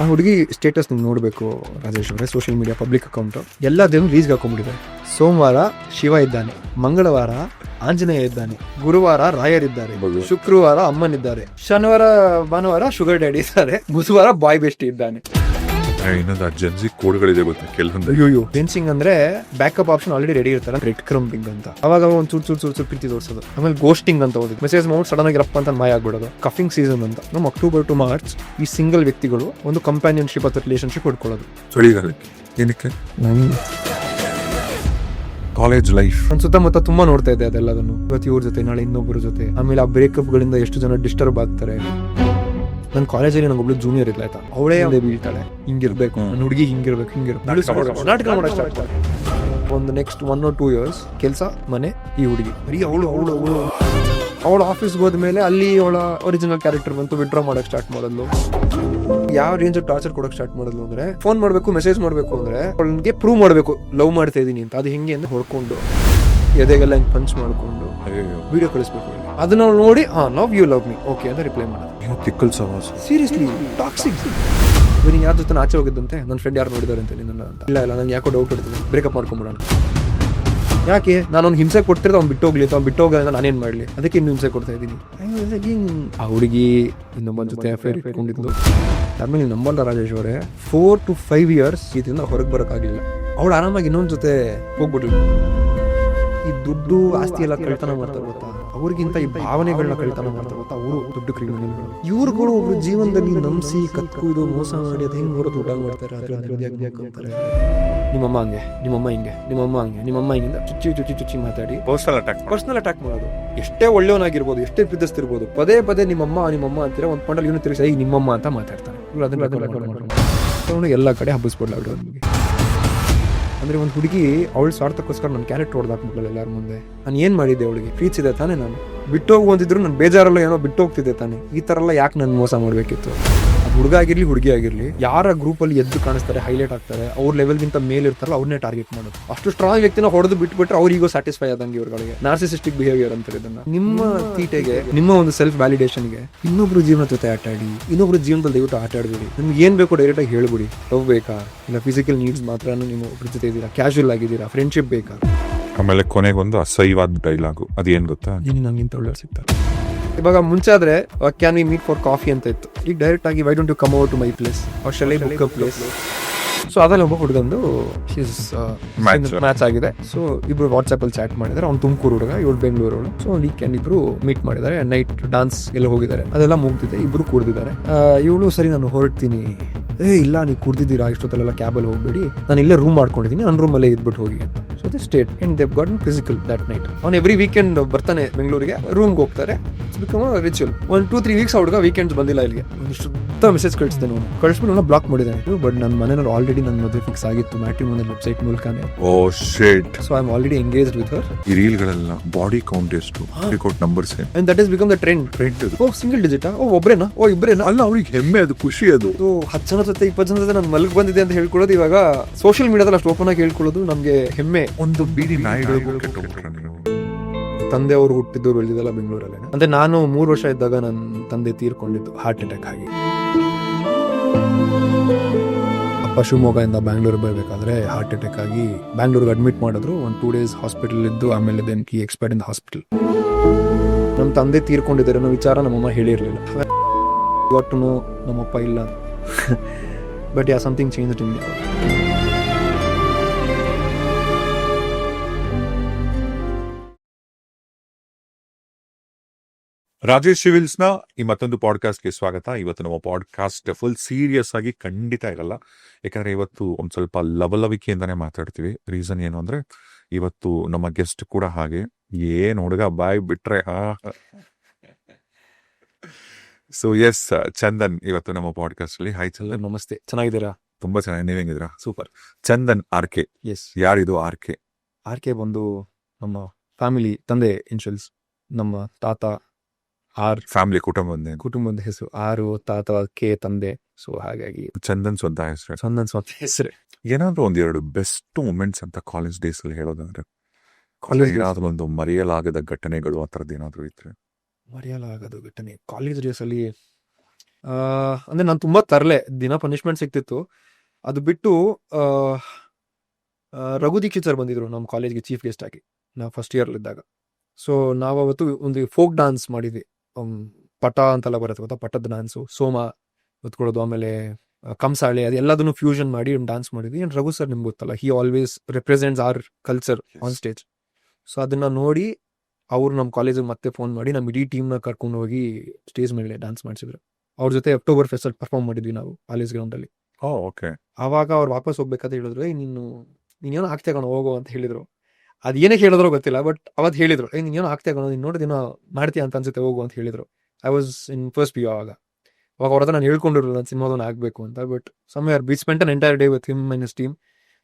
ಆ ಹುಡುಗಿ ಸ್ಟೇಟಸ್ ನೀವು ನೋಡಬೇಕು ರಾಜೇಶ್ ಅವರೇ, ಸೋಷಿಯಲ್ ಮೀಡಿಯಾ ಪಬ್ಲಿಕ್ ಅಕೌಂಟ್ ಎಲ್ಲ ದಿನ ರೀಲ್ಸ್ಗೆ ಹಾಕೊಂಡ್ಬಿಟ್ಟಿದ್ದಾರೆ. ಸೋಮವಾರ ಶಿವ ಇದ್ದಾನೆ, ಮಂಗಳವಾರ ಆಂಜನೇಯ ಇದ್ದಾನೆ, ಗುರುವಾರ ರಾಯರಿದ್ದಾರೆ, ಶುಕ್ರವಾರ ಅಮ್ಮನಿದ್ದಾರೆ, ಶನಿವಾರ ಭಾನುವಾರ ಶುಗರ್ ಡ್ಯಾಡಿ ಇದ್ದಾರೆ, ಬುಧವಾರ ಬಾಯ್ ಬೆಸ್ಟ್ ಇದ್ದಾನೆ. ಇನ್ನೊಂದು ಅರ್ಜೆನ್ಸಿ ಕೋಡ್ಗಳಿದೆ ಗೊತ್ತಾ ಕೆಲವೊಂದು. ಅಯ್ಯೋ ಫೆನ್ಸಿಂಗ್ ಅಂದ್ರೆ ಬ್ಯಾಕಪ್ ಆಪ್ಷನ್ ಆಲ್ರೆಡಿ ರೆಡಿ ಇರ್ತಾರೆ. ರೆಡ್ ಕ್ರಂಪಿಂಗ್ ಅಂತ ಅವಾಗ ಒಂದು ಚೂರ್ ಪ್ರೀತಿ ತೋರಿಸೋದು. ಆಮೇಲೆ ಗೋಸ್ಟಿಂಗ್ ಅಂತ ಓದಿದ್ದು, ಮೆಸೇಜ್ ಮಾಡಿ ಸಡನ್ ಆಗಿ ರಪ್ಪ ಅಂತ ಮಾಯ ಆಗ್ಬಿಡೋದು. ಕಫಿಂಗ್ ಸೀಸನ್ ಅಂತ ನಮ್ಮ ಅಕ್ಟೋಬರ್ ಟು ಮಾರ್ಚ್ ಈ ಸಿಂಗಲ್ ವ್ಯಕ್ತಿಗಳು ಒಂದು ಕಂಪ್ಯಾನಿಯನ್ಶಿಪ್ ಅಥವಾ ರಿಲೇಶನ್ಶಿಪ್ ಕೊಡ್ಕೊಳ್ಳೋದು. ಚಳಿಗಾಲಕ್ಕೆ ಏನಕ್ಕೆ ಕಾಲೇಜ್ ಲೈಫ್ ನನ್ನ ಸುತ್ತಮುತ್ತ ತುಂಬಾ ನೋಡ್ತಾ ಇದ್ದೆ ಅದೆಲ್ಲದನ್ನು. ಇವತ್ತು ಇವ್ರ ಜೊತೆ, ನಾಳೆ ಇನ್ನೊಬ್ಬರ ಜೊತೆ. ಆಮೇಲೆ ಆ ಬ್ರೇಕಪ್ ಗಳಿಂದ ಎಷ್ಟು ಜನ ಡಿಸ್ಟರ್ಬ್ ಆಗ್ತಾರೆ. ನನ್ನ ಕಾಲೇಜಲ್ಲಿ ನಂಗೆ ಒಬ್ಳು ಜೂನಿಯರ್ ಇರ್ಲ ಆಯ್ತಾ, ಅವಳೇ ಬೀಳ್ತಾಳೆ, ಹಿಂಗಿರ್ಬೇಕು ನನ್ನ ಹುಡುಗಿ, ಹಿಂಗಿರ್ಬೇಕು ನಾಟಕ ಮಾಡಕ್ ಸ್ಟಾರ್ಟ್. ಒಂದು ನೆಕ್ಸ್ಟ್ 1 or 2 years ಕೆಲಸ, ಮನೆ, ಈ ಹುಡುಗಿ. ಬರೀ ಅವಳು ಆಫೀಸ್ಗೆ ಹೋದ್ಮೇಲೆ ಅಲ್ಲಿ ಅವಳ ಒರಿಜಿನಲ್ ಕ್ಯಾರೆಕ್ಟರ್ ಬಂತು, ವಿಡ್ರಾ ಮಾಡಕ್ ಸ್ಟಾರ್ಟ್ ಮಾಡಿದ್ಲು. ಯಾವ ರೇಂಜ್ ಟಾರ್ಚರ್ ಕೊಡಕ್ ಸ್ಟಾರ್ಟ್ ಮಾಡಿದ್ಲು ಅಂದ್ರೆ, ಫೋನ್ ಮಾಡ್ಬೇಕು, ಮೆಸೇಜ್ ಮಾಡ್ಬೇಕು ಅಂದ್ರೆ ಅವಳಿಗೆ ಪ್ರೂವ್ ಮಾಡ್ಬೇಕು ಲವ್ ಮಾಡ್ತಾ ಇದೀನಿ ಅಂತ. ಅದು ಹೆಂಗೆ ಅಂದ್ರೆ ಹೊಡ್ಕೊಂಡು ಎದೆಗೆಲ್ಲ ಹಿಂಗೆ ಪಂಚ್ ಮಾಡ್ಕೊಂಡು ವಿಡಿಯೋ ಕಳಿಸ್ಬೇಕು. ಅದನ್ನ ಅವ್ಳು ನೋಡಿ love you love me okay ಅಂತ ರಿಪ್ಲೈ ಮಾಡೋದು. Seriously toxic. ನೀನು ಯಾರ ಜೊತೆ ಆಚೆ ಹೋಗಿದ್ದಂತೆ, ನನ್ನ ಫ್ರೆಂಡ್ ಯಾರು ನೋಡಿದಾರೆ ಅಂತ ನಿನ್ನ ಅಂತ. ಇಲ್ಲ ನಂಗೆ ಯಾಕೋ ಡೌಟ್ ಇರ್ತದೆ, ಬ್ರೇಕಪ್ ಮಾಡ್ಕೊಂಬಿಡೋಣ. ಯಾಕೆ ನಾನು ಹಿಂಸೆ ಕೊಡ್ತಿರೋದು ಅವ್ನು ಬಿಟ್ಟು ಹೋಗ್ಲಿ, ಅವ್ನು ಬಿಟ್ಟು ಹೋಗೋದ್ರಿಂದ ನಾನೇನು ಮಾಡಲಿ, ಅದಕ್ಕೆ ಇನ್ನು ಹಿಂಸೆ ಕೊಡ್ತಾ ಇದ್ದೀನಿ. ಆ ಹುಡುಗಿ ಇನ್ನೊಬ್ಬನ ಜೊತೆ ಅಫೇರ್ ಇಟ್ಕೊಂಡಿದ್ಲು. ಆಮೇಲೆ ನೀವು ನಂಬಲ್ಲ ರಾಜೇಶ್ ಅವರೇ, 4 to 5 years ಇದರಿಂದ ಹೊರಗೆ ಬರೋಕ್ಕಾಗಲಿಲ್ಲ. ಅವಳು ಆರಾಮಾಗಿ ಇನ್ನೊಂದು ಜೊತೆ ಹೋಗ್ಬಿಟ್ಲು. ಈ ದುಡ್ಡು ಆಸ್ತಿ ಎಲ್ಲ ಕಳ್ತನ ಮಾಡ್ತಾರೆ ಗೊತ್ತಾ, ಅವ್ರಿಗಿಂತ ಈ ಭಾವನೆಗಳನ್ನ ಕಳ್ತನ ಮಾಡ್ತಾರೆ ಗೊತ್ತಾ, ಅವರು ದೊಡ್ಡ ಕ್ರಿಮಿನಲ್ಗಳು. ಇವ್ರುಗಳು ಒಬ್ರು ಜೀವನದಲ್ಲಿ ನಂಬಿಸಿ ಕತ್ಕುದು ಮೋಸ ಮಾಡಿ ಅದು ಹೆಂಗ್ ಹೊರತು ಊಟ ಮಾಡ್ತಾರೆ. ನಿಮ್ಮಮ್ಮ ಹಂಗೆ, ನಿಮ್ಮಮ್ಮ ಹಿಂಗೆ, ನಿಮ್ಮಮ್ಮ ಹಂಗೆ, ನಿಮ್ಮಮ್ಮ ಹಿಂಗಿಂದ ಚುಚ್ಚಿ ಮಾತಾಡಿ ಪರ್ಸನಲ್ ಅಟ್ಯಾಕ್ ಮಾಡೋದು. ಎಷ್ಟೇ ಒಳ್ಳೆಯವನಾಗಿರ್ಬೋದು, ಎಷ್ಟೇ ಪ್ರೀತಿಸ್ತಿರ್ಬೋದು, ಪದೇ ಪದೇ ನಿಮ್ಮಮ್ಮ ಅಂತೀರ. ಒಂದು ಪಂಡಲ್ ಇವನು ತಿರುಗಿಸಿ ಈಗ ನಿಮ್ಮಮ್ಮ ಅಂತ ಮಾತಾಡ್ತಾನೆ. ಇವ್ರು ಅದನ್ನ ಎಲ್ಲ ಕಡೆ ಹಬ್ಬಿಸ್ಬಿಡ್ಲ ಬಿಡೋದು ನಮಗೆ. ಅಂದ್ರೆ ಒಂದು ಹುಡುಗಿ ಅವಳ ಸ್ವಾರ್ಥಕ್ಕೋಸ್ಕರ ನನ್ನ ಕ್ಯಾರೆಕ್ಟರ್ ಹೊಡೆದಾಕ್ಬಿಡಲ್ಲ ಎಲ್ಲಾರ ಮುಂದೆ. ನಾನು ಏನ್ ಮಾಡಿದ್ದೆ, ಅವಳಿಗೆ ಪ್ರೀತಿಸಿದೆ ತಾನೇ, ನಾನು ಬಿಟ್ಟು ಹೋಗುವಂತಿದ್ರು ನನ್ನ ಬೇಜಾರಲ್ಲ ಏನೋ ಬಿಟ್ಟು ಹೋಗ್ತಿದ್ದೆ ತಾನೆ. ಈ ತರ ಎಲ್ಲ ಯಾಕೆ ನಾನು ಮೋಸ ಮಾಡ್ಬೇಕಿತ್ತು. ಅದು ಹುಡುಗ ಆಗಿರ್ಲಿ ಹುಡುಗಿ ಆಗಿರ್ಲಿ, ಯಾರ ಗ್ರೂಪ್ ಅಲ್ಲಿ ಎದ್ದು ಕಾಣಿಸ್ತಾರೆ, ಹೈಲೈಟ್ ಆಗ್ತಾರೆ, ಅವ್ರ ಲೆವೆಲ್ಗಿಂತ ಮೇಲೆ ಇರ್ತಾರಲ್ಲ ಅವ್ರನ್ನೇ ಟಾರ್ಗೆಟ್ ಮಾಡೋದು. ಅಷ್ಟು ಸ್ಟ್ರಾಂಗ್ ವ್ಯಕ್ತಿನ ಹೊಡೆದು ಬಿಟ್ಬಿಟ್ರೆ ಅವ್ರಿಗೂ ಸ್ಯಾಟಿಸ್ಫೈ ಆದಂಗೆ ಇವ್ರುಗಳಿಗೆ. ನಾರ್ಸಿಸಿಸ್ಟಿಕ್ ಬಿಹೇವಿಯರ್ ಅಂತಾರೆ ಇದನ್ನ. ನಿಮ್ಮ ತೀಟೆಗೆ, ನಿಮ್ಮ ಒಂದು ಸೆಲ್ಫ್ ವ್ಯಾಲಿಡೇಷನ್ಗೆ ಇನ್ನೊಬ್ರು ಜೀವನ ಜೊತೆ ಆಟ ಆಡಿ, ಇನ್ನೊಬ್ರು ಜೀವನದಲ್ಲಿ ದಯವಿಟ್ಟು ಆಟ ಆಡ್ಬೇಡಿ. ನಿಮ್ಗೆ ಏನ್ ಬೇಕೋ ಡೈರೆಕ್ಟ್ ಆಗಿ ಹೇಳ್ಬಿಡಿ. ಲವ್ ಬೇಕಾ, ಇಲ್ಲ ಫಿಸಿಕಲ್ ನೀಡ್ಸ್ ಮಾತ್ರ ನೀವು ಒಬ್ರ ಜೊತೆ ಇದ್ದೀರಾ, ಕ್ಯಾಶುವಲ್ ಆಗಿದ್ದೀರಾ, ಫ್ರೆಂಡ್ಶಿಪ್ ಬೇಕಾ. ಆಮೇಲೆ ಕೊನೆಗೊಂದು ಅಸಹ್ಯವಾದ ಡೈಲಾಗು, ಅದೇನ್ ಗೊತ್ತಾ, ನಂಗಿಂತ ಒಳ್ಳೆ ಸಿಗ್ತಾರೆ. ಇವಾಗ ಮುಂಚೆ ಆದ್ರೆ can we meet for coffee ಅಂತ ಇತ್ತು. ಈಗ ಡೈರೆಕ್ಟ್ ಆಗಿ why don't you come over to my place or shall I book a place. So ಅದ್ರಲ್ಲಿ ಒಬ್ಬ ಹುಡುಗಂದು ಮ್ಯಾಚ್ ಆಗಿದೆ. ಸೊ ಇಬ್ರು ವಾಟ್ಸ್ಆಪ್ ಅಲ್ಲಿ ಚಾಟ್ ಮಾಡಿದ್ದಾರೆ. ಅವ್ನು ತುಮಕೂರು ಹುಡುಗ, ಇವಳು ಬೆಂಗಳೂರು. ಸೊ ವೀಕೆಂಡ್ ಇಬ್ರು ಮೀಟ್ ಮಾಡಿದ್ದಾರೆ. ನೈಟ್ ಡಾನ್ಸ್ ಎಲ್ಲ ಹೋಗಿದ್ದಾರೆ. ಅದೆಲ್ಲ ಮುಗ್ದಿದೆ, ಇಬ್ರು ಕೂರ್ದಿದ್ದಾರೆ. ಇವಳು ಸರಿ ನಾನು ಹೊರಡ್ತೀನಿ, ಇಲ್ಲ ನೀವು ಕುಡ್ದಿದ್ದೀರಾ, ಇಷ್ಟೊತ್ತಲ್ಲೆಲ್ಲ ಕ್ಯಾಬಲ್ಲಿ ಹೋಗ್ಬೇಡಿ, ನಾನು ಇಲ್ಲೇ ರೂಮ್ ಮಾಡ್ಕೊಂಡಿದ್ದೀನಿ, ನನ್ನ ರೂಮಲ್ಲೇ ಇದ್ಬಿಟ್ಟು ಹೋಗಿ ಅಂತ. So they stayed and they got physical that night. ಅವ್ನು ಎವ್ರಿ ವೀಕೆಂಡ್ ಬರ್ತಾನೆ ಬೆಂಗಳೂರಿಗೆ, ರೂಮ್ಗೆ ಹೋಗ್ತಾರೆ. It's become a ritual. 1-2-3 weeks ಹುಡುಗ ವೀಕೆಂಡ್ಸ್ ಬಂದಿಲ್ಲ ಇಲ್ಲಿಗೆ. ಸುತ್ತ ಮೆಸೇಜ್ ಕಳಿಸಿದೆ, ನಾನು ಕಳಿಸ್ಬಿಟ್ಟು ನಾನು ಬ್ಲಾಕ್ ಮಾಡಿದ್ದೇನೆ. ಬಟ್ ನನ್ನ ಮನೆಯಲ್ಲಿ ಆಲ್ರೆಡಿ ನನ್ನ ಮದುವೆ ಫಿಕ್ಸ್ ಆಗಿತ್ತು ಮ್ಯಾಟ್ರಿಮೋನಿಯಲ್ ವೆಬ್ಸೈಟ್ ಮೂಲಕನೇ. Oh shit. So I am already engaged with her. ಈ ರೀಲ್ಗಳೆಲ್ಲ ಬಾಡಿ ಕೌಂಟ್ ಎಷ್ಟು, record numbers, and that is become the trend. Oh single digit, ಓ ಒಬ್ರೇನಾ, ಓ ಇಬ್ರೇನಾ. ಅಲ್ಲ, ಅವ್ರಿಗೆ ಹೆಮ್ಮೆ, ಅದು ಖುಷಿ. ಅದು 10 ಜನ ಜೊತೆ 20 ಜನ ಜೊತೆ ನಾನು ಮಲ್ಗ್ ಬಂದಿದೆ ಅಂತ ಹೇಳ್ಕೊಳ್ಳೋದು ಇವಾಗ ಸೋಷಿಯಲ್ ಮೀಡಿಯಾದಲ್ಲಿ ಅಷ್ಟು ಓಪನ್ ಆಗಿ ಹೇಳ್ಕೊಳ್ಳೋದು ನಮ್ಗೆ ಹೆಮ್ಮೆ. ಒಂದು ಬೀಡಿ ನಾಯಿ ತಂದೆ ಅವರು ಹುಟ್ಟಿದ್ದು ಬೆಳೆದಿದ್ದೆಲ್ಲ ಬೆಂಗಳೂರಲ್ಲೇ. ಅಂದ್ರೆ ನಾನು 3 ವರ್ಷ ಇದ್ದಾಗ ನನ್ನ ತಂದೆ ತೀರ್ಕೊಂಡಿದ್ದು ಹಾರ್ಟ್ ಅಟ್ಯಾಕ್ ಆಗಿ. ಅಪ್ಪ ಶಿವಮೊಗ್ಗದಿಂದ ಬ್ಯಾಂಗ್ಳೂರಿಗೆ ಬರಬೇಕಾದ್ರೆ ಹಾರ್ಟ್ ಅಟ್ಯಾಕ್ ಆಗಿ ಬ್ಯಾಂಗ್ಳೂರ್ಗೆ ಅಡ್ಮಿಟ್ ಮಾಡಿದ್ರು. 1-2 days ಹಾಸ್ಪಿಟಲ್ ಇದ್ದು, ಆಮೇಲೆ then he expired in the hospital. ನಮ್ಮ ತಂದೆ ತೀರ್ಕೊಂಡಿದ್ದಾರೆ ಅನ್ನೋ ವಿಚಾರ ನಮ್ಮಮ್ಮ ಹೇಳಿರ್ಲಿಲ್ಲ. ಇವತ್ತು ನಮ್ಮಪ್ಪ ಇಲ್ಲ. But yeah something changed in me. Rajesh civils ನ ಈ ಮತ್ತೊಂದು ಪಾಡ್ಕಾಸ್ಟ್ಗೆ ಸ್ವಾಗತ. ಇವತ್ತು ನಮ್ಮ ಪಾಡ್ಕಾಸ್ಟ್ ಫುಲ್ ಸೀರಿಯಸ್ ಆಗಿ ಖಂಡಿತ ಇರಲ್ಲ, ಯಾಕಂದ್ರೆ ಇವತ್ತು ಒಂದ್ ಸ್ವಲ್ಪ ಲವಲವಿಕೆಯಿಂದಾನೇ ಮಾತಾಡ್ತೀವಿ. ರೀಸನ್ ಏನು ಅಂದ್ರೆ, ಇವತ್ತು ನಮ್ಮ ಗೆಸ್ಟ್ ಕೂಡ ಹಾಗೆ ಏನ್ ಹುಡುಗ ಬಾಯ್ ಬಿಟ್ರೆ. ಸೊ ಎಸ್, ಚಂದನ್ ಇವತ್ತು ನಮ್ಮ ಪಾಡ್ಕಾಸ್ಟ್ ಅಲ್ಲಿ. ಹಾಯ್ ಚಂದನ್. ನಮಸ್ತೆ, ಚೆನ್ನಾಗಿದ್ದೀರಾ? ತುಂಬಾ ಚೆನ್ನಾಗಿ, ನೀವ್ ಹೆಂಗಿದ್ದೀರಾ? ಸೂಪರ್. ಚಂದನ್ ಆರ್ಕೆ. ಎಸ್. ಯಾರಿದು ಆರ್ಕೆ? ಆರ್ಕೆ ಬಂದು ನಮ್ಮ ಫ್ಯಾಮಿಲಿ, ತಂದೆ ಇನ್ಶಿಯಲ್ಸ್, ನಮ್ಮ ತಾತ ಆರ್, ಫ್ಯಾಮಿಲಿ ಕುಟುಂಬದ ಹೆಸರು ಆರು, ತಾತ ಕೆ, ತಂದೆ. ಸೊ ಹಾಗಾಗಿ ಚಂದನ್ ಸ್ವಂತ ಹೆಸರು. ಚಂದನ್ ಸ್ವಂತ ಹೆಸರು. ಏನಾದ್ರು ಒಂದೆರಡು ಬೆಸ್ಟ್ ಮೂಮೆಂಟ್ಸ್ ಅಂತ ಕಾಲೇಜ್ ಡೇಸ್ ಅಲ್ಲಿ ಹೇಳೋದಂದ್ರೆ, ಕಾಲೇಜ್ ಏನಾದ್ರು ಒಂದು ಮರೆಯಲಾಗದ ಘಟನೆಗಳು ಆ ಥರದ್ದು ಏನಾದ್ರು ಇದ್ರೆ? ಮರೆಯಲಾಗದ ಘಟನೆ ಕಾಲೇಜ್ ಡೇಸ್ ಅಲ್ಲಿ ಅಂದ್ರೆ ನಾನು ತುಂಬಾ ತರಲೆ, ದಿನ ಪನಿಷ್ಮೆಂಟ್ ಸಿಕ್ತಿತ್ತು. ಅದು ಬಿಟ್ಟು ರಘು ದೀಕ್ಷಿತ್ ಸರ್ ಬಂದಿದ್ರು ನಮ್ಮ ಕಾಲೇಜ್ಗೆ ಚೀಫ್ ಗೆಸ್ಟ್ ಆಗಿ, ನಾವು ಫಸ್ಟ್ ಇಯರ್ ಇದ್ದಾಗ. ಸೊ ನಾವು ಅವತ್ತು ಒಂದು ಫೋಕ್ ಡಾನ್ಸ್ ಮಾಡಿದ್ವಿ. ಪಟ ಅಂತೆಲ್ಲ ಬರುತ್ತೆ ಗೊತ್ತಾ, ಪಟದ ಡಾನ್ಸು, ಸೋಮ ಹೊತ್ಕೊಳ್ಳೋದು, ಆಮೇಲೆ ಕಂಸಾಳೆ, ಅದೆಲ್ಲದನ್ನು ಫ್ಯೂಷನ್ ಮಾಡಿ ಡಾನ್ಸ್ ಮಾಡಿದ್ವಿ. ಅಂಡ್ ರಘು ಸರ್ ನಿಮ್ಗೆ ಗೊತ್ತಲ್ಲ, he always represents our culture on stage. So ಅದನ್ನ ನೋಡಿ ಅವ್ರು ನಮ್ಮ ಕಾಲೇಜಿಗೆ ಮತ್ತೆ ಫೋನ್ ಮಾಡಿ ನಮ್ಮ ಇಡೀ ಟೀಮ್ನ ಕರ್ಕೊಂಡು ಹೋಗಿ ಸ್ಟೇಜ್ ಮೇಲೆ ಡ್ಯಾನ್ಸ್ ಮಾಡಿಸಿದ್ರು. ಅವ್ರ ಜೊತೆ ಅಕ್ಟೋಬರ್ ಫೆಸ್ಟ್ ಅಲ್ಲಿ ಪರ್ಫಾರ್ಮ್ ಮಾಡಿದ್ವಿ ನಾವು ಕಾಲೇಜ್ ಗ್ರೌಂಡ್ ಅಲ್ಲಿ. ಓಕೆ. ಆವಾಗ ಅವ್ರು ವಾಪಸ್ ಹೋಗ್ಬೇಕಂತ ಹೇಳಿದ್ರು, ನೀನೇನೋ ಆಗ್ತಾ ಕಣ ಹೋಗೋ ಅಂತ ಹೇಳಿದ್ರು. ಅದ್ ಏನಕ್ಕೆ ಹೇಳಿದ್ರೋ ಗೊತ್ತಿಲ್ಲ, ಬಟ್ ಅವತ್ತು ಹೇಳಿದ್ರು, ನೀನೇನೋ ಆಗ್ತಾ ಕಣ, ನೀನು ನೋಡಿದಿನೋ ಮಾಡ್ತೀಯ ಅಂತ ಅನ್ಸುತ್ತೆ, ಹೋಗು ಅಂತ ಹೇಳಿದ್ರು. I was in first P U ಅವಾಗ ಅವ್ರ ಹತ್ರ ನಾನು ಹೇಳ್ಕೊಂಡಿರಲಿಲ್ಲ ನಾನು ಸಿನಿಮಾದವನ್ನ ಆಗ್ಬೇಕು ಅಂತ. But somewhere V spent an entire day with him and his team.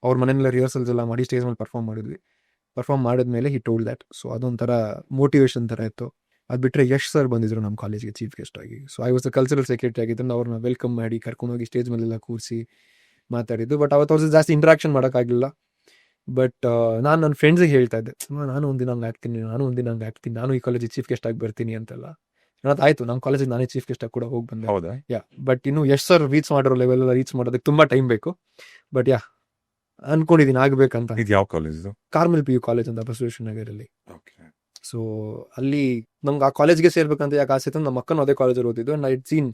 ಅವ್ರ ಮನೆಯಲ್ಲ ರಿಹರ್ಸಲ್ಸ್ ಎಲ್ಲ ಮಾಡಿ ಸ್ಟೇಜ್ ಮೇಲೆ ಪರ್ಫಾರ್ಮ್ ಮಾಡಿದ್ವಿ. ಪರ್ಫಾರ್ಮ್ ಮಾಡಿದ್ಮೇಲೆ ಹಿ ಟೋಲ್ಡ್ ದ್ಯಾಟ್. ಸೊ ಅದೊಂಥರ ಮೋಟಿವೇಶನ್ ಥರ ಇತ್ತು. ಅದು ಬಿಟ್ಟರೆ ಯಶ್ ಸರ್ ಬಂದಿದ್ರು ನಮ್ಮ ಕಾಲೇಜ್ಗೆ ಚೀಫ್ ಗೆಸ್ಟ್ ಆಗಿ. So I was the cultural secretary ಆಗಿದ್ದು. ಅವ್ರನ್ನ ವೆಲ್ಕಮ್ ಮಾಡಿ ಕರ್ಕೊಂಡೋಗಿ ಸ್ಟೇಜ್ ಮೇಲೆಲ್ಲ ಕೂರಿಸಿ ಮಾತಾಡಿದ್ದು. ಬಟ್ ಅವತ್ತು ಅವ್ರ ಜಾಸ್ತಿ ಇಂಟ್ರಾಕ್ಷನ್ ಮಾಡೋಕ್ಕಾಗಲಿಲ್ಲ. ಬಟ್ ನಾನು ನನ್ನ ಫ್ರೆಂಡ್ಸಿಗೆ ಹೇಳ್ತಾ ಇದ್ದೆ, ನಾನು ಒಂದಿನ ಹಂಗೆ ಆಗ್ತೀನಿ, ನಾನು ಈ ಕಾಲೇಜಿಗೆ ಚೀಫ್ ಗೆಸ್ಟ್ ಆಗಿ ಬರ್ತೀನಿ ಅಂತೆಲ್ಲ. ಆಯ್ತು, ನಮ್ಮ ಕಾಲೇಜಿಗೆ ನಾನೇ ಚೀಫ್ ಗೆಸ್ಟ್ ಆಗಿ ಕೂಡ ಹೋಗಿ ಬಂದೆ. ಹೌದಾ? ಬಟ್ ಇನ್ನು ಯಶ್ ಸರ್ ರೀಚ್ ಮಾಡಿರೋ ಲೆವೆಲ್ ಎಲ್ಲ ರೀಚ್ ಮಾಡೋದಕ್ಕೆ ತುಂಬಾ ಟೈಮ್ ಬೇಕು. ಬಟ್ ಅನ್ಕೊಂಡಿದ್ದೀನಿ ಆಗ್ಬೇಕಂತ. ಇದು ಯಾವ ಕಾಲೇಜ್? ಕಾರ್ಮೆಲ್ PU ಕಾಲೇಜ್ ಅಂತ ಬಸವೇಶ್ವರ ನಗರಲ್ಲಿ. ಸೊ ಅಲ್ಲಿ ನಮ್ಗೆ ಆ ಕಾಲೇಜ್ಗೆ ಸೇರ್ಬೇಕಂತ ಯಾಕೆ ಆಸೆ ಇತ್ತು, ನಮ್ಮ ಅಕ್ಕನೂ ಅದೇ ಕಾಲೇಜಲ್ಲಿ ಓದಿದ್ದು. ಅಂಡ್ ಐ ಸೀನ್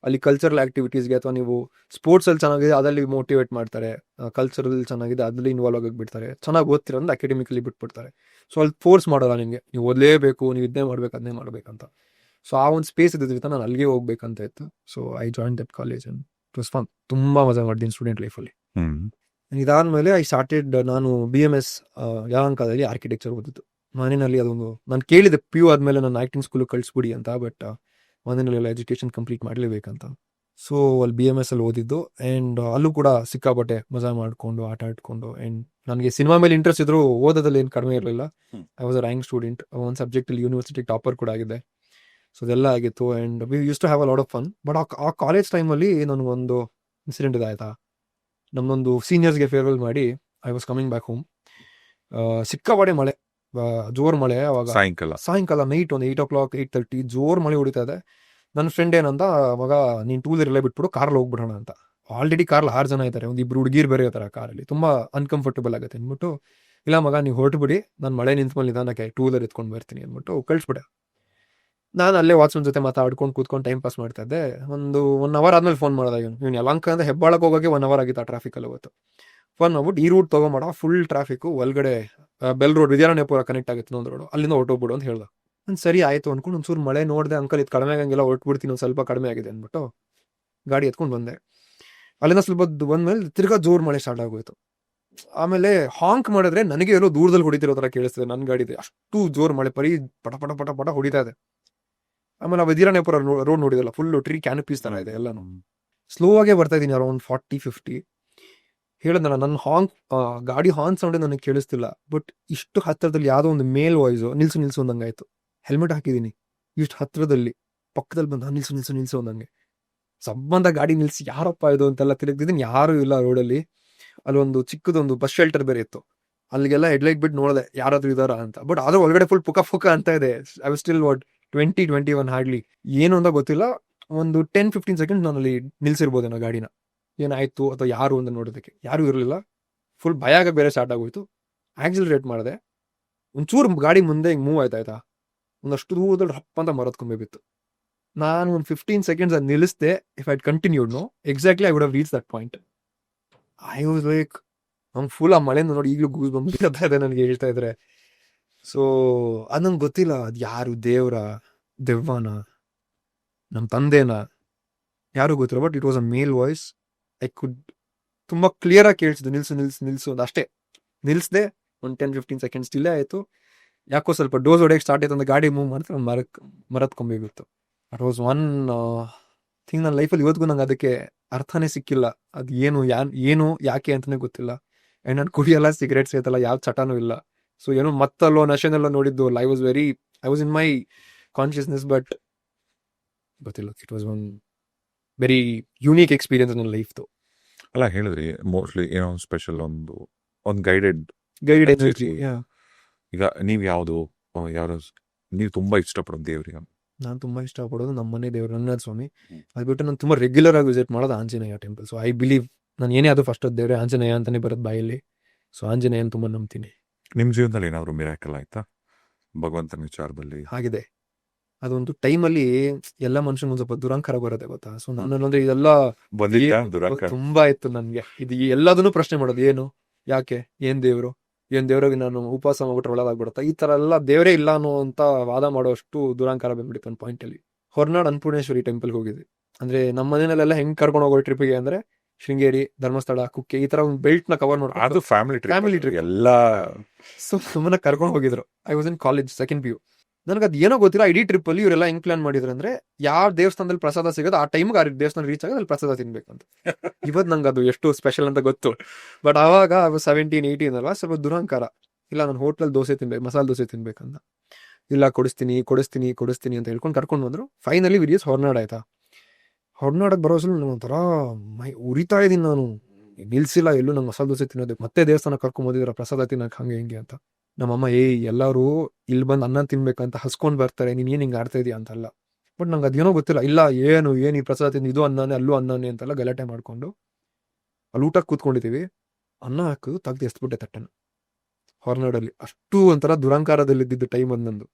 ಅಲ್ಲಿ ಕಲ್ಚರಲ್ ಆಕ್ಟಿವಿಟೀಸ್ಗೆ ಅಥವಾ ನೀವು ಸ್ಪೋರ್ಟ್ಸ್ ಅಲ್ಲಿ ಚೆನ್ನಾಗಿದೆ ಅದರಲ್ಲಿ ಮೋಟಿವೇಟ್ ಮಾಡ್ತಾರೆ, ಕಲ್ಚರಲ್ ಚೆನ್ನಾಗಿದೆ ಅದ್ರಲ್ಲಿ ಇನ್ವಾಲ್ವ್ ಆಗಕ್ಕೆ ಬಿಡ್ತಾರೆ, ಚೆನ್ನಾಗಿ ಓದ್ತಿರೋದು ಅಕಾಡೆಮಿಕಲಿ ಬಿಟ್ಬಿಡ್ತಾರೆ. ಸೊ ಅಲ್ಲಿ ಫೋರ್ಸ್ ಮಾಡೋಲ್ಲ ನಿಮಗೆ, ನೀವು ಓದಲೇಬೇಕು, ನೀವು ಇದನ್ನೇ ಮಾಡ್ಬೇಕು ಅದನ್ನೇ ಮಾಡ್ಬೇಕಂತ. ಸೊ ಆ ಒಂದು ಸ್ಪೇಸ್ ಇದ್ದಿದ್ದ ನಾನು ಅಲ್ಲಿಗೆ ಹೋಗ್ಬೇಕಂತ ಇತ್ತು. So I join that college and it was fun. ತುಂಬಾ ಮಜಾ ಮಾಡಿದ್ದೀನಿ ಸ್ಟೂಡೆಂಟ್ ಲೈಫಲ್ಲಿ. ಇದಾದ್ಮೇಲೆ ಐ ಸ್ಟಾರ್ಟೆಡ್, ನಾನು BMS ಯಲಹಂಕದಲ್ಲಿ ಆರ್ಕಿಟೆಕ್ಚರ್ ಓದಿದ್ದು. ಮನೆಯಲ್ಲಿ ಅದೊಂದು ನಾನು ಕೇಳಿದೆ PU ಆದ್ಮೇಲೆ ನಾನು ಆಕ್ಟಿಂಗ್ ಸ್ಕೂಲ್ ಕಳಿಸ್ಬಿಡಿ ಅಂತ. ಬಟ್ ಮನೆಯಲ್ಲೆಲ್ಲ ಎಜುಕೇಶನ್ ಕಂಪ್ಲೀಟ್ ಮಾಡಲೇಬೇಕಂತ. ಸೊ ಅಲ್ಲಿ BMS ಅಲ್ಲಿ ಓದಿದ್ದು. ಆ್ಯಂಡ್ ಅಲ್ಲೂ ಕೂಡ ಸಿಕ್ಕಾಪಟ್ಟೆ ಮಜಾ ಮಾಡಿಕೊಂಡು ಆಟ ಆಡ್ಕೊಂಡು. ಆ್ಯಂಡ್ ನನಗೆ ಸಿನಿಮಾ ಮೇಲೆ ಇಂಟ್ರೆಸ್ಟ್ ಇದ್ರು, ಓದೋದಲ್ಲಿ ಏನು ಕಡಿಮೆ ಇರಲಿಲ್ಲ. I was a rank student. ಒಂದು ಸಬ್ಜೆಕ್ಟಲ್ಲಿ ಯೂನಿವರ್ಸಿಟಿ ಟಾಪರ್ ಕೂಡ ಆಗಿದೆ. ಸೊ ಅದೆಲ್ಲ ಆಗಿತ್ತು. And we use to have a lot of fun. But ಆ ಕಾಲೇಜ್ ಟೈಮಲ್ಲಿ ನನಗೊಂದು ಇನ್ಸಿಡೆಂಟ್ ಇದಾಯ್ತಾ. ನಮ್ಮೊಂದು ಸೀನಿಯರ್ಸ್ಗೆ ಫೇರ್ವೆಲ್ ಮಾಡಿ I was coming back home. ಸಿಕ್ಕಾಪಟ್ಟೆ ಮಳೆ, ಜೋರ್ ಮಳೆ. ಅವಾಗ ಸಾಯಂಕಾಲ ನೈಟ್ ಒಂದು 8 o'clock 8:30 ಜೋರ್ ಮಳೆ ಹೊಡಿತಾ ಇದೆ. ನನ್ನ ಫ್ರೆಂಡ್ ಏನಂತ, ಅವಾಗ ನೀನು 2-wheeler ಬಿಟ್ಬಿಡು, ಕಾರಲ್ಲಿ ಹೋಗ್ಬಿಡೋಣ ಅಂತ. ಆಲ್ರೆಡಿ ಕಾರ್ಲಿ 6 ಜನ ಇದ್ದಾರೆ, ಒಂದು 2 ಹುಡುಗಿರು ಬೇರೆ ಇರ್ತಾರೆ ಕಾರಲ್ಲಿ, ತುಂಬಾ ಅನ್ಕಂಫರ್ಟಬಲ್ ಆಗುತ್ತೆ ಅಂದ್ಬಿಟ್ಟು, ಇಲ್ಲ ಮಗ ನೀವು ಹೊರಟುಬಿಡಿ, ನಾನು ಮಳೆ ನಿಂತ್ಮೇಲೆ ನಿಧಾನಕ್ಕೆ 2-wheeler ಎತ್ಕೊಂಡು ಬರ್ತೀನಿ ಅಂದ್ಬಿಟ್ಟು ಕಳಿಸ್ಬಿಟ್ಟೆ. ನಾನು ಅಲ್ಲೇ ವಾಚ್ಮನ್ ಜೊತೆ ಮಾತಾಡ್ಕೊಂಡು ಕೂತ್ಕೊಂಡು ಟೈಮ್ ಪಾಸ್ ಮಾಡ್ತಾ ಇದ್ದೆ. ಒಂದು 1 hour ಆದ್ಮೇಲೆ ಫೋನ್ ಮಾಡಿದ ಇವನು ಯಲಹಂಕ ಅಂತ ಹೆಬ್ಬಾಳಕ್ಕೆ ಹೋಗೋಕೆ 1 hour ಆಗಿತ್ತು ಆ ಟ್ರಾಫಿಕಲ್ಲಿ ಅವತ್ತು. ಫೋನ್ ಮಾಡ್ಬಿಟ್ಟು ಈ ರೂಟ್ ತೊಗೊಂಬೇಡ, ಫುಲ್ ಟ್ರಾಫಿಕ್ ಒಳಗಡೆ ಬೆಲ್ ರೋಡ್ ವಿದ್ಯಾರಣ್ಯಪುರ ಕನೆಕ್ಟ್ ಆಗುತ್ತೆ ಒಂದು ರೋಡು, ಅಲ್ಲಿಂದ ಹೊರಟೋಗ್ಬಿಡು ಅಂತ ಹೇಳ್ದ. ನಾನು ಸರಿ ಆಯಿತು ಅಂದ್ಕೊಂಡು ಒಂಚೂರು ಮಳೆ ನೋಡಿದೆ, ಅಂಕಲ್ ಇದು ಕಡಿಮೆ ಆಗಂಗಿಲ್ಲ ಹೊರಟ್ಬಿಡ್ತೀನಿ, ಒಂದು ಸ್ವಲ್ಪ ಕಡಿಮೆ ಆಗಿದೆ ಅಂದ್ಬಿಟ್ಟು ಗಾಡಿ ಎತ್ಕೊಂಡು ಬಂದೆ. ಅಲ್ಲಿಂದ ಸ್ವಲ್ಪ ಬಂದ್ಮೇಲೆ ತಿರ್ಗಾ ಜೋರು ಮಳೆ ಸ್ಟಾರ್ಟ್ ಆಗೋಯ್ತು. ಆಮೇಲೆ ಹಾಂಕ್ ಮಾಡಿದ್ರೆ ನನಗೆ ಎಲ್ಲೋ ದೂರದಲ್ಲಿ ಹೊಡಿತಿರೋ ಥರ ಕೇಳಿಸ್ತದೆ ನನ್ನ ಗಾಡಿದೆ, ಅಷ್ಟು ಜೋರು ಮಳೆ, ಪರಿ ಪಟ ಪಟ ಪಟ ಪಟ ಹೊಡಿತಾ ಇದೆ. ಆಮೇಲೆ ಆ ವಿದ್ಯಾರಣ್ಯಪುರ ರೋಡ್ ನೋಡಿದಲ್ಲ, ಫುಲ್ ಟ್ರೀ ಕ್ಯಾನಪೀಸ್ ತರ ಇದೆ ಎಲ್ಲಾನು. ಸ್ಲೋ ಆಗೇ ಬರ್ತಾ ಇದ್ದೀನಿ, ಅರೌಂಡ್ 40-50. ಹೇಳಿದ್ನಲ್ಲ, ನನ್ನ ಗಾಡಿ ಹಾರ್ನ್ ಸೌಂಡ್ ನನಗೆ ಕೇಳಿಸ್ತಿಲ್ಲ. ಬಟ್ ಇಷ್ಟು ಹತ್ತಿರದಲ್ಲಿ ಯಾವುದೋ ಒಂದು ಮೇಲ್ ವಾಯ್ಸು ನಿಲ್ಸು ಅಂದಂಗಾಯ್ತು. ಹೆಲ್ಮೆಟ್ ಹಾಕಿದ್ದೀನಿ, ಇಷ್ಟು ಹತ್ತಿರದಲ್ಲಿ ಪಕ್ಕದಲ್ಲಿ ಬಂದ ನಿಲ್ಸು ಅಂದಂಗೆ. ಸಂಬಂಧ ಗಾಡಿ ನಿಲ್ಸಿ ಯಾರಪ್ಪ ಇದು ಅಂತೆಲ್ಲ ತಿರುಗ್ತಿದ್ದೀನಿ, ಯಾರು ಇಲ್ಲ ರೋಡಲ್ಲಿ. ಅಲ್ಲೊಂದು ಚಿಕ್ಕದೊಂದು ಬಸ್ ಶೆಲ್ಟರ್ ಬೇರೆ ಇತ್ತು, ಅಲ್ಲಿಗೆಲ್ಲ ಹೆಡ್ಲೈಟ್ ಬಿಟ್ಟು ನೋಡಿದೆ ಯಾರಾದ್ರೂ ಇದಾರ ಅಂತ. ಬಟ್ ಆದ್ರೂ ಒಳಗಡೆ ಫುಲ್ ಪುಕ ಅಂತ ಇದೆ. I was still 20-21 hardly. ಏನು ಅಂತ ಗೊತ್ತಿಲ್ಲ. ಒಂದು 10-15 ಸೆಕೆಂಡ್ಸ್ ನಾನು ಅಲ್ಲಿ ನಿಲ್ಸಿರ್ಬೋದೇನೋ ಗಾಡಿನ, ಏನಾಯ್ತು ಅಥವಾ ಯಾರು ಅಂತ ನೋಡೋದಕ್ಕೆ. ಯಾರು ಇರಲಿಲ್ಲ. ಫುಲ್ ಭಯ ಆಗ ಬೇರೆ ಸ್ಟಾರ್ಟ್ ಆಗೋಯ್ತು. ಆಕ್ಸಿಲರೇಟ್ ಮಾಡಿದೆ, ಒಂಚೂರು ಗಾಡಿ ಮುಂದೆ ಹಿಂಗೆ ಮೂವ್ ಆಯ್ತಾ, ಒಂದಷ್ಟು ದೂರದಲ್ಲಿ ರಪ್ಪ ಅಂತ ಮರತ್ಕೊಂಡ್ಬಿತ್ತು. ನಾನು ಒಂದು 15 seconds ಅದು ನಿಲ್ಲಿಸ್ದೆ. If I continued no exactly I would have reach that point. I was like, ನಂಗೆ ಫುಲ್ ಆ ಮಳೆಯಿಂದ ನೋಡಿ ಈಗಲೂ ಗೂಸ್ ಬಂದ್ಬಿಡ್ತಾ ಇದೆ ನನಗೆ ಹೇಳ್ತಾ ಇದ್ರೆ. ಸೊ ಅದು ನಂಗೆ ಗೊತ್ತಿಲ್ಲ, ಅದು ಯಾರು, ದೆವ್ವನ, ನಮ್ಮ ತಂದೆನ, ಯಾರು ಗೊತ್ತಿಲ್ಲ. But it was a male voice. I could ತುಂಬ ಕ್ಲಿಯರಾಗಿ ಕೇಳಿಸಿದ್ದು, ನಿಲ್ಸು ಅಂತ. ಅಷ್ಟೇ ನಿಲ್ಲಿಸ್ದೆ. ಒಂದು 10-15 seconds ಡಿಲೇ ಆಯಿತು. ಯಾಕೋ ಸ್ವಲ್ಪ ಡೋಸ್ ಹೊಡೆಯಕ್ಕೆ ಸ್ಟಾರ್ಟ್ ಆಯ್ತು ಅಂತ ಗಾಡಿ ಮೂವ್ ಮಾಡಿದ್ರೆ ನಾನು ಮರತ್ಕೊಂಬಿತ್ತು. ಅಟ್ ವಾಸ್ ಒನ್ ಥಿಂಗ್ ನನ್ನ ಲೈಫಲ್ಲಿ ಇವತ್ತಿಗೂ ನಂಗೆ ಅದಕ್ಕೆ ಅರ್ಥನೇ ಸಿಕ್ಕಿಲ್ಲ. ಅದು ಏನು ಯಾಕೆ ಅಂತಲೇ ಗೊತ್ತಿಲ್ಲ. ಆ್ಯಂಡ್ ನಾನು ಕುಡಿಯಲ್ಲ, ಸಿಗರೇಟ್ಸ್ ಐತಲ್ಲ, ಯಾವ ಚಟನೂ ಇಲ್ಲ. ಸೊ ಏನೋ ಮತ್ತಲ್ಲೋ ನಶೆನೆಲ್ಲ ನೋಡಿದ್ದು. I was in my consciousness, but ಗೊತ್ತಿಲ್ಲ. It was one very unique experience ನನ್ನ ಲೈಫ್ದು. ಅಲ್ಲ ಹೇಳಿದ್ರಿ ಮೋಸ್ಟ್ಲಿ ಏನೋ ಸ್ಪೆಷಲ್ ಒಂದು ಗೈಡೆಡ್ ಎನರ್ಜಿ. ಈಗ ನೀವು ಯಾರು ನೀವು ತುಂಬಾ ಇಷ್ಟಪಡೋ ದೇವ್ರಿಗೆ ನಾನು ತುಂಬಾ ಇಷ್ಟಪಡೋದು ನಮ್ಮ ಮನೆ ದೇವರು ರಂಗನಾಥ ಸ್ವಾಮಿ. ಹ್ಮ್. ಅದು ಬಿಟ್ಟು ನಾನು ತುಂಬಾ ರೆಗ್ಯುಲರ್ ಆಗಿ ವಿಸಿಟ್ ಮಾಡೋದು Anjaneya temple. So I believe ನಾನು ಏನೇ ಅದು ಫಸ್ಟ್ ದೇವ್ರೆ ಆಂಜನೇಯ ಅಂತಾನೆ ಬರೋದು ಬಾಯಲ್ಲಿ. ಸೊ ಆಂಜನೇಯನ್ ತುಂಬಾ ನಂಬ್ತೀನಿ. ನಿಮ್ ಜೀವನದಲ್ಲಿ ಏನಾದ್ರು ಮಿರಾಕಲ್ ಆಯ್ತಾ ಭಗವಂತನ ವಿಚಾರದಲ್ಲಿ? ಆಗಿದೆ. ಅದೊಂದು ಟೈಮಲ್ಲಿ ಎಲ್ಲ ಮನುಷ್ಯನಿಗೆ ಒಂದು ಸ್ವಲ್ಪ ದುರಂಕಾರ ಬರುತ್ತೆ ಗೊತ್ತಾ. ಸೊ ನಾನು ಅಂದ್ರೆ ಇದೆಲ್ಲ ಬಂದಿದ್ಯಾ ದುರಾಂಕಾರ? ತುಂಬಾ ಇತ್ತು ನನ್ಗೆ. ಇದು ಎಲ್ಲದನ್ನು ಪ್ರಶ್ನೆ ಮಾಡೋದು, ಏನು, ಯಾಕೆ, ಏನ್ ದೇವ್ರಿಗೆ ನಾನು ಉಪವಾಸ ಮಾಡ್ಬಿಟ್ರೆ ಒಳ್ಳೇದಾಗ್ಬಿಡುತ್ತಾ, ಈ ತರ ಎಲ್ಲ ದೇವರೇ ಇಲ್ಲ ಅನ್ನೋ ಅಂತ ವಾದ ಮಾಡೋಷ್ಟು ದುರಂಕಾರ ಬಂದ್ಬಿಟ್ಟಿತ್ತು ಒಂದು ಪಾಯಿಂಟ್ ಅಲ್ಲಿ. ಹೊರನಾಡ್ ಅನ್ನಪೂರ್ಣೇಶ್ವರಿ ಟೆಂಪಲ್ಗೆ ಹೋಗಿದ್ವಿ. ಅಂದ್ರೆ ನಮ್ಮ ಮನೆಯಲ್ಲೆಲ್ಲ ಹೆಂಗ್ ಕರ್ಕೊಂಡು ಹೋಗೋ ಟ್ರಿಪ್ಗೆ ಅಂದ್ರೆ ಶೃಂಗೇರಿ, ಧರ್ಮಸ್ಥಳ, ಕುಕ್ಕೆ ಈ ತರ ಒಂದು ಬೆಲ್ಟ್ ನ ಕವರ್ ಮಾಡ್ಕೊಂಡು ಅದು ಫ್ಯಾಮಿಲಿ Family trip. ಎಲ್ಲಾ ಸೊ ನಮ್ಮನ್ನ ಕರ್ಕೊಂಡು ಹೋಗಿದ್ರು. I was in college, second PU. ನನಗೆ ಅದು ಏನೋ ಗೊತ್ತಿಲ್ಲ. ಇಡೀ ಟ್ರಿಪ್ ಅಲ್ಲಿ ಇವರೆಲ್ಲ ಹೆಂಗ್ ಪ್ಲಾನ್ ಮಾಡಿದ್ರು ಅಂದ್ರೆ ಯಾವ ದೇವಸ್ಥಾನದಲ್ಲಿ ಪ್ರಸಾದ ಸಿಗೋದು ಆ ಟೈಮ್ಗೆ ಆ ದೇವಸ್ಥಾನ ರೀಚ್ ಆಗೋದು ಅಲ್ಲಿ ಪ್ರಸಾದ ತಿನ್ಬೇಕಂತ. ಇವತ್ತು ನಂಗೆ ಅದು ಎಷ್ಟು ಸ್ಪೆಷಲ್ ಅಂತ ಗೊತ್ತು. ಬಟ್ ಆವಾಗ 17-18 ಅಲ್ವಾ, ಸ್ವಲ್ಪ ದುರಂಕಾರ. ಇಲ್ಲ ನಾನು ಹೋಟ್ಲಲ್ಲಿ ದೋಸೆ ತಿನ್ಬೇಕು, ಮಸಾಲೆ ದೋಸೆ ತಿನ್ಬೇಕಂತ. ಇಲ್ಲ ಕೊಡಿಸ್ತೀನಿ ಅಂತ ಹೇಳ್ಕೊಂಡು ಕರ್ಕೊಂಡು ಬಂದ್ರು. ಫೈನಲಿ ವಿಡಿಯೋಸ್ ಹೊರನಾಡ್ ಆಯ್ತಾ. ಹೊರನಾಡಕ್ಕೆ ಬರೋಸಲು ನಾನು ಒಂಥರ ಮೈ ಉರಿತಾ ಇದೀನಿ. ನಾನು ನಿಲ್ಸಿಲ್ಲ ಎಲ್ಲೂ ನಂಗೆ ಮಸಾಲೆ ದೋಸೆ ತಿನ್ನೋದು. ಮತ್ತೆ ದೇವಸ್ಥಾನ ಕರ್ಕೊಂಡ್ ಬಂದಿದ್ರ ಪ್ರಸಾದ ತಿನ್ನಕ್ ಹಂಗೆ ಹಿಂಗೆ ಅಂತ. ನಮ್ಮಮ್ಮ ಎಲ್ಲರೂ ಇಲ್ಲಿ ಬಂದು ಅನ್ನ ತಿನ್ಬೇಕಂತ ಹಸ್ಕೊಂಡ್ ಬರ್ತಾರೆ, ನೀನ್ ಏನ್ ಹಿಂಗೆ ಆಡ್ತಾ ಇದೀಯ ಅಂತಲ್ಲ. ಬಟ್ ನಂಗೆ ಅದೇನೋ ಗೊತ್ತಿಲ್ಲ. ಇಲ್ಲ ಏನು ಈ ಪ್ರಸಾದ ತಿಂದು ಇದು ಅನ್ನನೇ ಅಲ್ಲೂ ಅನ್ನನೇ ಅಂತೆಲ್ಲ ಗಲಾಟೆ ಮಾಡ್ಕೊಂಡು ಅಲ್ಲಿ ಊಟಕ್ಕೆ ಕೂತ್ಕೊಂಡಿದ್ದೀವಿ. ಅನ್ನ ಹಾಕೋದು ತೆಗ್ದು ಎಸ್ಬಿಟ್ಟೆ ತಟ್ಟೆನ ಹೊರನಾಡಲ್ಲಿ. ಅಷ್ಟು ಒಂಥರ ದುರಂಕಾರದಲ್ಲಿದ್ದಿದ್ದು ಟೈಮ್ ಅದು ನಂದು.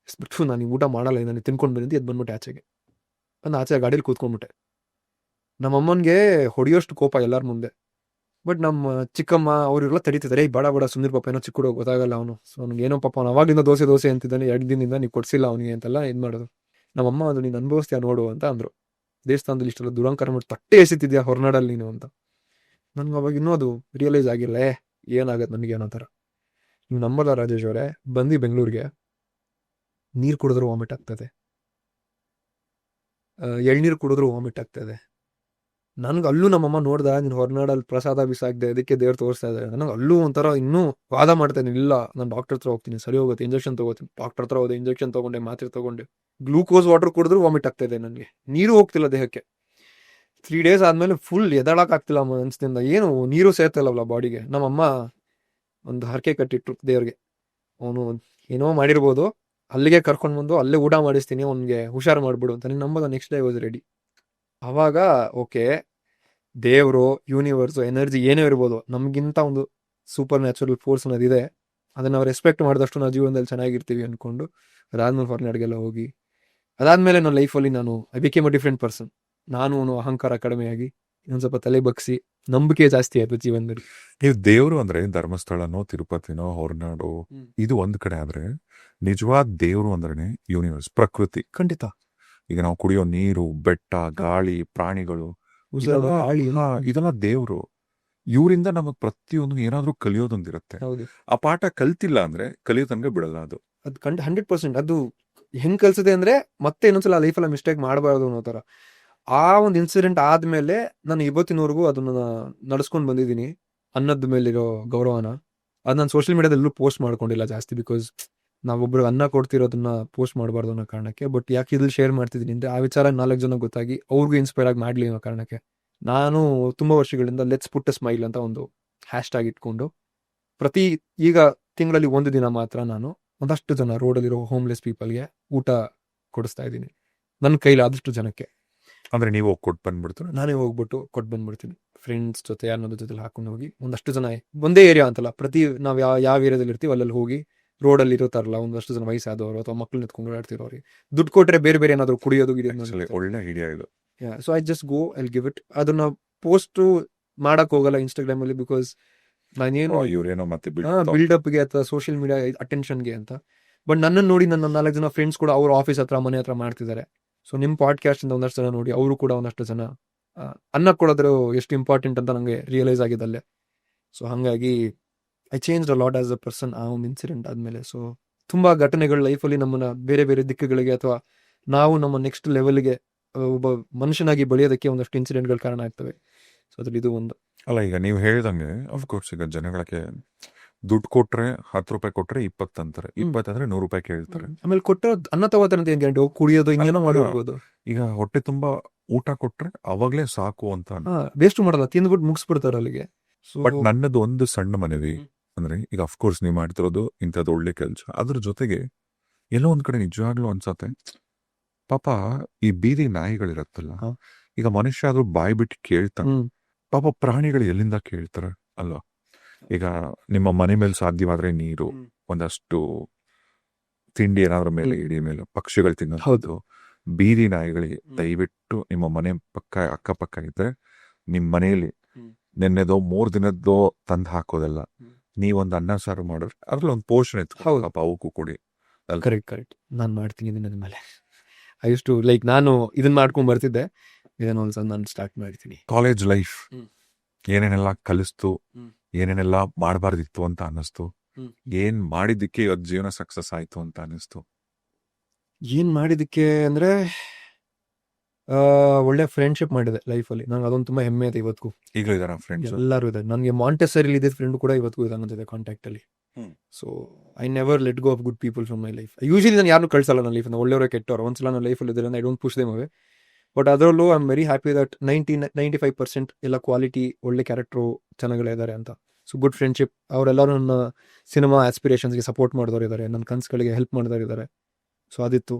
ಎಸ್ಬಿಟ್ಟು ನಾನು ಊಟ ಮಾಡಲ್ಲ, ನಾನು ತಿನ್ಕೊಂಡು ಬಂದಿದ್ದು ಎದ್ದು ಬಂದ್ಬಿಟ್ಟೆ ಆಚೆಗೆ. ಆಚೆ ಗಾಡೀಲಿ ಕೂತ್ಕೊಂಡ್ಬಿಟ್ಟೆ. ನಮ್ಮಮ್ಮನ್ಗೆ ಹೊಡೆಯೋಷ್ಟು ಕೋಪ ಎಲ್ಲಾರ ಮುಂದೆ. ಬಟ್ ನಮ್ಮ ಚಿಕ್ಕಮ್ಮ ಅವರೆಲ್ಲ ತಡೀತಿದ್ದಾರೆ, ಬೇಡ ಸುಂದರ್ ಪಾಪ ಏನೋ ಚಿಕ್ಕ ಹುಡುಗ ಗೊತ್ತಾಗಲ್ಲ ಅವನು. ಸೊ ಅವ್ನಿಗೆ ಏನೋ ಪಾಪ ಅವ್ನು ಅವಾಗಿಂದ ದೋಸೆ ಅಂತಿದ್ದಾನೆ, 2 ದಿನದಿಂದ ನೀವು ಕೊಡ್ಸಿಲ್ಲ ಅವನಿಗೆ ಅಂತೆಲ್ಲ ಇದು ಮಾಡೋದು. ನಮ್ಮಮ್ಮ ಅದು ನೀನು ಅನುಭವಿಸ್ತೀಯ ನೋಡು ಅಂತ ಅಂದ್ರು. ದೇವಸ್ಥಾನದಲ್ಲಿ ಇಷ್ಟೆಲ್ಲ ದುರಂಕಾರ ಮಾಡಿ ತಟ್ಟೆ ಎಸಿತಿದ್ಯಾ ಹೊರನಾಡಲ್ಲಿ ನೀನು ಅಂತ. ನನ್ಗೆ ಅವಾಗ ಇನ್ನೂ ಅದು ರಿಯಲೈಸ್ ಆಗಿಲ್ಲ, ಏನಾಗತ್ತೆ ನನಗೆ ಅನ್ನೋ ಥರ. ನೀವು ನಂಬಲ್ಲ ರಾಜೇಶ್ ಅವರೇ, ಬಂದು ಬೆಂಗಳೂರಿಗೆ ನೀರು ಕುಡಿದ್ರು ವಾಮಿಟ್ ಆಗ್ತದೆ, ಎಳ್ನೀರು ಕುಡಿದ್ರು ವಾಮಿಟ್ ಆಗ್ತದೆ. ನನ್ಗೆ ಅಲ್ಲೂ ನಮ್ಮಮ್ಮ ನೋಡ್ದ, ನೀನು ಹೊರನಾಡಲ್ಲಿ ಪ್ರಸಾದ ಬಿಸಾಕ್ದೆ, ಅದಕ್ಕೆ ದೇವ್ರು ತೋರಿಸ್ತಾ ಇದ್ದಾರೆ. ನನಗೆ ಅಲ್ಲೂ ಒಂಥರ ಇನ್ನೂ ವಾದ ಮಾಡ್ತೇನೆ. ಇಲ್ಲ ನಾನು ಡಾಕ್ಟರ್ ಹತ್ರ ಹೋಗ್ತೀನಿ, ಸರಿ ಹೋಗುತ್ತೆ, ಇಂಜೆಕ್ಷನ್ ತಗೋತೀನಿ. ಡಾಕ್ಟರ್ ಹತ್ರ ಹೋದೆ, ಇಂಜೆಕ್ಷನ್ ತಗೊಂಡೆ, ಮಾತ್ರೆ ತಗೊಂಡೆ, ಗ್ಲೂಕೋಸ್ ವಾಟರ್ ಕುಡಿದ್ರು ವಾಮಿಟ್ ಆಗ್ತಾ ಇದೆ ನನಗೆ. ನೀರು ಹೋಗ್ತಿಲ್ಲ ದೇಹಕ್ಕೆ. 3 days ಆದ್ಮೇಲೆ ಫುಲ್ ಎದಳಕ್ ಆಗ್ತಿಲ್ಲ ಮನಸ್ಸಿನಿಂದ. ಏನು ನೀರು ಸೇರ್ತಿಲ್ಲವಲ್ಲ ಬಾಡಿಗೆ. ನಮ್ಮಮ್ಮ ಒಂದು ಹರಕೆ ಕಟ್ಟಿಟ್ರು ದೇವ್ರಿಗೆ. ಅವನು ಏನೋ ಮಾಡಿರ್ಬೋದು, ಅಲ್ಲಿಗೆ ಕರ್ಕೊಂಡು ಬಂದು ಅಲ್ಲೇ ಊಟ ಮಾಡಿಸ್ತೀನಿ, ಅವ್ನಿಗೆ ಹುಷಾರು ಮಾಡ್ಬಿಡು ಅಂತ. ನೀನು ನಂಬಲ್ಲ, ನೆಕ್ಸ್ಟ್ ಡೇ ವಾಸ್ ರೆಡಿ. ಅವಾಗ ಓಕೆ, ದೇವರು, ಯೂನಿವರ್ಸ್, ಎನರ್ಜಿ ಏನೇ ಇರ್ಬೋದು, ನಮಗಿಂತ ಒಂದು ಸೂಪರ್ ನ್ಯಾಚುರಲ್ ಫೋರ್ಸ್ ಅನ್ನೋದಿದೆ. ಅದನ್ನ ನಾವು ರೆಸ್ಪೆಕ್ಟ್ ಮಾಡಿದಷ್ಟು ನಾವು ಜೀವನದಲ್ಲಿ ಚೆನ್ನಾಗಿರ್ತೀವಿ ಅನ್ಕೊಂಡು ಅದಾದ್ಮೇಲೆ ಹೊರನಾಡಿಗೆಲ್ಲ ಹೋಗಿ, ಅದಾದ್ಮೇಲೆ ನನ್ನ ಲೈಫಲ್ಲಿ I became a different person. ನಾನು ಅಹಂಕಾರ ಕಡಿಮೆಯಾಗಿ ಇನ್ನೊಂದು ಸ್ವಲ್ಪ ತಲೆ ಬಗ್ಸಿ ನಂಬಿಕೆ ಜಾಸ್ತಿ ಆಯ್ತು ಜೀವನದಲ್ಲಿ. ನೀವು ದೇವ್ರು ಅಂದ್ರೆ ಧರ್ಮಸ್ಥಳನೋ, ತಿರುಪತಿನೋ, ಹೊರನಾಡು ಇದು ಒಂದ್ ಕಡೆ ಆದ್ರೆ, ನಿಜವಾದ ದೇವ್ರು ಅಂದ್ರೆ ಯೂನಿವರ್ಸ್, ಪ್ರಕೃತಿ. ಖಂಡಿತ. ಈಗ ನಾವು ಕುಡಿಯೋ ನೀರು, ಬೆಟ್ಟ, ಗಾಳಿ, ಪ್ರಾಣಿಗಳು, ಇದೆಲ್ಲ ದೇವ್ರು. ಇವರಿಂದ ನಮಗ್ ಪ್ರತಿಯೊಂದು ಏನಾದ್ರೂ ಕಲಿಯೋದೊಂದಿರುತ್ತೆ. ಹೌದು. ಆ ಪಾಠ ಕಲ್ತಿಲ್ಲ ಅಂದ್ರೆ ಕಲಿಯೋ ತನಕ ಬಿಡಲ್ಲ ಅದು. 100%. ಅದು ಹೆಂಗ್ ಕಲ್ಸಿದೆ ಅಂದ್ರೆ ಮತ್ತೆ ಇನ್ನೊಂದ್ಸಲ ಲೈಫಲ್ಲಿ ಮಿಸ್ಟೇಕ್ ಮಾಡಬಾರ್ದು ಅನ್ನೋ ತರ. ಆ ಒಂದು ಇನ್ಸಿಡೆಂಟ್ ಆದ್ಮೇಲೆ ನಾನು ಇವತ್ತಿನವರೆಗೂ ಅದನ್ನ ನಡ್ಸ್ಕೊಂಡ್ ಬಂದಿದ್ದೀನಿ. ಅನ್ನದ ಮೇಲಿರೋ ಗೌರವನ ಅದು ನಾನು ಸೋಷಿಯಲ್ ಮೀಡಿಯಾದಲ್ಲೂ ಪೋಸ್ಟ್ ಮಾಡ್ಕೊಂಡಿಲ್ಲ ಜಾಸ್ತಿ. ಬಿಕಾಸ್ ನಾವೊಬ್ರು ಅನ್ನ ಕೊಡ್ತಿರೋದನ್ನ ಪೋಸ್ಟ್ ಮಾಡಬಾರ್ದು ಅನ್ನೋ ಕಾರಣಕ್ಕೆ. ಬಟ್ ಯಾಕೆ ಇದ್ರಲ್ಲಿ ಶೇರ್ ಮಾಡ್ತಿದ್ದೀನಿ ಅಂದ್ರೆ, ಆ ವಿಚಾರ 4 ಜನ ಗೊತ್ತಾಗಿ ಅವ್ರಿಗೂ ಇನ್ಸ್ಪೈರ್ ಆಗಿ ಮಾಡ್ಲಿ ಅನ್ನೋ ಕಾರಣಕ್ಕೆ. ನಾನು ತುಂಬಾ ವರ್ಷಗಳಿಂದ ಲೆಟ್ಸ್ ಪುಟ್ ಅ ಸ್ಮೈಲ್ ಅಂತ ಒಂದು ಹ್ಯಾಶ್ಟ್ಯಾಗ್ ಇಟ್ಕೊಂಡು ಈಗ ತಿಂಗಳಲ್ಲಿ 1 ದಿನ ಮಾತ್ರ ನಾನು ಒಂದಷ್ಟು ಜನ ರೋಡಲ್ಲಿರೋ ಹೋಮ್ಲೆಸ್ ಪೀಪಲ್ಗೆ ಊಟ ಕೊಡಿಸ್ತಾ ಇದ್ದೀನಿ, ನನ್ನ ಕೈಲಿ ಆದಷ್ಟು ಜನಕ್ಕೆ. ಅಂದ್ರೆ ನೀವು ಕೊಟ್ಟು ಬಂದ್ಬಿಡ್ತಾರೆ? ನಾನೇ ಹೋಗ್ಬಿಟ್ಟು ಕೊಟ್ಟು ಬಂದ್ಬಿಡ್ತೀನಿ. ಫ್ರೆಂಡ್ಸ್ ಜೊತೆ ಯಾರನ್ನೋದ್ರ ಜೊತೆ ಹಾಕೊಂಡು ಹೋಗಿ ಒಂದಷ್ಟು ಜನ, ಒಂದೇ ಏರಿಯಾ ಅಂತಲ್ಲ, ನಾವು ಯಾವ ಏರಿಯಾದಲ್ಲಿ ಇರ್ತೀವಿ ಅಲ್ಲಲ್ಲಿ ಹೋಗಿ ರೋಡಲ್ಲಿ ಇರೋತಾರಲ್ಲ ಒಂದಷ್ಟು ಜನ ವಯಸ್ಸಾದವರು ಅಥವಾ ಮಕ್ಳು ಎತ್ಕೊಂಡು ಆಡ್ತಿರೋರಿಗೆ ದುಡ್ಡು ಕೊಟ್ರೆ ಬೇರೆ ಏನಾದ್ರು ಕುಡಿಯೋದು ಒಳ್ಳೆ ಐಡಿಯಾ ಇದು. So I just go, I give it. ಅದನ್ನ ಪೋಸ್ಟ್ ಮಾಡಕ್ ಹೋಗಲ್ಲ ಇನ್ಸ್ಟಾಗ್ರಾಮ್ ಅಲ್ಲಿ. ಬಿಕಾಸ್ ನಾನೇನು ಇವ್ರೇನೋ ಮತ್ತೆ ಬಿಲ್ಡಪ್ಗೆ ಅಥವಾ ಸೋಷಿಯಲ್ ಮೀಡಿಯಾ ಅಟೆನ್ಷನ್ಗೆ ಅಂತ. ಬಟ್ ನನ್ನನ್ನು ನೋಡಿ ನನ್ನ 4 ಜನ ಫ್ರೆಂಡ್ಸ್ ಕೂಡ ಅವ್ರ ಆಫೀಸ್ ಹತ್ರ, ಮನೆ ಹತ್ರ ಮಾಡ್ತಿದ್ದಾರೆ. ಸೊ ನಿಮ್ಮ ಪಾಡ್ಕಾಸ್ಟ್ ಇಂದ ಒಂದಷ್ಟು ಜನ ನೋಡಿ ಅವರು ಕೂಡ ಒಂದಷ್ಟು ಜನ ಅನ್ನ ಕೊಡೋದ್ರ ಎಷ್ಟು ಇಂಪಾರ್ಟೆಂಟ್ ಅಂತ ನಂಗೆ ರಿಯಲೈಸ್ ಆಗಿದ್ದಲ್ಲೇ. ಸೊ ಹಾಗಾಗಿ I change a lot as a person ಆ ಒಂದು ಇನ್ಸಿಡೆಂಟ್ ಆದ್ಮೇಲೆ. ಸೊ ತುಂಬಾ ಘಟನೆಗಳು ಲೈಫಲ್ಲಿ ನಮ್ಮನ್ನ ಬೇರೆ ದಿಕ್ಕುಗಳಿಗೆ ಅಥವಾ ನಾವು ನಮ್ಮ ನೆಕ್ಸ್ಟ್ ಲೆವೆಲ್ಗೆ ಒಬ್ಬ ಮನುಷ್ಯನಾಗಿ ಬೆಳೆಯೋದಕ್ಕೆ ಒಂದಷ್ಟು ಇನ್ಸಿಡೆಂಟ್ಗಳು ಕಾರಣ ಆಗ್ತವೆ. ಸೊ ಅದ್ರಲ್ಲಿ ಇದು ಒಂದು. ಅಲ್ಲ, ಈಗ ನೀವು ಹೇಳ್ದಂಗೆ ಅಫ್ಕೋರ್ಸ್ ಈಗ ಜನಗಳಿಗೆ ದುಡ್ಡು ಕೊಟ್ರೆ 10 ರೂಪಾಯಿ ಕೊಟ್ರೆ 20 ಅಂತಾರೆ, 20 ಅಂದ್ರೆ 100 ರೂಪಾಯಿ ಕೇಳ್ತಾರೆ. ಆಮೇಲೆ ಕೊಟ್ಟ ಅನ್ನ ತಗೋತಾರಂತ ಏನ್ ಗ್ಯಾರಂಟಿ? ಕುಡಿಯೋದು ಇನ್ನೇನೋ ಮಾಡಿರ್ಬೋದು. ಈಗ ಹೊಟ್ಟೆ ತುಂಬಾ ಊಟ ಕೊಟ್ರೆ ಅವಾಗ್ಲೇ ಸಾಕು ಅಂತ ವೇಸ್ಟ್ ಮಾಡಲ್ಲ, ತಿಂದ್ಬಿಟ್ಟು ಮುಗಿಸ್ಬಿಡ್ತಾರೆ ಅಲ್ಲಿಗೆ. ಬಟ್ ನನ್ನದು ಒಂದು ಸಣ್ಣ ಮನವಿ ಅಂದ್ರೆ, ಈಗ ಅಫ್ಕೋರ್ಸ್ ನೀವು ಮಾಡ್ತಿರೋದು ಇಂಥದ್ದು ಒಳ್ಳೆ ಕೆಲಸ, ಅದ್ರ ಜೊತೆಗೆ ಎಲ್ಲೋ ಒಂದ್ ಕಡೆ ನಿಜವಾಗ್ಲೂ ಅನ್ಸತ್ತೆ ಪಾಪ ಈ ಬೀದಿ ನಾಯಿಗಳಿರತ್ತಲ್ಲ, ಹಾ. ಈಗ ಮನುಷ್ಯ ಆದ್ರೂ ಬಾಯಿ ಬಿಟ್ಟು ಕೇಳ್ತಾನೆ, ಪಾಪ ಪ್ರಾಣಿಗಳು ಎಲ್ಲಿಂದ ಕೇಳ್ತಾರೆ ಅಲ್ವಾ? ಈಗ ನಿಮ್ಮ ಮನೆ ಮೇಲೆ ಸಾಧ್ಯವಾದ್ರೆ ನೀರು, ಒಂದಷ್ಟು ತಿಂಡಿ ಏನಾದ್ರ ಮೇಲೆ ಇಡೀ ಮೇಲೆ ಪಕ್ಷಿಗಳು ತಿನ್ನೋದು. ಬೀದಿ ನಾಯಿಗಳಿಗೆ ದಯವಿಟ್ಟು ನಿಮ್ಮ ಮನೆ ಪಕ್ಕ ಅಕ್ಕಪಕ್ಕ ಇದ್ರೆ ನಿಮ್ ಮನೆಯಲ್ಲಿ ನೆನ್ನೆದೋ 3 ದಿನದ್ದೋ ತಂದು ಹಾಕೋದಲ್ಲ, ನೀವೊಂದು ಅನ್ನ ಸಾರು ಮಾಡಿದ್ರೆ ಅದ್ರಲ್ಲಿ ಒಂದು ಪೋಷಣೆ ಇತ್ತು, ಹೌದು. ಪಾಪ ಅವಕ್ಕೂ ಕೊಡಿ. ಕರೆಕ್ಟ್ ನಾನು ಮಾಡ್ತೀನಿ ದಿನದ ಮೇಲೆ. ಐ ಯೂಸ್ ಟು ಲೈಕ್ ನಾನು ಇದನ್ನ ಮಾಡ್ಕೊಂಡ್ ಬರ್ತಿದ್ದೆ, ಇದನ್ನ ಒಂದ್ಸಲ ನಾನು ಸ್ಟಾರ್ಟ್ ಮಾಡ್ತೀನಿ. ಕಾಲೇಜ್ ಲೈಫ್ ಏನೇನೆಲ್ಲ ಕಲಿಸ್ತು, ಏನೇನೆಲ್ಲ ಮಾಡಬಾರ್ದಿತ್ತು ಅಂತ ಅನ್ನಿಸ್ತು, ಏನ್ ಮಾಡಿದ್ದಕ್ಕೆ ಇವತ್ತು ಜೀವನ ಸಕ್ಸಸ್ ಆಯ್ತು ಅಂತ ಅನ್ನಿಸ್ತು? ಏನ್ ಮಾಡಿದಕ್ಕೆ ಅಂದ್ರೆ ಒಳ್ಳೆ ಫ್ರೆಂಡ್ಶಿಪ್ ಮಾಡಿದೆ ಲೈಫಲ್ಲಿ. ನಂಗೆ ಅದೊಂದು ತುಂಬಾ ಹೆಮ್ಮೆ ಇದೆ ಇವತ್ತಿಗೂ. ಈಗ ಇದಾರ ಫ್ರೆಂಡ್ಸ್? ಎಲ್ಲರೂ ಇದೆ. ನನಗೆ ಮಾಂಟೆಸರಿ ಇದ್ದ ಫ್ರೆಂಡ್ ಕೂಡ ಇವತ್ತಿಗೂ ಇದೆ ಕಾಂಟ್ಯಾಕ್ಟ್ ಅಲ್ಲಿ. So I never let go of good people from my life. Usually ನಾನು ಯಾರು ಕಳ್ಸಲ್ಲ ನನ್ನ ಲೈಫ್. ಒಳ್ಳೆಯವರೇ ಕೆಟ್ಟವರು ಒಂದ್ಸಲ ನನ್ನ ಲೈಫಲ್ಲಿ ಇದ್ದಾರೆ, I don't push them away. But ಅದರಲ್ಲೂ I am very happy that 95% ಎಲ್ಲ ಕ್ವಾಲಿಟಿ ಒಳ್ಳೆ ಕ್ಯಾರೆಕ್ಟ್ರು ಚೆನ್ನಾಗೇ ಇದ್ದಾರೆ ಅಂತ. So good friendship. ಅವರೆಲ್ಲರೂ ನನ್ನ ಸಿನಿಮಾ ಆಸ್ಪಿರೇಷನ್ಸ್ಗೆ ಸಪೋರ್ಟ್ ಮಾಡಿದವರು ಇದ್ದಾರೆ, ನನ್ನ ಕನಸುಗಳಿಗೆ ಹೆಲ್ಪ್ ಮಾಡಿದವರು ಇದ್ದಾರೆ. ಸೊ ಅದಿತ್ತು.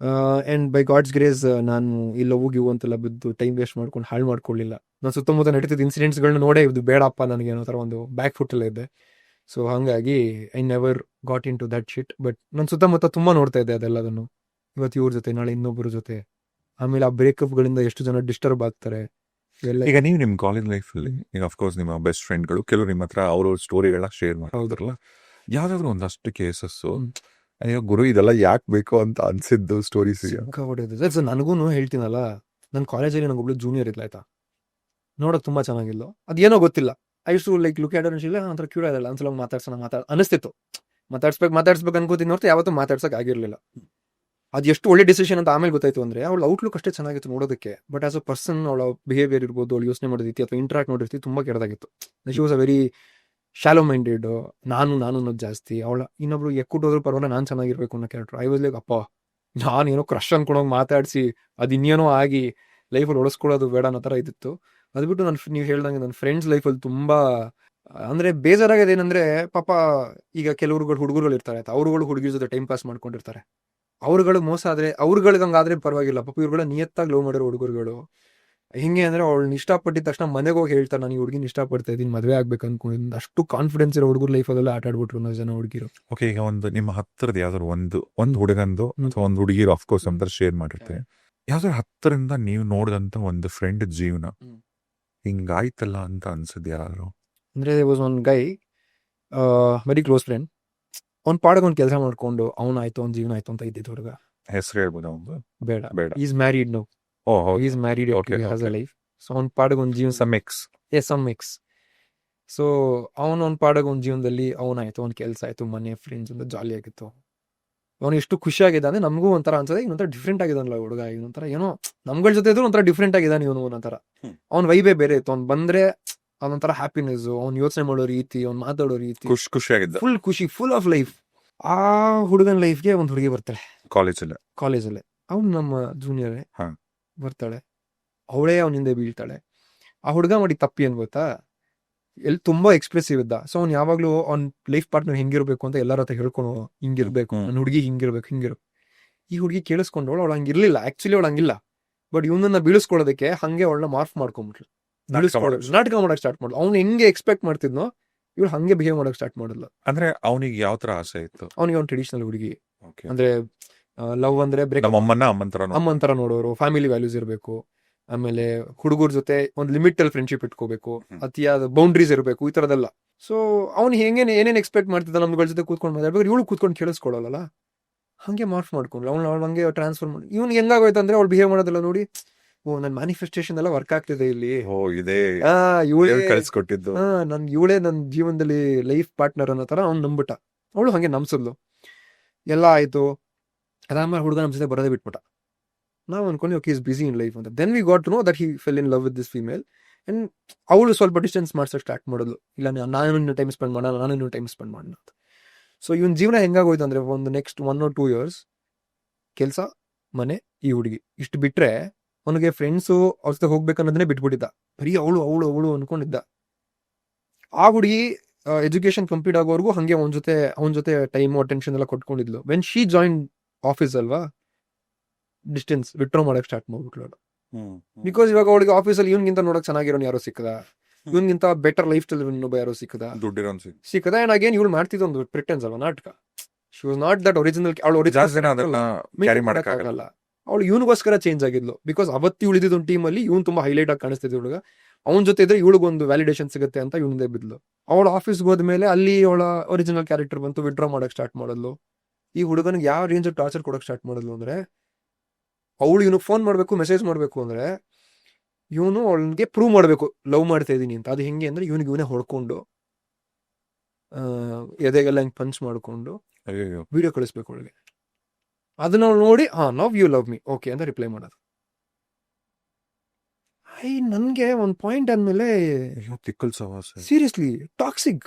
ಆ್ಯಂಡ್ ಬೈ ಗಾಡ್ಸ್ ಗ್ರೇಸ್ ನಾನು ಇಲ್ಲ ಹೋಗಿ ಅಂತೆಲ್ಲ ಬಿದ್ದು ಟೈಮ್ ವೇಸ್ಟ್ ಮಾಡ್ಕೊಂಡು ಹಾಳು ಮಾಡ್ಕೊಳ್ಳಿಲ್ಲ. ನಾನು ಸುತ್ತಮುತ್ತ ನಡೀತಿದ್ದ ಇನ್ಸಿಡೆಂಟ್ಸ್ಗಳನ್ನ ನೋಡೇ ಇದು ಬೇಡಪ್ಪ ನನಗೆ ಏನೋ ಥರ ಒಂದು ಬ್ಯಾಕ್ ಫುಟ್ಟಲ್ಲೇ ಇದ್ದೆ. ಸೊ ಹಾಗಾಗಿ I never got into that shit. But ನಾನು ಸುತ್ತಮುತ್ತ ತುಂಬ ನೋಡ್ತಾ ಇದ್ದೆ ಅದೆಲ್ಲದನ್ನು. ಇವತ್ತು ಇವ್ರ ಜೊತೆ, ನಾಳೆ ಇನ್ನೊಬ್ಬರ ಜೊತೆ, ಆಮೇಲೆ ಆ ಬ್ರೇಕಪ್ಗಳಿಂದ ಎಷ್ಟು ಜನ ಡಿಸ್ಟರ್ಬ್ ಆಗ್ತಾರೆ ಇವೆಲ್ಲ. ಈಗ ನೀವು ನಿಮ್ಮ ಕಾಲೇಜ್ ಲೈಫಲ್ಲಿ ಈಗ ಅಫ್ಕೋರ್ಸ್ ನಿಮ್ಮ ಬೆಸ್ಟ್ ಫ್ರೆಂಡ್ಗಳು ಕೆಲವರು ನಿಮ್ಮ ಹತ್ರ ಅವ್ರ ಸ್ಟೋರಿಗಳನ್ನ ಶೇರ್ ಮಾಡ್ತಾರಲ್ಲ, ಯಾವ್ದಾದ್ರು ಒಂದಷ್ಟು ಕೇಸಸ್ಸು ಅಯ್ಯೋ ಗುರು ಇದೆಲ್ಲ ಯಾಕೆ ಬೇಕು ಅಂತ ಅನ್ಸಿದ್ದು ಸ್ಟೋರೀಸ್ ಸರ್ ನನಗೂ ಹೇಳ್ತೀನಲ್ಲ, ನನ್ನ ಕಾಲೇಜಲ್ಲಿ ನಂಗೊಬ್ಳು ಜೂನಿಯರ್ ಇದ್ಲ ಆಯ್ತಾ, ನೋಡೋಕೆ ತುಂಬಾ ಚೆನ್ನಾಗಿಲ್ಲ. ಅದೇನೋ ಗೊತ್ತಿಲ್ಲ, I too like look at ಇಲ್ಲ ಒಂಥರ ಕ್ಯೂರ್ ಆಗಲ್ಲ, ಒಂದ್ಸಲ ಅನಿಸ್ತಿತ್ತು. ಮಾತಾಡ್ಸ್ಬೇಕು ಅನ್ಕೋತೀನಿ ಹೊರತು ಯಾವತ್ತೂ ಮಾತಾಡ್ಸಕ್ ಆಗಿರ್ಲಿಲ್ಲ. ಅದು ಎಷ್ಟು ಒಳ್ಳೆ ಡಿಸಿಷನ್ ಅಂತ ಆಮೇಲೆ ಗೊತ್ತಾಯ್ತು ಅಂದ್ರೆ, ಅವಳ ಔಟ್ಲುಕ್ ಅಷ್ಟೇ ಚೆನ್ನಾಗಿತ್ತು ನೋಡೋದಕ್ಕೆ, ಬಟ್ ಆಸ್ ಅ ಪರ್ಸನ್ ಅವಳ ಬಿಹೇವಿಯರ್ ಇರ್ಬೋದು, ಅವಳು ಯೋಚನೆ ಮಾಡೋ ರೀತಿ ಅಥವಾ ಇಂಟ್ರಾಕ್ಟ್ ನೋಡಿರ್ತೀವಿ ತುಂಬಾ ಕೆಟ್ಟದಾಗಿತ್ತು. She was a very shallow minded. ನಾನು ಅನ್ನೋದು ಜಾಸ್ತಿ. ಅವಳ ಇನ್ನೊಬ್ರು ಎಕ್ಕುಟ್ಟೋದ್ರು ಪರವಾಗಿಲ್ಲ, ನಾನು ಚೆನ್ನಾಗಿರ್ಬೇಕು ಅನ್ನೋ ಕ್ಯಾರೆಕ್ಟರ್. ಐ ವಾಸ್ ಲೈಕ್ ಅಪ್ಪ, ನಾನೇನೋ ಕ್ರಶ್ ಅನ್ಕೊಂಡೋಗಿ ಮಾತಾಡಿಸಿ ಅದು ಇನ್ನೇನೋ ಆಗಿ ಲೈಫಲ್ಲಿ ಒಳಸ್ಕೊಳ್ಳೋದು ಬೇಡ ಅನ್ನೋ ಥರ ಇದ್ದಿತ್ತು. ಅದು ಬಿಟ್ಟು ನೀವು ಹೇಳ್ದಂಗೆ ನನ್ನ ಫ್ರೆಂಡ್ಸ್ ಲೈಫಲ್ಲಿ ತುಂಬಾ ಅಂದ್ರೆ ಬೇಜಾರಾಗಿದೆ. ಏನಂದ್ರೆ ಪಾಪ ಈಗ ಕೆಲವ್ರುಗಳು ಹುಡುಗರುಗಳು ಇರ್ತಾರೆ ಆಯ್ತಾ, ಅವ್ರುಗಳು ಹುಡುಗಿರ ಜೊತೆ ಟೈಮ್ ಪಾಸ್ ಮಾಡ್ಕೊಂಡಿರ್ತಾರೆ. ಅವ್ರುಗಳು ಮೋಸ ಆದ್ರೆ ಅವ್ರುಗಳಿಗಂಗಾದ್ರೆ ಪರವಾಗಿಲ್ಲ, ಪಾಪ ಇವ್ರುಗಳ ನಿಯತ್ತಾಗಿ ಲವ್ ಮಾಡಿರೋ ಹುಡುಗರುಗಳು ಹಿಂಗೆ ಅಂದ್ರೆ ಅವಳನ್ನ ಇಷ್ಟಪಟ್ಟಿದ ತಕ್ಷಣ ಮನೆಗೆ ಹೋಗಿ ಹೇಳ್ತಾರೆ ನಾನು ಈ ಹುಡುಗಿನ ಇಷ್ಟಪಡ್ತಾ ಇದ್ದೀನಿ, ಮದುವೆ ಆಗ್ಬೇಕು ಅನ್ಕೊಂಡಿದ್ದೀನಿ. ಅಷ್ಟು ಕಾನ್ಫಿಡೆನ್ಸ್ ಇರೋ ಹುಡುಗರು ಲೈಫಲ್ಲೆಲ್ಲ ಆಟ ಆಡ್ಬಿಟ್ರು ನಾವು ಜನ ಹುಡುಗಿರು. ಓಕೆ, ಈಗ ಒಂದು ನಿಮ್ಮ ಹತ್ತಿರದ ಯಾವ್ದಾದ್ರು ಒಂದು ಹುಡುಗಂದು ಅಥವಾ ಒಂದು ಹುಡುಗಿರು ಅಫ್ಕೋರ್ಸ್ ಅಂತ ಶೇರ್ ಮಾಡಿರ್ತಾರೆ, ಯಾವ್ದಾದ್ರು ಹತ್ತರಿಂದ ನೀವು ನೋಡಿದಂತ ಒಂದು ಫ್ರೆಂಡ್ ಜೀವನ ಹಿಂಗಾಯ್ತಲ್ಲ ಅಂತ ಅನ್ಸದ್ ಯಾರು? ಅಂದ್ರೆ was one Guy, very close friend. ಅವ್ನ ಪಾಡಗ್ ಒಂದು ಕೆಲಸ ಮಾಡ್ಕೊಂಡು ಅವನಾಯ್ತು, ಅವ್ನ ಜೀವನ ಆಯ್ತು ಅಂತ ಇದ್ದಿದ್ದು ಹುಡುಗ. ಹೆಸರು ಹೇಳ್ಬೋದು ಅವ್ನು? ಬೇಡ. ಬೇಡ. Is married now. Is married, has a life. So ಅವ್ನ ಪಾಡಗ್ ಒಂದು ಜೀವನ ಸಮ್ ಮಿಕ್ಸ್. ಸೊ ಅವನ ಪಾಡಗ್ ಒಂದು ಜೀವನದಲ್ಲಿ ಅವನಾಯ್ತು, ಅವ್ನ ಕೆಲಸ ಆಯ್ತು, ಮನೆ ಫ್ರೆಂಡ್ಸ್ ಅಂತ ಜಾಲಿ ಆಗಿತ್ತು. ಅವನು ಎಷ್ಟು ಖುಷಿಯಾಗಿದೆ ಅಂದ್ರೆ ನಮಗೂ ಒಂಥರ ಅನ್ಸದೆ, ಇನ್ನೊಂಥರ ಡಿಫ್ರೆಂಟ್ ಆಗಿದಾನಲ್ಲ ಹುಡುಗ, ಇನ್ನೊಂಥರ ಏನೋ ನಮ್ಗಳ ಜೊತೆ ಇದ್ರು ಒಂಥರ ಡಿಫ್ರೆಂಟ್ ಆಗಿದ್ದಾನೆ ಇವನು ಅನ್ನೋತರ. ಅವ್ನ ವೈಬೇ ಬೇರೆ ಇತ್ತು. ಅವ್ನು ಬಂದ್ರೆ ಅದೊಂಥರ ಹ್ಯಾಪಿನೆಸ್, ಅವ್ನು ಯೋಚನೆ ಮಾಡೋ ರೀತಿ, ಅವ್ನು ಮಾತಾಡೋ ರೀತಿ, ಖುಷಿಯಾಗಿದ್ದ, ಫುಲ್ ಖುಷಿ, ಫುಲ್ ಆಫ್ ಲೈಫ್. ಆ ಹುಡುಗನ ಲೈಫ್ಗೆ ಒಂದು ಹುಡುಗಿ ಬರ್ತಾಳೆ ಕಾಲೇಜಲ್ಲೇ. ಅವ್ನು ನಮ್ಮ ಜೂನಿಯರ್ ಬರ್ತಾಳೆ, ಅವಳೇ ಅವನ ಹಿಂದೆ ಬೀಳ್ತಾಳೆ. ಆ ಹುಡುಗ ಮಾಡಿ ತಪ್ಪಿ ಏನ್ ಗೊತ್ತಾ, ಎಲ್ಲಿ ತುಂಬಾ ಎಕ್ಸ್ಪ್ರೆಸಿವ್ ಇದ್ದ. ಸೊ ಅವ್ನು ಯಾವಾಗ್ಲೂ ಅವ್ನ ಲೈಫ್ ಪಾರ್ಟ್ನರ್ ಹೆಂಗಿರ್ಬೇಕು ಅಂತ ಎಲ್ಲರ ಹತ್ರ ಹೇಳ್ಕೊಂಡು, ಹಿಂಗಿರ್ಬೇಕು ನನ್ನ ಹುಡುಗಿ, ಹಿಂಗಿರ್ಬೇಕು. ಈ ಹುಡುಗಿ ಕೇಳಿಸ್ಕೊಂಡವಳು, ಅವಳು ಹಂಗಿರ್ಲಿಲ್ಲ. ಆಕ್ಚುಲಿ ಅವಳು ಹಂಗಿಲ್ಲ, ಬಟ್ ಇವನನ್ನ ಬೀಳಿಸ್ಕೊಳ್ಳೋದಕ್ಕೆ ಹಂಗೆ ಅವಳನ್ನ ಮಾರ್ಫ್ ಮಾಡ್ಕೊಂಡ್ಬಿಟ್ಲು, ನಾಟಕ ಮಾಡಕ್ ಸ್ಟಾರ್ಟ್ ಮಾಡ್ಲು. ಅವ್ನು ಹೆಂಗೆ ಎಕ್ಸ್ಪೆಕ್ಟ್ ಮಾಡ್ತಿದ್ನೋ ಇವಳು ಹಂಗೆ ಬಿಹೇವ್ ಮಾಡಕ್ ಸ್ಟಾರ್ಟ್ ಮಾಡಿದ್ಲು. ಅಂದ್ರೆ ಅವನಿಗೆ ಯಾವ ತರ ಆಸೆ ಇತ್ತು? ಅವನಿಗೆ ಅವ್ನು ಟ್ರೆಡಿಷನಲ್ ಹುಡುಗಿ, ಅಂದ್ರೆ ಲವ್ ಅಂದ್ರೆ ಅಮ್ಮನ್ ತರ ನೋಡೋರು, ಫ್ಯಾಮಿಲಿ ವ್ಯಾಲ್ಯೂಸ್ ಇರಬೇಕು, ಆಮೇಲೆ ಹುಡುಗರ ಜೊತೆ ಒಂದು ಲಿಮಿಟ್ ಅಲ್ಲಿ ಫ್ರೆಂಡ್ಶಿಪ್ ಇಟ್ಕೋಬೇಕು, ಅತಿಯಾದ ಬೌಂಡ್ರೀಸ್ ಇರಬೇಕು, ಈ ತರದೆಲ್ಲ. ಸೊ ಅವ್ನು ಏನೇನ್ ಎಕ್ಸ್ಪೆಕ್ಟ್ ಮಾಡ್ತಿದ್ದ ನಮ್ಗಳ ಜೊತೆ ಕೂತ್ಕೊಂಡು ಮಾತಾಡ್ಬೇಕು, ಇವಳು ಕೂತ್ಕೊಂಡು ಕೇಳಿಸ್ಕೊಳ್ಳಲ್ಲ, ಹಂಗೆ ಮಾರ್ಫ್ ಮಾಡ್ಕೊಂಡ್ಲು. ಅವ್ಳು ಹಂಗೆ ಟ್ರಾನ್ಸ್ಫರ್ ಮಾಡಿ. ಇವ್ನಿಗೆ ಹೆಂಗಾಗೋಯ್ತು ಅಂದ್ರೆ ಅವ್ಳು ಬಿಹೇವ್ ಮಾಡೋದೆಲ್ಲ ನೋಡಿ, ಓ ನನ್ ಮ್ಯಾನಿಫೆಸ್ಟೇಷನ್ ಎಲ್ಲ ವರ್ಕ್ ಆಗ್ತಿದೆ ಇಲ್ಲಿ, ಕಳ್ಸಿಕೊಟ್ಟಿದ್ದು ಇವಳೇ ನನ್ನ ಜೀವನದಲ್ಲಿ ಲೈಫ್ ಪಾರ್ಟ್ನರ್ ಅನ್ನೋ ತರ ಅವ್ನು ನಂಬಿಟ್ಟ. ಅವಳು ಹಂಗೆ ನಂಬಿಸಿದ್ಲು. ಎಲ್ಲ ಆಯ್ತು. ಅದಾದ್ಮೇಲೆ ಹುಡುಗ ನಮ್ಮ ಜೊತೆ ಬರೋದೇ ಬಿಟ್ಬಿಟ್ಟ. ನಾವು ಅನ್ಕೊಂಡು okay is busy in life ಅಂತ. Then we got to know that he fell in love with this female. And ಅವಳು ಸ್ವಲ್ಪ ಡಿಸ್ಟೆನ್ಸ್ ಮಾಡ್ಸೋಕೆ ಸ್ಟಾರ್ಟ್ ಮಾಡೋದು, ಇಲ್ಲ ನಾನು ಟೈಮ್ ಸ್ಪೆಂಡ್ ಮಾಡೋಣ, ನಾನು ಟೈಮ್ ಸ್ಪೆಂಡ್ ಮಾಡೋಣ ಅಂತ. ಸೊ ಇವನ್ ಜೀವನ ಹೆಂಗಾಗೋಯ್ತು ಅಂದ್ರೆ, ಒಂದು ನೆಕ್ಸ್ಟ್ 1 or 2 years ಕೆಲಸ, ಮನೆ, ಈ ಹುಡುಗಿ, ಇಷ್ಟು ಬಿಟ್ರೆ ಅವನಿಗೆ ಫ್ರೆಂಡ್ಸು ಅವ್ರ ಜೊತೆ ಹೋಗ್ಬೇಕನ್ನೋದನ್ನೇ ಬಿಟ್ಬಿಟ್ಟಿದ್ದ. ಬರೀ ಅವಳು ಅನ್ಕೊಂಡಿದ್ದ. ಆ ಹುಡುಗಿ ಎಜುಕೇಶನ್ ಕಂಪ್ಲೀಟ್ ಆಗೋವರೆಗೂ ಹಂಗೆ ಅವನ ಜೊತೆ ಟೈಮು ಅಟೆನ್ಷನ್ ಎಲ್ಲ ಕೊಟ್ಕೊಂಡಿದ್ಲು. ವೆನ್ ಶಿ ಜಾಯಿನ್ ಆಫೀಸ್ ಅಲ್ವಾ, ಡಿಸ್ಟೆನ್ಸ್ ವಿಡ್ರಾ ಮಾಡಕ್ ಸ್ಟಾರ್ಟ್ ಮಾಡ್ಬಿಟ್ಲು. ಬಿಕಾಸ್ ಇವಾಗ ಅವಳಿಗೆ ಆಫೀಸಲ್ಲಿ ಇವನ್ಗಿಂತ ನೋಡಕ್ ಚೆನ್ನಾಗಿರೋನ್ ಯಾರೋ ಸಿಕ್ಕದ, ಇವನ್ಗಿಂತ ಬೆಟರ್ ಲೈಫ್ ಸ್ಟೈಲ್ ಇನ್ನೊಬ್ಬ ಯಾರೋ ಸಿಕ್ಕದ ಸಿಕ್ಕದ. ಅಂಡ್ ಅಗೇನ್ ಇವಳು ಮಾಡ್ತಿದ್ದ ಒಂದು ಪ್ರಿಟೆನ್ಸ್ ಅಲ್ವಾ ನಾಟಕ. She was not that original. ಅವಳು ಅವಳು ಇವನಿಗೋಸ್ಕರ ಚೇಂಜ್ ಆಗಿದ್ಲು. ಬಿಕಾಸ್ ಅವತ್ತಿ ಉಳಿದಿದ್ದ ಒಂದು ಟೀಮ್ ಅಲ್ಲಿ ಇವನು ತುಂಬಾ ಹೈಲೈಟ್ ಆಗಿ ಕಾಣಿಸ್ತಿದ್ದ ಹುಡುಗ. ಅವನ ಜೊತೆ ಇದ್ರೆ ಇವಳಿಗೊಂದು ವ್ಯಾಲಿಡೇಷನ್ ಸಿಗುತ್ತೆ ಅಂತ ಇವನದೇ ಬಿದ್ಲು. ಅವಳು ಆಫೀಸ್ಗೆ ಹೋದ್ಮೇಲೆ ಅಲ್ಲಿ ಅವಳ ಒರಿಜಿನಲ್ ಕ್ಯಾರೆಕ್ಟರ್ ಬಂತು, ವಿಡ್ರಾ ಮಾಡಕ್ ಸ್ಟಾರ್ಟ್ ಮಾಡಿದ್ಲು. ಈ ಹುಡುಗನಿಗೆ ಯಾವ ರೇಂಜ್ ಟಾರ್ಚರ್ ಕೊಡಕ್ ಸ್ಟಾರ್ಟ್ ಮಾಡಿದ್ಲು ಅಂದ್ರೆ, ಅವಳು ಇವನು ಫೋನ್ ಮಾಡ್ಬೇಕು, ಮೆಸೇಜ್ ಮಾಡ್ಬೇಕು ಅಂದ್ರೆ ಇವನು ಅವಳಿಗೆ ಪ್ರೂವ್ ಮಾಡ್ಬೇಕು ಲವ್ ಮಾಡ್ತಾ ಇದೀನಿ ಅಂತ. ಅದು ಹೆಂಗೆ ಅಂದ್ರೆ ಇವನೇ ಹೊಡ್ಕೊಂಡು ಎದೆಗೆಲ್ಲ ಹಿಂಗೆ ಪಂಚ್ ಮಾಡ್ಕೊಂಡು ವಿಡಿಯೋ ಕಳಿಸ್ಬೇಕು ಅವಳಿಗೆ. ಅದನ್ನ ಅವಳು ನೋಡಿ love you love me okay ಅಂತ ರಿಪ್ಲೈ ಮಾಡೋದು. ನನ್ಗೆ ಒಂದ್ ಪಾಯಿಂಟ್ ಆದ್ಮೇಲೆ ಸೀರಿಯಸ್ಲಿ ಟಾಕ್ಸಿಕ್.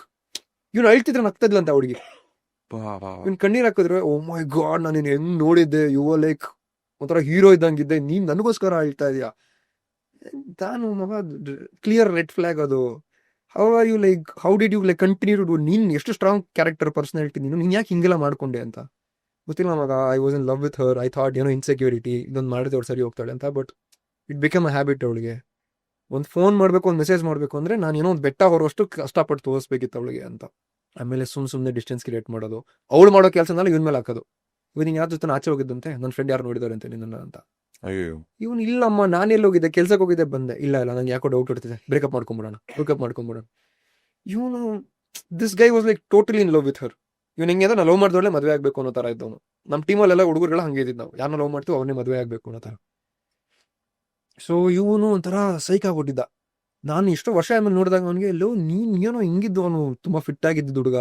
ಇವ್ನು ಅಳ್ತಿದ್ರೆ ನಗ್ತದ್ಲ ಅಂತ ಹುಡುಗಿ. ಇವ್ನು ಕಣ್ಣೀರ್ ಹಾಕಿದ್ರೆ ಓ ಮೈ ಗಾಡ್ ನಾನು ಹೆಂಗ್ ನೋಡಿದ್ದೆ, ಯು ಆರ್ ಲೈಕ್ ಒಂಥರ ಹೀರೋ ಇದ್ದಂಗಿದ್ದೆ, ನೀನ್ ನನಗೋಸ್ಕರ ಅಳ್ತಾ ಇದೀಯಾ. ನಾನು ಮಗ ಕ್ಲಿಯರ್ ರೆಡ್ ಫ್ಲಾಗ್ ಅದು. How are you like, how did you like continue to do, ನೀನ್ ಎಷ್ಟು ಸ್ಟ್ರಾಂಗ್ ಕ್ಯಾರೆಕ್ಟರ್ ಪರ್ಸನಾಲಿಟಿ ನೀನ್ ಯಾಕೆ ಹಿಂಗೆಲ್ಲ ಮಾಡ್ಕೊಂಡೆ ಅಂತ ಗೊತ್ತಿಲ್ಲ ಮಗ. I was in love with her, I thought ಏನೋ ಇನ್ಸೆಕ್ಯೂರಿಟಿ, ಇದೊಂದು ಮಾಡಿದ್ರೆ ಅವ್ರು ಸರಿ ಹೋಗ್ತಾಳೆ ಅಂತ. But it become a habit ಅವಳಿಗೆ. ಒಂದು ಫೋನ್ ಮಾಡಬೇಕು, ಒಂದು ಮೆಸೇಜ್ ಮಾಡಬೇಕು ಅಂದ್ರೆ ನಾನು ಏನೋ ಒಂದು ಬೆಟ್ಟ ಹೊರೋಷ್ಟು ಕಷ್ಟಪಟ್ಟು ತೋರಿಸ್ಬೇಕಿತ್ತು ಅವಳಿಗೆ ಅಂತ. ಆಮೇಲೆ ಸುಮ್ಮನೆ ಡಿಸ್ಟೆನ್ಸ್ ಕ್ರಿಯೇಟ್ ಮಾಡೋದು, ಅವಳು ಮಾಡೋ ಕೆಲಸನೆಲ್ಲ ಇವನ್ ಮೇಲೆ ಹಾಕೋದು. ಇವ್ ನೀನ್ ಯಾರ ಜೊತೆ ಆಚೆ ಹೋಗಿದ್ದಂತೆ, ನನ್ನ ಫ್ರೆಂಡ್ ಯಾರು ನೋಡಿದಾರೆ ಅಂತ ನಿನ್ನ ಅಂತ. ಇವನು ಇಲ್ಲಮ್ಮ ನಾನು ಎಲ್ಲಿ ಹೋಗಿದ್ದೆ, ಕೆಲ್ಸಕ್ಕೆ ಹೋಗಿದ್ದೆ ಬಂದೆ, ಇಲ್ಲ ನಂಗೆ ಯಾಕೋ ಡೌಟ್ ಇಡ್ತಿದೆ, ಬ್ರೇಕಪ್ ಮಾಡ್ಕೊಂಬಿಡೋಣ. ಇವನು this guy was like totally in love with her. ಇವ್ನು ಹೆಂಗೆ ಅಂದ್ರೆ, ನಾ ಲವ್ ಮಾಡಿದವಳೆ ಮದುವೆ ಆಗ್ಬೇಕು ಅನ್ನೋ ತರ ಇದ್ದವನು. ನಮ್ಮ ಟೀಮಲ್ಲೆಲ್ಲ ಹುಡುಗರುಗಳ ಹಂಗೆ ಇದ್ದಿದ್ದು, ನಾವು ಯಾರನ್ನ ಲವ್ ಮಾಡ್ತೀವಿ ಅವನ್ನೇ ಮದುವೆ ಆಗ್ಬೇಕು ಅನ್ನೋ ತರ. ಸೊ ಇವನು ಒಂಥರ ಸೈಕ್ ಆಗ್ಬಿಟ್ಟಿದ್ದ. ನಾನು ಇಷ್ಟು ವರ್ಷ ಆದ್ಮೇಲೆ ನೋಡಿದಾಗ ಅವನಿಗೆ ಎಲ್ಲೋ ನೀನ್ ಏನೋ ಹಿಂಗಿದ್ದು, ಅವನು ತುಂಬಾ ಫಿಟ್ ಆಗಿದ್ದು ಹುಡುಗ.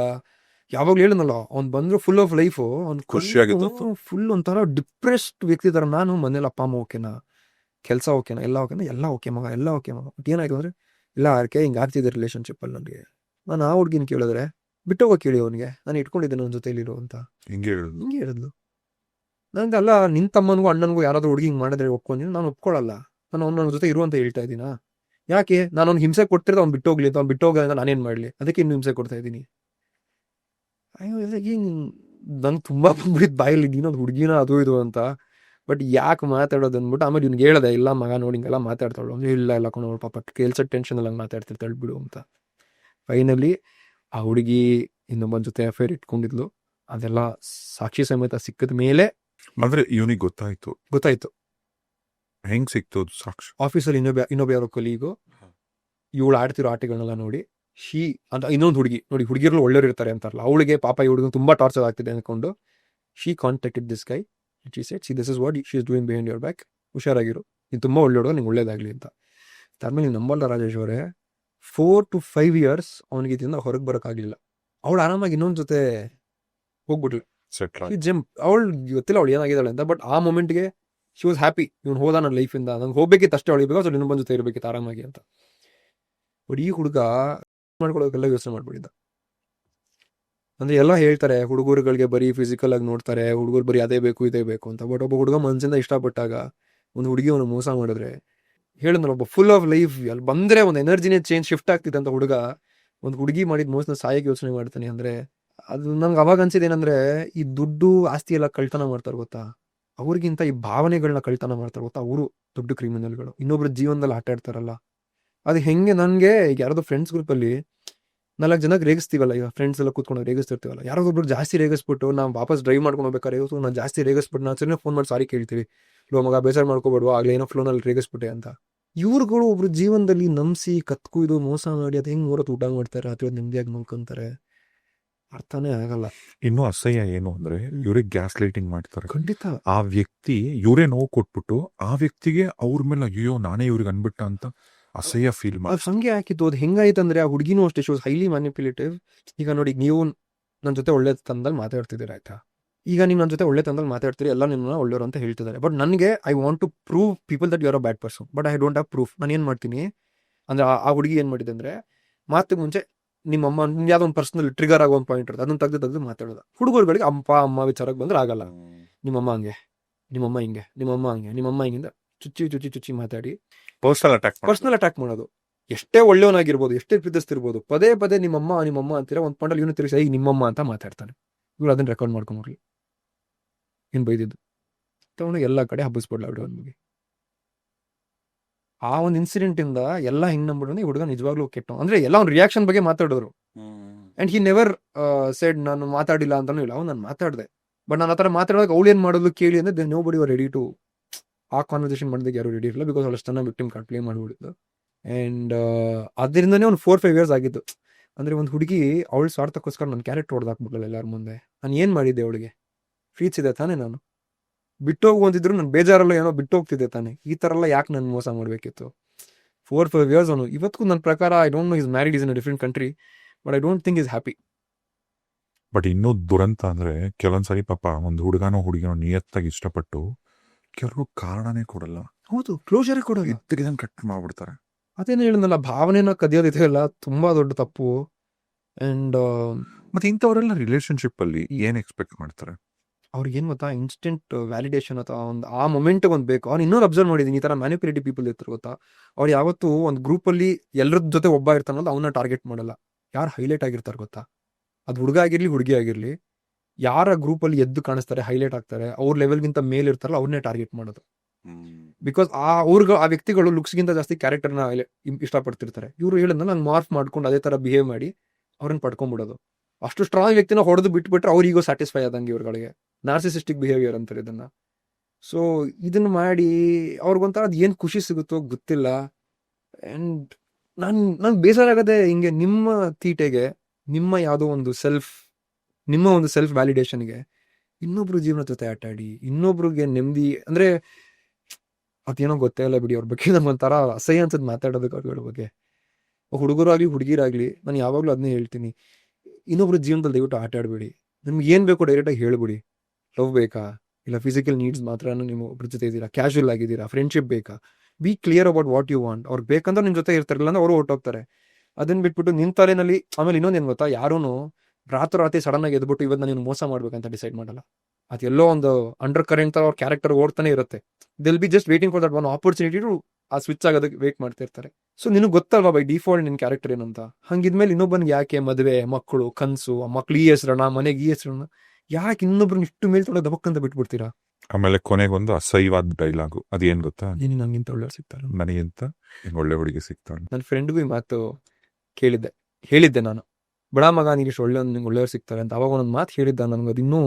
ಯಾವಾಗ್ಲೂ ಹೇಳನಲ್ಲ, ಅವ್ನು ಬಂದ್ರು ಫುಲ್ ಆಫ್ ಲೈಫ್, ಫುಲ್ ಒಂಥರ ಡಿಪ್ರೆಸ್ಡ್ ವ್ಯಕ್ತಿ ತರ. ನಾನು ಮನೇಲಿ ಅಪ್ಪ ಅಮ್ಮ ಓಕೆನಾ, ಕೆಲಸ ಓಕೆನಾ, ಎಲ್ಲ ಓಕೆ ಮಗ, ಎಲ್ಲ ಓಕೆ ಮಗ. ಬಟ್ ಏನಾಯ್ತು ಅಂದ್ರೆ, ಇಲ್ಲ ಆರ್ಕೆ ಹಿಂಗೆ ಆಗ್ತಿದೆ ರಿಲೇಶನ್ಶಿಪ್ ಅಲ್ಲಿ. ನನಗೆ ನಾನು ಆ ಹುಡ್ಗಿನ ಕೇಳಿದ್ರೆ ಬಿಟ್ಟೋಗೋ ಕೇಳಿ ಅವನಿಗೆ, ನಾನು ಇಟ್ಕೊಂಡಿದ್ದೇನೆ ನನ್ನ ಜೊತೆ ಇಲ್ಲಿರೋ ಅಂತ ಹಿಂಗೆ ಹೇಳಿದ್ಲು. ನಂಗೆ ಅಲ್ಲ, ನಿನ್ ತಮ್ಮನಿಗೂ ಅಣ್ಣನಿಗೂ ಯಾರಾದ್ರೂ ಹುಡುಗಿ ಹಿಂಗೆ ಮಾಡಿದ್ರೆ ಒಪ್ಕೊಂಡಿನಿ, ನಾನು ಒಪ್ಕೊಳ್ಳಲ್ಲ. ನಾನು ನನ್ನ ಜೊತೆ ಇರುವಂತ ಹೇಳ್ತಾ ಇದ್ದೀನಾ, ಯಾಕೆ ನಾನು ಅವ್ನು ಹಿಂಸೆ ಕೊಡ್ತಿರೋದು ಅವ್ನು ಬಿಟ್ಟೋಗ್ಲಿ ಅಂತ. ಅವ್ನು ಬಿಟ್ಟೋಗ ನಾನೇನ್ ಮಾಡ್ಲಿ, ಅದಕ್ಕೆ ಇನ್ನು ಹಿಂಸೆ ಕೊಡ್ತಾ ಇದ್ದೀನಿ. ನಂಗೆ ತುಂಬಾ ಬಂದ್ಬಿಟ್ಟಿದ್ ಬಾಯಲ್ಲಿ, ನೀನೊಂದು ಹುಡುಗಿನ ಅದು ಇದು ಅಂತ. ಬಟ್ ಯಾಕೆ ಮಾತಾಡೋದು ಅಂದ್ಬಿಟ್ಟು ಆಮೇಲೆ ಇವ್ನಿಗೆ ಹೇಳ್ದೆ, ಇಲ್ಲ ಮಗ ನೋಡಿ ಹಿಂಗೆಲ್ಲ ಮಾತಾಡ್ತಾಳು. ಇಲ್ಲ ಕೊಂಡು ಪಾಪ ಕೆಲ್ಸ ಟೆನ್ಷನ್ ಎಲ್ಲ ಮಾತಾಡ್ತಿರ್ತಾಳೆ ಬಿಡು ಅಂತ. ಫೈನಲಿ ಆ ಹುಡುಗಿ ಇನ್ನೊಬ್ಬನ ಜೊತೆ ಅಫೇರ್ ಇಟ್ಕೊಂಡಿದ್ಲು. ಅದೆಲ್ಲ ಸಾಕ್ಷಿ ಸಮೇತ ಸಿಕ್ಕದ ಮೇಲೆ ಅಂದ್ರೆ ಇವನಿಗೆ ಗೊತ್ತಾಯ್ತು. ಹೆಂಗ್ ಸಿಕ್ತು ಸಾಕ್ಷಿ? ಆಫೀಸಲ್ಲಿ ಇನ್ನೊಬ್ಬ ಯಾರೋ ಕೊಲೀಗು ಇವಳು ಆಡ್ತಿರೋ ಆಟಗಳನ್ನೆಲ್ಲ ನೋಡಿ ಅಂತ ಇನ್ನೊಂದು ಹುಡುಗಿ ನೋಡಿ, ಹುಡುಗಿರ್ಲು ಒಳ್ಳೆಯವ್ರು ಇರ್ತಾರೆ ಅಂತಾರಲ್ಲ, ಅವಳಿಗೆ ಪಾಪ ಈ ಹುಡುಗ ತುಂಬಾ ಟಾರ್ಚರ್ ಆಗ್ತಿದೆ ಅನ್ಕೊಂಡು she contacted this guy. She said, see this is what she is doing behind your back, ಹುಷಾರಾಗಿರು, ನೀನು ತುಂಬಾ ಒಳ್ಳೆಯವ್ರು, ನಿಂಗೆ ಒಳ್ಳೇದಾಗ್ಲಿ ಅಂತ. ಅದಾದ್ಮೇಲೆ ನೀವು ನಂಬಲ್ಲ ರಾಜೇಶ್ ಅವರೇ, 4 to 5 years ಅವನಿಗೆ ಇದರಿಂದ ಹೊರಗೆ ಬರೋಕ್ಕಾಗಲಿಲ್ಲ. ಅವಳು ಆರಾಮಾಗಿ ಇನ್ನೊಂದ್ ಜೊತೆ ಹೋಗ್ಬಿಟ್ಲು. ಅವಳು ಗೊತ್ತಿಲ್ಲ ಅವಳು ಏನಾಗಿದ್ದಾಳೆ ಅಂತ. ಬಟ್ ಆ ಮೊಮೆಂಟ್ಗೆ ಶಿ ವಾಸ್ ಹ್ಯಾಪಿ, ಇವ್ನು ಹೋದ ನನ್ನ ಲೈಫಿಂದ, ನಂಗೆ ಹೋಗ್ಬೇಕಿತ್ತು ಅಷ್ಟೇ, ಅವಳಿಗೆ ಬೇಕಾದ್ರೆ ಇನ್ನೊಬ್ಬನ ಜೊತೆ ಇರಬೇಕಿತ್ತು ಆರಾಮಾಗಿ ಅಂತ. ಬಟ್ ಈ ಹುಡುಗ ಮಾಡ್ಕೊಳ್ಳೋಕೆಲ್ಲ ಯೋಚನೆ ಮಾಡ್ಬಿಟ್ಟಿದ್ದ. ಅಂದ್ರೆ ಎಲ್ಲ ಹೇಳ್ತಾರೆ ಹುಡುಗರುಗಳಿಗೆ ಬರೀ ಫಿಸಿಕಲ್ ಆಗಿ ನೋಡ್ತಾರೆ, ಹುಡುಗರು ಬರೀ ಅದೇ ಬೇಕು ಇದೇ ಬೇಕು ಅಂತ. ಬಟ್ ಒಬ್ಬ ಹುಡುಗ ಮನಸ್ಸಿಂದ ಇಷ್ಟಪಟ್ಟಾಗ ಒಂದು ಹುಡುಗಿ ಅವನು ಮೋಸ ಮಾಡಿದ್ರೆ, ಹೇಳಿದ್ನಲ್ಲ ಒಬ್ಬ ಫುಲ್ ಆಫ್ ಲೈಫ್ ಅಲ್ಲಿ ಬಂದ್ರೆ ಒಂದು ಎನರ್ಜಿನೇ ಶಿಫ್ಟ್ ಆಗ್ತಿದೆ ಅಂತ ಹುಡುಗ ಒಂದು ಹುಡುಗಿ ಮಾಡಿದ ಮೋಸನ ಸಾಯಕ್ಕೆ ಯೋಚನೆ ಮಾಡ್ತಾನೆ ಅಂದ್ರೆ, ಅದು ನಂಗೆ ಅವಾಗ ಅನ್ಸಿದೇನಂದ್ರೆ, ಈ ದುಡ್ಡು ಆಸ್ತಿ ಎಲ್ಲ ಕಳ್ತನ ಮಾಡ್ತಾರೆ ಗೊತ್ತಾ, ಅವ್ರಿಗಿಂತ ಈ ಭಾವನೆಗಳನ್ನ ಕಳ್ತನ ಮಾಡ್ತಾರೆ ಗೊತ್ತಾ, ಅವರು ದೊಡ್ಡ ಕ್ರಿಮಿನಲ್ಗಳು. ಇನ್ನೊಬ್ರ ಜೀವನದಲ್ಲಿ ಆಟ ಆಡ್ತಾರಲ್ಲ, ಅದು ಹೆಂಗೆ ನನ್ಗೆ ಈಗ ಯಾರಾದ್ರು ಫ್ರೆಂಡ್ಸ್ ಗ್ರೂಪ್ ಅಲ್ಲಿ 4 ಜನಕ್ಕೆ ರೇಗಿಸ್ತೀವಲ್ಲ, ಈಗ ಫ್ರೆಂಡ್ಸ್ ಎಲ್ಲ ಕೂತ್ಕೊಂಡು ರೇಗಿಸ್ತಿರ್ತೀವಲ್ಲ, ಯಾರಾದ್ರೊಬ್ರು ಜಾಸ್ತಿ ರೇಗಿಸ್ಬಿಟ್ಟು ನಾವು ವಾಪಸ್ ಡ್ರೈವ್ ಮಾಡ್ಕೊಂಡು ಹೋಗ್ಬೇಕಾರೆ ನಾನು ಜಾಸ್ತಿ ರೇಗಿಸ್ಬಿಟ್ಟು ನಾನು ಸರಿ ಫೋನ್ ಮಾಡಿ ಸಾರಿ ಕೇಳ್ತೀವಿ, ಲೋ ಮಗ ಬೇಜಾರು ಮಾಡ್ಕೋಬೇಡುವ ಆಗ್ಲೇ ಏನೋ ಫ್ಲೋನಲ್ಲಿ ರೇಗಿಸ್ಬಿಟ್ಟೆ ಅಂತ. ಇವ್ರುಗಳು ಒಬ್ರು ಜೀವನದಲ್ಲಿ ನಂಬಿಸಿ ಕತ್ಕುಯ್ದು ಮೋಸ ಮಾಡಿ ಅದು ಹೆಂಗ್ ಮೂರತ್ತು ಊಟ ಮಾಡ್ತಾರೆ, ರಾತ್ರಿ ನೆಮ್ಮದಿಯಾಗಿ ಮಲ್ಕೊಂತಾರೆ, ಅರ್ಥನೇ ಆಗಲ್ಲ. ಇನ್ನೂ ಅಸಹ್ಯ ಏನು ಅಂದ್ರೆ, ಇವ್ರಿಗೆ ಗ್ಯಾಸ್ ಲೈಟಿಂಗ್ ಮಾಡ್ತಾರೆ. ಖಂಡಿತ ಆ ವ್ಯಕ್ತಿ ಇವರೇ ನೋವು ಕೊಟ್ಬಿಟ್ಟು ಆ ವ್ಯಕ್ತಿಗೆ ಅವ್ರ ಮೇಲೆ ಅಯ್ಯೋ ನಾನೇ ಇವ್ರಿಗೆ ಅನ್ಬಿಟ್ಟ ಅಂತ ಅಸಹ್ಯ ಫೀಲ್ ಮಾಡಿ ಸಂಖ್ಯೆ ಹಾಕಿದ್ದು. ಅದು ಹೆಂಗಾಯ್ತಂದ್ರೆ, ಆ ಹುಡುಗಿನೂ ಅಷ್ಟೇ ಶಿ ವಾಸ್ ಹೈಲಿ ಮ್ಯಾನಿಪ್ಯುಲೇಟಿವ್. ಈಗ ನೋಡಿ, ನೀವು ನನ್ನ ಜೊತೆ ಒಳ್ಳೆ ತಂದಲ್ಲಿ ಮಾತಾಡ್ತಿದ್ದೀರ ಆಯ್ತಾ, ಈಗ ನೀವು ನನ್ನ ಜೊತೆ ಒಳ್ಳೆ ತಂದಲ್ಲಿ ಮಾತಾಡ್ತೀರಿ, ಎಲ್ಲ ನಿಮ್ಮನ್ನ ಒಳ್ಳೆಯವರು ಅಂತ ಹೇಳ್ತಿದ್ದಾರೆ. ಬಟ್ ನನಗೆ I want to prove people that you are a bad person, but I don't have proof. ನಾನು ಏನು ಮಾಡ್ತೀನಿ ಅಂದ್ರೆ, ಆ ಹುಡುಗಿ ಏನು ಮಾಡಿದೆ ಅಂದ್ರೆ, ಮಾತು ಮುಂಚೆ ನಿಮ್ಮಮ್ಮ ಯಾವ್ದೋ ಒಂದು ಪರ್ಸನಲ್ ಟ್ರಿಗರ್ ಆಗೋ ಒಂದು ಪಾಯಿಂಟ್ ಇರುತ್ತೆ, ಅದನ್ನ ತೆಗೆದು ಮಾತಾಡೋದು. ಹುಡುಗರುಗಳಿಗೆ ಅಮ್ಮ ವಿಚಾರಕ್ಕೆ ಬಂದ್ರೆ ಆಗಲ್ಲ, ನಿಮ್ಮಮ್ಮ ಹಂಗೆ, ನಿಮ್ಮಮ್ಮ ಹಿಂಗೆ, ನಿಮ್ಮಮ್ಮ ಹಂಗೆ, ನಿಮ್ಮಮ್ಮ ಹಿಂಗಿಂದ ಚುಚ್ಚಿ ಮಾತಾಡಿ ಪರ್ಸನಲ್ ಅಟ್ಯಾಕ್ ಮಾಡೋದು. ಎಷ್ಟೇ ಒಳ್ಳೆಯವನಾಗಿರ್ಬೋದು, ಎಷ್ಟೇ ಪ್ರೀತಿಸ್ತಿರ್ಬೋದು, ಪದೇ ಪದೇ ನಿಮ್ಮಮ್ಮ ಅಂತೀರ, ಒಂದು ಪಾಯಿಂಟಲ್ಲಿ ಇವನು ತಿರುಗಿಸಿ ನಿಮ್ಮಮ್ಮ ಅಂತ ಮಾತಾಡ್ತಾನೆ. ಇವ್ರು ಅದನ್ನ ರೆಕಾರ್ಡ್ ಮಾಡ್ಕೊಂಡ್ರಿ, ಏನ್ ಬೈದಿದ್ದು. ತಗೊಂಡು ಎಲ್ಲ ಕಡೆ ಹಬ್ಬಿಸ್ಬಿಡ್ಲ ಹುಡುಗನಿಗೆ. ಆ ಒಂದು ಇನ್ಸಿಡೆಂಟ್ ಇಂದ ಎಲ್ಲ ಹಿಂಗ್ ನಂಬಿಡೋಣ ಈ ಹುಡುಗ ನಿಜವಾಗ್ಲೂ ಕೆಟ್ಟ ಅಂದ್ರೆ ಎಲ್ಲ ಅವ್ನ ರಿಯಾಕ್ಷನ್ ಬಗ್ಗೆ ಮಾತಾಡಿದ್ರು. ಅಂಡ್ ಹಿ ನೆವರ್ ಸೆಡ್ ನಾನು ಮಾತಾಡಿಲ್ಲ ಅಂತಾನು ಇಲ್ಲ, ಅವ್ನು ನಾನು ಮಾತಾಡಿದೆ. ಬಟ್ ನಾನು ಆ ಥರ ಮಾತಾಡುವಾಗ ಅವಳು ಏನ್ ಮಾಡೋದು ಕೇಳಿ ಅಂದ್ರೆ ನೋ ಬಡಿ ರೆಡಿ ಟು ಆ ಕಾನ್ವರ್ಸೇಷನ್ ಮಾಡೋದಕ್ಕೆ ಯಾರು ರೆಡಿ ಇರಲಿಲ್ಲ, ಬಿಕಾಸ್ ಅವಳು ಅಷ್ಟು ಚೆನ್ನಾಗಿ ವಿಕ್ಟಿಮ್ ಕಾರ್ಡ್ ಪ್ಲೇ ಮಾಡಿಬಿಡಿದ್ದು. ಆ್ಯಂಡ್ ಅದರಿಂದನೇ ಒಂದು 4-5 years ಆಗಿತ್ತು. ಅಂದ್ರೆ ಒಂದು ಹುಡುಗಿ ಅವಳು ಸ್ವಾರ್ಥಕ್ಕೋಸ್ಕರ ನನ್ನ ಕ್ಯಾರೆಕ್ಟರ್ ಹೊಡೆದಾಕ್ಬಿಡಲ್ಲ ಎಲ್ಲರ ಮುಂದೆ. ನಾನು ಏನು ಮಾಡಿದ್ದೆ ಅವಳಿಗೆ? ಪ್ರೀತಿಸಿದೆ ತಾನೇ ನಾನು, ಬಿಟ್ಟೋಗು ಅಂತಿದ್ರು ನಾನು ಬೇಜಾರಲ್ಲ ಏನೋ ಬಿಟ್ಟೋಗ್ತಿದ್ದೆ ತಾನೆ. ಈ ಥರ ಎಲ್ಲ ಯಾಕೆ ನಾನು ಮೋಸ ಮಾಡಬೇಕಿತ್ತು? 4-5 years ಅವನು ಇವತ್ತಿಗೂ ನನ್ನ ಪ್ರಕಾರ I don't know, is married, is in a different country, but I don't think is happy. But ಇನ್ನೂ ದುರಂತ ಅಂದ್ರೆ ಕೆಲವೊಂದ್ಸರಿ ಪಾಪ ಒಂದು ಹುಡುಗನೋ ಹುಡುಗಿನೋ ನಿಯತ್ತಾಗಿ ಇಷ್ಟಪಟ್ಟು ಕೆಲವರು ಕಾರಣನೇ ಕೊಡಲ್ಲ, ಹೌದು, ಕ್ಲೋಜರೇ ಕೊಡೋದು, ಇದ್ದಕ್ಕಿದ್ದಂಗೆ ಕಟ್ ಮಾಡ್ಬಿಡ್ತಾರೆ. ಅದೇನು ಹೇಳಿದ್ನಲ್ಲ, ಭಾವನೆನ ಕದಿಯೋದಿದೆಯಲ್ಲ ತುಂಬಾ ದೊಡ್ಡ ತಪ್ಪು. ಅಂಡ್ ಮತ್ತೆ ಇಂಥವರೆಲ್ಲ ರಿಲೇಶನ್ಶಿಪ್ ಅಲ್ಲಿ ಏನ್ ಎಕ್ಸ್ಪೆಕ್ಟ್ ಮಾಡ್ತಾರೆ? ಅವ್ರಿಗೆ ಏನು ಗೊತ್ತಾ, ಇನ್ಸ್ಟೆಂಟ್ ವ್ಯಾಲಿಡೇಷನ್ ಅಥವಾ ಒಂದು ಆ ಮೊಮೆಂಟ್ ಒಂದು ಬೇಕು. ಅವ್ನು ಇನ್ನೊಂದು ಅಬ್ಸರ್ವ್ ಮಾಡಿದ್ದೀನಿ, ಈ ಥರ ಮ್ಯಾನಿಪುಲೇಟಿವ್ ಪೀಪಲ್ ಇರ್ತಾರೆ ಗೊತ್ತಾ, ಅವ್ರು ಯಾವತ್ತೂ ಒಂದು ಗ್ರೂಪಲ್ಲಿ ಎಲ್ಲರ ಜೊತೆ ಒಬ್ಬ ಇರ್ತಾನಲ್ಲ ಅವನ್ನ ಟಾರ್ಗೆಟ್ ಮಾಡಲ್ಲ. ಯಾರು ಹೈಲೈಟ್ ಆಗಿರ್ತಾರೆ ಗೊತ್ತಾ, ಅದು ಹುಡುಗ ಆಗಿರ್ಲಿ ಹುಡುಗಿ ಆಗಿರ್ಲಿ, ಯಾರ ಗ್ರೂಪಲ್ಲಿ ಎದ್ದು ಕಾಣಿಸ್ತಾರೆ ಹೈಲೈಟ್ ಆಗ್ತಾರೆ ಅವ್ರ ಲೆವೆಲ್ಗಿಂತ ಮೇಲೆ ಇರ್ತಾರಲ್ಲ ಅವ್ರನ್ನೇ ಟಾರ್ಗೆಟ್ ಮಾಡೋದು. ಬಿಕಾಸ್ ಆ ವ್ಯಕ್ತಿಗಳು ಲುಕ್ಸ್ಗಿಂತ ಜಾಸ್ತಿ ಕ್ಯಾರೆಕ್ಟರ್ನ ಇಷ್ಟಪಡ್ತಿರ್ತಾರೆ. ಇವರು ಹೇಳಿದ್ನಲ್ಲ ನಂಗೆ ಮಾರ್ಫ್ ಮಾಡ್ಕೊಂಡು ಅದೇ ಥರ ಬಿಹೇವ್ ಮಾಡಿ ಅವ್ರನ್ನ ಪಡ್ಕೊಂಡ್ಬಿಡೋದು. ಅಷ್ಟು ಸ್ಟ್ರಾಂಗ್ ವ್ಯಕ್ತಿನ ಹೊಡೆದು ಬಿಟ್ಬಿಟ್ರೆ ಅವ್ರಿಗೂ ಸ್ಯಾಟಿಸ್ಫೈ ಆದಂಗೆ ಇವ್ರುಗಳಿಗೆ. ನಾರ್ಸಿಸಿಸ್ಟಿಕ್ ಬಿಹೇವಿಯರ್ ಅಂತಾರೆ ಇದನ್ನ. ಸೊ ಇದನ್ನ ಮಾಡಿ ಅವ್ರಿಗೊಂಥರ ಅದು ಏನು ಖುಷಿ ಸಿಗುತ್ತೋ ಗೊತ್ತಿಲ್ಲ. ಆ್ಯಂಡ್ ನಾನು ಬೇಜಾರಾಗದೆ ಹಿಂಗೆ ನಿಮ್ಮ ತೀಟೆಗೆ, ನಿಮ್ಮ ಯಾವುದೋ ಒಂದು ನಿಮ್ಮ ಒಂದು ಸೆಲ್ಫ್ ವ್ಯಾಲಿಡೇಷನ್ಗೆ ಇನ್ನೊಬ್ರು ಜೀವನ ಜೊತೆ ಆಟ ಆಡಿ ಇನ್ನೊಬ್ರಿಗೆ ನೆಮ್ಮದಿ ಅಂದ್ರೆ ಅದೇನೋ ಗೊತ್ತೇ ಇಲ್ಲ ಬಿಡಿ. ಅವ್ರ ಬಗ್ಗೆ ನಮ್ಗೊಂಥರ ಅಸಹ್ಯ ಅನ್ಸದ್ ಮಾತಾಡೋದಕ್ಕೆ ಅವ್ರಗಳ ಬಗ್ಗೆ. ಹುಡುಗರಾಗ್ಲಿ ಹುಡುಗಿರಾಗ್ಲಿ ನಾನು ಯಾವಾಗಲೂ ಅದನ್ನೇ ಹೇಳ್ತೀನಿ, ಇನ್ನೊಬ್ರು ಜೀವನದಲ್ಲಿ ದಯವಿಟ್ಟು ಆಟ ಆಡಬೇಡಿ. ನಿಮ್ಗೆ ಏನು ಬೇಕು ಡೈರೆಕ್ಟಾಗಿ ಹೇಳ್ಬಿಡಿ. ಲವ್ ಬೇಕಾ, ಇಲ್ಲ ಫಿಸಿಕಲ್ ನೀಡ್ಸ್ ಮಾತ್ರ ನೀವು ಒಬ್ರ ಜೊತೆ ಇದ್ದೀರಾ, ಕ್ಯಾಶುವಲ್ ಆಗಿದ್ದೀರಾ, ಫ್ರೆಂಡ್ಶಿಪ್ ಬೇಕಾ, be clear about what you want. ಅವ್ರಿಗೆ ಬೇಕಂದ್ರೆ ನಿಮ್ಮ ಜೊತೆ ಇರ್ತಾರಲ್ಲ ಅಂದ್ರೆ ಅವರು ಹೊರಟೋಗ್ತಾರೆ. ಅದನ್ನ ಬಿಟ್ಬಿಟ್ಟು ನಿನ್ನ ತಲೆನಲ್ಲಿ ಆಮೇಲೆ ಇನ್ನೊಂದೇನು ಗೊತ್ತಾ, ಯಾರೂ ರಾತ್ರಿ ಸಡನ್ ಆಗಿ ಎದ್ಬಿಟ್ಟು ಇವತ್ತು ನಾನು ಮೋಸ ಮಾಡ್ಬೇಕಂತ ಡಿಸೈಡ್ ಮಾಡಲ್ಲ. ಅದೆಲ್ಲೋ ಒಂದು ಅಂಡರ್ ಕರೆಂಟ್ ಅವ್ರ ಕ್ಯಾರೆಕ್ಟರ್ ಓಡ್ತಾನೆ ಇರುತ್ತೆ. They'll be just waiting for that one opportunity to ಆ ಸ್ವಿಚ್ ಆಗೋದಕ್ಕೆ ವೇಟ್ ಮಾಡ್ತಿರ್ತಾರೆ. ಸೊ ನಿನಗೆ ಗೊತ್ತಲ್ವಾ ಬೈ ಡಿಫಾಲ್ಟ್ ನಿನ್ನ ಕ್ಯಾರೆಕ್ಟರ್ ಏನಂತ. ಹಂಗಿದ್ಮೇಲೆ ಇನ್ನೊಬ್ಬನಿಗೆ ಯಾಕೆ ಮದುವೆ, ಮಕ್ಕಳು, ಕನಸು, ಆ ಮಕ್ಳು ಈ ಹೆಸರಣ, ಮನೆಗೆ ಈ ಹೆಸರಣ, ಯಾಕೆ ಇನ್ನೊಬ್ರನ್ನ ಇಷ್ಟು ಮೇಲೆ ತೊಗೊಂಡು ದಬಕ್ಕಂತ ಬಿಟ್ಬಿಡ್ತೀರಾ? ಆಮೇಲೆ ಕೊನೆಗೊಂದು ಅಸಹ್ಯವಾದ ಡೈಲಾಗು ಅದೇನ್ ಗೊತ್ತಾ, ನೀನು ನಂಗಿಂತ ಒಳ್ಳೆಯವ್ರು ಸಿಗ್ತಾರೆ, ನನಗಿಂತ ಒಳ್ಳೆ ಹುಡುಗಿ ಸಿಗ್ತಾಳೆ. ನನ್ನ ಫ್ರೆಂಡ್ಗೂ ಈ ಮಾತು ಹೇಳಿದ್ದೆ ನಾನು, ಬಡ ಮಗ ನೀನು ಇಷ್ಟು ನಿಂಗೆ ಒಳ್ಳೆಯವ್ರು ಸಿಗ್ತಾರೆ ಅಂತ. ಅವಾಗ ಒಂದೊಂದು ಮಾತು ಹೇಳಿದ್ದ, ನನಗೆ ಅದು ಇನ್ನೂ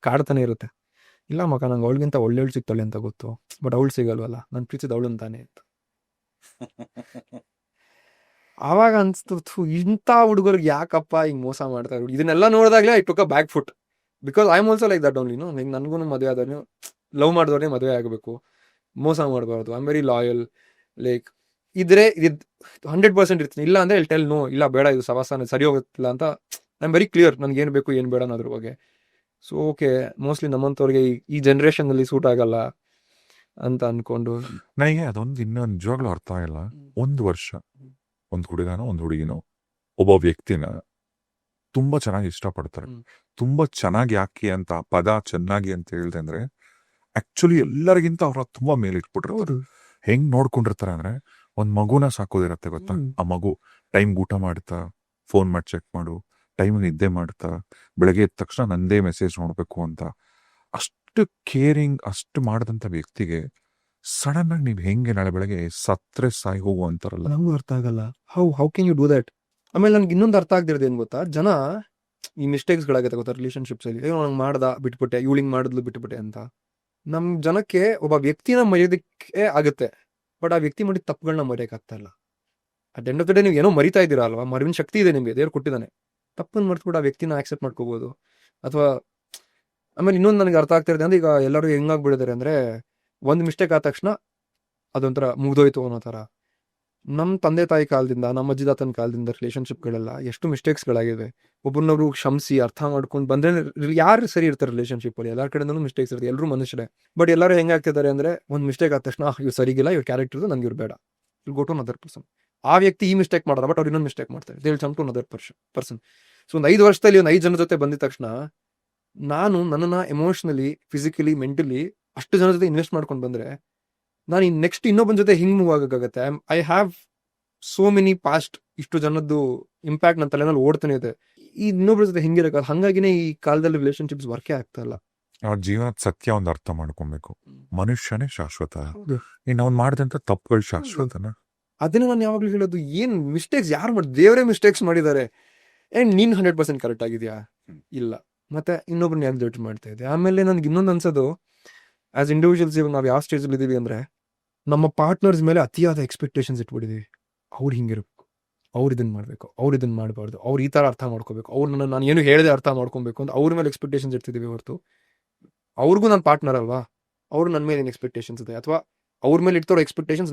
ಕಾಡ್ತಾನೆ ಇರುತ್ತೆ. ಇಲ್ಲ ಮಗ ನಂಗೆ ಅವಳಿಗಿಂತ ಒಳ್ಳೆಯವಳು ಸಿಗ್ತಾಳೆ ಅಂತ ಗೊತ್ತು, ಬಟ್ ಅವಳು ಸಿಗಲ್ವಲ್ಲ, ನಾನು ಪ್ರೀತಿಸಿದ ಅವಳು ಅಂತಾನೆ ಅಂತ. ಆವಾಗ ಅನ್ಸ್ತು ಇಂಥ ಹುಡುಗರಿಗೆ ಯಾಕಪ್ಪ ಹಿಂಗೆ ಮೋಸ ಮಾಡ್ತಾರೆ. ಇದನ್ನೆಲ್ಲ ನೋಡಿದಾಗಲೇ I took a back foot, because I am also like that only. ನನಗೂ ಮದುವೆ ಆದವ್ರು, ಲವ್ ಮಾಡಿದವ್ರೆ ಮದುವೆ ಆಗಬೇಕು, ಮೋಸ ಮಾಡಬಾರ್ದು. I am very loyal. Like ಇದ್ರೆ ಇದು 100% ಇರ್ತೀನಿ, ಇಲ್ಲ ಅಂದ್ರೆ ಟೆಲ್ ನೋ, ಇಲ್ಲ ಬೇಡ ಇದು ಸವಾಸನ ಸರಿ ಹೋಗುತ್ತಿಲ್ಲ ಅಂತ. ಐ ಆಮ್ ವೆರಿ ಕ್ಲಿಯರ್ ನನಗೆ ಏನು ಬೇಕು ಏನು ಬೇಡ ಅನ್ನೋದ್ರ ಬಗ್ಗೆ. ಸೊ ಓಕೆ, ಮೋಸ್ಟ್ಲಿ ನಮ್ಮಂಥವ್ರಿಗೆ ಈ ಜನ್ರೇಷನ್ನಲ್ಲಿ ಸೂಟ್ ಆಗಲ್ಲ ಅಂತ ಅನ್ಕೊಂಡು ನನಗೆ ಅದೊಂದು ಇನ್ನೂ ನಿಜವಾಗ್ಲೂ ಅರ್ಥ ಆಗಿಲ್ಲ. 1 ವರ್ಷ ಒಂದು ಹುಡುಗನೋ ಒಂದು ಹುಡುಗಿನೋ ಒಬ್ಬ ವ್ಯಕ್ತಿನ ತುಂಬಾ ಚೆನ್ನಾಗಿ ಇಷ್ಟಪಡ್ತಾರೆ. ತುಂಬಾ ಚೆನ್ನಾಗಿ ಯಾಕೆ ಅಂತ ಪದ ಚೆನ್ನಾಗಿ ಅಂತ ಹೇಳ್ದೆ ಅಂದ್ರೆ ಆಕ್ಚುಲಿ ಎಲ್ಲರಿಗಿಂತ ಅವ್ರ ತುಂಬಾ ಮೇಲೆ ಇಟ್ಬಿಟ್ರು. ಹೆಂಗ್ ನೋಡ್ಕೊಂಡಿರ್ತಾರೆ ಅಂದ್ರೆ ಒಂದ್ ಮಗುನ ಸಾಕೋದಿರತ್ತೆ ಗೊತ್ತಾ, ಆ ಮಗು ಟೈಮ್ ಊಟ ಮಾಡ್ತಾ, ಫೋನ್ ಮಾಡಿ ಚೆಕ್ ಮಾಡು, ಟೈಮ್ ನಿದ್ದೆ ಮಾಡ್ತಾ, ಬೆಳಗ್ಗೆ ಎದ್ದ ತಕ್ಷಣ ನಂದೇ ಮೆಸೇಜ್ ನೋಡ್ಬೇಕು ಅಂತ ಅಷ್ಟು ಕೇರಿಂಗ್, ಅಷ್ಟು ಮಾಡದಂತ ವ್ಯಕ್ತಿಗೆ ಸಡನ್ ಆಗಿ ನೀವು ಹೆಂಗೆ ನಾಳೆ ಬೆಳಗ್ಗೆ ಸತ್ರೆ ಸಾಯಿ ಹೋಗು ಅಂತಾರಲ್ಲ, ನಂಗೂ ಅರ್ಥ ಆಗಲ್ಲ. How can you do that? ಆಮೇಲೆ ನನ್ಗೆ ಇನ್ನೊಂದು ಅರ್ಥ ಆಗದಿರೋದು ಏನ್ ಗೊತ್ತಾ, ಜನ ಈ ಮಿಸ್ಟೇಕ್ಸ್ಗಳಾಗತ್ತೆ ಗೊತ್ತಾ ರಿಲೇಶನ್ಶಿಪ್ಸ್ ಅಲ್ಲಿ, ನಂಗೆ ಮಾಡ್ದ ಬಿಟ್ಬಿಟ್ಟೆ, ಇವಳಿಂಗ್ ಮಾಡಿದ್ಲು ಬಿಟ್ಬಿಟ್ಟೆ ಅಂತ. ನಮ್ ಜನಕ್ಕೆ ಒಬ್ಬ ವ್ಯಕ್ತಿನ ಮರೆಯೋದಕ್ಕೆ ಆಗುತ್ತೆ, ಬಟ್ ಆ ವ್ಯಕ್ತಿ ಮಾಡಿದ ತಪ್ಪುಗಳನ್ನ ಮರೆಯಕ್ ಆಗ್ತಾ ಇಲ್ಲ. At end of the day ನೀವು ಏನೋ ಮರಿತಾ ಇದ್ದೀರಾ ಅಲ್ವಾ, ಮರವಿನ ಶಕ್ತಿ ಇದೆ ನಿಮಗೆ, ದೇವ್ರು ಕೊಟ್ಟಿದ್ದಾನೆ. ತಪ್ಪನ್ನು ಮರ್ತ್ಬಿಟ್ಟು ಆ ವ್ಯಕ್ತಿನ ಆಕ್ಸೆಪ್ಟ್ ಮಾಡ್ಕೋಬಹುದು. ಅಥವಾ ಆಮೇಲೆ ಇನ್ನೊಂದು ನನಗೆ ಅರ್ಥ ಆಗ್ತಾ ಇದೆ ಅಂದ್ರೆ, ಈಗ ಎಲ್ಲರೂ ಹೆಂಗಾಗ್ಬಿಡಿದಾರೆ ಅಂದ್ರೆ, ಒಂದು ಮಿಸ್ಟೇಕ್ ಆದ ತಕ್ಷಣ ಅದೊಂಥರ ಮುಗ್ದೋಯ್ತು ಅನ್ನೋ ಥರ. ನಮ್ಮ ತಂದೆ ತಾಯಿ ಕಾಲದಿಂದ, ನಮ್ಮ ಅಜ್ಜಿ ತಾತನ ಕಾಲದಿಂದ ರಿಲೇಶನ್ಶಿಪ್ಗಳೆಲ್ಲ ಎಷ್ಟು ಮಿಸ್ಟೇಕ್ಸ್ಗಳಾಗಿವೆ. ಒಬ್ಬರನ್ನೊಬ್ರು ಕ್ಷಮಿಸಿ ಅರ್ಥ ಮಾಡ್ಕೊಂಡು ಬಂದ್ರೆ ಯಾರು ಸರಿ ಇರ್ತಾರೆ ರಿಲೇಶನ್ಶಿಪ್ ಅಲ್ಲಿ. ಎಲ್ಲರ ಕಡೆಯಿಂದಲೂ ಮಿಸ್ಟೇಕ್ಸ್ ಇರುತ್ತೆ, ಎಲ್ಲರೂ ಮನುಷ್ಯರೇ. ಬಟ್ ಎಲ್ಲರೂ ಹೆಂಗಾಗ್ತಿದ್ದಾರೆ ಅಂದ್ರೆ, ಒಂದು ಮಿಸ್ಟೇಕ್ ಆದ ತಕ್ಷಣ ಇವ್ರು ಸರಿಗಿಲ್ಲ, ಇವ್ರ ಕ್ಯಾರೆಕ್ಟರ್ ನಂಗೆ ಇವ್ರು ಬೇಡ, ಇವ್ರು ಗೋ ಟು ಅನದರ್ ಪರ್ಸನ್. ಆ ವ್ಯಕ್ತಿ ಈ ಮಿಸ್ಟೇಕ್ ಮಾಡೋಲ್ಲ, ಬಟ್ ಅವ್ರು ಇನ್ನೊಂದು ಮಿಸ್ಟೇಕ್ ಮಾಡ್ತಾರೆ, they will jump to another person. So ಒಂದು 5 ವರ್ಷದಲ್ಲಿ ಒಂದು 5 ಜನ ಜೊತೆ ಬಂದಿದ ತಕ್ಷಣ ನಾನು ನನ್ನನ್ನ ಎಮೋಷನಲಿ, ಫಿಸಿಕಲಿ, ಮೆಂಟಲಿ ಅಷ್ಟು ಜನ ಜೊತೆ ಇನ್ವೆಸ್ಟ್ ಮಾಡ್ಕೊಂಡು ಬಂದ್ರೆ ನಾನು ನೆಕ್ಸ್ಟ್ ಇನ್ನೊಬ್ಬನ ಜೊತೆ ಹಿಂಗ್ ಮೂವ್ ಆಗೋಕ್ಕಾಗತ್ತೆ. I have so many past, ಇಷ್ಟು ಜನದ್ದು ಇಂಪ್ಯಾಕ್ಟ್ ನನ್ನ ತಲೆನಲ್ಲಿ ಓಡ್ತಾನೆ ಇದೆ. ಈ ಇನ್ನೊಬ್ರ ಜೊತೆ ಹಿಂಗಿರಕ್ಕೆ, ಹಂಗಾಗಿನೇ ಈ ಕಾಲದಲ್ಲಿ ರಿಲೇಶನ್ಶಿಪ್ಸ್ ವರ್ಕೇ ಆಗ್ತಾ ಇಲ್ಲ. ಅವ್ರ ಜೀವನದ ಸತ್ಯ ಒಂದು ಅರ್ಥ ಮಾಡ್ಕೊಬೇಕು. ಮನುಷ್ಯನೇ ಶಾಶ್ವತ. ಹೌದು. ಇನ್ನು ಅವ್ನು ಮಾಡಿದಂತ ತಪ್ಪುಗಳು ಶಾಶ್ವತನ. ಅದನ್ನ ನಾನು ಯಾವಾಗ್ಲೂ ಹೇಳೋದು, ಏನ್ ಮಿಸ್ಟೇಕ್ಸ್ ಯಾರು ಮಾಡಿ, ದೇವರೇ ಮಿಸ್ಟೇಕ್ಸ್ ಮಾಡಿದ್ದಾರೆ. ಏನ್ ನೀನ್ 100% ಕರೆಕ್ಟ್ ಆಗಿದ್ಯಾ? ಇಲ್ಲ. ಮತ್ತೆ ಇನ್ನೊಬ್ರನ್ನ ಯಾಕೆ ಜಡ್ಜ್ ಮಾಡ್ತಾ ಇದೆ? ಆಮೇಲೆ ನನ್ಗೆ ಇನ್ನೊಂದು ಅನ್ಸೋದು, ಆಸ್ ಇಂಡಿವಿಜುವಲ್ಸ್ ಇವಾಗ ನಾವು ಯಾವ ಸ್ಟೇಜ್ ಅಲ್ಲಿ ಇದೀವಿ ಅಂದ್ರೆ, ನಮ್ಮ ಪಾರ್ಟ್ನರ್ಸ್ ಮೇಲೆ ಅತಿಯಾದ ಎಕ್ಸ್ಪೆಕ್ಟೇಷನ್ಸ್ ಇಟ್ಬಿಟ್ಟಿದೀವಿ. ಅವ್ರು ಹಿಂಗಿರ್ಬೇಕು, ಅವ್ರು ಇದನ್ನ ಮಾಡ್ಬೇಕು, ಅವ್ರು ಇದನ್ನ ಮಾಡಬಾರ್ದು, ಅವ್ರು ಈ ತರ ಅರ್ಥ ಮಾಡ್ಕೋಬೇಕು, ಅವ್ರನ್ನ ನಾನು ಏನು ಹೇಳಿದೆ ಅರ್ಥ ಮಾಡ್ಕೊಬೇಕು ಅಂತ ಅವ್ರ ಮೇಲೆ ಎಕ್ಸ್ಪೆಕ್ಟೇಷನ್ಸ್ ಇರ್ತಿದೀವಿ ಹೊರತು, ಅವ್ರಿಗೂ ನನ್ನ ಪಾರ್ಟ್ನರ್ ಅಲ್ವಾ, ಅವ್ರು ನನ್ನ ಮೇಲೆ ಏನು ಎಕ್ಸ್ಪೆಕ್ಟೇಷನ್ಸ್ ಇದೆ, ಅಥವಾ ಅವ್ರ ಮೇಲೆ ಇಡ್ತಾರೋ ಎಕ್ಸ್ಪೆಕ್ಟೇಷನ್ಸ್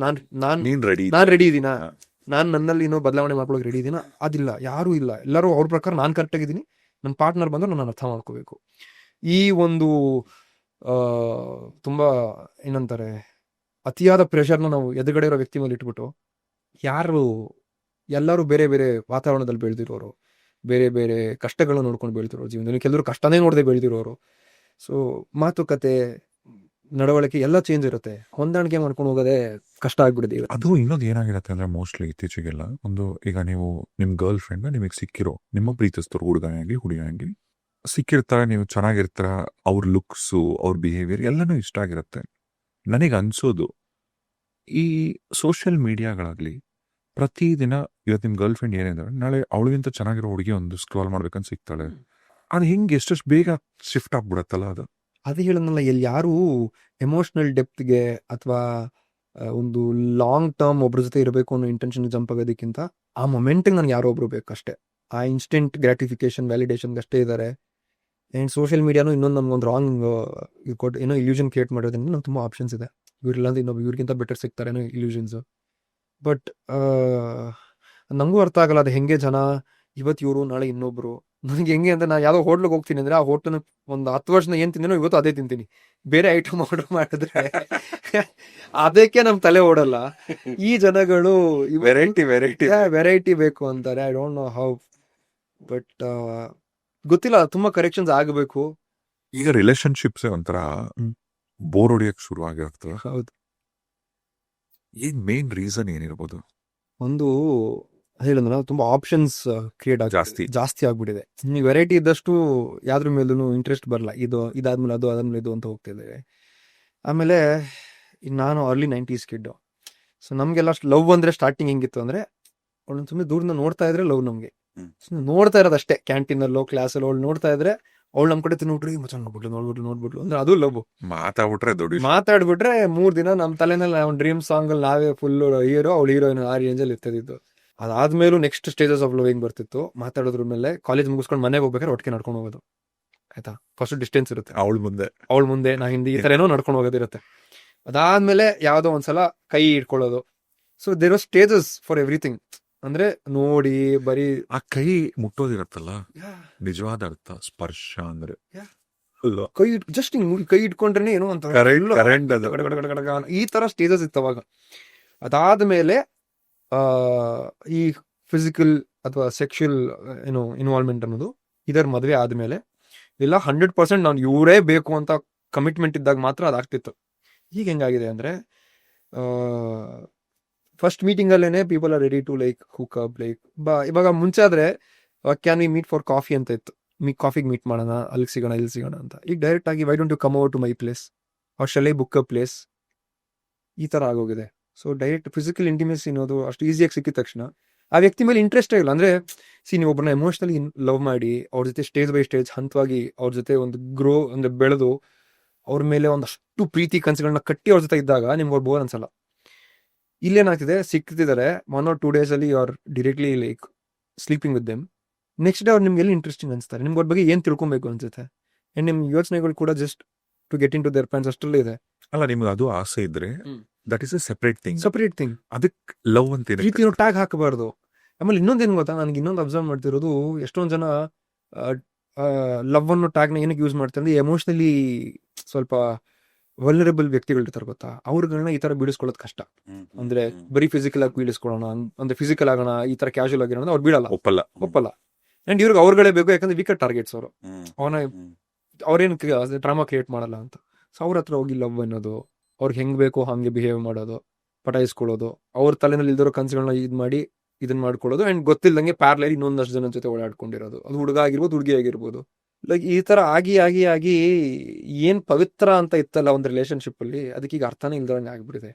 ನೀನ್ ರೆಡಿ ನಾನು ರೆಡಿ ಇದೀನಾ, ನಾನು ನನ್ನಲ್ಲಿ ಇನ್ನೂ ಬದಲಾವಣೆ ಮಾಡ್ಕೊಳ್ಳೋಕೆ ರೆಡಿ ಇದೀನಾ? ಅದಿಲ್ಲ, ಯಾರೂ ಇಲ್ಲ. ಎಲ್ಲರೂ ಅವ್ರ ಪ್ರಕಾರ ನಾನು ಕರೆಕ್ಟ್ ಆಗಿದ್ದೀನಿ, ನನ್ನ ಪಾರ್ಟ್ನರ್ ಬಂದ್ರೆ ನಾನು ಅರ್ಥ ಮಾಡ್ಕೋಬೇಕು. ಈ ಒಂದು ತುಂಬಾ ಏನಂತಾರೆ, ಅತಿಯಾದ ಪ್ರೆಷರ್ನ ನಾವು ಎದುರುಗಡೆ ಇರೋ ವ್ಯಕ್ತಿ ಮೇಲೆ ಇಟ್ಬಿಟ್ಟು, ಎಲ್ಲರೂ ಬೇರೆ ಬೇರೆ ವಾತಾವರಣದಲ್ಲಿ ಬೆಳೆದಿರೋರು, ಬೇರೆ ಬೇರೆ ಕಷ್ಟಗಳನ್ನ ನೋಡ್ಕೊಂಡು ಬೆಳೆದಿರೋರು, ಜೀವನದಲ್ಲಿ ಕೆಲವರು ಕಷ್ಟನೇ ನೋಡದೆ ಬೆಳೆದಿರೋರು. ಸೊ ಮಾತುಕತೆ, ನಡವಳಿಕೆ ಎಲ್ಲ ಚೇಂಜ್ ಇರುತ್ತೆ. ಹೊಂದಾಣಿಕೆ ಮಾಡ್ಕೊಂಡು ಹೋಗೋದೇ ಕಷ್ಟ ಆಗ್ಬಿಡುತ್ತೆ. ಅದು ಇನ್ನೊಂದು ಏನಾಗಿರುತ್ತೆ ಅಂದ್ರೆ, ಮೋಸ್ಟ್ಲಿ ಇತ್ತೀಚೆಗೆಲ್ಲ ಈಗ ನೀವು ನಿಮ್ ಗರ್ಲ್ ಫ್ರೆಂಡ್ ನಿಮಗೆ ಸಿಕ್ಕಿರೋ ನಿಮ್ಮ ಪ್ರೀತಿಸ್ತರು, ಹುಡುಗನಾಗ್ಲಿ ಹುಡುಗಿಯಾಗ್ಲಿ ಸಿಕ್ಕಿರ್ತಾರ, ನೀವು ಚೆನ್ನಾಗಿರ್ತಾರ, ಅವ್ರ ಲುಕ್ಸು, ಅವ್ರ ಬಿಹೇವಿಯರ್ ಎಲ್ಲನೂ ಇಷ್ಟ ಆಗಿರುತ್ತೆ. ನನಗೆ ಅನ್ಸೋದು, ಈ ಸೋಷಿಯಲ್ ಮೀಡಿಯಾಗಳಾಗ್ಲಿ ಪ್ರತಿದಿನ ಇವತ್ತು ನಿಮ್ ಗರ್ಲ್ ಫ್ರೆಂಡ್ ಏನಿದ್ದಾರೆ, ನಾಳೆ ಅವಳಿಗಿಂತ ಚೆನ್ನಾಗಿರೋ ಹುಡುಗಿ ಒಂದು ಸ್ಕ್ರಾಲ್ ಮಾಡ್ಬೇಕಂತ ಸಿಗ್ತಾಳೆ. ಅದು ಹಿಂಗೆ ಎಷ್ಟಷ್ಟು ಬೇಗ ಶಿಫ್ಟ್ ಆಗ್ಬಿಡತ್ತಲ್ಲ ಅದು. ಅದು ಹೇಳೋದಲ್ಲ, ಎಲ್ಲಿ ಯಾರು ಎಮೋಷನಲ್ ಡೆಪ್ತ್ಗೆ ಅಥವಾ ಒಂದು ಲಾಂಗ್ ಟರ್ಮ್ ಒಬ್ರ ಜೊತೆ ಇರಬೇಕು ಅನ್ನೋ ಇಂಟೆನ್ಷನ್ ಜಂಪ್ ಆಗೋದಕ್ಕಿಂತ, ಆ ಮೊಮೆಂಟಿಗೆ ನನಗೆ ಯಾರೋ ಒಬ್ರು ಬೇಕಷ್ಟೇ. ಆ ಇನ್ಸ್ಟೆಂಟ್ ಗ್ರಾಟಿಫಿಕೇಶನ್, ವ್ಯಾಲಿಡೇಷನ್ಗೆ ಅಷ್ಟೇ ಇದ್ದಾರೆ. ಆ್ಯಂಡ್ ಸೋಷಿಯಲ್ ಮೀಡಿಯಾನು ಇನ್ನೊಂದು ನಮ್ಗೊಂದು ರಾಂಗ್ ಏನೋ ಇಲ್ಯೂಷನ್ ಕ್ರಿಯೇಟ್ ಮಾಡೋದ್ರಿಂದ ನಮ್ಗೆ ತುಂಬ ಆಪ್ಷನ್ಸ್ ಇದೆ. ಇವ್ರಿಲ್ಲ ಅಂದ್ರೆ ಇನ್ನೊಬ್ಬ ಇವ್ರಿಗಿಂತ ಬೆಟರ್ ಸಿಗ್ತಾರೆ ಏನೋ ಇಲ್ಯೂಷನ್ಸು. ಬಟ್ ನನಗೂ ಅರ್ಥ ಆಗಲ್ಲ ಅದು ಹೆಂಗೆ ಜನ ಇವತ್ತು ಇವರು ನಾಳೆ ಇನ್ನೊಬ್ರು. ನನಗೆ ಹೆಂಗೆ ಅಂದ್ರೆ, ನಾನು ಯಾವುದೋ ಹೋಟ್ಲಿಗೆ ಹೋಗ್ತೀನಿ ಅಂದ್ರೆ, ಆ ಹೋಟ್ಲನ್ನ ಒಂದು 10 ವರ್ಷದ ಏನು ತಿಂದಿನೋ ಇವತ್ತು ಅದೇ ತಿಂತೀನಿ. ಬೇರೆ ಐಟಮ್ ಆರ್ಡರ್ ಮಾಡಿದ್ರೆ ಅದಕ್ಕೆ ನಮ್ ತಲೆ ಓಡಲ್ಲ. ಈ ಜನಗಳು ವೆರೈಟಿ ಬೇಕು ಅಂತಾರೆ. I don't know how, but ಗೊತ್ತಿಲ್ಲ, ತುಂಬಾ ಕರೆಕ್ಷನ್ಸ್ ಆಗಬೇಕು. ಈಗ ರಿಲೇಶನ್ಶಿಪ್ಸ್ ಒಂಥರ ಬೋರ್ ಹೊಡಿಯಕ್ ಶುರು ಆಗಿರ್ತದೆ. ಹೌದು. ಏನ್ ಮೇನ್ ರೀಸನ್ ಏನಿರ್ಬೋದು? ಒಂದು ಹೇಳಿದ್ರೆ ತುಂಬಾ ಆಪ್ಷನ್ಸ್ ಕ್ರಿಯೇಟ್ ಜಾಸ್ತಿ ಆಗ್ಬಿಟ್ಟಿದೆ. ನೀವು ವೆರೈಟಿ ಇದ್ದಷ್ಟು ಯಾವ್ದ್ರ ಮೇಲೂ ಇಂಟ್ರೆಸ್ಟ್ ಬರಲ್ಲ. ಇದಾದ್ಮೇಲೆ ಅದು, ಅದಾದ್ಮೇಲೆ ಇದು ಅಂತ ಹೋಗ್ತಿದ್ದೇವೆ. ಆಮೇಲೆ ನಾನು ಅರ್ಲಿ 90s ಕಿಡ್. ಸೊ ನಮ್ಗೆಲ್ಲ ಲವ್ ಅಂದ್ರೆ ಸ್ಟಾರ್ಟಿಂಗ್ ಹೆಂಗಿತ್ತು ಅಂದ್ರೆ, ಅವಳು ಸುಮ್ಮನೆ ದೂರದಿಂದ ನೋಡ್ತಾ ಇದ್ರೆ ಲವ್ ನಮ್ಗೆ. ನೋಡ್ತಾ ಇರೋದಷ್ಟೇ, ಕ್ಯಾಂಟೀನಲ್ಲೋ ಕ್ಲಾಸಲ್ಲೋ ಅವಳು ನೋಡ್ತಾ ಇದ್ರೆ, ಅವಳು ನಮ್ ಕಡೆ ತಿನ್ಬಿಟ್ರಿ ಮಚ್ಚ ನೋಡ್ಬಿಟ್ಲು ಅಂದ್ರೆ ಅದು ಲವ್. ಮಾತಾಡ್ಬಿಟ್ರೆ 3 ದಿನ ನಮ್ ತಲೆನಲ್ಲಿ ಅವ್ನ ಡ್ರೀಮ್ ಸಾಂಗ್ ಅಲ್ಲಿ ನಾವೇ ಫುಲ್ ಹೀರೋ, ಅವಳು ಹೀರೋಯಿನ್, ಆ ರೇಂಜಲ್ಲಿ ಇರ್ತಿದ್ದು. ಅದಾದ್ಮೇಲೂ ನೆಕ್ಸ್ಟ್ ಸ್ಟೇಜಸ್ ಆಫ್ ಲವಿಂಗ್ ಬರ್ತಿತ್ತು. ಮಾತಾಡೋದ್ರ ಮೇಲೆ ಕಾಲೇಜ್ ಮುಗಿಸ್ಕೊಂಡು ಮನೆಗೆ ಹೋಗ್ಬೇಕಾದ್ರೆ ಒಟ್ಟಿಗೆ ನಡ್ಕೊಂಡು ಹೋಗೋದು, ಆಯ್ತಾ. ಫಸ್ಟ್ ಡಿಸ್ಟೆನ್ಸ್ ಇರುತ್ತೆ, ಅವಳ ಮುಂದೆ ನಾ ಹಿಂದೆ, ಈ ತರ ಏನೋ ನಡ್ಕೊಂಡು ಹೋಗೋದಿರುತ್ತೆ. ಅದಾದ್ಮೇಲೆ ಯಾವ್ದೋ ಒಂದ್ಸಲ ಕೈ ಇಟ್ಕೊಳ್ಳೋದು. So there are stages for everything. ಅಂದ್ರೆ ನೋಡಿ, ಬರೀ ಆ ಕೈ ಮುಟ್ಟೋದಿರತ್ತಲ್ಲ, ನಿಜವಾದ ಅರ್ಥ ಸ್ಪರ್ಶ ಅಂದ್ರೆ ಕೈ ಜಸ್ಟ್ ಕೈ ಇಟ್ಕೊಂಡ್ರೆ ಏನೋ ಅಂತ ಈ ತರ ಸ್ಟೇಜಸ್ ಇತ್ತು ಅವಾಗ. ಅದಾದ್ಮೇಲೆ ಈ ಫಿಸಿಕಲ್ ಅಥವಾ ಸೆಕ್ಷುಯಲ್ ಇನ್ವಾಲ್ವ್ಮೆಂಟ್ ಅನ್ನೋದು ಇದರ ಮದುವೆ ಆದ್ಮೇಲೆ ಇಲ್ಲ 100% ನಾನು ಇವರೇ ಬೇಕು ಅಂತ ಕಮಿಟ್ಮೆಂಟ್ ಇದ್ದಾಗ ಮಾತ್ರ ಅದಾಗ್ತಿತ್ತು. ಈಗ ಹೆಂಗಾಗಿದೆ ಅಂದ್ರೆ, ಫಸ್ಟ್ ಮೀಟಿಂಗ್ ಅಲ್ಲೇನೆ people are ready to like hook up. ಇವಾಗ ಮುಂಚೆ ಆದ್ರೆ can we meet for coffee ಅಂತ ಇತ್ತು. ಕಾಫಿಗೆ ಮೀಟ್ ಮಾಡೋಣ, ಅಲ್ಲಿ ಸಿಗೋಣ, ಇಲ್ಲಿ ಸಿಗೋಣ ಅಂತ. ಈಗ ಡೈರೆಕ್ಟ್ ಆಗಿ why don't you come over to my place or shall I book a place, ಈ ತರ ಆಗೋಗಿದೆ. ಸೊ ಡೈರೆಕ್ಟ್ ಫಿಸಿಕಲ್ ಇಂಟಿಮೆಸಿ ಅನ್ನೋದು ಅಷ್ಟು ಈಸಿಯಾಗಿ ಸಿಕ್ಕಿದ ತಕ್ಷಣ ಆ ವ್ಯಕ್ತಿ ಮೇಲೆ ಇಂಟ್ರೆಸ್ಟೇ ಇಲ್ಲ. ಅಂದ್ರೆ ನೀವು ಒಬ್ಬರನ್ನ ಎಮೋಷನಲಿ ಲವ್ ಮಾಡಿ ಅವ್ರ ಜೊತೆ ಸ್ಟೇಜ್ ಬೈ ಸ್ಟೇಜ್ ಹಂತವಾಗಿ ಅವ್ರ ಜೊತೆ ಒಂದು ಅಂದ್ರೆ ಬೆಳೆದು ಅವ್ರ ಮೇಲೆ ಒಂದಷ್ಟು ಪ್ರೀತಿ ಕನಸುಗಳನ್ನ ಕಟ್ಟಿ ಅವ್ರ ಜೊತೆ ಇದ್ದಾಗ ನಿಮ್ಗೆ ಅವ್ರು ಬೋರ್ ಅನ್ಸಲ್ಲ. ಇಲ್ಲೇನಾಗ್ತಿದೆ, ಸಿಕ್ತಿದ್ದಾರೆ 1 or 2 days ಅಲ್ಲಿ you are directly like sleeping with them. Next day ಅವ್ರು ನಿಮ್ಗೆ ಎಲ್ಲಿ ಇಂಟ್ರೆಸ್ಟಿಂಗ್ ಅನ್ಸ್ತಾರೆ, ನಿಮ್ಗೆ ಅವ್ರ ಬಗ್ಗೆ ಏನ್ ತಿಳ್ಕೊಬೇಕು ಅನ್ಸುತ್ತೆ. ಅಂಡ್ ನಿಮ್ ಯೋಚನೆಗಳು ಕೂಡ just to get into their plans ಅಷ್ಟಲ್ಲೇ ಇದೆ. ಅಲ್ಲ, ನಿಮ್ಗೆ ಅದು ಆಸೆ ಇದ್ರೆ that is a separate thing. ಅದಕ್ಕೆ ಲವ್ ಅಂತ ರೀತಿ ಟ್ಯಾಗ್ ಹಾಕಬಾರ್ದು. ಆಮೇಲೆ ಇನ್ನೊಂದೇನು ಗೊತ್ತಾ, ನನ್ಗೆ ಇನ್ನೊಂದು ಅಬ್ಸರ್ವ್ ಮಾಡ್ತಿರೋದು, ಎಷ್ಟೊಂದು ಜನ ಲವ್ ಅನ್ನೋ ಟ್ಯಾಗ್ ನ ಏನಕ್ಕೆ ಯೂಸ್ ಮಾಡ್ತಾರೆ ಅಂದ್ರೆ, ಎಮೋಷನಲಿ ಸ್ವಲ್ಪ ವಲ್ನರಬಲ್ ವ್ಯಕ್ತಿಗಳು ಇರ್ತಾರೆ ಗೊತ್ತಾ, ಅವ್ರಗಳನ್ನ ಈ ತರ ಬೀಳಿಸ್ಕೊಳ್ಳೋದು ಕಷ್ಟ. ಅಂದ್ರೆ ಬರೀ ಫಿಸಿಕಲ್ ಆಗಿ ಬೀಳಿಸ್ಕೊಳ್ಳೋಣ ಅಂದ್ರೆ ಫಿಸಿಕಲ್ ಆಗೋಣ, ಈ ತರ ಕ್ಯಾಶುವಲ್ ಆಗಿರೋಣ ಅವ್ರು ಬೀಳಲ್ಲ, ಒಪ್ಪಲ್ಲ. ಅಂಡ್ ಇವ್ರಿಗೆ ಅವ್ರಗಳೇ ಬೇಕು, ಯಾಕಂದ್ರೆ ವೀಕರ್ ಟಾರ್ಗೆಟ್ಸ್ ಅವರು. ಅವ್ರೇನು ಡ್ರಾಮಾ ಕ್ರಿಯೇಟ್ ಮಾಡಲ್ಲ ಅಂತ. ಸೊ ಅವ್ರ ಹತ್ರ ಹೋಗಿ ಲವ್ ಅನ್ನೋದು, ಅವ್ರಿಗೆ ಹೆಂಗ್ ಬೇಕೋ ಹಂಗೆ ಬಿಹೇವ್ ಮಾಡೋದು, ಪಟಾಯಿಸ್ಕೊಳ್ಳೋದು, ಅವ್ರ ತಲೆನಲ್ಲಿ ಇಲ್ದಿರೋ ಕನ್ಸುಗಳನ್ನ ಮಾಡಿ ಇದನ್ನ ಮಾಡ್ಕೊಳ್ಳೋದು. ಅಂಡ್ ಗೊತ್ತಿಲ್ದಂಗೆ ಪ್ಯಾರ್ಲಲ್ಲಿ ಇನ್ನೊಂದಷ್ಟು ಜನ ಜೊತೆ ಓಡಾಡ್ಕೊಂಡಿರೋದು. ಅದು ಹುಡುಗ ಆಗಿರ್ಬೋದು, ಹುಡುಗಿ ಆಗಿರ್ಬೋದು. ಲೈಕ್ ಈ ತರ ಆಗಿ ಆಗಿ ಆಗಿ ಏನ್ ಪವಿತ್ರ ಅಂತ ಇತ್ತಲ್ಲ ಒಂದು ರಿಲೇಶನ್ಶಿಪ್ ಅಲ್ಲಿ ಅದಕ್ಕೆ ಈಗ ಅರ್ಥನೇ ಇಲ್ದಂಗೆ ಆಗ್ಬಿಟ್ಟಿದೆ.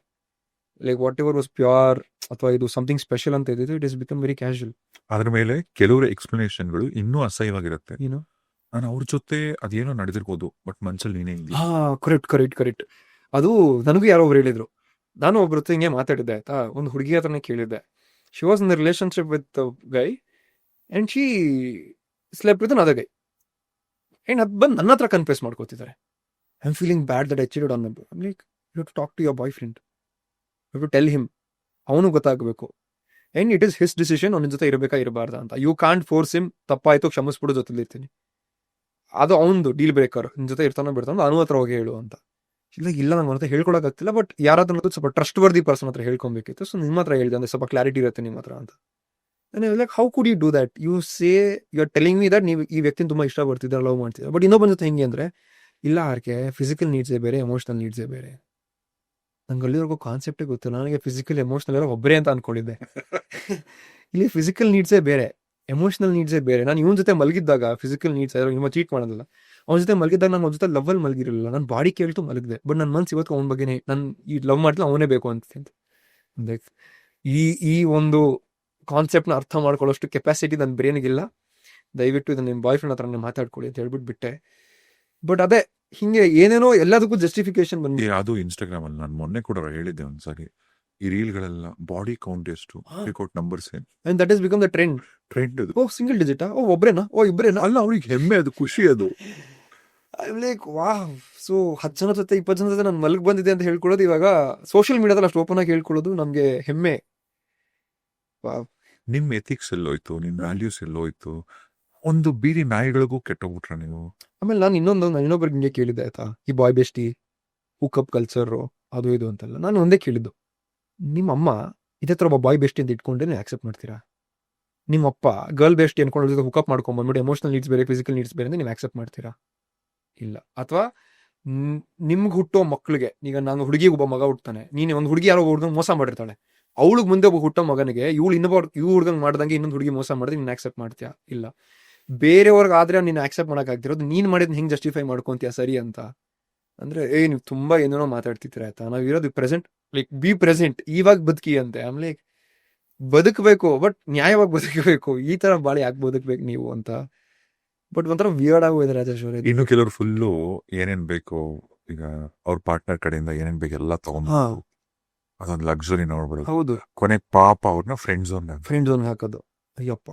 Like what ever was pure ಅಥವಾ ಇದು ಸಮಥಿಂಗ್ ಸ್ಪೆಷಲ್ ಅಂತ ಇದ್ದಿದ್ದು it is become very casual. ಅದ್ರ ಮೇಲೆ ಕೆಲವರು ಎಕ್ಸ್ಪ್ಲನೇಷನ್ಗಳು ಇನ್ನೂ ಅಸಹ್ಯವಾಗಿರುತ್ತೆ. ಏನು ನಾನು ಅವ್ರ ಜೊತೆ ಅದೇನೋ ನಡೆದಿರ್ಬೋದು, ಬಟ್ ಮನ್ಸಲ್ಲಿ ನೀನೇ ಇಲ್ಲ. ಹಾ ಕರೆಕ್ಟ್ ಕರೆಕ್ಟ್ ಕರೆಕ್ಟ್. ಅದು ನನಗೂ ಯಾರೋ ಒಬ್ರು ಹೇಳಿದ್ರು. ನಾನು ಒಬ್ರ ಹತ್ರ ಹಿಂಗೆ ಮಾತಾಡಿದ್ದೆ ಆಯ್ತಾ, ಒಂದು ಹುಡುಗಿ ಹತ್ರನೇ ಕೇಳಿದ್ದೆ. She was in relationship with guy and she slept with another guy and ಅದು ಬಂದು ನನ್ನ ಹತ್ರ ಕನ್ಫ್ಯೂಸ್ ಮಾಡ್ಕೋತಿದ್ದಾರೆ. I am feeling bad that I cheated on him. Like you have to talk to your boyfriend, you have to tell him. ಅವನು ಗೊತ್ತಾಗಬೇಕು and it is his decision ಅವನ ಜೊತೆ ಇರಬೇಕಾ ಇರಬಾರ್ದಾ ಅಂತ. You can't force him. ತಪ್ಪಾಯ್ತು ಕ್ಷಮಿಸ್ಬಿಡು, ಜೊತೆಲಿ ಇರ್ತೀನಿ. ಅದು ಅವನದು ಡೀಲ್ ಬ್ರೇಕರ್. ನಿನ್ ಜೊತೆ ಇರ್ತಾನೋ ಬಿಡ್ತಾನೋ ಅವನ ಹತ್ರ ಹೋಗಿ ಹೇಳು ಅಂತ. ಇಲ್ಲ ನಂಗೆ ಅವನ ಹತ್ರ ಹೇಳ್ಕೊಳಕ್ ಆಗ್ತಿಲ್ಲ, ಬಟ್ ಯಾರಾದ್ರೂ ಸ್ವಲ್ಪ ಟ್ರಸ್ಟ್ ವರ್ದಿ ಪರ್ಸನ್ ಹತ್ರ ಹೇಳ್ಕೊಬೇಕಿತ್ತು. ಸೊ ನಿಮ್ಮ ಹತ್ರ ಹೇಳಿದೆ ಅಂದ್ರೆ ಸ್ವಲ್ಪ ಕ್ಲಾರಿಟಿ ಇರುತ್ತೆ ನಿಮ್ಮ ಹತ್ರ ಅಂತ. Like how could you do that? You say you are telling me that ನೀವು ಈ ವ್ಯಕ್ತಿನ ತುಂಬಾ ಇಷ್ಟ ಪಡ್ತಿದ್ದಾರೆ, ಲವ್ ಮಾಡ್ತಿದ್ದಾರೆ. ಬಟ್ ಇನ್ನೊಬ್ಬನ ಜೊತೆ ಹೆಂಗೆ ಅಂದ್ರೆ ಇಲ್ಲ ಆರ್ಕೆ ಫಿಸಿಕಲ್ ನೀಡ್ಸೇ ಬೇರೆ, ಎಮೋಷನಲ್ ನೀಡ್ಸೇ ಬೇರೆ. ನಂಗೆ ಅಲ್ಲಿವರೆಗೂ ಕಾನ್ಸೆಪ್ಟೇ ಗೊತ್ತಿಲ್ಲ. ನನಗೆ ಫಿಸಿಕಲ್ ಎಮೋಷನಲ್ ಎಲ್ಲ ಒಬ್ಬರೇ ಅಂತ ಅನ್ಕೊಂಡಿದ್ದೆ. ಇಲ್ಲಿ ಫಿಸಿಕಲ್ ನೀಡ್ಸೇ ಬೇರೆ, ಎಮೋಷನಲ್ ನೀಡ್ಸೇ ಬೇರೆ. ನಾನು ಇವನ ಜೊತೆ ಮಲಗಿದ್ದಾಗ ಫಿಸಿಕಲ್ ನೀಡ್ಸ್ ನಿಮ್ಮ ಚೀಟ್ ಮಾಡೋದಿಲ್ಲ. ಅವನ ಜೊತೆ ಮಲಗಿದ್ದಾಗ ನಾನು ಅವನ ಜೊತೆ ಲವ್ ಅಲ್ಲಿ ಮಲಗಿರಲಿಲ್ಲ. ನಾನು ಬಾಡಿ ಕೇಳ್ತು ಮಲಗಿದೆ, ಬಟ್ ನನ್ನ ಮನ್ಸು ಇವತ್ತು ಅವನ ಬಗ್ಗೆನೇ ನಾನು ಈ ಲವ್ ಮಾಡ್ತಿಲ್ಲ, ಅವನೇ ಬೇಕು ಅಂತ. ಲೈಕ್ ಈ ಒಂದು ಕಾನ್ಸೆಪ್ಟ್ನ ಅರ್ಥ ಮಾಡ್ಕೊಳ್ಳೋಷ್ಟು ಕೆಪಾಸಿಟಿ ನನ್ನ ಬ್ರೇನ್ಗಿಲ್ಲ. ದಯವಿಟ್ಟು ಇದನ್ನ ನಿಮ್ಮ ಬಾಯ್ ಫ್ರೆಂಡ್ ಹತ್ರ ಮಾತಾಡ್ಕೊಳ್ಳಿ ಅಂತ ಹೇಳ್ಬಿಟ್ಟು ಬಿಟ್ಟೆ. ಬಟ್ ಅದೇ ಹಿಂಗೆ ಏನೇನೋ ಎಲ್ಲದಕ್ಕೂ ಜಸ್ಟಿಫಿಕೇಶನ್ ಬಂದು ಅದು ಇನ್ಸ್ಟಾಗ್ರಾಮ್ ಅಲ್ಲಿ ನಾನು ಮೊನ್ನೆ ಕೂಡ ಹೇಳಿದ್ದೆ ಒಂದ್ಸರಿ, ಈ ರೀಲ್ಗಳೆಲ್ಲ ಬಾಡಿ ಕೌಂಟ್ ಎಷ್ಟು ನಂಬರ್ಸ್ ಏನು, and that is become the trend. ಅದು ಓ ಸಿಂಗಲ್ ಡಿಜಿಟಾ, ಓ ಒಬ್ರೇನಾ, ಓ ಇಬ್ರೇನಾ. ಅಲ್ಲ ಅವ್ರಿಗೆ ಹೆಮ್ಮೆ, ಅದು ಖುಷಿ. ಅದು ಲೈಕ್ ವಾ. ಸೊ 10 ಜನ ಜೊತೆ 20 ಜನ ಜೊತೆ ನಾನು ಮಲ್ಗ್ ಬಂದಿದೆ ಅಂತ ಹೇಳ್ಕೊಳ್ಳೋದು ಇವಾಗ ಸೋಷಿಯಲ್ ಮೀಡಿಯಾದಲ್ಲಿ ಅಷ್ಟು ಓಪನ್ ಆಗಿ ಹೇಳ್ಕೊಳ್ಳೋದು ನಮ್ಗೆ ಹೆಮ್ಮೆ. ನಿಮ್ ಎಥಿಕ್ಸ್ ಎಲ್ಲೋಯ್ತು, ನಿಮ್ ವ್ಯಾಲ್ಯೂಸ್ ಎಲ್ಲೋಯ್ತು? ಒಂದು ಬೀದಿ ನಾಯಿಗಳಿಗೂ ಕೆಟ್ಟೋಗ್ಬಿಟ್ರ ನೀವು. ಆಮೇಲೆ ನಾನು ಇನ್ನೊಬ್ಬರಿಗೆ ಹಿಂಗೆ ಕೇಳಿದ್ದೆ ಆಯ್ತಾ, ಈ ಬಾಯ್ ಬೆಸ್ಟಿ ಹುಕಪ್ ಕಲ್ಚರ್ ಅದು ಇದು ಅಂತೆಲ್ಲ. ನಾನು ಒಂದೇ ಕೇಳಿದ್ದು, ನಿಮ್ಮ ಅಮ್ಮ ಇದೇ ತರ ಒಬ್ಬ ಬಾಯ್ ಬೆಸ್ಟಿ ಅಂತ ಇಟ್ಕೊಂಡ್ರೆ ನೀವು ಆಕ್ಸೆಪ್ಟ್ ಮಾಡ್ತೀರಾ? ನಿಮ್ಮಪ್ಪ ಗರ್ಲ್ ಬೆಸ್ಟಿ ಅನ್ಕೊಂಡು ಹುಕಪ್ ಮಾಡ್ಕೊಂಡ್ ಬಂದ್ಬಿಟ್ಟು ಎಮೋಷನಲ್ ನೀಡ್ಸ್ ಬೇರೆ ಫಿಸಿಕಲ್ ನೀಡ್ಸ್ ಬೇರೆ ಅಂತ ನೀವು ಆಕ್ಸೆಪ್ಟ್ ಮಾಡ್ತೀರಾ? ಇಲ್ಲ. ಅಥವಾ ನಿಮ್ಗೆ ಹುಟ್ಟೋ ಮಕ್ಳಿಗೆ, ಈಗ ನಾನು ಹುಡುಗಿಗೆ ಒಬ್ಬ ಮಗ ಹುಡ್ತಾನೆ, ನೀನು ಒಂದು ಹುಡುಗಿ ಯಾರೋ ಹುಡುಗ ಮೋಸ ಮಾಡಿರ್ತಾಳೆ, ಅವಳಿಗೆ ಮುಂದೆ ಒಬ್ಬ ಹುಟ್ಟೋ ಮಗನಿಗೆ ಇವ್ ಹುಡುಗಂಗೆ ಮಾಡ್ದಂಗೆ ಇನ್ನೊಂದು ಹುಡುಗಿ ಮೋಸ ಮಾಡಿದ್ರೆ ನೀನು ಆಕ್ಸೆಪ್ಟ್ ಮಾಡ್ತೀಯಾ? ಇಲ್ಲ. ಬೇರೆಯವ್ರಿಗೆ ಆದ್ರೆ ನೀನು ಆಕ್ಸೆಪ್ಟ್ ಮಾಡಕ್ ಆಗ್ತಿರೋದು, ನೀನ್ ಮಾಡಿದ್ ಹೆಂಗ್ ಜಸ್ಟಿಫೈ ಮಾಡ್ಕೊಂತೀಯ ಸರಿ ಅಂತ ಅಂದ್ರೆ ನೀವು ತುಂಬಾ ಏನೇನೋ ಮಾತಾಡ್ತಿರ್ತೀರ ಆಯ್ತಾ. ನಾವ್ ಇರೋದು ಪ್ರೆಸೆಂಟ್, ಲೈಕ್ ಬಿ ಪ್ರೆಸೆಂಟ್, ಇವಾಗ ಬದುಕಿ ಅಂತೆ. ಆಮ್ ಲೈಕ್ ಬದುಕಬೇಕು, ಬಟ್ ನ್ಯಾಯವಾಗಿ ಬದುಕಬೇಕು. ಈ ತರ ಬಾಳಿ ಯಾಕೆ ಬದುಕ್ಬೇಕು ನೀವು ಅಂತ. ಬಟ್ ಒಂಥರ ವಿಯರ್ಡ್ ಆಗೋಗಿದೆ ರಾಜೇಶ್ ಅವರೇ. ಇನ್ನು ಕೆಲವರು ಫುಲ್ಲು ಏನೇನ್ ಬೇಕು, ಈಗ ಅವ್ರ ಪಾರ್ಟ್ನರ್ ಕಡೆಯಿಂದ ಏನೇನ್ ಬೇಕು ಎಲ್ಲ ತಗೊಂಡು ಅದೊಂದು ಲಕ್ಸುರಿ ನೋಡ್ಬಿಡೋದು. ಹೌದು, ಕೊನೆ ಪಾಪ ಅವ್ರನ್ನ ಫ್ರೆಂಡ್ ಝೋನ್ ಹಾಕೋದು. ಅಯ್ಯಪ್ಪ.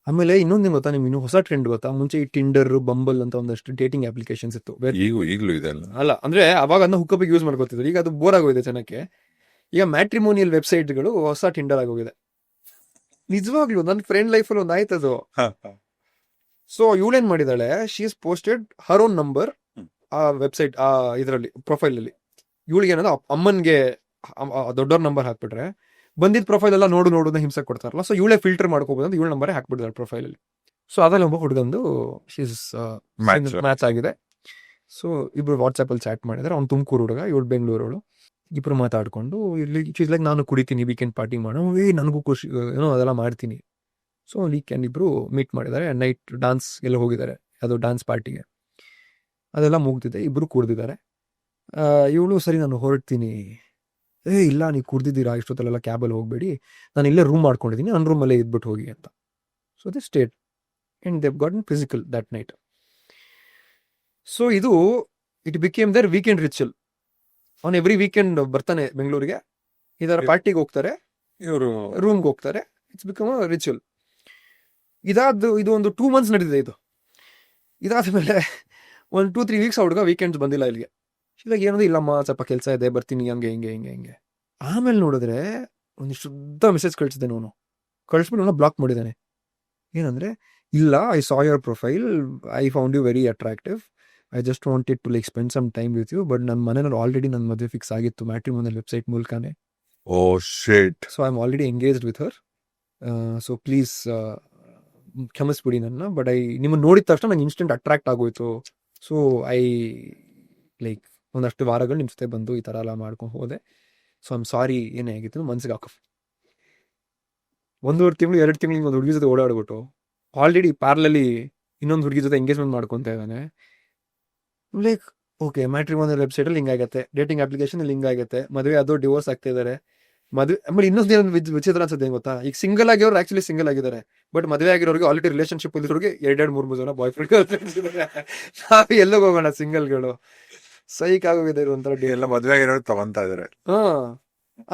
ಆಮೇಲೆ ಇನ್ನೊಂದು ಗೊತ್ತಾ ನಿಮ್ಗೆ, ಇನ್ನೂ ಹೊಸ ಟ್ರೆಂಡ್ ಗೊತ್ತಾ? ಮುಂಚೆ ಈ ಟಿಂಡರ್, ಬಂಬಲ್ ಅಂತ ಒಂದಷ್ಟು ಡೇಟಿಂಗ್ ಅಪ್ಲಿಕೇಶನ್ಸ್ ಇತ್ತು. ಈಗಲೂ ಇದೆ ಅಲ್ಲ ಅಂದ್ರೆ ಅವಾಗ ಅದನ್ನ ಹುಕ್ಕಪ್ ಯೂಸ್ ಮಾಡ್ಕೊತಿದ್ರು. ಈಗ ಅದು ಬೋರ್ ಆಗೋಗಿದೆ ಜನಕ್ಕೆ. ಈಗ ಮ್ಯಾಟ್ರಿಮೋನಿಯಲ್ ವೆಬ್ಸೈಟ್ಗಳು ಹೊಸ ಟಿಂಡರ್ ಆಗೋಗಿದೆ. ನಿಜವಾಗ್ಲೂ ನನ್ನ ಫ್ರೆಂಡ್ ಲೈಫಲ್ಲಿ ಒಂದು ಆಯ್ತದು. ಸೊ ಇವಳೇನ್ ಮಾಡಿದಾಳೆ, she is posted her own number ಆ ವೆಬ್ಸೈಟ್ ಆ ಇದರಲ್ಲಿ ಪ್ರೊಫೈಲ್ ಅಲ್ಲಿ. ಇವಳಿಗೆ ಏನಂದ್ರೆ ಅಮ್ಮನ್ಗೆ ದೊಡ್ಡವ್ರ ನಂಬರ್ ಹಾಕ್ಬಿಟ್ರೆ ಬಂದಿದ್ದ ಪ್ರೊಫೈಲ್ ಎಲ್ಲ ನೋಡು ಹಿಂಸೆ ಕೊಡ್ತಾರಲ್ಲ. ಸೊ ಇವಳೇ ಫಿಲ್ಟರ್ ಮಾಡ್ಕೋಬಹುದು ಅಂತ ಇವಳ ನಂಬರ್ ಹಾಕ್ಬಿಟ್ಟಿದ್ದಾಳೆ ಪ್ರೊಫೈಲ್ ಅಲ್ಲಿ. ಸೊ ಅದ್ರಲ್ಲಿ ಒಬ್ಬ ಹುಡುಗಂದು ಮ್ಯಾಚ್ ಆಗಿದೆ. ಸೊ ಇಬ್ರು ವಾಟ್ಸ್ಆಪ್ ಅಲ್ಲಿ ಚಾಟ್ ಮಾಡಿದಾರೆ. ಅವ್ನು ತುಮಕೂರು ಹುಡುಗ, ಇವಳು ಬೆಂಗಳೂರು. ಇಬ್ರು ಮಾತಾಡ್ಕೊಂಡು ಇಲ್ಲಿ ಲೈಕ್ ನಾನು ಕುಡಿತೀನಿ, ವೀಕೆಂಡ್ ಪಾರ್ಟಿ ಮಾಡೋ, ನನಗೂ ಖುಷಿ ಏನೋ ಅದೆಲ್ಲ ಮಾಡ್ತೀನಿ. ಸೊ ವೀಕೆಂಡ್ ಇಬ್ರು ಮೀಟ್ ಮಾಡಿದ್ದಾರೆ. ನೈಟ್ ಡಾನ್ಸ್ ಎಲ್ಲ ಹೋಗಿದ್ದಾರೆ, ಅದು ಡಾನ್ಸ್ ಪಾರ್ಟಿಗೆ. ಅದೆಲ್ಲ ಮುಗ್ದಿದೆ, ಇಬ್ರು ಕುಡ್ದಿದ್ದಾರೆ. ಇವಳು ಸರಿ ನಾನು ಹೊರಡ್ತೀನಿ. ಇಲ್ಲ ನೀವು ಕುಡ್ದಿದ್ದೀರಾ, ಇಷ್ಟೊತ್ತಲ್ಲೆಲ್ಲ ಕ್ಯಾಬಲ್ಲಿ ಹೋಗಬೇಡಿ, ನಾನು ಇಲ್ಲೇ ರೂಮ್ ಮಾಡ್ಕೊಂಡಿದ್ದೀನಿ, ನನ್ನ ರೂಮಲ್ಲೇ ಇದ್ಬಿಟ್ಟು ಹೋಗಿ ಅಂತ. So they stayed and they gotten physical that night. So ಇದು it became their weekend ritual. ಅವನ್ ಎವ್ರಿ ವೀಕೆಂಡ್ ಬರ್ತಾನೆ ಬೆಂಗಳೂರಿಗೆ, ಇದರ ಪಾರ್ಟಿಗೆ ಹೋಗ್ತಾರೆ, ಇವರು ರೂಮ್ಗೆ ಹೋಗ್ತಾರೆ. It's become a ritual. ಇದು ಒಂದು 2 months ನಡೆದಿದೆ ಇದು. ಇದಾದ್ಮೇಲೆ ಒಂದು 2-3 weeks ಹುಡುಗ ವೀಕೆಂಡ್ಸ್ ಬಂದಿಲ್ಲ ಇಲ್ಲಿಗೆ. ಇವಾಗ ಏನಂದ್ರೆ ಇಲ್ಲಮ್ಮ ಸ್ವಲ್ಪ ಕೆಲಸ ಇದೆ, ಬರ್ತೀನಿ, ಹಂಗೆ. ಆಮೇಲೆ ನೋಡಿದ್ರೆ ಒಂದಿಷ್ಟು ಶುದ್ಧ ಮೆಸೇಜ್ ಕಳಿಸಿದ್ದೇನೆ. ಅವನು ಕಳಿಸ್ಬಿಟ್ಟು ಅವನ ಬ್ಲಾಕ್ ಮಾಡಿದ್ದಾನೆ. ಏನಂದ್ರೆ, ಇಲ್ಲ, I saw your profile, I found you very attractive, I just wanted to like spend some time with you, but ನನ್ನ ಮನೆಯಲ್ಲಿ ಆಲ್ರೆಡಿ ನನ್ನ ಮದುವೆ ಫಿಕ್ಸ್ ಆಗಿತ್ತು ಮ್ಯಾಟ್ರಿಮೋನಿಯಲ್ ವೆಬ್ಸೈಟ್ ಮೂಲಕನೇ. Oh shit. So I am already engaged with her. So please ಕ್ಷಮಿಸ್ಬಿಡಿ ನನ್ನ, but ನಿಮ್ಮನ್ನು ನೋಡಿದ ತಕ್ಷಣ ನಂಗೆ ಇನ್ಸ್ಟೆಂಟ್ ಅಟ್ರಾಕ್ಟ್ ಆಗೋಯ್ತು. ಸೊ ಲೈಕ್ ಒಂದಷ್ಟು ವಾರಗಳು ನಿಮ್ಮ ಜೊತೆ ಬಂದು ಈ ಥರ ಎಲ್ಲ ಮಾಡ್ಕೊಂಡು ಹೋದೆ. ಸೊ ಐಮ್ ಸಾರಿ, ಏನೇ ಆಗಿತ್ತು ಮನ್ಸಿಗೆ 1.5 ತಿಂಗಳು 2 ತಿಂಗಳಿಗೆ ಒಂದು ಹುಡುಗಿ ಜೊತೆ ಓಡಾಡ್ಬಿಟ್ಟು ಆಲ್ರೆಡಿ ಪ್ಯಾರಲಲ್ಲಿ ಇನ್ನೊಂದು ಹುಡುಗಿ ಜೊತೆ ಎಂಗೇಜ್ಮೆಂಟ್ ಮಾಡ್ಕೊಂತ ಇದ್ದಾನೆ. ಲೈಕ್ ಓಕೆ, ಮ್ಯಾಟ್ರಿಮೋನಿಯಲ್ ವೆಬ್ಸೈಟ್ ಅಲ್ಲಿ ಹಿಂಗಾಗತ್ತೆ, ಡೇಟಿಂಗ್ ಅಪ್ಲಿಕೇಶನ್ ಅಲ್ಲಿ ಹಿಂಗಾಗತ್ತೆ, ಮದುವೆ ಅದು ಡಿವೋರ್ಸ್ ಆಗ್ತಾ ಇದಾರೆ. ಮದುವೆ ಆಮೇಲೆ ಇನ್ನೊಂದು ವಿಚಿತ್ರ ಅನ್ಸುತ್ತೆ ಏನ್ ಗೊತ್ತಾ, ಈಗ ಸಿಂಗಲ್ ಆಗಿರೋರು ಆಕ್ಚುಲಿ ಸಿಂಗಲ್ ಆಗಿದ್ದಾರೆ, ಬಟ್ ಮದುವೆ ಆಗಿರೋರಿಗೆ ಆಲ್ರೆಡಿ ರಿಲೇಶನ್ಶಿಪ್ ಇರೋರಿಗೆ 2-3 ಜನ ಬಾಯ್ ಫ್ರೆಂಡ್. ನಾವ್ ಎಲ್ಲೋಗಿ ಹೋಗೋಣ ಸಿಂಗಲ್ಗಳು, ಸೈಕ್ ಆಗೋಗಿದೆ ಒಂಥರ ಎಲ್ಲ ಮದ್ವೆ ಆಗಿರೋರು ತಗೊಂತಾ ಇದಾರೆ. ಹಾ.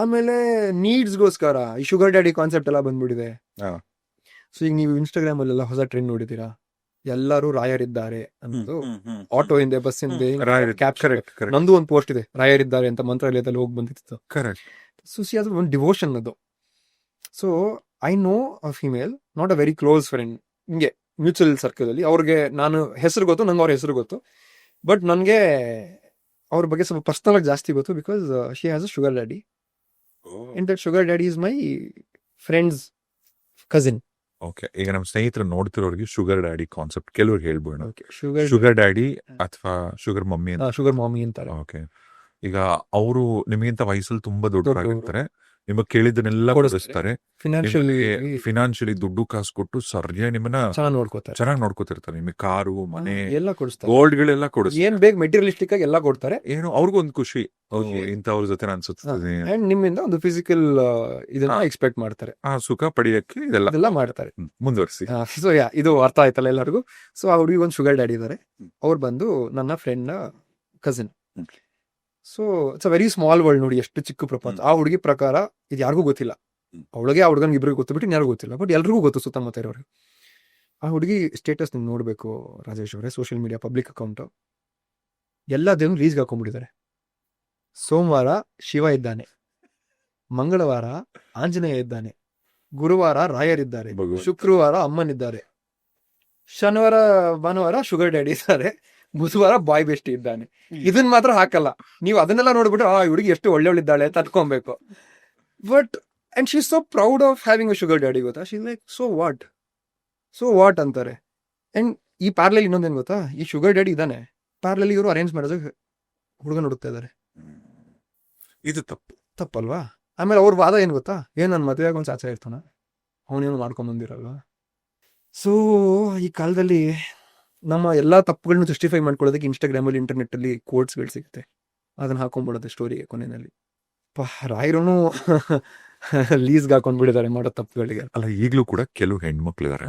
ಆಮೇಲೆ ನೀಡ್ಸ್ಗೋಸ್ಕರ ಈ ಶುಗರ್ ಡ್ಯಾಡಿ ಕಾನ್ಸೆಪ್ಟ್ ಎಲ್ಲ ಬಂದ್ಬಿಟ್ಟಿದೆ. ಹಾ. ಸೊ ಈಗ ನೀವು ಇನ್ಸ್ಟಾಗ್ರಾಮ್ ಅಲ್ಲೆಲ್ಲ ಹೊಸ ಟ್ರೆಂಡ್ ನೋಡಿದೀರಾ, ಎಲ್ಲರೂ ರಾಯರಿದ್ದಾರೆ ಅನ್ನೋದು. ಆಟೋ ಹಿಂದೆ, ಬಸ್ ಹಿಂದೆ ಕ್ಯಾಪ್ಷನ್. ನಂದು ಒಂದು ಪೋಸ್ಟ್ ಇದೆ, ರಾಯರಿದ್ದಾರೆ ಅಂತ ಮಂತ್ರಾಲಯದಲ್ಲಿ ಹೋಗಿ ಬಂದಿತ್ತು. ಕರೆಕ್ಟ್. ಸೊ ಸಿ ಅದು ಒಂದು ಡಿವೋಷನ್ ಅದು. So I know a female, not a very close friend, ಹಿಂಗೆ ಮ್ಯೂಚುವಲ್ ಸರ್ಕಲ್ ಅಲ್ಲಿ ಅವ್ರಿಗೆ ನಾನು ಹೆಸರು ಗೊತ್ತು, ನಂಗೆ ಅವ್ರ ಹೆಸರು ಗೊತ್ತು, ಬಟ್ ನನಗೆ ಅವ್ರ ಬಗ್ಗೆ ಸ್ವಲ್ಪ ಪರ್ಸನಲ್ ಆಗಿ ಜಾಸ್ತಿ ಗೊತ್ತು, because she has a sugar daddy, and that sugar daddy is my friends cousin. Okay, ಈಗ ನಮ್ಮ ಸ್ನೇಹಿತರು ನೋಡ್ತಿರೋರಿಗೆ ಶುಗರ್ ಡ್ಯಾಡಿ ಕಾನ್ಸೆಪ್ಟ್ ಕೆಲವ್ರಿಗೆ ಹೇಳ್ಬೋಣ. ಶುಗರ್ ಶುಗರ್ ಡ್ಯಾಡಿ ಅಥವಾ ಶುಗರ್ ಮಮ್ಮಿ ಅಂತ. ಶುಗರ್ ಮಾಮಿ ಅಂತಾರೆ. ಓಕೆ, ಈಗ ಅವರು ನಿಮಗಿಂತ ವಯಸ್ಸಲ್ಲಿ ತುಂಬಾ ದೊಡ್ಡವರಾಗಿರ್ತಾರೆ, ನಿಮಗ್ ಕೇಳಿದ್ದನ್ನೆಲ್ಲ ಕೊಡಿಸ್ತಾರೆ, ಫಿನಾನ್ಷಿಯಲಿ ದುಡ್ಡು ಕಾಸು ಕೊಟ್ಟು ಸರಿಯಾಗಿ ನಿಮ್ಮನ್ನ ಚೆನ್ನಾಗಿ ನೋಡ್ಕೋತಿರ್ತಾರೆ. ನಿಮಗೆ ಕಾರು, ಮನೆ ಎಲ್ಲ ಕೊಡಿಸ್ತಾರೆ, ಗೋಲ್ಡ್ ಗಳೆಲ್ಲ ಕೊಡಿಸ್ತಾರೆ, ಏನ್ ಬೇಕು ಮೆಟೀರಿಯಲಿಸ್ಟಿಕ್ ಆಗಿ ಎಲ್ಲ ಕೊಡ್ತಾರೆ. ಏನು ಅವ್ರಿಗೂ ಒಂದು ಖುಷಿ, ಇಂಥವ್ರ ಜೊತೆ ನಾನು ಸುತ್ತಿದ್ದೀನಿ, ಅಂಡ್ ನಿಮ್ಮಿಂದ ಒಂದು ಫಿಸಿಕಲ್ ಇದನ್ನ ಎಕ್ಸ್ಪೆಕ್ಟ್ ಮಾಡ್ತಾರೆ, ಆ ಸುಖ ಪಡೆಯಕ್ಕೆ ಇದೆಲ್ಲ ಮಾಡ್ತಾರೆ. ಮುಂದುವರಿಸಿ. ಸೊ ಇದು ಅರ್ಥ ಆಯ್ತಲ್ಲ ಎಲ್ಲರಿಗೂ. ಸೊ ಆ ಹುಡುಗಿ ಒಂದು ಶುಗರ್ ಡ್ಯಾಡಿ ಇದಾರೆ, ಅವ್ರು ಬಂದು ನನ್ನ ಫ್ರೆಂಡ್ ನ cousin. So it's a very small world, ನೋಡಿ ಎಷ್ಟು ಚಿಕ್ಕ ಪ್ರಪಂಚ. ಆ ಹುಡುಗಿ ಪ್ರಕಾರ ಇದು ಯಾರಿಗೂ ಗೊತ್ತಿಲ್ಲ, ಅವಳಿಗೆ ಆ ಹುಡುಗನಿಗೆ ಇಬ್ಬರಿಗೂ ಗೊತ್ತು ಬಿಟ್ಟು ಯಾರಿಗೂ ಗೊತ್ತಿಲ್ಲ, ಬಟ್ ಎಲ್ರಿಗೂ ಗೊತ್ತು ಸುತ್ತಮುತ್ತ ಇರೋರಿಗೆ. ಆ ಹುಡುಗಿ ಸ್ಟೇಟಸ್ ನೀವು ನೋಡ್ಬೇಕು ರಾಜೇಶ್ ಅವರೇ, ಸೋಷಿಯಲ್ ಮೀಡಿಯಾ ಪಬ್ಲಿಕ್ ಅಕೌಂಟ್, ಎಲ್ಲ ದೇವ್ರು ರೀಸ್ಗೆ ಹಾಕೊಂಡ್ಬಿಟ್ಟಿದ್ದಾರೆ. ಸೋಮವಾರ ಶಿವ ಇದ್ದಾನೆ, ಮಂಗಳವಾರ ಆಂಜನೇಯ ಇದ್ದಾನೆ, ಗುರುವಾರ ರಾಯರಿದ್ದಾರೆ, ಶುಕ್ರವಾರ ಅಮ್ಮನಿದ್ದಾರೆ, ಶನಿವಾರ ಭಾನುವಾರ ಶುಗರ್ ಡ್ಯಾಡಿ ಇದ್ದಾರೆ, ಬುಧವಾರ ಬಾಯ್ ಬೆಸ್ಟ್ ಇದ್ದಾನೆ. ಇದನ್ನ ಮಾತ್ರ ಹಾಕಲ್ಲ. ನೀವು ಅದನ್ನೆಲ್ಲ ನೋಡ್ಬಿಟ್ಟು ಆ ಹುಡುಗಿ ಎಷ್ಟು ಒಳ್ಳೆವಳಿದ್ದಾಳೆ ಅಂತ ಅನ್ಕೊಬೇಕು. But and she is so proud of having a sugar daddy, ಗೊತ್ತಾ? ಶಿ ಲೈಕ್ ಸೊ ವಾಟ್ ಅಂತಾರೆ. ಅಂಡ್ ಈ ಪ್ಯಾರ್ಲಲ್ಲಿ ಇನ್ನೊಂದೇನು ಗೊತ್ತಾ, ಈ ಶುಗರ್ ಡ್ಯಾಡಿ ಇದ್ದಾನೆ, ಪ್ಯಾರ್ಲಲ್ಲಿ ಇವರು ಅರೇಂಜ್ ಮಾಡೋದು ಹುಡುಗ ಹುಡುಕ್ತಾ ಇದ್ದಾರೆ. ಇದು ತಪ್ಪಲ್ವಾ? ಆಮೇಲೆ ಅವ್ರ ವಾದ ಏನ್ ಗೊತ್ತಾ, ಏನ್ ನನ್ನ ಮದುವೆ ಆಗ ಒಂದು ಚಾಚಾ ಇರ್ತಾನ, ಅವನೇನು ಮಾಡ್ಕೊಂಡ್ ಬಂದಿರಲ್ವಾ? ಸೊ ಈ ಕಾಲದಲ್ಲಿ ನಮ್ಮ ಎಲ್ಲಾ ತಪ್ಪುಗಳನ್ನ ಜಸ್ಟಿಫೈ ಮಾಡ್ಕೊಳ್ಳೋದಕ್ಕೆ ಇನ್ಸ್ಟಾಗ್ರಾಮಲ್ಲಿ, ಇಂಟರ್ನೆಟ್ ಅಲ್ಲಿ ಕೋಟ್ಸ್ಗಳು ಸಿಗುತ್ತೆ, ಅದನ್ನ ಹಾಕೊಂಡ್ಬಿಡೋದು ಸ್ಟೋರಿಗೆ. ಕೊನೆಯಲ್ಲಿ ರಾಯರೂ ಲೀಸ್ಗೆ ಹಾಕೊಂಡ್ಬಿಟ್ಟಿದ್ದಾರೆ ಮಾಡೋ ತಪ್ಪುಗಳಿಗೆ. ಅಲ್ಲ, ಈಗಲೂ ಕೂಡ ಕೆಲವು ಹೆಣ್ಮಕ್ಳಿದ್ದಾರೆ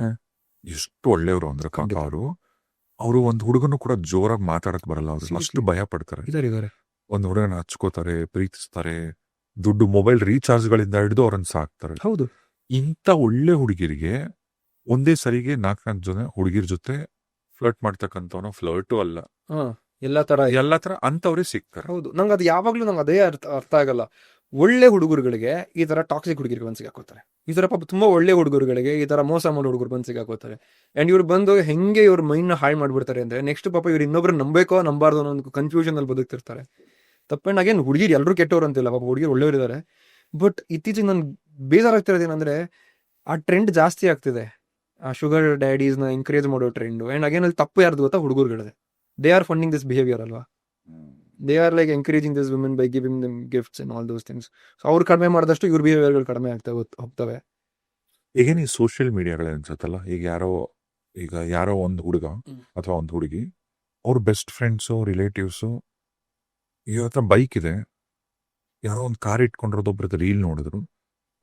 ಎಷ್ಟು ಒಳ್ಳೆಯವರು ಅಂದ್ರೆ ಅವರು ಒಂದು ಹುಡುಗನು ಕೂಡ ಜೋರಾಗಿ ಮಾತಾಡಕ್ ಬರಲ್ಲ, ಅವ್ರು ಅಷ್ಟು ಭಯ ಪಡ್ತಾರೆ. ಒಂದು ಹುಡುಗನ ಹಚ್ಕೋತಾರೆ, ಪ್ರೀತಿಸ್ತಾರೆ, ದುಡ್ಡು ಮೊಬೈಲ್ ರೀಚಾರ್ಜ್ಗಳಿಂದ ಹಿಡಿದು ಅವ್ರನ್ನ ಸಾಕ್ತಾರೆ. ಹೌದು, ಇಂಥ ಒಳ್ಳೆ ಹುಡುಗಿರಿಗೆ ಒಂದೇ ಸರಿಗೆ 4 ಜನ ಹುಡುಗಿರ ಜೊತೆ ಫ್ಲರ್ಟ್ ಮಾಡ್ತಕ್ಕಂಥವನು ಫ್ಲರ್ಟು ಅಲ್ಲ, ಎಲ್ಲಾ ತರ ಅಂತವ್ರೆ ಸಿಗ್ತಾರೆ. ಹೌದು, ನಂಗೆ ಅದು ಯಾವಾಗ್ಲೂ ನಂಗೆ ಅದೇ ಅರ್ಥ ಆಗಲ್ಲ. ಒಳ್ಳೆ ಹುಡುಗರುಗಳಿಗೆ ಈ ತರ ಟಾಕ್ಸಿಕ್ ಹುಡುಗಿರಿಗೆ ಬಂದು ಸಿಗಾಕೋತಾರೆ, ಈ ತರ ಪಾಪ ತುಂಬಾ ಒಳ್ಳೆ ಹುಡುಗರುಗಳಿಗೆ ಈ ತರ ಮೋಸ ಮಾಡೋ ಹುಡುಗರು ಬಂದು ಸಿಗಾಕೋತಾರೆ. ಅಂಡ್ ಇವ್ರು ಬಂದು ಹೆಂಗೆ ಇವ್ರ ಮೈಂಡ್ ನ ಹಾಳು ಮಾಡ್ಬಿಡ್ತಾರೆ ಅಂದ್ರೆ, ನೆಕ್ಸ್ಟ್ ಪಾಪ ಇವ್ರು ಇನ್ನೊಬ್ರು ನಂಬೇಕೋ ನಂಬಾರ್ದು ಅನ್ನೋ ಒಂದು ಕನ್ಫ್ಯೂಷನ್ ಅಲ್ಲಿ ಬದುಕ್ತಿರ್ತಾರೆ. ತಪ್ಪೇನಾಗೇನು ಹುಡುಗಿರು ಎಲ್ಲರೂ ಕೆಟ್ಟವ್ರು ಅಂತಿಲ್ಲ, ಪಾಪ ಹುಡುಗಿರು ಒಳ್ಳೆಯವರಿದ್ದಾರೆ. ಬಟ್ ಇತ್ತೀಚೆಗೆ ನನ್ಗೆ ಬೇಜಾರಾಗ್ತಿರೋದೇನಂದ್ರೆ, ಆ ಟ್ರೆಂಡ್ ಜಾಸ್ತಿ ಆಗ್ತಿದೆ, ಆ ಶುಗರ್ ಡ್ಯಾಡೀಸ್ ನ ಎಂಕರೇಜ್ ಮಾಡೋ ಟ್ರೆಂಡ್. ಅಂಡ್ ಅಗೇನ್ ಅಲ್ಲಿ ತಪ್ಪು ಯಾರ್ದು ಗೊತ್ತಾ, ಹುಡುಗರುಗಳದೆ. They are funding this behaviour ಅಲ್ವಾ, they are like encouraging this women by giving them gifts and all those things. So ಅವ್ರು ಕಡಿಮೆ ಮಾಡಿದಷ್ಟು ಇವ್ರ ಬಿಹೇವಿಯರ್ಗಳು ಕಡಿಮೆ ಹೋಗ್ತವೆ. ಈಗೇನು ಈ ಸೋಷಿಯಲ್ ಮೀಡಿಯಾಗಳು ಅನ್ಸತ್ತಲ್ಲ, ಈಗ ಯಾರೋ ಒಂದು ಹುಡುಗ ಅಥವಾ ಒಂದು ಹುಡುಗಿ, ಅವ್ರ ಬೆಸ್ಟ್ ಫ್ರೆಂಡ್ಸು, ರಿಲೇಟಿವ್ಸು, ಇವ್ರ ಹತ್ರ ಬೈಕ್ ಇದೆ, ಯಾರೋ ಒಂದು ಕಾರ್ ಇಟ್ಕೊಂಡಿರೋದೊಬ್ರದ್ದು ರೀಲ್ ನೋಡಿದ್ರು,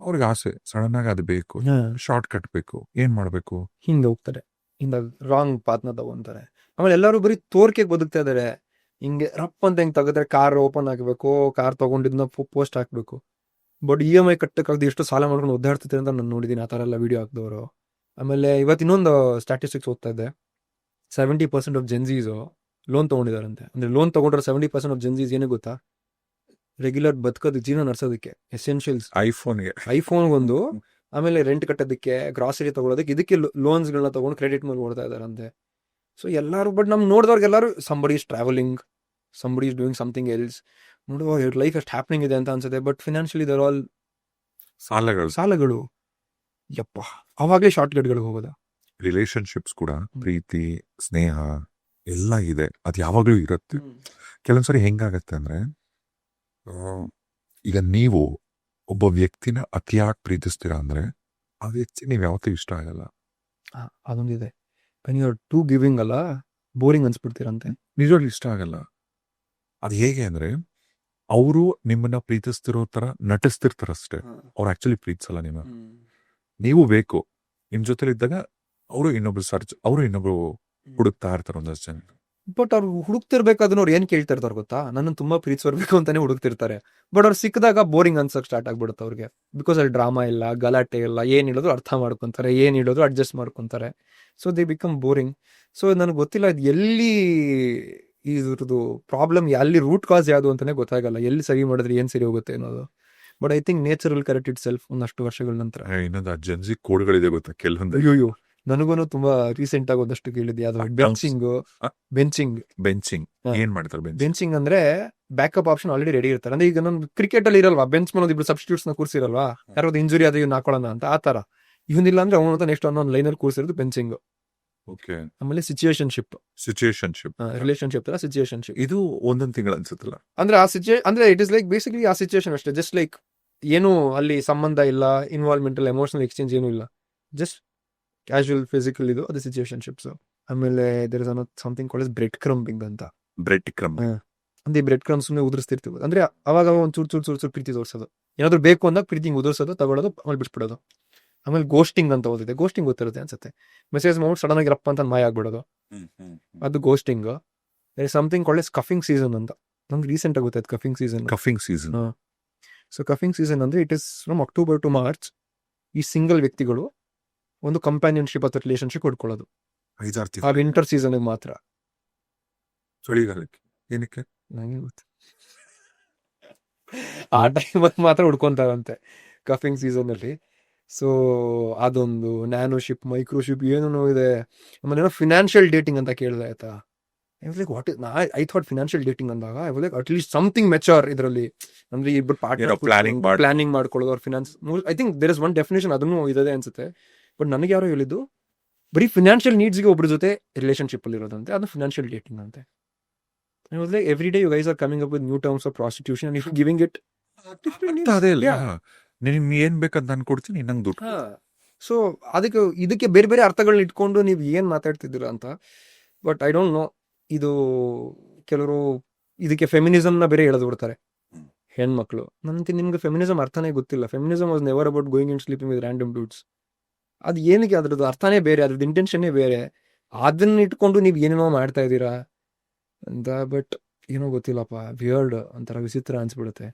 ಅವ್ರಿಗೆ ಆಸೆ, ಸಡನ್ ಆಗಿ ಅದು ಬೇಕು, ಶಾರ್ಟ್ ಕಟ್ ಬೇಕು, ಏನ್ ಮಾಡ್ಬೇಕು, ಹಿಂದೆ ಹೋಗ್ತಾರೆ, ಹಿಂದ ರಾಂಗ್ ಪಾತ್ನ ತಗೊಂತಾರೆ. ಆಮೇಲೆ ಎಲ್ಲರೂ ಬರೀ ತೋರ್ಕೆಗೆ ಬದುಕ್ತಾ ಇದಾರೆ. ಹಿಂಗೆ ರಪ್ ಅಂತ ಹೆಂಗ್ ತೆಗೆದ್ರೆ ಕಾರ್ ಓಪನ್ ಆಗ್ಬೇಕು, ಕಾರ್ ತಗೊಂಡಿದ್ನ ಪೋಸ್ಟ್ ಹಾಕ್ಬೇಕು, ಬಟ್ EMI ಕಟ್ಟಕ್ಕಾಗ್ದು ಎಷ್ಟು ಸಾಲ ಮಾಡ್ಕೊಂಡು ಒದ್ದಾಡ್ತಿದೆ ಅಂತ ನಾನು ನೋಡಿದೀನಿ, ಆ ತರ ಎಲ್ಲ ವಿಡಿಯೋ ಹಾಕ್ದವರು. ಆಮೇಲೆ ಇವತ್ತು ಇನ್ನೊಂದು ಸ್ಟ್ಯಾಟಿಸ್ಟಿಕ್ಸ್ ಓದ್ತಾ ಇದ್ದೆ, 70% ಆಫ್ ಜೆನ್ಸೀಸು ಲೋನ್ ತಗೊಂಡಿದಾರಂತೆ. ಅಂದ್ರೆ ಲೋನ್ ತಗೊಂಡ್ರೆ 70% ಆಫ್ ಜೆನ್ಸೀಸ್ ಏನೇ ಗೊತ್ತಾ, ರೆಗ್ಯುಲರ್ ಬದುಕೋದು, ಜೀವನ ನಡೆಸೋದಕ್ಕೆ ಎಸೆನ್ಷಿಯಲ್ಸ್, ಐಫೋನ್ಗೊಂದು, ಆಮೇಲೆ ರೆಂಟ್ ಕಟ್ಟೋದಕ್ಕೆ, ಗ್ರಾಸರಿ ತಗೊಳೋದಕ್ಕೆ, ಇದಕ್ಕೆ ಲೋನ್ಸ್ಗಳನ್ನ ತಗೊಂಡು ಕ್ರೆಡಿಟ್ ಮೇಲೆ ಓಡ್ತಾ ಇದಾರಂತೆ. ಸೊ ಎಲ್ಲರೂ, ಬಟ್ ನಮ್ ನೋಡಿದವ್ರಿಗೆಲ್ಲರೂ somebody is travelling, somebody is doing something else, ನೋಡುವ ಲೈಫ್ ಎಷ್ಟು ಹ್ಯಾಪನಿಂಗ್ ಇದೆ ಅಂತ ಅನ್ಸುತ್ತೆ. ಬಟ್ ಫಿನಾನ್ಷಿಯಲಿ ದರ್ ಆಲ್ ಸಾಲಗಳು. ಯಪ್ಪ, ಅವಾಗಲೇ ಶಾರ್ಟ್ ಕಟ್ಗಳಿಗೆ ಹೋಗೋದ. ರಿಲೇಶನ್ಶಿಪ್ಸ್ ಕೂಡ ಪ್ರೀತಿ, ಸ್ನೇಹ ಎಲ್ಲ ಇದೆ, ಅದು ಯಾವಾಗ್ಲೂ ಇರುತ್ತೆ. ಕೆಲವೊಂದ್ಸರಿ ಹೆಂಗಾಗತ್ತೆ ಅಂದ್ರೆ, ಈಗ ನೀವು ಒಬ್ಬ ವ್ಯಕ್ತಿನ ಅತಿಯಾಗಿ ಪ್ರೀತಿಸ್ತೀರಾ ಅಂದ್ರೆ, ಆ ವ್ಯಕ್ತಿ ನೀವ್ ಯಾವತ್ತೂ ಇಷ್ಟ ಆಗಲ್ಲ. ಅದೊಂದಿದೆ. When you are too giving ಅಲ್ಲ ಬೋರಿಂಗ್ ಅನ್ಸ್ಬಿಡ್ತೀರಂತೆ. ನಿಜವಾಗ್ಲೂ ಇಷ್ಟ ಆಗಲ್ಲ. ಅದು ಹೇಗೆ ಅಂದ್ರೆ ಅವರು ನಿಮ್ಮನ್ನ ಪ್ರೀತಿಸ್ತಿರೋ ತರ ನಟಿಸ್ತಿರ್ತಾರಷ್ಟೇ. ಅವ್ರು ಆಕ್ಚುಲಿ ಪ್ರೀತಿಸಲ್ಲ ನಿಮ್ಮ. ನೀವು ಬೇಕು ನಿಮ್ ಜೊತೆ ಇದ್ದಾಗ ಅವರು ಇನ್ನೊಬ್ರು ಹುಡುಕ್ತಾ ಇರ್ತಾರೆ ಒಂದಷ್ಟು ಜನ. ಬಟ್ ಅವ್ರು ಹುಡುಕ್ತಿರ್ಬೇಕಾದ್ರೆ ಅವ್ರು ಏನ್ ಕೇಳ್ತಾ ಇರ್ತಾರೆ ಗೊತ್ತಾ, ನನ್ನ ತುಂಬಾ ಪ್ರೀತಿಸ್ಬರ್ಬೇಕು ಅಂತಾನೆ ಹುಡುಕ್ತಿರ್ತಾರೆ. ಬಟ್ ಅವ್ರು ಸಿಕ್ಕಿದಾಗ ಬೋರಿಂಗ್ ಅನ್ಸಕ್ ಸ್ಟಾರ್ಟ್ ಆಗ್ಬಿಡುತ್ತೆ ಅವ್ರಿಗೆ. ಬಿಕಾಸ್ ಅಲ್ಲಿ ಡ್ರಾಮಾ ಇಲ್ಲ, ಗಲಾಟೆ ಇಲ್ಲ, ಏನ್ ಹೇಳೋದು ಅರ್ಥ ಮಾಡ್ಕೊಂತಾರೆ, ಏನ್ ಹೇಳೋದು ಅಡ್ಜಸ್ಟ್ ಮಾಡ್ಕೊಂತಾರೆ. So they become boring. So ನನಗೆ ಗೊತ್ತಿಲ್ಲ ಇದು ಎಲ್ಲಿ ಇದ್ರದ್ದು ಪ್ರಾಬ್ಲಮ್, ಎಲ್ಲಿ ರೂಟ್ ಕಾಸ್ ಯಾವುದು ಅಂತಾನೆ ಗೊತ್ತಾಗಲ್ಲ, ಎಲ್ಲಿ ಸರಿ ಮಾಡಿದ್ರೆ ಏನ್ ಸರಿ ಹೋಗುತ್ತೆ ಅನ್ನೋದು. But I think nature will correct it self ಒಂದಷ್ಟು ವರ್ಷಗಳ ನಂತರ. ಇನ್ನೊಂದು ಆ ಜನ್ಸಿ ಕೋಡ್ಗಳಿದೆ ಗೊತ್ತಾ ಕೆಲವೊಂದು. ಅಯ್ಯೋ ನನಗೂ ತುಂಬಾ ರೀಸೆಂಟ್ ಆಗಿ ಒಂದಷ್ಟು ಕೇಳಿದ್ದೆ. ಯಾವ್ದು ಬೆಂಚಿಂಗ್ ಏನ್ ಮಾಡ್ತಾರೆ ಬೆಂಚಿಂಗ್ ಅಂದ್ರೆ ಬ್ಯಾಕಪ್ ಆಪ್ಷನ್ ಆಲ್ರೆಡಿ ರೆಡಿ ಇರ್ತಾರೆ. ಅಂದ್ರೆ ಈಗ ನಮ್ದು ಕ್ರಿಕೆಟ್ ಅಲ್ಲಿ ಇರಲ್ವಾ, ಬೆಂಚ್ ಮೇಲೆ ಇಬ್ರು ಸಬ್ಸ್ಟಿಟ್ಯೂಟ್ಸ್ ನ ಕೂರ್ಸಿರಲ್ವಾ, ಯಾರಾவது ಇಂಜುರಿ ಆದ್ರೆ ಇವ್ನ ಹಾಕೊಳ್ಳೋಣ ಅಂತ, ಆ ತರ ಇವನಿಲ್ಲ ಅಂದ್ರೆ ಅವನ ನೆಕ್ಸ್ಟ್ ಅನ್ನೋ ಲೈನ್ ಅಲ್ಲಿ ಕೂರ್ಸಿರೋದು ಬೆಂಚಿಂಗ್. ಆಮೇಲೆ ಸಿಚುಯೇಷನ್ಶಿಪ್ ರಿಲೇಶನ್ಶಿಪ್ ತರ ಸಿಚುಯೇಷನ್ಶಿಪ್. ಇದು ಒಂದೊಂದು ತಿಂಗಳು ಅನ್ಸುತ್ತಲ್ಲ. ಅಂದ್ರೆ ಆ ಅಂದ್ರೆ ಇಟ್ ಇಸ್ ಲೈಕ್ ಬೇಸಿಕಲಿ ಆ ಸಿಚುಯೇಷನ್ ಅಷ್ಟೇ. ಜಸ್ಟ್ ಲೈಕ್ ಏನು ಅಲ್ಲಿ ಸಂಬಂಧ ಇಲ್ಲ, ಇನ್ವಾಲ್ವ್ಮೆಂಟಲ್ ಎಮೋಷನಲ್ ಎಕ್ಸ್ಚೇಂಜ್ ಏನೂ ಇಲ್ಲ, ಜಸ್ಟ್ ಕ್ಯಾಶುವಲ್ ಫಿಸಿಕಲ್ ಇದು, ಅದು ಸಿಚುಯೇಷನ್ಶಿಪ್ಸ್. ಆಮೇಲೆ there is something called breadcrumbing ಅಂತ. ಅಂದ್ರೆ ಬ್ರೆಡ್ ಕ್ರಮ್ಸ್ ಉದುರಿಸ್ತಿರ್ತೀವಿ. ಅಂದ್ರೆ ಅವಾಗ ಒಂದು ಚೂರು ಪ್ರೀತಿ ತೋರಿಸೋದು, ಏನಾದ್ರು ಬೇಕು ಅಂದಾಗ ಪ್ರೀತಿ ಉದುರಿಸೋದು, ತಗೊಳ್ಳೋದು, ಆಮೇಲೆ ಬಿಟ್ಬಿಡೋದು. ಆಮೇಲೆ ಗೋಸ್ಟಿಂಗ್ ಅಂತ ಓದಿದೆ. ಗೋಸ್ಟಿಂಗ್ ಗೊತ್ತಿರುತ್ತೆ ಅನ್ಸುತ್ತೆ. ಮೆಸೇಜ್ ಮಾಡ್ಬಿಟ್ಟು ಸಡನ್ ಆಗಿ ರಪ್ಪ ಅಂತ ಮಾಯ ಆಗ್ಬಿಡೋದು, ಅದು ghosting. Something called cuffing season ಅಂತ. ನಂಗೆ ರೀಸೆಂಟ್ ಆಗುತ್ತೆ ಅದು cuffing season. So cuffing season ಅಂದ್ರೆ it is from October to March. ಈ ಸಿಂಗಲ್ ವ್ಯಕ್ತಿಗಳು ಒಂದು ಕಂಪ್ಯಾನಿಯನ್ಶಿಪ್ ಅಥವಾ ರಿಲೇಶನ್ಶಿಪ್ ಹೊಡ್ಕೊಳ್ಳೋದು ಆ ವಿಂಟರ್ ಸೀಸನ್ ಮಾತ್ರ. ಚಳಿಗಾಲಕ್ಕೆ ಏನಕ್ಕೆ ನಂಗೆ ಗೊತ್ತು. ಆ ಟೈಮ್ ಮಾತ್ರ ಹುಡ್ಕೊಂತಾರಂತೆ ಕಫಿಂಗ್ ಸೀಸನ್ ಅಲ್ಲಿ. ಸೊ ಅದೊಂದು ನ್ಯಾನೋಶಿಪ್, ಮೈಕ್ರೋಶಿಪ್ ಏನೋ ಇದೆ. ಆಮೇಲೆ ಏನೋ ಫಿನಾನ್ಷಿಯಲ್ ಡೇಟಿಂಗ್ ಅಂತ ಕೇಳಿದೆ ಆಯ್ತಾ. What is I thought financial dating ಅಂದಾಗ ಅಟ್ ಲೀಸ್ಟ್ ಸಮಥಿಂಗ್ ಮೆಚೂರ್ ಇದರಲ್ಲಿ. ಅಂದ್ರೆ ಇಬ್ಬರು ಪಾರ್ಟ್ನರ್ ಪ್ಲಾನಿಂಗ್ ಮಾಡ್ಕೊಳ್ಳೋದು, ಅವ್ರ finance. I think there is one definition ಅದನ್ನು ಇದೆ ಅನ್ಸುತ್ತೆ. ಬಟ್ ನನಗೆ ಯಾರೋ ಹೇಳಿದ್ದು ಬರೀ ಫಿನಾನ್ಷಿಯಲ್ ನೀಡ್ಸ್ಗೆ ಒಬ್ಬರ ಜೊತೆ ರಿಲೇಶನ್ಶಿಪ್ ಅಲ್ಲಿ ಇರೋದಂತೆ, ಅದು ಫಿನಾನ್ಷಿಯಲ್ ಡೇಟಿಂಗ್ ಅಂತೆ. Every day you guys are coming up with new terms of prostitution and if giving it ಅದೇ ಇಲ್ಲ, ನಿಮ್ಗೆ ಏನ್ ಬೇಕಂತ ನಾನು ಕೊಡ್ತೀನಿ, ನಂಗೆ ದುಡ್ಡು. ಸೊ ಇದಕ್ಕೆ ಬೇರೆ ಬೇರೆ ಅರ್ಥಗಳನ್ನ ಇಟ್ಕೊಂಡು ನೀವು ಏನ್ ಮಾತಾಡ್ತಿದ್ದೀರಾ ಅಂತ. ಬಟ್ ಐ ಡೋಂಟ್ ನೋ, ಇದು ಕೆಲವರು ಇದಕ್ಕೆ ಫೆಮಿನಿಸಮ್ನ ಬೇರೆ ಎಳೆದು ಬಿಡ್ತಾರೆ ಹೆಣ್ಮಕ್ಳು. ನಿಮ್ಗೆ ಫೆಮಿನಿಸಮ್ ಅರ್ಥನೇ ಗೊತ್ತಿಲ್ಲ. Feminism was never about going and sleeping with random dudes. ಅದು ಏನಕ್ಕೆ, ಅದ್ರದ್ದು ಅರ್ಥನೇ ಬೇರೆ, ಅದ್ರದ್ದು ಇಂಟೆನ್ಷನ್ನೇ ಬೇರೆ. ಅದನ್ನ ಇಟ್ಕೊಂಡು ನೀವು ಏನೇನೋ ಮಾಡ್ತಾ ಇದ್ದೀರಾ ಅಂತ. ಬಟ್ ಏನೋ ಗೊತ್ತಿಲ್ಲಪ್ಪ, ವಿಯರ್ಡ್ ಒಂಥರ ವಿಚಿತ್ರ ಅನ್ಸ್ಬಿಡುತ್ತೆ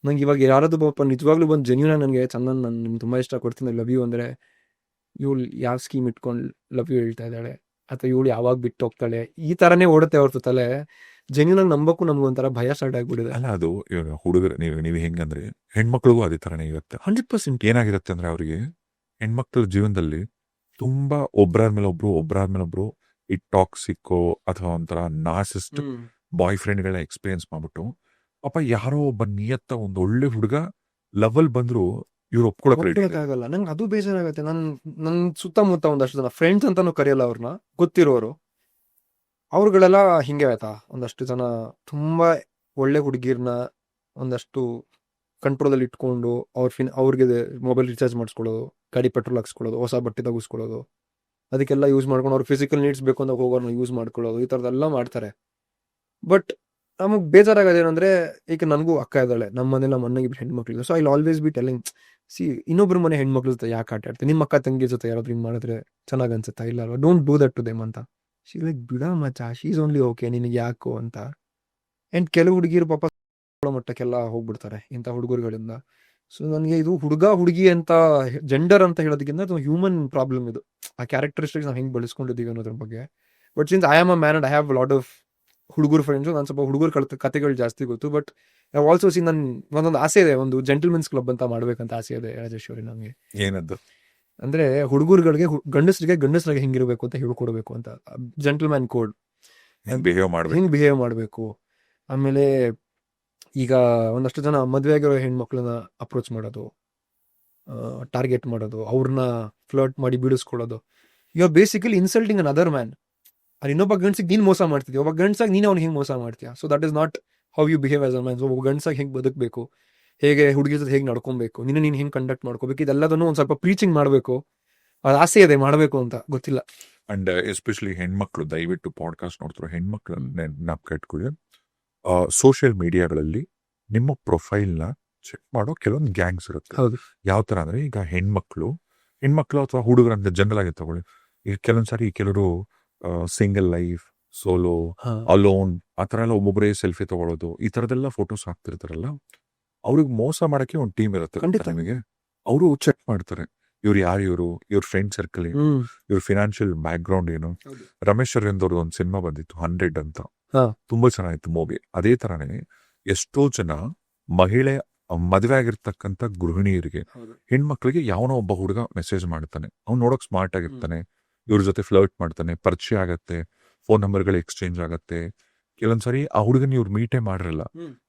ನಂಗೆ. ಇವಾಗ ಯಾರಾದ್ರು ನಿಜವಾಗ್ಲೂ ಬಂದು ಜೆನ್ಯೂನ್ ನನಗೆ ಚಂದನ್ ನಾನು ನಿಮ್ಗೆ ತುಂಬಾ ಇಷ್ಟ ಕೊಡ್ತೀನಿ ಲವ್ ಯು ಅಂದ್ರೆ, ಇವಳು ಯಾವ ಸ್ಕೀಮ್ ಇಟ್ಕೊಂಡು ಲವ್ ಯು ಹೇಳ್ತಾ ಇದ್ದಾಳೆ, ಅಥವಾ ಇವಳು ಯಾವಾಗ ಬಿಟ್ಟು ಹೋಗ್ತಾಳೆ, ಈ ತರನೇ ಓಡುತ್ತೆ ಅವ್ರ ತಲೆ. ಜೆನ್ಯೂನ್ ಆಗಿ ನಂಬಕ್ಕೂ ನಮ್ಗೊಂಥರ ಭಯ ಸ್ಟಾರ್ಟ್ ಆಗ್ಬಿಡಿದೆ. ಅಲ್ಲ, ಅದು ಇವಾಗ ಹುಡುಗರು ನೀವು ಹೆಂಗಂದ್ರೆ ಹೆಣ್ಮಕ್ಳಿಗೂ ಅದೇ ತರನೇ ಇರುತ್ತೆ. 100% ಏನಾಗಿರುತ್ತೆ ಅಂದ್ರೆ ಅವ್ರಿಗೆ ಹೆಣ್ಮಕ್ಳ ಜೀವನದಲ್ಲಿ ತುಂಬಾ ಒಬ್ರಾದ್ಮೇಲೆ ಒಬ್ರು ಈ ಟಾಕ್ಸಿಕ್ಕೋ ಅಥವಾ ಒಂಥರ ನಾರ್ಸಿಸ್ಟ್ ಬಾಯ್ ಫ್ರೆಂಡ್ಗಳನ್ನ ಎಕ್ಸ್ಪೀರಿಯನ್ಸ್ ಮಾಡ್ಬಿಟ್ಟು ಪಾಪ ಯಾರೋ ಒಬ್ಬ ನಿಯತ್ತ ಒಂದು ಒಳ್ಳೆ ಹುಡುಗ ಲವಲ್ ಬಂದ್ರು ಇವ್ರು ಒಪ್ಕೊಳಕ್ಕಾಗಲ್ಲ. ನಂಗೆ ಅದು ಬೇಜಾರಾಗತ್ತೆ. ನನ್ನ ಸುತ್ತಮುತ್ತ ಒಂದಷ್ಟು ಜನ ಫ್ರೆಂಡ್ಸ್ ಅಂತಾನು ಕರೆಯಲ್ಲ ಅವ್ರನ್ನ, ಗೊತ್ತಿರೋರು, ಅವ್ರುಗಳೆಲ್ಲ ಹಿಂಗೆ ಆಯ್ತಾ. ಒಂದಷ್ಟು ಜನ ತುಂಬಾ ಒಳ್ಳೆ ಹುಡುಗಿರ್ನ ಒಂದಷ್ಟು ಕಂಟ್ರೋಲಲ್ಲಿ ಇಟ್ಕೊಂಡು ಅವ್ರಿಗೆ ಮೊಬೈಲ್ ರಿಚಾರ್ಜ್ ಮಾಡಿಸ್ಕೊಳ್ಳೋದು, ಗಾಡಿ ಪೆಟ್ರೋಲ್ ಹಾಕ್ಸ್ಕೊಳ್ಳೋದು, ಹೊಸ ಬಟ್ಟೆ ತಗಿಸ್ಕೊಳ್ಳೋದು, ಅದಕ್ಕೆಲ್ಲ ಯೂಸ್ ಮಾಡ್ಕೊಂಡು ಅವ್ರ ಫಿಸಿಕಲ್ ನೀಡ್ಸ್ ಬೇಕು ಅಂತ ಹೋಗೋರ್ನ ಯೂಸ್ ಮಾಡ್ಕೊಳ್ಳೋದು, ಈ ಥರದ್ದೆಲ್ಲ ಮಾಡ್ತಾರೆ. ಬಟ್ ನಮಗೆ ಬೇಜಾರಾಗೋದೇನಂದ್ರೆ, ಈಗ ನನಗೂ ಅಕ್ಕ ಇದ್ದಾಳೆ, ನಮ್ಮ ಮನೇಲಿ ನಮ್ಮ ಅಣ್ಣಗೆ ಹೆಣ್ಮಕ್ಳಿದೆ. So I always be telling, ಇನ್ನೊಬ್ರು ಮನೆ ಹೆಣ್ಮಕ್ಳ ಜೊತೆ ಯಾಕೆ ಆಟ ಆಡ್ತೀವಿ, ನಿಮ್ಮ ಅಕ್ಕ ತಂಗಿ ಜೊತೆ ಯಾರಾದ್ರೂ ಹಿಂಗೆ ಮಾಡಿದ್ರೆ ಚೆನ್ನಾಗಿ ಅನ್ಸುತ್ತಾ, ಇಲ್ಲ ಅಲ್ವಾ, don't do that to them ಅಂತ. ಶಿ ಲೈಕ್ ಬಿಡ ಮಚ್ಚ, ಶಿ ಈಸ್ ಓನ್ಲಿ ಓಕೆ, ನಿನಗೆ ಯಾಕೋ ಅಂತ. ಆ್ಯಂಡ್ ಕೆಲವು ಹುಡುಗಿರು ಪಾಪ ಮಟ್ಟಕ್ಕೆಲ್ಲ ಹೋಗ್ಬಿಡ್ತಾರೆ ಇಂಥ ಹುಡುಗರುಗಳಿಂದ. ಸೊ ನನಗೆ ಇದು ಹುಡುಗಿ ಅಂತ ಜೆಂಡರ್ ಅಂತ ಹೇಳೋದಕ್ಕಿಂತ ಅದು ಹ್ಯೂಮನ್ ಪ್ರಾಬ್ಲಮ್. ಇದು ಆ ಕ್ಯಾರೆಕ್ಟರಿಸ್ಟಿಕ್ಸ್ ನಾವು ಹೆಂಗೆ ಬೆಳೆಸ್ಕೊಂಡಿದ್ದೀವಿ ಅನ್ನೋದ್ರ ಬಗ್ಗೆ. But since I am a man and I have lot of ಹುಡುಗರು ಫ್ರೆಂಡ್ಸು, ನಾನು ಸ್ವಲ್ಪ ಹುಡುಗರು ಕತೆಗಳು ಜಾಸ್ತಿ ಗೊತ್ತು. ಬಟ್ ಐ ಆಲ್ಸೋ ಸಿ ನನ್ನ ಒಂದೊಂದು ಆಸೆ ಇದೆ, ಒಂದು ಜೆಂಟಲ್ಮೆನ್ಸ್ ಕ್ಲಬ್ ಅಂತ ಮಾಡ್ಬೇಕಂತ ಆಸೆ ಇದೆ ರಾಜೇಶ್ವರಿ ನನಗೆ. ಏನದ್ದು ಅಂದ್ರೆ ಹುಡುಗರುಗಳಿಗೆ ಗಂಡಸರಿಗೆ ಹೆಂಗಿರ್ಬೇಕು ಅಂತ ಹೇಳ್ಕೊಡ್ಬೇಕು ಅಂತ, ಜೆಂಟಲ್ಮ್ಯಾನ್ ಕೋಡ್, ಹೆಂಗ್ ಬಿಹೇವ್ ಮಾಡಬೇಕು. ಆಮೇಲೆ ಈಗ ಒಂದಷ್ಟು ಜನ ಮದುವೆ ಆಗಿರೋ ಹೆಣ್ಮಕ್ಳನ್ನ ಅಪ್ರೋಚ್ ಮಾಡೋದು, ಟಾರ್ಗೆಟ್ ಮಾಡೋದು, ಅವ್ರನ್ನ ಫ್ಲರ್ಟ್ ಮಾಡಿ ಬಿಡಿಸ್ಕೊಳ್ಳೋದು. You are basically insulting another man. ಅದು ಇನ್ನೊಬ್ಬ ಗಂಡ್ಸಿಗೆ ನೀನು ಮೋಸ ಮಾಡ್ತಿದ್ಯಾ, ಒಬ್ಬ ಗಂಡ್ಸಾಗಿ ನೀನು ಅವ್ನು ಹೆಂಗೆ ಮೋಸ ಮಾಡ್ತೀಯಾ. So that is not how you behave as a man. So ಒಬ್ಬ ಗಂಡ್ಸಾಗಿ ಹೆಂಗೆ ಬದುಕಬೇಕು, ಹೇಗೆ ಹುಡುಗಿ ಜೊತೆ ಹೇಗೆ ನಡ್ಕೊಬೇಕು, ನೀನು ಹೆಂಗೆ ಕಂಡಕ್ಟ್ ಮಾಡ್ಕೋಬೇಕು, ಇದೆಲ್ಲದನ್ನು ಒಂದು ಸ್ವಲ್ಪ ಪ್ರೀಚಿಂಗ್ ಮಾಡಬೇಕು. ಅದು ಆಸೆ ಇದೆ ಮಾಡಬೇಕು ಅಂತ, ಗೊತ್ತಿಲ್ಲ. ಅಂಡ್ ಎಸ್ಪೆಷಲಿ ಹೆಣ್ಮಕ್ಳು ದಯವಿಟ್ಟು ಪಾಡ್ಕಾಸ್ಟ್ ನೋಡ್ತಿರೋ ಹೆಣ್ಮಕ್ಳು ಜ್ಞಾಪಕ ಇಟ್ಕೊಳ್ಳಿ. ಸೋಷಿಯಲ್ ಮೀಡಿಯಾಗಳಲ್ಲಿ ನಿಮ್ಮ ಪ್ರೊಫೈಲ್ನ ಚೆಕ್ ಮಾಡೋ ಕೆಲವೊಂದು ಗ್ಯಾಂಗ್ಸ್ ಇರುತ್ತೆ. ಹೌದು. ಯಾವ ತರ ಅಂದ್ರೆ ಈಗ ಹೆಣ್ಮಕ್ಳು ಅಥವಾ ಹುಡುಗರಂತ ಜನರಲ್ ಆಗಿ ತಗೊಳ್ಳಿ. ಈಗ ಕೆಲವೊಂದ್ಸಾರಿ ಕೆಲವರು ಸಿಂಗಲ್ ಲೈಫ್, ಸೋಲೋ, ಅಲೋನ್ ಆ ತರ ಎಲ್ಲ ಒಬ್ಬೊಬ್ಬರೇ ಸೆಲ್ಫಿ ತಗೊಳ್ಳೋದು, ಈ ತರದೆಲ್ಲ ಫೋಟೋಸ್ ಹಾಕ್ತಿರ್ತಾರಲ್ಲ, ಅವ್ರಿಗೆ ಮೋಸ ಮಾಡಕ್ಕೆ ಒಂದು ಟೀಮ್ ಇರುತ್ತೆ. ಖಂಡಿತ. ನಿಮಗೆ ಅವರು ಚೆಕ್ ಮಾಡ್ತಾರೆ ಇವ್ರು ಯಾರು, ಇವ್ರ ಫ್ರೆಂಡ್ ಸರ್ಕಲ್ ಏನು, ಇವ್ರ ಫಿನಾನ್ಷಿಯಲ್ ಬ್ಯಾಕ್ ಗ್ರೌಂಡ್ ಏನು. ರಮೇಶ್ ಅರವಿಂದ್ ಅವ್ರದ್ದು ಒಂದು ಸಿನಿಮಾ ಬಂದಿತ್ತು 100 ಅಂತ, ತುಂಬಾ ಚೆನ್ನಾಗಿತ್ತು ಮೂವಿ. ಅದೇ ತರಾನೇ ಎಷ್ಟೋ ಜನ ಮಹಿಳೆ ಮದುವೆ ಆಗಿರ್ತಕ್ಕಂಥ ಗೃಹಿಣಿಯರಿಗೆ, ಹೆಣ್ಮಕ್ಳಿಗೆ ಯಾವನೋ ಒಬ್ಬ ಹುಡುಗ ಮೆಸೇಜ್ ಮಾಡ್ತಾನೆ, ಅವ್ನು ನೋಡಕ್ ಸ್ಮಾರ್ಟ್ ಆಗಿರ್ತಾನೆ, ಇವ್ರ ಜೊತೆ ಫ್ಲರ್ಟ್ ಮಾಡ್ತಾನೆ, ಪರಿಚಯ ಆಗತ್ತೆ, ಫೋನ್ ನಂಬರ್ಗಳು ಎಕ್ಸ್ಚೇಂಜ್ ಆಗತ್ತೆ. ಕೆಲವೊಂದ್ಸರಿ ಆ ಹುಡುಗನ ಇವ್ರು ಮೀಟೇ ಮಾಡಿರಲ್ಲ,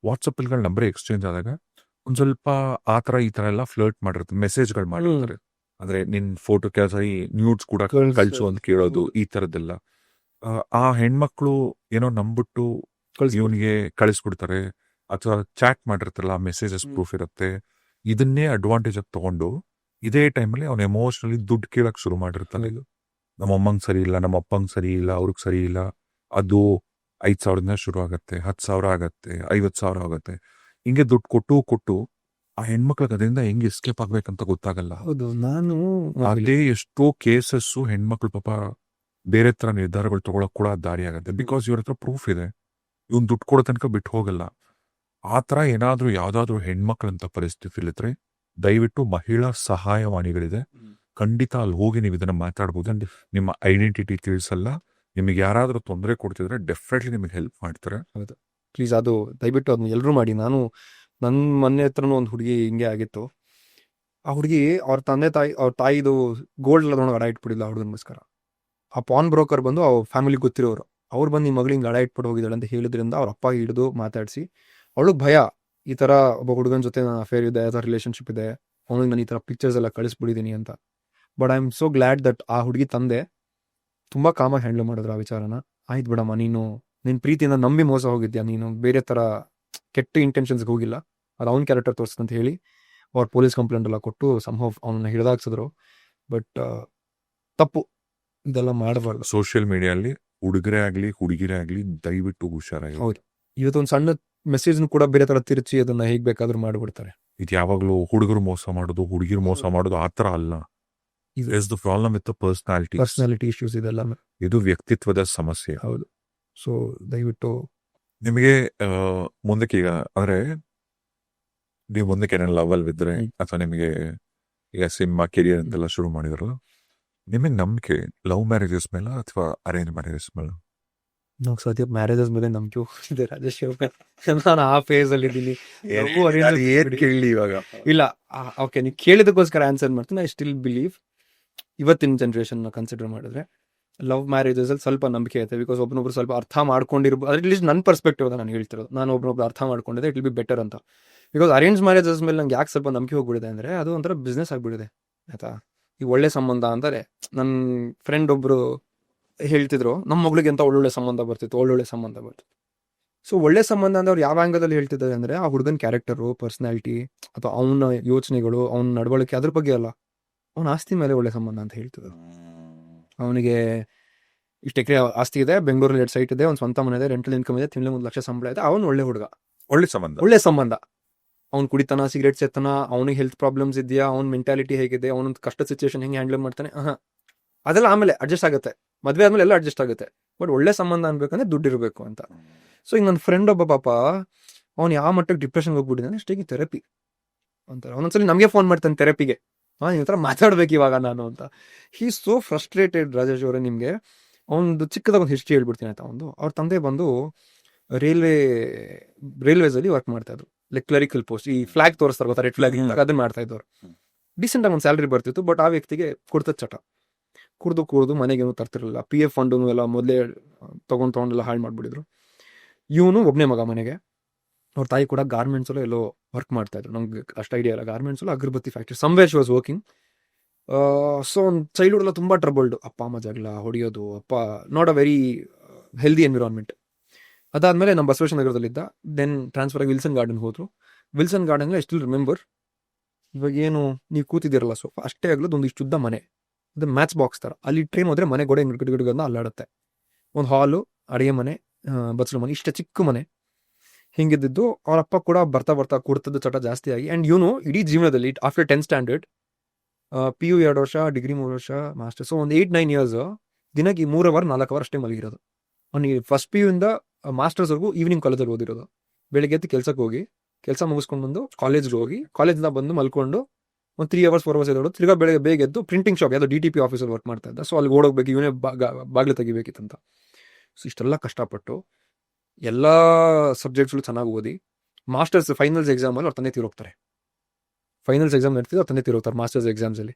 ವಾಟ್ಸಪ್ ಗಳ ನಂಬರ್ ಎಕ್ಸ್ಚೇಂಜ್ ಆದಾಗ ಒಂದ್ ಸ್ವಲ್ಪ ಆ ತರ ಈ ತರ ಎಲ್ಲ ಫ್ಲರ್ಟ್ ಮಾಡಿರ್ತಾರೆ, ಮೆಸೇಜ್ಗಳು ಮಾಡಿರ್ತಾರೆ. ಅಂದ್ರೆ ನಿನ್ ಫೋಟೋ ಕೆಲಸರಿ ನ್ಯೂಡ್ಸ್ ಕೂಡ ಕಳ್ಸು ಅಂತ ಕೇಳೋದು, ಈ ತರದ್ದೆಲ್ಲ. ಆ ಹೆಣ್ಮಕ್ಳು ಏನೋ ನಂಬಿಟ್ಟು ಇವನಿಗೆ ಕಳಿಸ್ಬಿಡ್ತಾರೆ, ಅಥವಾ ಚಾಟ್ ಮಾಡಿರ್ತಾರಲ್ಲ, ಮೆಸೇಜಸ್ ಪ್ರೂಫ್ ಇರುತ್ತೆ. ಇದನ್ನೇ ಅಡ್ವಾಂಟೇಜ್ ಆಗಿ ತಗೊಂಡು ಇದೇ ಟೈಮಲ್ಲಿ ಅವ್ನು ಎಮೋಷನಲಿ ದುಡ್ಡು ಕೇಳಕ್ ಶುರು ಮಾಡಿರ್ತಾನೆ. ನಮ್ಮ ಅಮ್ಮಂಗ್ ಸರಿ ಇಲ್ಲ, ನಮ್ಮ ಅಪ್ಪಂಗ್ ಸರಿ ಇಲ್ಲ, ಅವ್ರಿಗೆ ಸರಿ ಇಲ್ಲ. ಅದು 5,000 ಶುರು ಆಗತ್ತೆ, 10,000 ಆಗತ್ತೆ, 50,000 ಆಗತ್ತೆ. ಹಿಂಗೆ ದುಡ್ಡು ಕೊಟ್ಟು ಆ ಹೆಣ್ಮಕ್ಳಿಗೆ ಅದರಿಂದ ಹೆಂಗೆ ಎಸ್ಕೇಪ್ ಆಗ್ಬೇಕಂತ ಗೊತ್ತಾಗಲ್ಲ. ಹೌದು. ನಾನು ಅದೇ ಎಷ್ಟೋ ಕೇಸಸ್ ಹೆಣ್ಮಕ್ಳು ಪಾಪ ಬೇರೆ ತರ ನಿರ್ಧಾರಗಳು ತಗೊಳಕ್ ಕೂಡ ದಾರಿ ಆಗತ್ತೆ. ಬಿಕಾಸ್ ಇವ್ರ ಹತ್ರ ಪ್ರೂಫ್ ಇದೆ, ಇವ್ನ್ ದುಡ್ಡು ಕೊಡೋ ತನಕ ಬಿಟ್ಟು ಹೋಗಲ್ಲ. ಆ ತರ ಏನಾದ್ರೂ ಯಾವ್ದಾದ್ರು ಹೆಣ್ಮಕ್ಳಂತ ಪರಿಸ್ಥಿತಿ ಇಲ್ಲಿದ್ರೆ ದಯವಿಟ್ಟು ಮಹಿಳಾ ಸಹಾಯವಾಣಿಗಳಿದೆ, ಖಂಡಿತ ಅಲ್ಲಿ ಹೋಗಿ ನೀವು ಇದನ್ನ ಮಾತಾಡ್ಬೋದು. ನಿಮ್ಮ ಐಡೆಂಟಿಟಿ ತಿಳಿಸಲ್ಲ, ನಿಮಗೆ ಯಾರಾದ್ರೂ ತೊಂದರೆ ಕೊಡ್ತಿದ್ರೆ ಡೆಫಿನೆಟ್ಲಿ ನಿಮಗೆ ಹೆಲ್ಪ್ ಮಾಡ್ತಾರೆ. ಹೌದು, ಪ್ಲೀಸ್ ಅದು ದಯವಿಟ್ಟು ಅದನ್ನ ಎಲ್ಲರೂ ಮಾಡಿ. ನಾನು ನನ್ನ ಮನೆ ಹತ್ರನೂ ಒಂದು ಹುಡುಗಿ ಹಿಂಗೆ ಆಗಿತ್ತು. ಆ ಹುಡುಗಿ ಅವ್ರ ತಾಯಿದು ಗೋಲ್ಡ್ ಎಲ್ಲ ತೊಗೊಂಡು ಅಡ ಇಟ್ಬಿಡಿಲ್ಲ ಆ ಹುಡುಗನಿಗೋಸ್ಕರ. ಆ ಪಾನ್ ಬ್ರೋಕರ್ ಬಂದು ಅವ್ರ ಫ್ಯಾಮಿಲಿ ಗೊತ್ತಿರೋರು, ಅವ್ರು ಬಂದು ನಿಮ್ಮ ಮಗಳಿಗೆ ಅಡ ಇಟ್ಬಿಟ್ಟು ಹೋಗಿದ್ದಾಳೆ ಅಂತ ಹೇಳಿದ್ರಿಂದ ಅವ್ರ ಅಪ್ಪ ಹಿಡಿದು ಮಾತಾಡಿಸಿ, ಅವಳಿಗೆ ಭಯ, ಈ ತರ ಒಬ್ಬ ಹುಡುಗನ ಜೊತೆ ನನ್ನ ಅಫೇರ್ ಇದೆ, ಅಥವಾ ರಿಲೇಶನ್ಶಿಪ್ ಇದೆ, ಅವನಿಗೆ ನಾನು ಈ ತರ ಪಿಕ್ಚರ್ಸ್ ಎಲ್ಲ ಕಳಿಸ್ಬಿಟ್ಟಿದ್ದೀನಿ ಅಂತ. But I am so glad that ಆ ಹುಡುಗಿ ತಂದೆ ತುಂಬಾ ಕಾಮಾಗಿ ಹ್ಯಾಂಡಲ್ ಮಾಡಿದ್ರು ಆ ವಿಚಾರನ. ಆಯ್ತು ಬಿಡಮ್ಮ, ನಿನ್ ಪ್ರೀತಿಯಿಂದ ನಂಬಿ ಮೋಸ ಹೋಗಿದ್ಯಾ, ನೀನು ಬೇರೆ ತರ ಕೆಟ್ಟ ಇಂಟೆನ್ಷನ್ಸ್ಗೆ ಹೋಗಿಲ್ಲ, ಅದು ಅವ್ನ ಕ್ಯಾರೆಕ್ಟರ್ ತೋರಿಸ್ತಂತ ಹೇಳಿ ಅವ್ರು ಪೊಲೀಸ್ ಕಂಪ್ಲೇಂಟ್ ಎಲ್ಲ ಕೊಟ್ಟು ಸಂಭವ ಅವನ್ನ ಹಿಡಿದಾಕ್ಸಿದ್ರು. ಬಟ್ ತಪ್ಪು, ಇದೆಲ್ಲ ಮಾಡಬಾರ್ದು. ಸೋಷಿಯಲ್ ಮೀಡಿಯಲ್ಲಿ ಹುಡುಗರೇ ಆಗ್ಲಿ ಹುಡುಗಿರೇ ಆಗ್ಲಿ ದಯವಿಟ್ಟು ಹುಷಾರಾಗಿ. ಹೌದು, ಇವತ್ತೊಂದು ಸಣ್ಣ ಮೆಸೇಜ್ ಕೂಡ ಬೇರೆ ತರ ತಿರುಚಿ ಅದನ್ನ ಹೇಗ್ ಬೇಕಾದ್ರೂ ಮಾಡಿಬಿಡ್ತಾರೆ. ಇದು ಯಾವಾಗ್ಲೂ ಹುಡುಗರು ಮೋಸ ಮಾಡೋದು, ಹುಡುಗಿರು ಮೋಸ ಮಾಡೋದು ಆ ತರ ಅಲ್ಲ. Is the problem with personality issues ಇದೆಲ್ಲ. ಇದು ವ್ಯಕ್ತಿತ್ವದ ಸಮಸ್ಯೆ. ಹೌದು. ಸೊ ದಯವಿಟ್ಟು ನಿಮಗೆ ಮುಂದಕ್ಕೆ ಅಂದ್ರೆ ನೀವು ಮುಂದಕ್ಕೆ ಏನೇನು ಲವಲ್ ಇದ್ರೆ, ಅಥವಾ ನಿಮಗೆ ಈಗ ಸಿನಿಮಾ ಕೆರಿಯರ್ ಅಂತೆಲ್ಲ ಶುರು ಮಾಡಿದ್ರಲ್ಲ, ನಿಮಗೆ ನಂಬಿಕೆ ಲವ್ ಮ್ಯಾರೇಜಸ್ ಮೇಲೆ ಅಥವಾ ಅರೇಂಜ್ ಮ್ಯಾರೇಜಸ್ ಮೇಲೆ? ನಾವು ಸದ್ಯ ಮ್ಯಾರೇಜಸ್ ಮೇಲೆ ನಂಬಿಕೆ ಇದೆ ರಾಜೇಶ್. ನಾನು ಆ ಫೇಸ್ ಅಲ್ಲಿ ಇದ್ದೀನಿ. ಕೇಳಿ ಇವಾಗ ಇಲ್ಲ, ಓಕೆ, ನೀವು ಕೇಳಿದಕ್ಕೋಸ್ಕರ ಆನ್ಸರ್ ಮಾಡ್ತೀನಿ. ಐ ಸ್ಟಿಲ್ ಬಿಲೀವ್ ಇವತ್ತಿನ ಜನರೇಷನ್ ಕನ್ಸಿಡರ್ ಮಾಡಿದ್ರೆ ಲವ್ ಮ್ಯಾರೇಜಸ್ ಅಲ್ಲಿ ಸ್ವಲ್ಪ ನಂಬಿಕೆ ಐತೆ. ಬಿಕಾಸ್ ಒಬ್ಬನೊಬ್ರು ಸ್ವಲ್ಪ ಅರ್ಥ ಮಾಡ್ಕೊಂಡಿರ್ಬೋದು, ಅಟ್ಲೀಸ್ಟ್ ನನ್ನ ಪರ್ಸ್ಪೆಕ್ಟಿವ್ ನಾನು ಹೇಳ್ತಿರೋದು. ನಾನು ಒಬ್ಬನೊಬ್ರು ಅರ್ಥ ಮಾಡ್ಕೊಂಡಿದ್ದೆ, ಇಟ್ ವಿಲ್ ಬಿ ಬೆಟರ್ ಅಂತ. ಬಿಕಾಸ್ ಅರೇಂಜ್ ಮ್ಯಾರೇಜಸ್ ಮೇಲೆ ನಂಗೆ ಯಾಕೆ ಸ್ವಲ್ಪ ನಂಬಿಕೆ ಹೋಗ್ಬಿಡಿದೆ ಅಂದರೆ, ಅದು ಒಂಥರ ಬಿಸ್ನೆಸ್ ಆಗಿಬಿಡಿದೆ ಆಯ್ತಾ. ಈಗ ಒಳ್ಳೆ ಸಂಬಂಧ ಅಂತಾರೆ, ನನ್ನ ಫ್ರೆಂಡ್ ಒಬ್ರು ಹೇಳ್ತಿದ್ರು, ನಮ್ಮ ಮಗಳಿಗೆ ಅಂತ ಒಳ್ಳೊಳ್ಳೆ ಸಂಬಂಧ ಬರ್ತಿತ್ತು. ಸೊ ಒಳ್ಳೆ ಸಂಬಂಧ ಅಂದ್ರೆ ಅವ್ರು ಯಾವ ಆಂಗಲಲ್ಲಿ ಹೇಳ್ತಿದ್ದಾರೆ ಅಂದ್ರೆ, ಆ ಹುಡುಗನ ಕ್ಯಾರೆಕ್ಟರು, ಪರ್ಸನಾಲಿಟಿ, ಅಥವಾ ಅವನ ಯೋಚನೆಗಳು, ಅವನ ನಡವಳಿಕೆ, ಅದ್ರ ಬಗ್ಗೆ ಅಲ್ಲ, ಅವನ ಆಸ್ತಿ ಮೇಲೆ ಒಳ್ಳೆ ಸಂಬಂಧ ಅಂತ ಹೇಳ್ತಿದ್ರು. ಅವನಿಗೆ ಇಷ್ಟು ಎಕರೆ ಆಸ್ತಿ ಇದೆ, ಬೆಂಗಳೂರಲ್ಲಿ 2 ಸೈಟ್ ಇದೆ, ಒಂದು ಸ್ವಂತ ಮನೆ ಇದೆ, ರೆಂಟಲ್ ಇನ್ಕಮ್ ಇದೆ, ತಿಂಗಳಿಗೆ 1 ಲಕ್ಷ ಸಂಬಳ ಇದೆ, ಅವನು ಒಳ್ಳೆ ಹುಡುಗ, ಒಳ್ಳೆ ಸಂಬಂಧ. ಅವ್ನು ಕುಡಿತಾನ, ಸಿಗರೇಟ್ ಸೇತಾನ, ಅವನಿಗೆ ಹೆಲ್ತ್ ಪ್ರಾಬ್ಲಮ್ಸ್ ಇದೆಯಾ, ಅವ್ನ ಮೆಂಟಾಲಿಟಿ ಹೇಗಿದೆ, ಅವನೊಂದು ಕಷ್ಟ ಸಿಚುವೇಶನ್ ಹೆಂಗೆ ಹ್ಯಾಂಡಲ್ ಮಾಡ್ತಾನೆ, ಅದೆಲ್ಲ ಆಮೇಲೆ ಅಡ್ಜಸ್ಟ್ ಆಗುತ್ತೆ, ಮದುವೆ ಆದ್ಮೇಲೆ ಎಲ್ಲ ಅಡ್ಜಸ್ಟ್ ಆಗುತ್ತೆ. ಬಟ್ ಒಳ್ಳೆ ಸಂಬಂಧ ಅನ್ಬೇಕಂದ್ರೆ ದುಡ್ಡು ಇರಬೇಕು ಅಂತ. ಸೊ ಈಗ ನನ್ನ ಫ್ರೆಂಡ್ ಒಬ್ಬ ಪಾಪ, ಅವ್ನು ಯಾವ ಮಟ್ಟಕ್ಕೆ ಡಿಪ್ರೆಷನ್ಗೆ ಹೋಗ್ಬಿಟ್ಟಿದ್ದಾನೆ, ಅಷ್ಟೇ ಥೆರಪಿ ಅಂತಾರೆ. ಒಂದೊಂದ್ಸಲಿ ನಮಗೆ ಫೋನ್ ಮಾಡ್ತಾನೆ ಥೆರಪಿಗೆ, ಈ ಥರ ಮಾತಾಡ್ಬೇಕು ಇವಾಗ ನಾನು ಅಂತ. ಹೀ ಸೋ ಫ್ರಸ್ಟ್ರೇಟೆಡ್ ರಾಜೇಶ್ ಅವರೇ. ನಿಮಗೆ ಒಂದು ಚಿಕ್ಕದಾಗ ಒಂದು ಹಿಸ್ಟ್ರಿ ಹೇಳ್ಬಿಡ್ತೀನಿ ಆಯ್ತಾ. ಅವ್ರ ತಂದೆ ಬಂದು ರೈಲ್ವೇಸಲ್ಲಿ ವರ್ಕ್ ಮಾಡ್ತಾ ಇದ್ರು, ಕ್ಲರಿಕಲ್ ಪೋಸ್ಟ್. ಈ ಫ್ಲಾಗ್ ತೋರಿಸ್ತಾರೆ ಗೊತ್ತಾ, ರೆಡ್ ಫ್ಲಾಗ್, ಅದನ್ನ ಮಾಡ್ತಾ ಇದ್ದವ್ರು. ಡಿಸೆಂಟ್ ಆಗಿ ಒಂದು ಸ್ಯಾಲ್ರಿ ಬರ್ತಿತ್ತು. ಬಟ್ ಆ ವ್ಯಕ್ತಿಗೆ ಕುಡ್ತದ ಚಟ, ಕುಡ್ದು ಮನೆಗೇನು ತರ್ತಿರಲಿಲ್ಲ. PF ಫಂಡು ಎಲ್ಲ ಮೊದಲೇ ತಗೊಂಡೆಲ್ಲ ಹಾಳು ಮಾಡ್ಬಿಟ್ಟಿದ್ರು. ಇವನು ಒಬ್ಬನೇ ಮಗ ಮನೆಗೆ. ಅವ್ರ ತಾಯಿ ಕೂಡ ಗಾರ್ಮೆಂಟ್ಸ್ ಎಲ್ಲೋ ವರ್ಕ್ ಮಾಡ್ತಾ ಇದ್ರು, ನಮ್ಗೆ ಅಷ್ಟು ಐಡಿಯಾ ಇಲ್ಲ. Garments agarbatti factory, somewhere she was working. So ಒಂದು ಚೈಲ್ಡ್ಹುಡ್ ಎಲ್ಲ ತುಂಬ ಟ್ರಬಲ್ಡ್, ಅಪ್ಪ ಅಮ್ಮ ಜಗಳ, ಹೊಡೆಯೋದು, ಅಪ್ಪ not a very healthy environment. ಅದಾದ್ಮೇಲೆ ನಮ್ಮ ಬಸವೇಶ್ವರ ನಗರದಲ್ಲಿದ್ದ. ದೆನ್ ಟ್ರಾನ್ಸ್ಫರ್ ಆಗಿ ವಿಲ್ಸನ್ ಗಾರ್ಡನ್ ಹೋದ್ರು. Wilson garden I still remember. ಇವಾಗ ಏನು ನೀವು ಕೂತಿದ್ದೀರಲ್ಲ ಸೋಫಾ, ಅಷ್ಟೇ ಆಗಲದು ಒಂದು ಇಷ್ಟುದ್ದ ಮನೆ, ಅದು ಮ್ಯಾಚ್ ಬಾಕ್ಸ್ ಥರ. ಅಲ್ಲಿ ಟ್ರೈನ್ ಹೋದ್ರೆ ಮನೆ ಗೋಡೆ ಗಿಡಗಿಡಗನ್ನ ಅಲ್ಲಾಡುತ್ತೆ. ಒಂದು ಹಾಲು, ಅಡುಗೆ ಮನೆ, ಬಚ್ಚಲು ಮನೆ, ಇಷ್ಟೇ ಚಿಕ್ಕ ಮನೆ ಹಿಂಗಿದ್ದು. ಅವ್ರ ಅಪ್ಪ ಕೂಡ ಬರ್ತಾ ಬರ್ತಾ ಕುಡ್ತದ್ದು ಚಟ ಜಾಸ್ತಿ ಆಗಿ, ಆ್ಯಂಡ್ ಇವನು ಇಡೀ ಜೀವನದಲ್ಲಿ ಆಫ್ಟರ್ 10th ಸ್ಟ್ಯಾಂಡರ್ಡ್ PU 2 ವರ್ಷ, ಡಿಗ್ರಿ 3 ವರ್ಷ, ಮಾಸ್ಟರ್, ಸೊ ಒಂದು 8-9 ಇಯರ್ಸ್ ದಿನಕ್ಕೆ 3 ಅವರ್ 4 ಅವರ್ ಅಷ್ಟೇ ಮಲಗಿರೋದು. ಅವ್ನಿಗೆ ಫಸ್ಟ್ PU ಇಂದ ಮಾಸ್ಟರ್ಸ್ವರೆಗೂ ಈವ್ನಿಂಗ್ ಕಾಲೇಜಲ್ಲಿ ಓದಿರೋದು. ಬೆಳಿಗ್ಗೆ ಎದ್ದು ಕೆಲ್ಸಕ್ಕೆ ಹೋಗಿ, ಕೆಲಸ ಮುಗಿಸ್ಕೊಂಡು ಬಂದು ಕಾಲೇಜ್ಗೆ ಹೋಗಿ, ಕಾಲೇಜಿಂದ ಬಂದು ಮಲ್ಕೊಂಡು ಒಂದು 3 ಅವರ್ಸ್ 4 ಅವರ್ಸ್ ಇರೋದು. ತಿರ್ಗಾ ಬೆಳಗ್ಗೆ ಬೇಗ ಎದ್ದು ಪ್ರಿಂಟಿಂಗ್ ಶಾಪ್ ಯಾವುದೋ DTP ಆಫೀಸಲ್ಲಿ ವರ್ಕ್ ಮಾಡ್ತಾ ಇದ್ದ. ಸೊ ಅಲ್ಲಿ ಓಡೋಗ್ಬೇಕು, ಇವನೇ ಬಾಗಿಲು ತೆಗಿಬೇಕಿತ್ತಂತ. ಸೊ ಇಷ್ಟೆಲ್ಲ ಕಷ್ಟಪಟ್ಟು ಎಲ್ಲ ಸಬ್ಜೆಕ್ಟ್ಸ್ಗಳು ಚೆನ್ನಾಗಿ ಓದಿ ಮಾಸ್ಟರ್ಸ್ ಫೈನಲ್ಸ್ ಎಕ್ಸಾಮಲ್ಲಿ ಅವ್ರ ತಂದೆ ತೀರೋಗ್ತಾರೆ. ಫೈನಲ್ಸ್ ಎಕ್ಸಾಮ್ ನಡ್ತಿದ್ದು ಅವ್ರ ತಂದೆ ತೀರೋಗ್ತಾರೆ ಮಾಸ್ಟರ್ಸ್ ಎಕ್ಸಾಮ್ಸಲ್ಲಿ.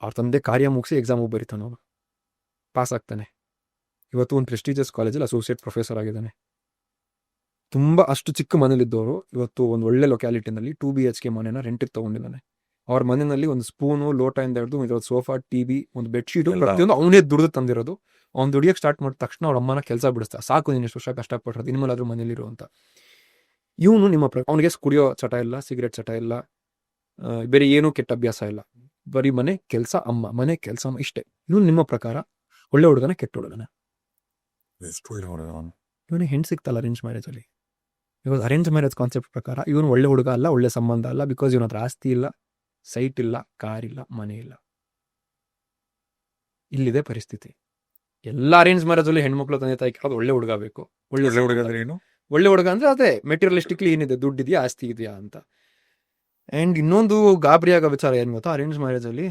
ಅವ್ರ ತಂದೆ ಕಾರ್ಯ ಮುಗಿಸಿ ಎಕ್ಸಾಮ್ ಹೋಗಿ ಬರೀತಾನೆ, ಅವನು ಪಾಸ್ ಆಗ್ತಾನೆ. ಇವತ್ತು ಒಂದು ಪ್ರೆಸ್ಟೀಜಿಯಸ್ ಕಾಲೇಜಲ್ಲಿ ಅಸೋಸಿಯೇಟ್ ಪ್ರೊಫೆಸರ್ ಆಗಿದ್ದಾನೆ. ತುಂಬ ಅಷ್ಟು ಚಿಕ್ಕ ಮನೇಲಿದ್ದವರು ಇವತ್ತು ಒಂದು ಒಳ್ಳೆ ಲೊಕ್ಯಾಲಿಟಿನಲ್ಲಿ 2 BHK ಮನೆನ ರೆಂಟಿಗೆ ತೊಗೊಂಡಿದ್ದಾನೆ. ಅವ್ರ ಮನೆಯಲ್ಲಿ ಒಂದು ಸ್ಪೂನು, ಲೋಟ ಇಂದ ಹಿಡಿದು ಇದೊಂದು ಸೋಫಾ, TV, ಒಂದು ಬೆಡ್ಶೀಟು, ಪ್ರತಿಯೊಂದು ಅವನೇ ದುಡ್ದು ತಂದಿರೋದು. ಅವ್ನು ದುಡಿಯೋಕೆ ಸ್ಟಾರ್ಟ್ ಮಾಡಿದ ತಕ್ಷಣ ಅವ್ರ ಅಮ್ಮನ ಕೆಲಸ ಬಿಡಿಸ್ತಾ, ಸಾಕು ನೀನು ಎಷ್ಟು ವರ್ಷ ಕಷ್ಟಪಟ್ಟಿರೋದು, ಇನ್ಮೇಲಾದ್ರೂ ಮನೇಲಿರು ಅಂತ. ಇವನು ನಿಮ್ಮ ಅವನಿಗೆ ಕುಡಿಯೋ ಚಟ ಇಲ್ಲ, ಸಿಗರೇಟ್ ಚಟ ಇಲ್ಲ, ಬೇರೆ ಏನೂ ಕೆಟ್ಟ ಅಭ್ಯಾಸ ಇಲ್ಲ. ಬರೀ ಮನೆ ಕೆಲಸ, ಅಮ್ಮ, ಮನೆ ಕೆಲಸ, ಅಮ್ಮ, ಇಷ್ಟೇ. ಇವನು ನಿಮ್ಮ ಪ್ರಕಾರ ಒಳ್ಳೆ ಹುಡುಗನ, ಕೆಟ್ಟ ಹುಡುಗನ? ಇವನಿಗೆ ಹೆಣ್ಣು ಸಿಗ್ತಲ್ಲ ಅರೇಂಜ್ ಮ್ಯಾರೇಜಲ್ಲಿ. ಬಿಕಾಸ್ ಅರೇಂಜ್ ಮ್ಯಾರೇಜ್ ಕಾನ್ಸೆಪ್ಟ್ ಪ್ರಕಾರ ಇವನು ಒಳ್ಳೆ ಹುಡುಗ ಅಲ್ಲ, ಒಳ್ಳೆ ಸಂಬಂಧ ಅಲ್ಲ. ಬಿಕಾಸ್ ಇವನ ಹತ್ರ ಆಸ್ತಿ ಇಲ್ಲ, ಸೈಟ್ ಇಲ್ಲ, ಕಾರ್ ಇಲ್ಲ, ಮನೆ ಇಲ್ಲ. ಇಲ್ಲಿದೆ ಪರಿಸ್ಥಿತಿ. ಎಲ್ಲ ಅರೇಂಜ್ ಮ್ಯಾರೇಜಲ್ಲಿ ಹೆಣ್ಮಕ್ಳು ತಂದೆ ತಾಯಿ ಕೇಳೋದು ಒಳ್ಳೆ ಹುಡುಗ ಬೇಕು. ಒಳ್ಳೆ ಹುಡುಗ ಅಂದ್ರೆ ಏನು? ಒಳ್ಳೆ ಹುಡುಗ ಅಂದ್ರೆ ಅದೇ ಮೆಟೀರಿಯಲಿಸ್ಟಿಕ್ಲಿ ಏನಿದೆ, ದುಡ್ಡು ಇದೆಯಾ, ಆಸ್ತಿ ಇದೆಯಾ ಅಂತ. ಆ್ಯಂಡ್ ಇನ್ನೊಂದು ಗಾಬರಿಯಾಗೋ ವಿಚಾರ ಏನು ಗೊತ್ತಾ, ಅರೇಂಜ್ ಮ್ಯಾರೇಜಲ್ಲಿ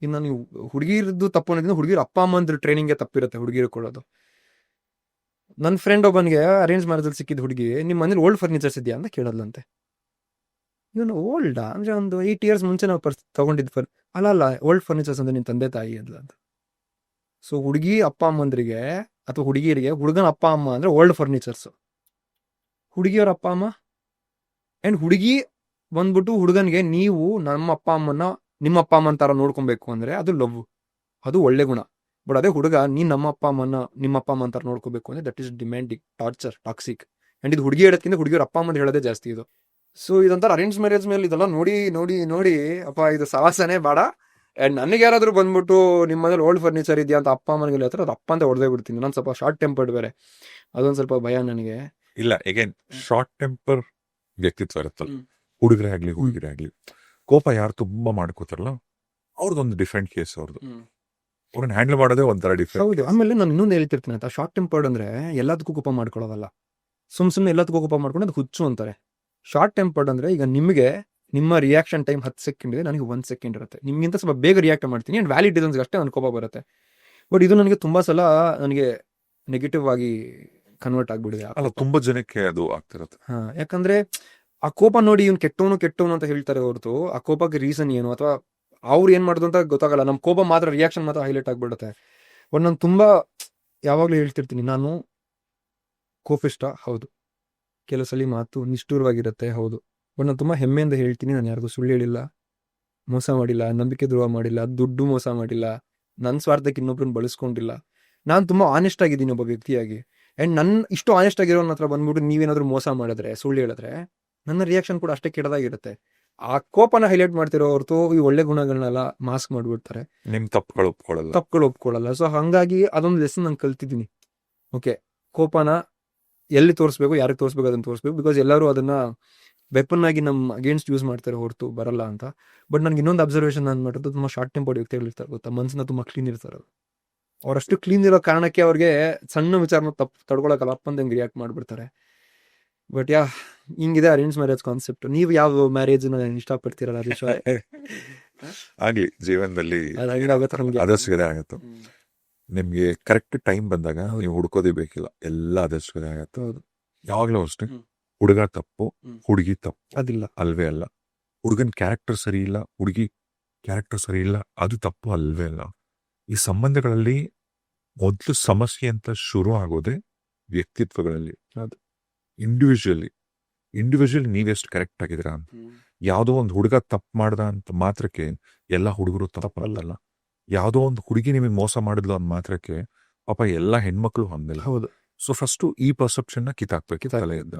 ಇನ್ನು ನೀವು ಹುಡುಗಿರದ್ದು ತಪ್ಪು ಅನ್ನೋದ್ರಿಂದ ಹುಡುಗಿರು ಅಪ್ಪ ಅಮ್ಮಂದ್ರ ಟ್ರೈನಿಂಗ್ಗೆ ತಪ್ಪಿರುತ್ತೆ ಹುಡುಗಿರು ಕೊಡೋದು. ನನ್ನ ಫ್ರೆಂಡ್ ಒಬ್ಬನಿಗೆ ಅರೇಂಜ್ ಮ್ಯಾರೇಜಲ್ಲಿ ಸಿಕ್ಕಿದ ಹುಡುಗಿ, ನಿಮ್ಮ ಮನೇಲಿ ಓಲ್ಡ್ ಫರ್ನಿಚರ್ಸ್ ಇದೆಯಾ ಅಂತ ಕೇಳೋದ್ಲಂತೆ. ಇವನು ಓಲ್ಡಾ ಅಂದರೆ ಒಂದು 8 years ಮುಂಚೆ ನಾವು ತಗೊಂಡಿದ್ದು ಅಲ್ಲ ಓಲ್ಡ್ ಫರ್ನಿಚರ್ಸ್ ಅಂದ್ರೆ ನಿನ್ನ ತಂದೆ ತಾಯಿ ಅಂದ್ಲ ಅಂತ. ಸೊ ಹುಡುಗಿ ಅಪ್ಪ ಅಮ್ಮಂದ್ರಿಗೆ ಅಥವಾ ಹುಡುಗಿಯರಿಗೆ ಹುಡುಗನ ಅಪ್ಪ ಅಮ್ಮ ಅಂದರೆ ಓಲ್ಡ್ ಫರ್ನಿಚರ್ಸು, ಹುಡುಗಿಯವ್ರ ಅಪ್ಪ ಅಮ್ಮ. ಆ್ಯಂಡ್ ಹುಡುಗಿ ಬಂದ್ಬಿಟ್ಟು ಹುಡುಗನಿಗೆ ನೀವು ನಮ್ಮ ಅಪ್ಪ ಅಮ್ಮನ ನಿಮ್ಮ ಅಪ್ಪ ಅಮ್ಮನ ಥರ ನೋಡ್ಕೊಬೇಕು ಅಂದರೆ ಅದು ಲವ್, ಅದು ಒಳ್ಳೆ ಗುಣ. ಬಟ್ ಅದೇ ಹುಡುಗ ನೀನು ನಮ್ಮ ಅಪ್ಪ ಅಮ್ಮನ ನಿಮ್ಮ ಅಪ್ಪ ಅಮ್ಮನ ಥರ ನೋಡ್ಕೋಬೇಕು ಅಂದರೆ that is demanding, torture, toxic. And ಇದು ಹುಡುಗಿ ಹೇಳೋದಕ್ಕಿಂತ ಹುಡುಗಿಯವ್ರ ಅಪ್ಪ ಅಮ್ಮನ ಹೇಳೋದೇ ಜಾಸ್ತಿ ಇದು. ಸೊ ಇದಂತ ಅರೇಂಜ್ ಮ್ಯಾರೇಜ್ ಮೇಲೆ ಇದೆಲ್ಲ ನೋಡಿ ನೋಡಿ ನೋಡಿ ಅಪ್ಪ ಇದು ಸಾಹಸನೇ ಬೇಡ. ಆ್ಯಂಡ್ ನನಗೆ ಯಾರಾದರೂ ಬಂದ್ಬಿಟ್ಟು ನಿಮ್ಮ ಮನೇಲಿ ಓಲ್ಡ್ ಫರ್ನಿಚರ್ ಇದೆಯಾ ಅಂತ ಅಪ್ಪ ಅಮ್ಮನಿಗೆ ಹೇಳ್ತಾರೆ, ಅದು ಅಪ್ಪ ಅಂತ ಹೊಡೆದೇ ಬಿಡ್ತೀನಿ. ನಾನು ಸ್ವಲ್ಪ ಶಾರ್ಟ್ ಟೆಂಪರ್ಡ್ ಬೇರೆ, ಅದೊಂದು ಸ್ವಲ್ಪ ಭಯ ನನಗೆ. ಇಲ್ಲ, ಅಗೇನ್ ಶಾರ್ಟ್ ಟೆಂಪರ್ ವ್ಯಕ್ತಿತ್ವ ಇರುತ್ತಲ್ಲ, ಹುಡುಗರೇ ಆಗ್ಲಿ ಹುಡುಗಿರೇ ಆಗ್ಲಿ, ಕೋಪ ಯಾರು ತುಂಬಾ ಮಾಡ್ಕೋತಾರಲ್ಲ ಅವ್ರದ್ದೊಂದು ಡಿಫ್ರೆಂಟ್ ಕೇಸ್. ಅವ್ರದ್ದು ಅವ್ರನ್ನ ಹ್ಯಾಂಡಲ್ ಮಾಡೋದೇ ಒಂಥರ ಡಿಫ್ರೆಂಟ್. ಹೌದು. ಆಮೇಲೆ ನಾನು ಇನ್ನೊಂದು ಹೇಳ್ತಿರ್ತೀನಿ ಅಂತ, ಶಾರ್ಟ್ ಟೆಂಪರ್ಡ್ ಅಂದ್ರೆ ಎಲ್ಲದಕ್ಕೂ ಕೋಪ ಮಾಡ್ಕೊಳ್ಳೋದಲ್ಲ, ಸುಮ್ಮನೆ ಎಲ್ಲದಕ್ಕೂ ಕೋಪ ಮಾಡ್ಕೊಂಡು ಅದು ಹುಚ್ಚು ಅಂತಾರೆ. ಶಾರ್ಟ್ ಟೆಂಪರ್ಡ್ ಅಂದ್ರೆ ಈಗ ನಿಮಗೆ ನಿಮ್ಮ ರಿಯಾಕ್ಷನ್ ಟೈಮ್ 10 ಸೆಕೆಂಡ್ ಇದೆ, ನನಗೆ 1 ಸೆಕೆಂಡ್ ಇರುತ್ತೆ. ನಿಮ್ಗಿಂತ ಸ್ವಲ್ಪ ಬೇಗ ರಿಯಾಕ್ಟ್ ಮಾಡ್ತೀನಿ, ಆ್ಯಂಡ್ ವ್ಯಾಲಿಡ್ ರೀಸನ್ಸ್ಗೆ ಅಷ್ಟೇ ನನ್ನ ಕೋಪ ಬರುತ್ತೆ. ಬಟ್ ಇದು ನನಗೆ ತುಂಬಾ ಸಲ ನನಗೆ ನೆಗೆಟಿವ್ ಆಗಿ ಕನ್ವರ್ಟ್ ಆಗ್ಬಿಡಿದೆ. ಅಲ್ಲ, ತುಂಬಾ ಜನಕ್ಕೆ ಅದು ಆಗ್ತಿರುತ್ತೆ. ಯಾಕಂದ್ರೆ ಆ ಕೋಪ ನೋಡಿ ಇವ್ನು ಕೆಟ್ಟವನು ಅಂತ ಹೇಳ್ತಾರೆ ಹೊರತು ಆ ಕೋಪಕ್ಕೆ ರೀಸನ್ ಏನು ಅಥವಾ ಅವ್ರು ಏನ್ ಮಾಡೋದು ಅಂತ ಗೊತ್ತಾಗಲ್ಲ. ನಮ್ಮ ಕೋಪ ಮಾತ್ರ, ರಿಯಾಕ್ಷನ್ ಮಾತ್ರ ಹೈಲೈಟ್ ಆಗ್ಬಿಡುತ್ತೆ. ಬಟ್ ನಾನು ತುಂಬಾ ಯಾವಾಗಲೂ ಹೇಳ್ತಿರ್ತೀನಿ, ನಾನು ಕೋಪಿಷ್ಟ ಹೌದು, ಕೆಲವು ಸಲ ಮಾತು ನಿಷ್ಠೂರವಾಗಿರುತ್ತೆ ಹೌದು. ಬಟ್ ನಾನು ತುಂಬಾ ಹೆಮ್ಮೆಯಿಂದ ಹೇಳ್ತೀನಿ, ನಾನು ಯಾರಿಗೂ ಸುಳ್ಳು ಹೇಳಿಲ್ಲ, ಮೋಸ ಮಾಡಿಲ್ಲ, ನಂಬಿಕೆ ದ್ರೋಹ ಮಾಡಿಲ್ಲ, ದುಡ್ಡು ಮೋಸ ಮಾಡಿಲ್ಲ, ನನ್ನ ಸ್ವಾರ್ಥಕ್ಕೆ ಇನ್ನೊಬ್ರನ್ನ ಬಳಸ್ಕೊಂಡಿಲ್ಲ. ನಾನು ತುಂಬಾ ಆನೆಸ್ಟ್ ಆಗಿದ್ದೀನಿ ಒಬ್ಬ ವ್ಯಕ್ತಿಯಾಗಿ. ಆ್ಯಂಡ್ ನನ್ನ ಇಷ್ಟು ಆನೆಸ್ಟ್ ಆಗಿರೋನ ಹತ್ರ ಬಂದ್ಬಿಟ್ಟು ನೀವೇನಾದ್ರೂ ಮೋಸ ಮಾಡಿದ್ರೆ, ಸುಳ್ಳು ಹೇಳಿದ್ರೆ, ನನ್ನ ರಿಯಾಕ್ಷನ್ ಕೂಡ ಅಷ್ಟೇ ಕೆಟ್ಟದಾಗಿರುತ್ತೆ. ಆ ಕೋಪನ ಹೈಲೈಟ್ ಮಾಡ್ತಿರೋ ಹೊರತು ಈ ಒಳ್ಳೆ ಗುಣಗಳನ್ನೆಲ್ಲ ಮಾಸ್ಕ್ ಮಾಡ್ಬಿಡ್ತಾರೆ, ನಿಮ್ ತಪ್ಪುಗಳು ಒಪ್ಕೊಳ್ಳಲ್ಲ. ಸೊ ಹಾಗಾಗಿ ಅದೊಂದು ಲೆಸನ್ ನಾನು ಕಲ್ತಿದ್ದೀನಿ. ಓಕೆ, ಕೋಪನ ಎಲ್ಲಿ ತೋರಿಸ್ಬೇಕು, ಯಾರಿಗೆ ತೋರಿಸ್ಬೇಕು ಅದನ್ನ ತೋರಿಸ್ಬೇಕು. ಬಿಕಾಸ್ ಎಲ್ಲರೂ ಅದನ್ನ ವೆಪನ್ ಆಗಿ ನಮ್ಮ ಅಗೇನ್ಸ್ಟ್ ಯೂಸ್ ಮಾಡ್ತಾರೆ ಹೊರತು ಬರಲ್ಲ ಅಂತ. ಬಟ್ ನನಗೆ ಇನ್ನೊಂದು ಅಬ್ಸರ್ವೇಷನ್ ನಾನು ಮಾಡೋದು, ತುಂಬ ಶಾರ್ಟ್ ಟೆಂಪರ್ಡ್ ವ್ಯಕ್ತಿಗಳಿರ್ತಾರೆ ಗೊತ್ತಾ, ಮನಸ್ಸನ್ನ ತುಂಬ ಕ್ಲೀನ್ ಇರ್ತಾರೆ. ಅವರಷ್ಟು ಕ್ಲೀನ್ ಇರೋ ಕಾರಣಕ್ಕೆ ಅವ್ರಿಗೆ ಸಣ್ಣ ವಿಚಾರನ ತಡ್ಕೊಳಕಲ್ಲ, ಅಪ್ಪಂದಂಗೆ ರಿಯಾಕ್ಟ್ ಮಾಡ್ಬಿಡ್ತಾರೆ. ಬಟ್ ಹಿಂಗಿದೆ ಅರೇಂಜ್ ಮ್ಯಾರೇಜ್ ಕಾನ್ಸೆಪ್ಟ್. ನೀವು ಯಾವ ಮ್ಯಾರೇಜ್ ಇಷ್ಟಪಡ್ತೀರಲ್ಲ ಆಗ್ಲಿ, ಜೀವನದಲ್ಲಿ ಆದಷ್ಟು ಆಗತ್ತೆ. ನಿಮ್ಗೆ ಕರೆಕ್ಟ್ ಟೈಮ್ ಬಂದಾಗ ನೀವು ಹುಡ್ಕೋದೇ ಬೇಕಿಲ್ಲ, ಎಲ್ಲ ಆದಷ್ಟು ಆಗತ್ತೆ. ಯಾವಾಗ್ಲೂ ಅಷ್ಟೇ, ಹುಡುಗ ತಪ್ಪು, ಹುಡುಗಿ ತಪ್ಪು ಅದಿಲ್ಲ, ಅಲ್ವೇ ಅಲ್ಲ. ಹುಡುಗನ್ ಕ್ಯಾರೆಕ್ಟರ್ ಸರಿ ಇಲ್ಲ, ಹುಡುಗಿ ಕ್ಯಾರೆಕ್ಟರ್ ಸರಿ ಇಲ್ಲ, ಅದು ತಪ್ಪು ಅಲ್ವೇ ಅಲ್ಲ. ಈ ಸಂಬಂಧಗಳಲ್ಲಿ ಮೊದಲು ಸಮಸ್ಯೆ ಅಂತ ಶುರು ಆಗೋದೇ ವ್ಯಕ್ತಿತ್ವಗಳಲ್ಲಿ. ಅದು ಇಂಡಿವಿಜುವಲ್ ನೀವೆಷ್ಟು ಕರೆಕ್ಟ್ ಆಗಿದ್ದೀರಾ ಅಂತ. ಯಾವುದೋ ಒಂದು ಹುಡುಗ ತಪ್ಪು ಮಾಡ್ದ ಅಂತ ಮಾತ್ರಕ್ಕೆ ಎಲ್ಲ ಹುಡುಗರು ತಪ್ಪಲ್ಲ. ಯಾವುದೋ ಒಂದು ಹುಡುಗಿ ನಿಮಗೆ ಮೋಸ ಮಾಡಿದ್ಲು ಅಂದ ಮಾತ್ರಕ್ಕೆ ಪಾಪ ಎಲ್ಲ ಹೆಣ್ಮಕ್ಳು ಹೊಂದಿಲ್ಲ. ಹೌದು. ಸೊ ಫಸ್ಟು ಈ ಪರ್ಸೆಪ್ಷನ್ನ ಕಿತ್ತಾಕ್ಬೇಕು ತಲೆಯಿಂದ.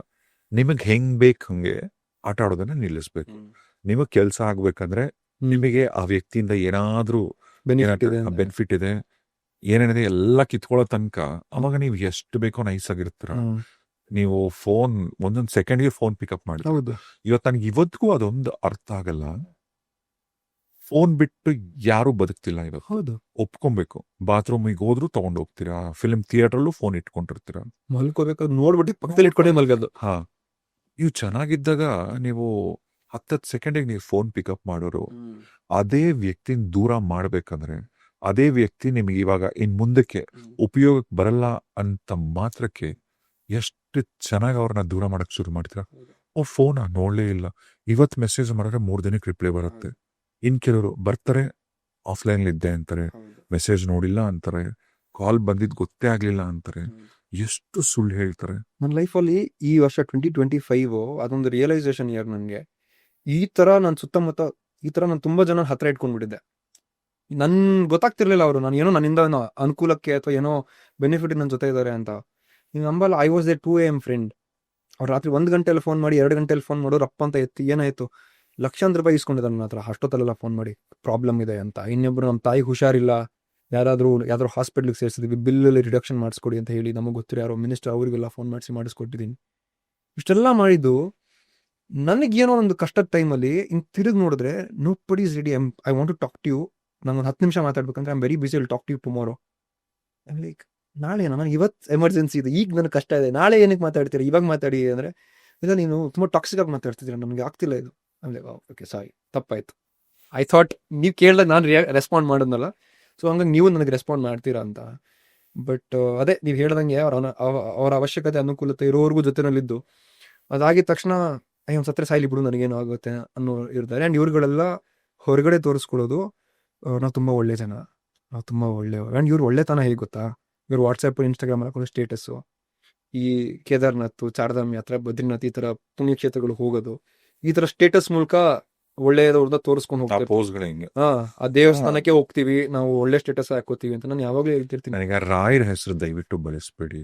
ನಿಮಗೆ ಹೆಂಗ್ ಬೇಕು ಹಂಗೆ ಆಟ ಆಡೋದನ್ನ ನಿಲ್ಲಿಸ್ಬೇಕು. ನಿಮಗೆ ಕೆಲಸ ಆಗ್ಬೇಕಂದ್ರೆ ನಿಮಗೆ ಆ ವ್ಯಕ್ತಿಯಿಂದ ಏನಾದ್ರೂ ಬೆನಿಫಿಟ್ ಇದೆ ಬೆನಿಫಿಟ್ ಇದೆ, ಏನೇನಿದೆ ಎಲ್ಲ ಕಿತ್ಕೊಳ್ಳೋ ತನಕ ಅವಾಗ ನೀವು ಎಷ್ಟು ಬೇಕೋ ನೈಸ್ ಆಗಿರ್ತೀರ. ನೀವು ಫೋನ್ ಒಂದೊಂದು ಸೆಕೆಂಡ್ಗೆ ಫೋನ್ ಪಿಕಪ್ ಮಾಡಿ. ಹೌದು. ಇವತ್ತು ನನಗೆ ಇವತ್ತಿಗೂ ಅದೊಂದು ಅರ್ಥ ಆಗಲ್ಲ, ಫೋನ್ ಬಿಟ್ಟು ಯಾರು ಬದುಕ್ತಿಲ್ಲ ಇವತ್ತು. ಹೌದು. ಒಪ್ಕೊಬೇಕು. ಬಾತ್ರೂಮಿಗೆ ಹೋದ್ರು ತಗೊಂಡು ಹೋಗ್ತೀರಾ, ಫಿಲ್ಮ್ ಥಿಯೇಟರ್ಲ್ಲೂ ಫೋನ್ ಇಟ್ಕೊಂಡಿರ್ತೀರಾ. ಮಲ್ಕೋಬೇಕಾದ್ರೆ ನೋಡ್ಬಿಟ್ಟು ಪಕ್ಕದಲ್ಲಿ ಇಟ್ಕೊಂಡೇ ಮಲ್ಗೋದು. ಹಾ, ನೀವು ಚೆನ್ನಾಗಿದ್ದಾಗ ನೀವು 10 ಸೆಕೆಂಡಿಗೆ ನೀವು ಫೋನ್ ಪಿಕಪ್ ಮಾಡೋರು, ಅದೇ ವ್ಯಕ್ತಿನ ದೂರ ಮಾಡ್ಬೇಕಂದ್ರೆ ಅದೇ ವ್ಯಕ್ತಿ ನಿಮಗೆ ಇವಾಗ ಇನ್ ಮುಂದಕ್ಕೆ ಉಪಯೋಗಕ್ಕೆ ಬರಲ್ಲ ಅಂತ ಮಾತ್ರಕ್ಕೆ ಎಷ್ಟು ಚೆನ್ನಾಗಿ ಅವ್ರನ್ನ ದೂರ ಮಾಡಕ್ ಶುರು ಮಾಡ್ತೀರಾ. ಫೋನ್ ನೋಡ್ಲೇ ಇಲ್ಲ, ಇವತ್ತು ಮೆಸೇಜ್ ಮಾಡಿದ್ರೆ 3 ದಿನಕ್ಕೆ ರಿಪ್ಲೈ ಬರುತ್ತೆ. ಇನ್ ಕೆಲವರು ಬರ್ತಾರೆ, ಆಫ್ಲೈನ್ ಇದ್ದೆ ಅಂತಾರೆ, ಮೆಸೇಜ್ ನೋಡಿಲ್ಲ ಅಂತಾರೆ, ಕಾಲ್ ಬಂದಿದ್ ಗೊತ್ತೇ ಆಗ್ಲಿಲ್ಲ ಅಂತಾರೆ. ಎಷ್ಟು ಸುಳ್ಳು ಹೇಳ್ತಾರೆ. ನನ್ನ ಲೈಫಲ್ಲಿ ಈ ವರ್ಷ 2025 ಅದೊಂದು ರಿಯಲೈಸೇಷನ್ ಇಯರ್ ನನಗೆ. ಈ ತರ ನನ್ನ ಸುತ್ತಮುತ್ತ ಈ ತರ ನಾನು ತುಂಬಾ ಜನ ಹತ್ರ ಇಟ್ಕೊಂಡ್ಬಿಟ್ಟಿದ್ದೆ. ನನ್ ಗೊತ್ತಾಗ್ತಿರ್ಲಿಲ್ಲ ಅವರು ನಾನು ಏನೋ ನನ್ನಿಂದ ಅನುಕೂಲಕ್ಕೆ ಅಥವಾ ಏನೋ ಬೆನಿಫಿಟ್ ನನ್ನ ಜೊತೆ ಇದ್ದಾರೆ ಅಂತ. ನೀವು ನಂಬಲ್ಲ, I was A 2 AM friend. ಅವ್ರು ರಾತ್ರಿ 1 ಗಂಟೆಯಲ್ಲಿ ಫೋನ್ ಮಾಡಿ 2 ಗಂಟೆಯಲ್ಲಿ ಫೋನ್ ಮಾಡೋರು ಅಪ್ಪ ಅಂತ ಎತ್ತಿ ಏನಾಯ್ತು ಲಕ್ಷಾಂತರ ರೂಪಾಯಿ ಇಸ್ಕೊಂಡಿದ್ದಾರೆ ನನ್ನ ಹತ್ರ ಅಷ್ಟೊತ್ತಲ್ಲೆಲ್ಲ ಫೋನ್ ಮಾಡಿ ಪ್ರಾಬ್ಲಮ್ ಇದೆ ಅಂತ. ಇನ್ನೊಬ್ರು ನಮ್ಮ ತಾಯಿ ಹುಷಾರಿಲ್ಲ, ಯಾರಾದ್ರೂ ಹಾಸ್ಪಿಟ್ಲಿಗೆ ಸೇರಿಸಿದ್ವಿ, ಬಿಲ್ಲಲ್ಲಿ ರಿಡಕ್ಷನ್ ಮಾಡಿಸ್ಕೊಡಿ ಅಂತ ಹೇಳಿ ನಮಗೆ ಗೊತ್ತಿರೋ ಯಾರೋ ಮಿನಿಸ್ಟರ್ ಅವರಿಗೆಲ್ಲ ಫೋನ್ ಮಾಡಿಸ್ಕೊಟ್ಟಿದ್ದೀನಿ. ಇಷ್ಟೆಲ್ಲ ಮಾಡಿದ್ದು ನನಗೇನೋ ಒಂದು ಕಷ್ಟದ ಟೈಮಲ್ಲಿ ಹಿಂಗೆ ತಿರುಗಿ ನೋಡಿದ್ರೆ nobody is ready. I want to talk to you. ನಂಗೊಂದು 10 ನಿಮಿಷ ಮಾತಾಡ್ಬೇಕಂದ್ರೆ I am very busy, will talk to you tomorrow. Like ನಾಳೆ ನನಗೆ ಇವತ್ತು ಎಮರ್ಜೆನ್ಸಿ ಇದೆ, ಈಗ ನನಗೆ ಕಷ್ಟ ಇದೆ, ನಾಳೆ ಏನಕ್ಕೆ ಮಾತಾಡ್ತೀರಾ, ಇವಾಗ ಮಾತಾಡಿ ಅಂದರೆ ಇಲ್ಲ ನೀನು ತುಂಬ ಟಾಕ್ಸಿಕ್ ಆಗಿ ಮಾತಾಡ್ತಿದ್ದೀರಾ, ನನಗೆ ಆಗ್ತಿಲ್ಲ ಇದು. ಆಮೇಲೆ ಓಕೆ ಸಾರಿ ತಪ್ಪಾಯ್ತು. ಐ ಥಾಟ್ ನೀವು ಕೇಳಿದಾಗ ನಾನು ರೆಸ್ಪಾಂಡ್ ಮಾಡೋದ್ನಲ್ಲ, ಸೊ ಹಂಗಾಗಿ ನೀವು ನನಗೆ ರೆಸ್ಪಾಂಡ್ ಮಾಡ್ತೀರಾ ಅಂತ. ಬಟ್ ಅದೇ ನೀವು ಹೇಳ್ದಂಗೆ ಅವರ ಅವಶ್ಯಕತೆ ಅನುಕೂಲತೆ ಇರೋವರೆಗೂ ಜೊತೆನಲ್ಲಿದ್ದು ಅದಾಗಿದ ತಕ್ಷಣ ಒಂದು ಸತ್ರ ಸಾಯ್ಲಿ ಬಿಡು ನನಗೇನು ಆಗುತ್ತೆ ಅನ್ನೋ ಇರ್ತಾರೆ. ಆ್ಯಂಡ್ ಇವ್ರುಗಳೆಲ್ಲ ಹೊರಗಡೆ ತೋರಿಸ್ಕೊಳ್ಳೋದು ನಾವು ತುಂಬ ಒಳ್ಳೆ ಜನ, ನಾವು ತುಂಬ ಒಳ್ಳೆಯವರು. ಆ್ಯಂಡ್ ಇವ್ರು ಒಳ್ಳೆತನ ಹೇಗೆ ಗೊತ್ತಾ, ಇವ್ರು ವಾಟ್ಸಪ್ ಇನ್ಸ್ಟಾಗ್ರಾಮ್ ಹಾಕೋದು ಸ್ಟೇಟಸ್ಸು, ಈ ಕೇದಾರ್ನಾಥ್, ಚಾರ್ಧಾಮ್ ಯಾತ್ರೆ, ಬದ್ರಿನಾಥ್, ಈ ಥರ ಪುಣ್ಯಕ್ಷೇತ್ರಗಳು ಹೋಗೋದು, ಈ ಥರ ಸ್ಟೇಟಸ್ ಮೂಲಕ ಒಳ್ಳೆಯದವ್ರನ್ನ ತೋರಿಸ್ಕೊಂಡು ಹೋಗ್ತಾರೆ. ಆ ದೇವಸ್ಥಾನಕ್ಕೆ ಹೋಗ್ತೀವಿ ನಾವು, ಒಳ್ಳೆ ಸ್ಟೇಟಸ್ ಹಾಕೋತೀವಿ ಅಂತ ನಾನು ಯಾವಾಗಲೂ ಹೇಳ್ತಿರ್ತೀನಿ. ನನಗೆ ರಾಯರ ಹೆಸರು ದಯವಿಟ್ಟು ಬಳಸ್ಬೇಡಿ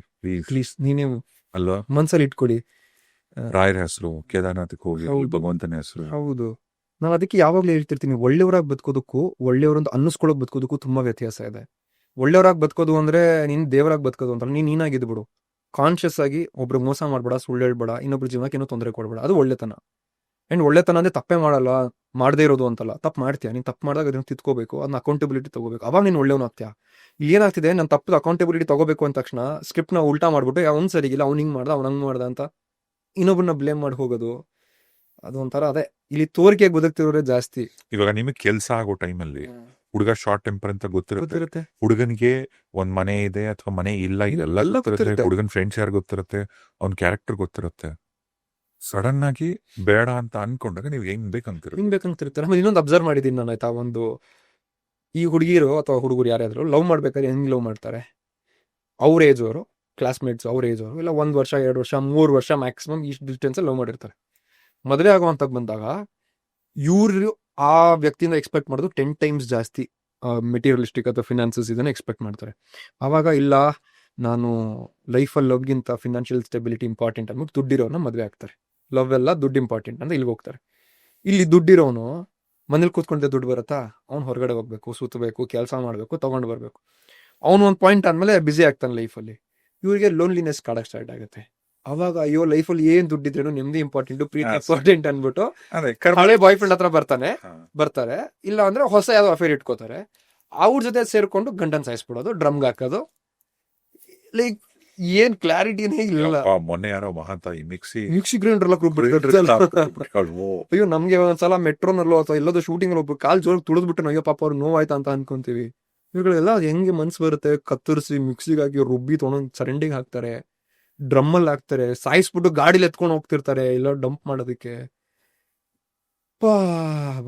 ಪ್ಲೀಸ್, ನೀನೇ ಅಲ್ವಾ ಮನ್ಸಲ್ಲಿ ಇಟ್ಕೊಡಿ. ರಾಯರ ಹೆಸರು, ಕೇದಾರ್ನಾಥ್ಗೆ ಹೋಗಿ ಭಗವಂತನ ಹೆಸರು. ಹೌದು, ನಾನು ಅದಕ್ಕೆ ಯಾವಾಗಲೂ ಹೇಳ್ತಿರ್ತೀನಿ, ಒಳ್ಳೆಯವರಾಗಿ ಬದುಕೋದಕ್ಕೂ ಒಳ್ಳೆಯವರಂತ ಅನ್ನಿಸ್ಕೊಳ್ಳೋಕೆ ಬದುಕೋದಕ್ಕೂ ತುಂಬಾ ವ್ಯತ್ಯಾಸ ಇದೆ. ಒಳ್ಳೆಯವರಾಗಿ ಬದುಕೋದು ಅಂದ್ರೆ ನೀನ್ ದೇವರಾಗಿ ಬದುಕೋದು ಅಂತ, ನೀನಾಗಿದ್ದು ಬಿಡು, ಕಾನ್ಶಿಯಸ್ ಆಗಿ ಒಬ್ರು ಮೋಸ ಮಾಡ್ಬೇಡ, ಸುಳ್ಳು ಹೇಳ್ಬೇಡ, ಇನ್ನೊಬ್ರು ಜೀವನಕ್ಕೆ ಏನೋ ತೊಂದರೆ ಕೊಡ್ಬೇಡ, ಅದು ಒಳ್ಳೆತನ. ಅಂಡ್ ಒಳ್ಳೆತನ ಅಂದ್ರೆ ತಪ್ಪೇ ಮಾಡಲ್ಲ, ಮಾಡದೇ ಇರೋದು ಅಂತಲ್ಲ. ತಪ್ಪು ಮಾಡ್ತೀಯ, ನೀನು ತಪ್ಪು ಮಾಡಿದಾಗ ಅದನ್ನ ತಿದ್ಕೋಬೇಕು, ಅದನ್ನ ಅಕೌಂಟಬಿಲಿಟಿ ತಗೋಬೇಕು, ಅವಾಗ ನೀನು ಒಳ್ಳೆಯವನು ಆಗ್ತೀಯ. ಇಲ್ಲಿ ಏನಾಗ್ತಿದೆ, ನಾನು ತಪ್ಪು ಅಕೌಂಟಬಿಲಿಟಿ ತಗೋಬೇಕು ಅಂದ ತಕ್ಷಣ ಸ್ಕ್ರಿಪ್ಟ್ ನ ಉಲ್ಟಾ ಮಾಡ್ಬಿಟ್ಟು ಅವ್ನು ಸರಿಗಿಲ್ಲ, ಅವ್ನು ಹಿಂಗ್ ಮಾಡ್ದ, ಅವ್ನು ಹಂಗ್ ಮಾಡ್ದ ಅಂತ ಇನ್ನೊಬ್ಬರನ್ನ ಬ್ಲೇಮ್ ಮಾಡಿ ಹೋಗೋದು, ಅದು ಒಂಥರ ಅದೇ ಇಲ್ಲಿ ತೋರಿಕೆಗೆ ಬದುಕ್ತಿರೋರೇ ಜಾಸ್ತಿ. ಇವಾಗ ನಿಮಗೆ ಕೆಲಸ ಆಗೋ ಟೈಮಲ್ಲಿ ಹುಡುಗ ಶಾರ್ಟ್ ಟೆಂಪರ್ ಅಂತ ಗೊತ್ತಿರುತ್ತೆ, ಹುಡುಗನಿಗೆ ಒಂದ್ ಮನೆ ಇದೆ ಅಥವಾ ಮನೆ ಇಲ್ಲ ಇದೆಲ್ಲ ಗೊತ್ತಿರುತ್ತೆ, ಹುಡುಗನ್ ಫ್ರೆಂಡ್ಸ್ ಯಾರು ಗೊತ್ತಿರುತ್ತೆ, ಅವ್ನ ಕ್ಯಾರೆಕ್ಟರ್ ಗೊತ್ತಿರುತ್ತೆ. ಸಡನ್ ಆಗಿ ಬೇಡ ಅಂತ ಅನ್ಕೊಂಡಾಗ ನೀವು ಹೆಂಗ್ ಬೇಕಂತಿರ್ತಾರೆ. ಆಮೇಲೆ ಇನ್ನೊಂದು ಅಬ್ಸರ್ವ್ ಮಾಡಿದೀನಿ ನಾನು, ಆಯ್ತಾ, ಒಂದು ಈ ಹುಡುಗಿರು ಅಥವಾ ಹುಡುಗರು ಯಾರ್ಯಾದ್ರು ಲವ್ ಮಾಡ್ಬೇಕಾದ್ರೆ ಹೆಂಗ್ ಲವ್ ಮಾಡ್ತಾರೆ, ಅವ್ರ ಏಜ್ ಅವರು, ಕ್ಲಾಸ್ಮೇಟ್ಸ್ ಅವ್ರ ಏಜ್ ಅವರು, ಇಲ್ಲ 1 ವರ್ಷ 2 ವರ್ಷ 3 ವರ್ಷ ಮ್ಯಾಕ್ಸಿಮಮ್ ಇಷ್ಟು ಡಿಸ್ಟೆನ್ಸ್ ಲವ್ ಮಾಡಿರ್ತಾರೆ. ಮದುವೆ ಆಗುವಂತ ಬಂದಾಗ ಇವ್ರು ಆ ವ್ಯಕ್ತಿಯಿಂದ ಎಕ್ಸ್ಪೆಕ್ಟ್ ಮಾಡೋದು 10 ಟೈಮ್ಸ್ ಜಾಸ್ತಿ ಮೆಟೀರಿಯಲಿಸ್ಟಿಕ್ ಅಥವಾ ಫಿನಾನ್ಸಸ್ ಇದನ್ನ ಎಕ್ಸ್ಪೆಕ್ಟ್ ಮಾಡ್ತಾರೆ. ಆವಾಗ ಇಲ್ಲ, ನಾನು ಲೈಫಲ್ಲಿ ಲವ್ಗಿಂತ ಫಿನಾನ್ಷಿಯಲ್ ಸ್ಟೆಬಿಲಿಟಿ ಇಂಪಾರ್ಟೆಂಟ್ ಅಂದ್ಬಿಟ್ಟು ದುಡ್ಡಿರೋನ ಮದುವೆ ಆಗ್ತಾರೆ. ಲವ್ ಎಲ್ಲ ದುಡ್ಡು ಇಂಪಾರ್ಟೆಂಟ್ ಅಂತ ಇಲ್ಲಿಗೆ ಹೋಗ್ತಾರೆ. ಇಲ್ಲಿ ದುಡ್ಡಿರೋನು ಮನೇಲಿ ಕೂತ್ಕೊಂಡೆ ದುಡ್ಡು ಬರುತ್ತಾ, ಅವ್ನು ಹೊರಗಡೆ ಹೋಗ್ಬೇಕು, ಸುತ್ತಬೇಕು, ಕೆಲಸ ಮಾಡಬೇಕು, ತಗೊಂಡು ಬರಬೇಕು. ಅವ್ನು ಒಂದು ಪಾಯಿಂಟ್ ಆದ್ಮೇಲೆ ಬ್ಯುಸಿ ಆಗ್ತಾನೆ ಲೈಫಲ್ಲಿ. ಇವರಿಗೆ ಲೋನ್ಲಿನೆಸ್ ಕಾಡಕ್ ಸ್ಟಾರ್ಟ್ ಆಗುತ್ತೆ. ಅವಾಗ ಅಯ್ಯೋ ಲೈಫಲ್ಲಿ ಏನ್ ದುಡ್ಡಿದ್ರೇನು ನೆಮ್ಮದಿ ಇಂಪಾರ್ಟೆಂಟ್, ಪ್ರೀತಿ ಇಂಪಾರ್ಟೆಂಟ್ ಅನ್ಬಿಟ್ಟು ಹಳೆ ಬಾಯ್ ಫ್ರೆಂಡ್ ಹತ್ರ ಬರ್ತಾರೆ, ಇಲ್ಲ ಅಂದ್ರೆ ಹೊಸ ಯಾವ್ದೋ ಅಫೇರ್ ಇಟ್ಕೋತಾರೆ. ಅವ್ರ ಜೊತೆ ಸೇರ್ಕೊಂಡು ಗಂಡನ್ ಸಾಯಿಸ್ಬಿಡೋದು, ಡ್ರಮ್ಗೆ ಹಾಕೋದು. ಲೈಕ್ ಏನ್ ಕ್ಲಾರಿಟಿನೇ ಇಲ್ಲ. ಮೊನ್ನೆ ಯಾರೋ ಮಹಾತಾಯಿ ಮಿಕ್ಸಿ ಗ್ರೈಂಡರ್ ಅಯ್ಯೋ ನಮ್ಗೆ ಒಂದ್ಸಲ ಮೆಟ್ರೋನಲ್ಲೋ ಅಥವಾ ಎಲ್ಲದೋ ಶೂಟಿಂಗ್ ಒಬ್ರು ಕಾಲ್ ಜೋರ್ ತುಳಿದ್ಬಿಟ್ಟು ಅಯ್ಯೋ ಪಾಪ ಅವ್ರು ನೋವಾಯ್ತಾ ಅಂತ ಅನ್ಕೊಂತೀವಿ. ಇವುಗಳೆಲ್ಲ ಹೆಂಗೆ ಮನ್ಸು ಬರುತ್ತೆ, ಕತ್ತರಿಸಿ ಮಿಕ್ಸಿಗೆ ಹಾಕಿ ರುಬ್ಬಿ ತೊಗೊಂಡು ಚರಂಡಿಗೆ ಹಾಕ್ತಾರೆ, ಡ್ರಮ್ಮಲ್ಲಿ ಹಾಕ್ತಾರೆ, ಸಾಯಿಸ್ಬಿಟ್ಟು ಗಾಡಿಲಿ ಎತ್ಕೊಂಡು ಹೋಗ್ತಿರ್ತಾರೆ ಇಲ್ಲ ಡಂಪ್ ಮಾಡೋದಕ್ಕೆ.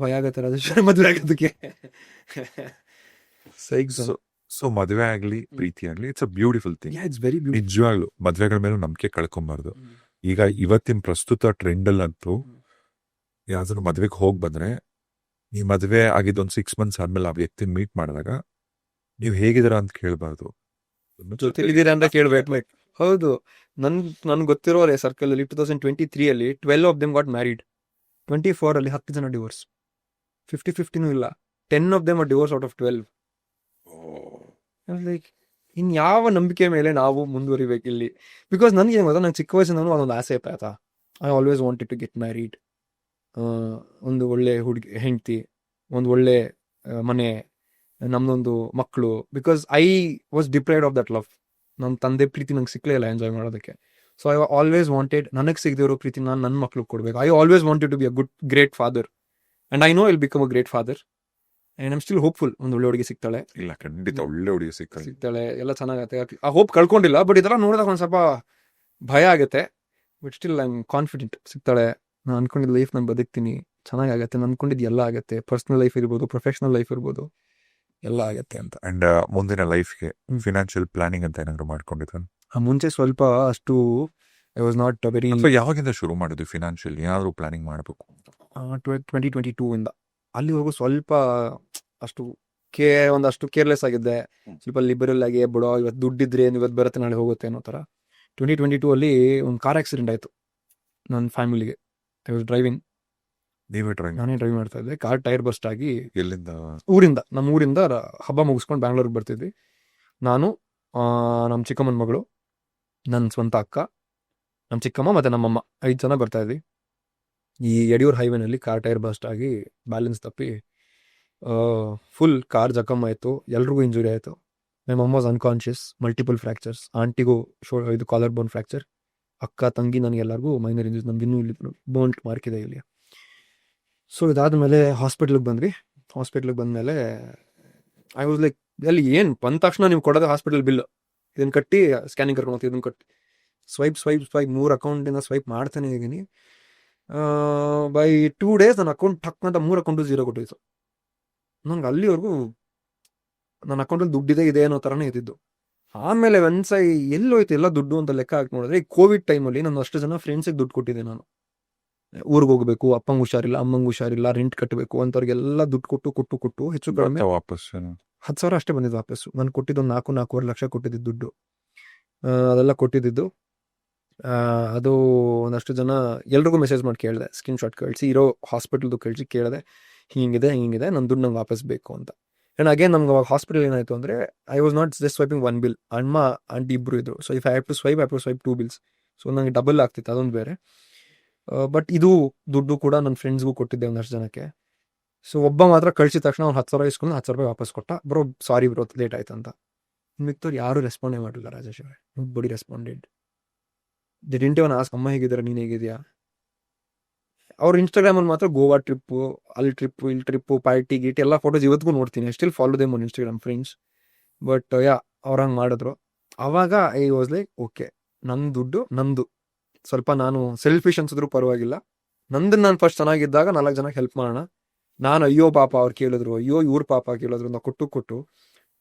ಭಯ ಆಗತ್ತೆ ರಾಜೇಶ್ವರಿ ಮದುವೆ ಆಗೋದಕ್ಕೆ. ಸೊ ಮದುವೆ ಆಗ್ಲಿ ಪ್ರೀತಿ ಆಗ್ಲಿ, it's a beautiful thing. It's very beautiful. ನಿಜವಾಗ್ಲು ಮದ್ವೆಗಳ ಮೇಲೂ ನಂಬಿಕೆ ಕಳ್ಕೊಂಬಾರ್ದು. ಈಗ ಇವತ್ತಿನ ಪ್ರಸ್ತುತ ಟ್ರೆಂಡ್ ಅಲ್ಲಂತೂ ಯಾವ್ದಾದ್ರು ಮದ್ವೆಗೆ ಹೋಗಿ ಬಂದ್ರೆ, ಈ ಮದ್ವೆ ಆಗಿದ್ದೊಂದು 6 months ಆದ್ಮೇಲೆ ಆ ವ್ಯಕ್ತಿನ ಮೀಟ್ ಮಾಡಿದಾಗ ನೀವು ಹೇಗಿದ್ದೀರಾ ಅಂತ ಕೇಳಬಾರ್ದು, ಜೊತೆಲಿದ್ದೀರಾ ಅಂತ ಕೇಳ್ಬೇಕು. ಹೌದು, ನನ್ ಗೊತ್ತಿರೋರೆ ಸರ್ಕಲ್ ಅಲ್ಲಿ 2023 ಅಲ್ಲಿ 12 of them got married. 24 ಅಲ್ಲಿ 10 ಜನ ಡಿವೋರ್ಸ್. 50-50 ಇಲ್ಲ, 10 of them are divorced out of 12. Like in ಯಾವ ನಂಬಿಕೆ ಮೇಲೆ ನಾವು ಮುಂದುವರಿಬೇಕು ಇಲ್ಲಿ? ಬಿಕಾಸ್ ನನಗೆ ಏನು ಗೊತ್ತಾ, ನಂಗೆ ಚಿಕ್ಕ ವಯಸ್ಸಿನ ಅದೊಂದು ಆಸೆ ಇತ್ತು ಆಯ್ತಾ. I always wanted to get married. ಒಂದು ಒಳ್ಳೆ ಹುಡುಗಿ ಹೆಂಡತಿ, ಒಂದು ಒಳ್ಳೆ ಮನೆ, ನಮ್ದೊಂದು ಮಕ್ಕಳು. Because I was deprived of that love. ನನ್ನ ತಂದೆ ಪ್ರೀತಿ ನಂಗೆ ಸಿಕ್ಕಲೇ ಇಲ್ಲ ಎಂಜಾಯ್ ಮಾಡೋದಕ್ಕೆ. ಸೊ ಐ ಆಲ್ವೇಸ್ ವಾಂಟೆಡ್ ನನಗೆ ಸಿಗದಿರೋ ಪ್ರೀತಿ ನಾನು ನನ್ನ ಮಕ್ಳಿಗೆ ಕೊಡಬೇಕು. I always wanted to be a great father. And I know will become a great father. And I'm still hopeful ಒಂದು ಒಳ್ಳೆ ಹುಡುಗಿ ಸಿಗ್ತಾಳೆ. ಇಲ್ಲ, ಖಂಡಿತ ಒಳ್ಳೆ ಹುಡುಗಿ ಸಿಗ್ತಾಳೆ, ಎಲ್ಲ ಚೆನ್ನಾಗತ್ತೆ. ಆ ಹೋಪ್ ಕಳ್ಕೊಂಡಿಲ್ಲ, ಬಟ್ ಇದೆಲ್ಲ ನೋಡಿದಾಗ ಒಂದು ಸ್ವಲ್ಪ ಭಯ ಆಗುತ್ತೆ. But still I am confident ಸಿಗ್ತಾಳೆ. ನಾನು ಅನ್ಕೊಂಡಿದ್ದ ಲೈಫ್ ನಾನು ಬದುಕ್ತೀನಿ, ಚೆನ್ನಾಗತ್ತೆ. ನಾನು ಅನ್ಕೊಂಡಿದ್ದು ಎಲ್ಲ ಆಗುತ್ತೆ. ಪರ್ಸನಲ್ ಲೈಫ್ ಇರ್ಬೋದು, ಪ್ರೊಫೆಷನಲ್ ಲೈಫ್ ಇರ್ಬೋದು, ಎಲ್ಲ ಆಗತ್ತೆ ಅಂತ. ಅಂಡ್ ಮುಂದಿನ ಲೈಫ್ಗೆ ಫಿನಾನ್ಷಿಯಲ್ ಪ್ಲಾನಿಂಗ್ ಅಂತ ಏನಾದ್ರು ಮಾಡ್ಕೊಂಡಿದ್ದ? ಮುಂಚೆ ಸ್ವಲ್ಪ ಅಷ್ಟು ಐ ವಾಸ್ ನಾಟ್ ವೆರಿ. ಯಾವಾಗಿಂದ ಶುರು ಮಾಡಿದ್ವಿ ಫಿನಾನ್ಷಿಯಲ್ ಏನಾದ್ರು ಪ್ಲಾನಿಂಗ್ ಮಾಡಬೇಕು? 2022 ಇಂದ ಅಲ್ಲಿವರೆಗೂ ಸ್ವಲ್ಪ ಅಷ್ಟು ಒಂದಷ್ಟು ಕೇರ್ಲೆಸ್ ಆಗಿದ್ದೆ. ಸ್ವಲ್ಪ ಲಿಬರಲ್ ಆಗಿ ಬಿಡೋ, ಇವತ್ತು ದುಡ್ಡಿದ್ರೆ ಇವತ್ತು ಬರುತ್ತೆ ನಾಳೆ ಹೋಗುತ್ತೆ ಅನ್ನೋ ಥರ. 2022 ಅಲ್ಲಿ ಒಂದು ಕಾರ್ ಆಕ್ಸಿಡೆಂಟ್ ಆಯಿತು ನನ್ನ ಫ್ಯಾಮಿಲಿಗೆ. I was driving. ನಾನೇ ಡ್ರೈವ್ ಮಾಡ್ತಾ ಇದ್ದೆ. ಕಾರ್ ಟೈರ್ ಬಸ್ಟ್ ಆಗಿ ಎಲ್ಲಿಂದ? ನಮ್ಮ ಊರಿಂದ ಹಬ್ಬ ಮುಗಿಸ್ಕೊಂಡು ಬ್ಯಾಂಗ್ಳೂರಿಗೆ ಬರ್ತಿದ್ವಿ. ನಾನು, ನಮ್ಮ ಚಿಕ್ಕಮ್ಮನ ಮಗಳು, ನನ್ನ ಸ್ವಂತ ಅಕ್ಕ, ನಮ್ಮ ಚಿಕ್ಕಮ್ಮ ಮತ್ತು ನಮ್ಮಮ್ಮ 5 ಜನ ಬರ್ತಾ ಇದ್ವಿ. ಈ ಯಡಿಯೂರು ಹೈವೇನಲ್ಲಿ ಕಾರ್ ಟೈರ್ ಬಸ್ಟ್ ಆಗಿ ಬ್ಯಾಲೆನ್ಸ್ ತಪ್ಪಿ ಫುಲ್ ಕಾರ್ ಜಖಮ್ ಆಯಿತು. ಎಲ್ರಿಗೂ ಇಂಜುರಿ ಆಯಿತು. ಮೈ ಮಮ್ ವಾಸ್ ಅನ್ಕಾನ್ಷಿಯಸ್, ಮಲ್ಟಿಪಲ್ ಫ್ರ್ಯಾಕ್ಚರ್ಸ್. ಆಂಟಿಗೂ ಇದು ಕಾಲರ್ ಬೋನ್ ಫ್ರ್ಯಾಕ್ಚರ್, ಅಕ್ಕ ತಂಗಿ ನನಗೆಲ್ಲರಿಗೂ ಮೈನರ್ ಇಂಜುರೀಸ್. ನಮ್ಗೆ ಇನ್ನೂ ಇಲ್ಲಿ ಬೋನ್ಟ್ ಮಾರ್ಕ್ ಇದೆ ಇಲ್ಲಿ. ಸೊ ಇದಾದಮೇಲೆ ಹಾಸ್ಪಿಟ್ಲಿಗೆ ಬಂದ್ವಿ. ಹಾಸ್ಪಿಟ್ಲಿಗೆ ಬಂದಮೇಲೆ ಐ ವಾಸ್ ಲೈಕ್, ಅಲ್ಲಿ ಏನು ಬಂದ ತಕ್ಷಣ ನೀವು ಕೊಡೋದು ಹಾಸ್ಪಿಟಲ್ ಬಿಲ್, ಇದನ್ನು ಕಟ್ಟಿ ಸ್ಕ್ಯಾನಿಂಗ್ ಕರ್ಕೊಂಡು ಹೋಗ್ತೀವಿ, ಇದನ್ನು ಕಟ್ಟಿ ಸ್ವೈಪ್ 3 ಅಕೌಂಟಿಂದ ಸ್ವೈಪ್ ಮಾಡ್ತಾನೆ ಇದ್ದೀನಿ. ಬೈ 2 days ನನ್ನ ಅಕೌಂಟ್ ಟಕ್ ಅಂತ 3 ಅಕೌಂಟು 0 ಕೊಟ್ಟಿತ್ತು. ನಂಗೆ ಅಲ್ಲಿವರೆಗೂ ನನ್ನ ಅಕೌಂಟಲ್ಲಿ ದುಡ್ಡಿದೆ ಇದೆ ಅನ್ನೋ ಥರನೇ ಇದ್ದಿದ್ದು. ಆಮೇಲೆ ಒಂದ್ಸೈ ಎಲ್ಲೋಯ್ತು ಎಲ್ಲ ದುಡ್ಡು ಅಂತ ಲೆಕ್ಕ ಹಾಕಿ ನೋಡಿದ್ರೆ, ಈ ಕೋವಿಡ್ ಟೈಮಲ್ಲಿ ನಾನು ಅಷ್ಟು ಜನ ಫ್ರೆಂಡ್ಸಿಗೆ ದುಡ್ಡು ಕೊಟ್ಟಿದ್ದೆ. ನಾನು ಊರಿಗೆ ಹೋಗಬೇಕು, ಅಪ್ಪಂಗೆ ಹುಷಾರಿಲ್ಲ, ಅಮ್ಮಂಗೆ ಹುಷಾರಿಲ್ಲ, ರೆಂಟ್ ಕಟ್ಟಬೇಕು ಅಂತವ್ರಿಗೆಲ್ಲ ದುಡ್ಡು ಕೊಟ್ಟು ಹೆಚ್ಚು ಕಡಿಮೆ ವಾಪಸ್ 10,000 ಅಷ್ಟೇ ಬಂದಿದ್ದು ವಾಪಸ್ಸು. ನಾನು ಕೊಟ್ಟಿದ್ದು 4.25 ಲಕ್ಷ ಕೊಟ್ಟಿದ್ದು ದುಡ್ಡು. ಅದೆಲ್ಲ ಕೊಟ್ಟಿದ್ದು. ಅದು ಒಂದಷ್ಟು ಜನ ಎಲ್ರಿಗೂ ಮೆಸೇಜ್ ಮಾಡಿ ಕೇಳಿದೆ, ಸ್ಕ್ರೀನ್ಶಾಟ್ ಕಳಿಸಿ, ಇರೋ ಹಾಸ್ಪಿಟಲ್ದು ಕಳಿಸಿ ಕೇಳಿದೆ, ಹಿಂಗಿದೆ ನನ್ನ ದುಡ್ಡು ನಂಗೆ ವಾಪಸ್ ಬೇಕು ಅಂತ. ಆ್ಯಂಡ್ ಅಗೇನ್ ನಮ್ಗೆ ಅವಾಗ ಹಾಸ್ಪಿಟಲ್ ಏನಾಯಿತು ಅಂದರೆ, I was not just swiping 1 bill. ಅಮ್ಮ ಆಂಟಿ ಇಬ್ಬರು ಇದ್ರು. So if I have to swipe 2 bills. So ನಂಗೆ ಡಬಲ್ ಆಗ್ತಿತ್ತು, ಅದೊಂದು ಬೇರೆ. ಬಟ್ ಇದು ದುಡ್ಡು ಕೂಡ ನನ್ನ ಫ್ರೆಂಡ್ಸ್ಗೂ ಕೊಟ್ಟಿದ್ದೆ ಒಂದಷ್ಟು ಜನಕ್ಕೆ. ಸೊ ಒಬ್ಬ ಮಾತ್ರ ಕಳಿಸಿದ ತಕ್ಷಣ ಅವ್ನು 10,000 ಇಸ್ಕೊಂಡು 10,000 ವಾಪಸ್ ಕೊಟ್ಟ. ಬ್ರೋ ಸಾರಿ ಬ್ರೋ ಲೇಟ್ ಆಯ್ತು ಅಂತ. ಮಿಕ್ತವ್ರು ಯಾರು ರೆಸ್ಪಾಂಡೇ ಮಾಡಲಿಲ್ಲ ರಾಜೇಶ್ ಅವರೇ. ಬಡಿ responded. The didn't even ask ಅಮ್ಮ ಹೇಗಿದ್ದಾರೆ, ನೀನು ಹೇಗಿದೆಯಾ. ಅವ್ರು ಇನ್ಸ್ಟಾಗ್ರಾಮಲ್ಲಿ ಮಾತ್ರ ಗೋವಾ ಟ್ರಿಪ್ಪು, ಅಲ್ಲಿ ಟ್ರಿಪ್ಪು, ಪಾರ್ಟಿ ಗೀಟಿ ಎಲ್ಲ ಫೋಟೋಸ್ ಇವತ್ತಿಗೂ ನೋಡ್ತೀನಿ. I still follow them on Instagram friends. But ಅವ್ರು ಹಂಗೆ ಮಾಡಿದ್ರು. ಆವಾಗ ಐ ವಾಸ್ ಲೈಕ್, ಓಕೆ, ನನ್ನ ದುಡ್ಡು ನಂದು. ಸ್ವಲ್ಪ ನಾನು ಸೆಲ್ಫಿಶ್ ಅನ್ಸಿದ್ರು ಪರವಾಗಿಲ್ಲ, ನಂದನ್ನು ನಾನು ಫಸ್ಟ್ ಚೆನ್ನಾಗಿದ್ದಾಗ 4 ಜನಕ್ಕೆ ಹೆಲ್ಪ್ ಮಾಡೋಣ. ನಾನು ಅಯ್ಯೋ ಪಾಪ ಅವ್ರು ಕೇಳಿದ್ರು, ಅಯ್ಯೋ ಇವ್ರ ಪಾಪ ಕೇಳಿದ್ರು ಅಂತ ಕೊಟ್ಟು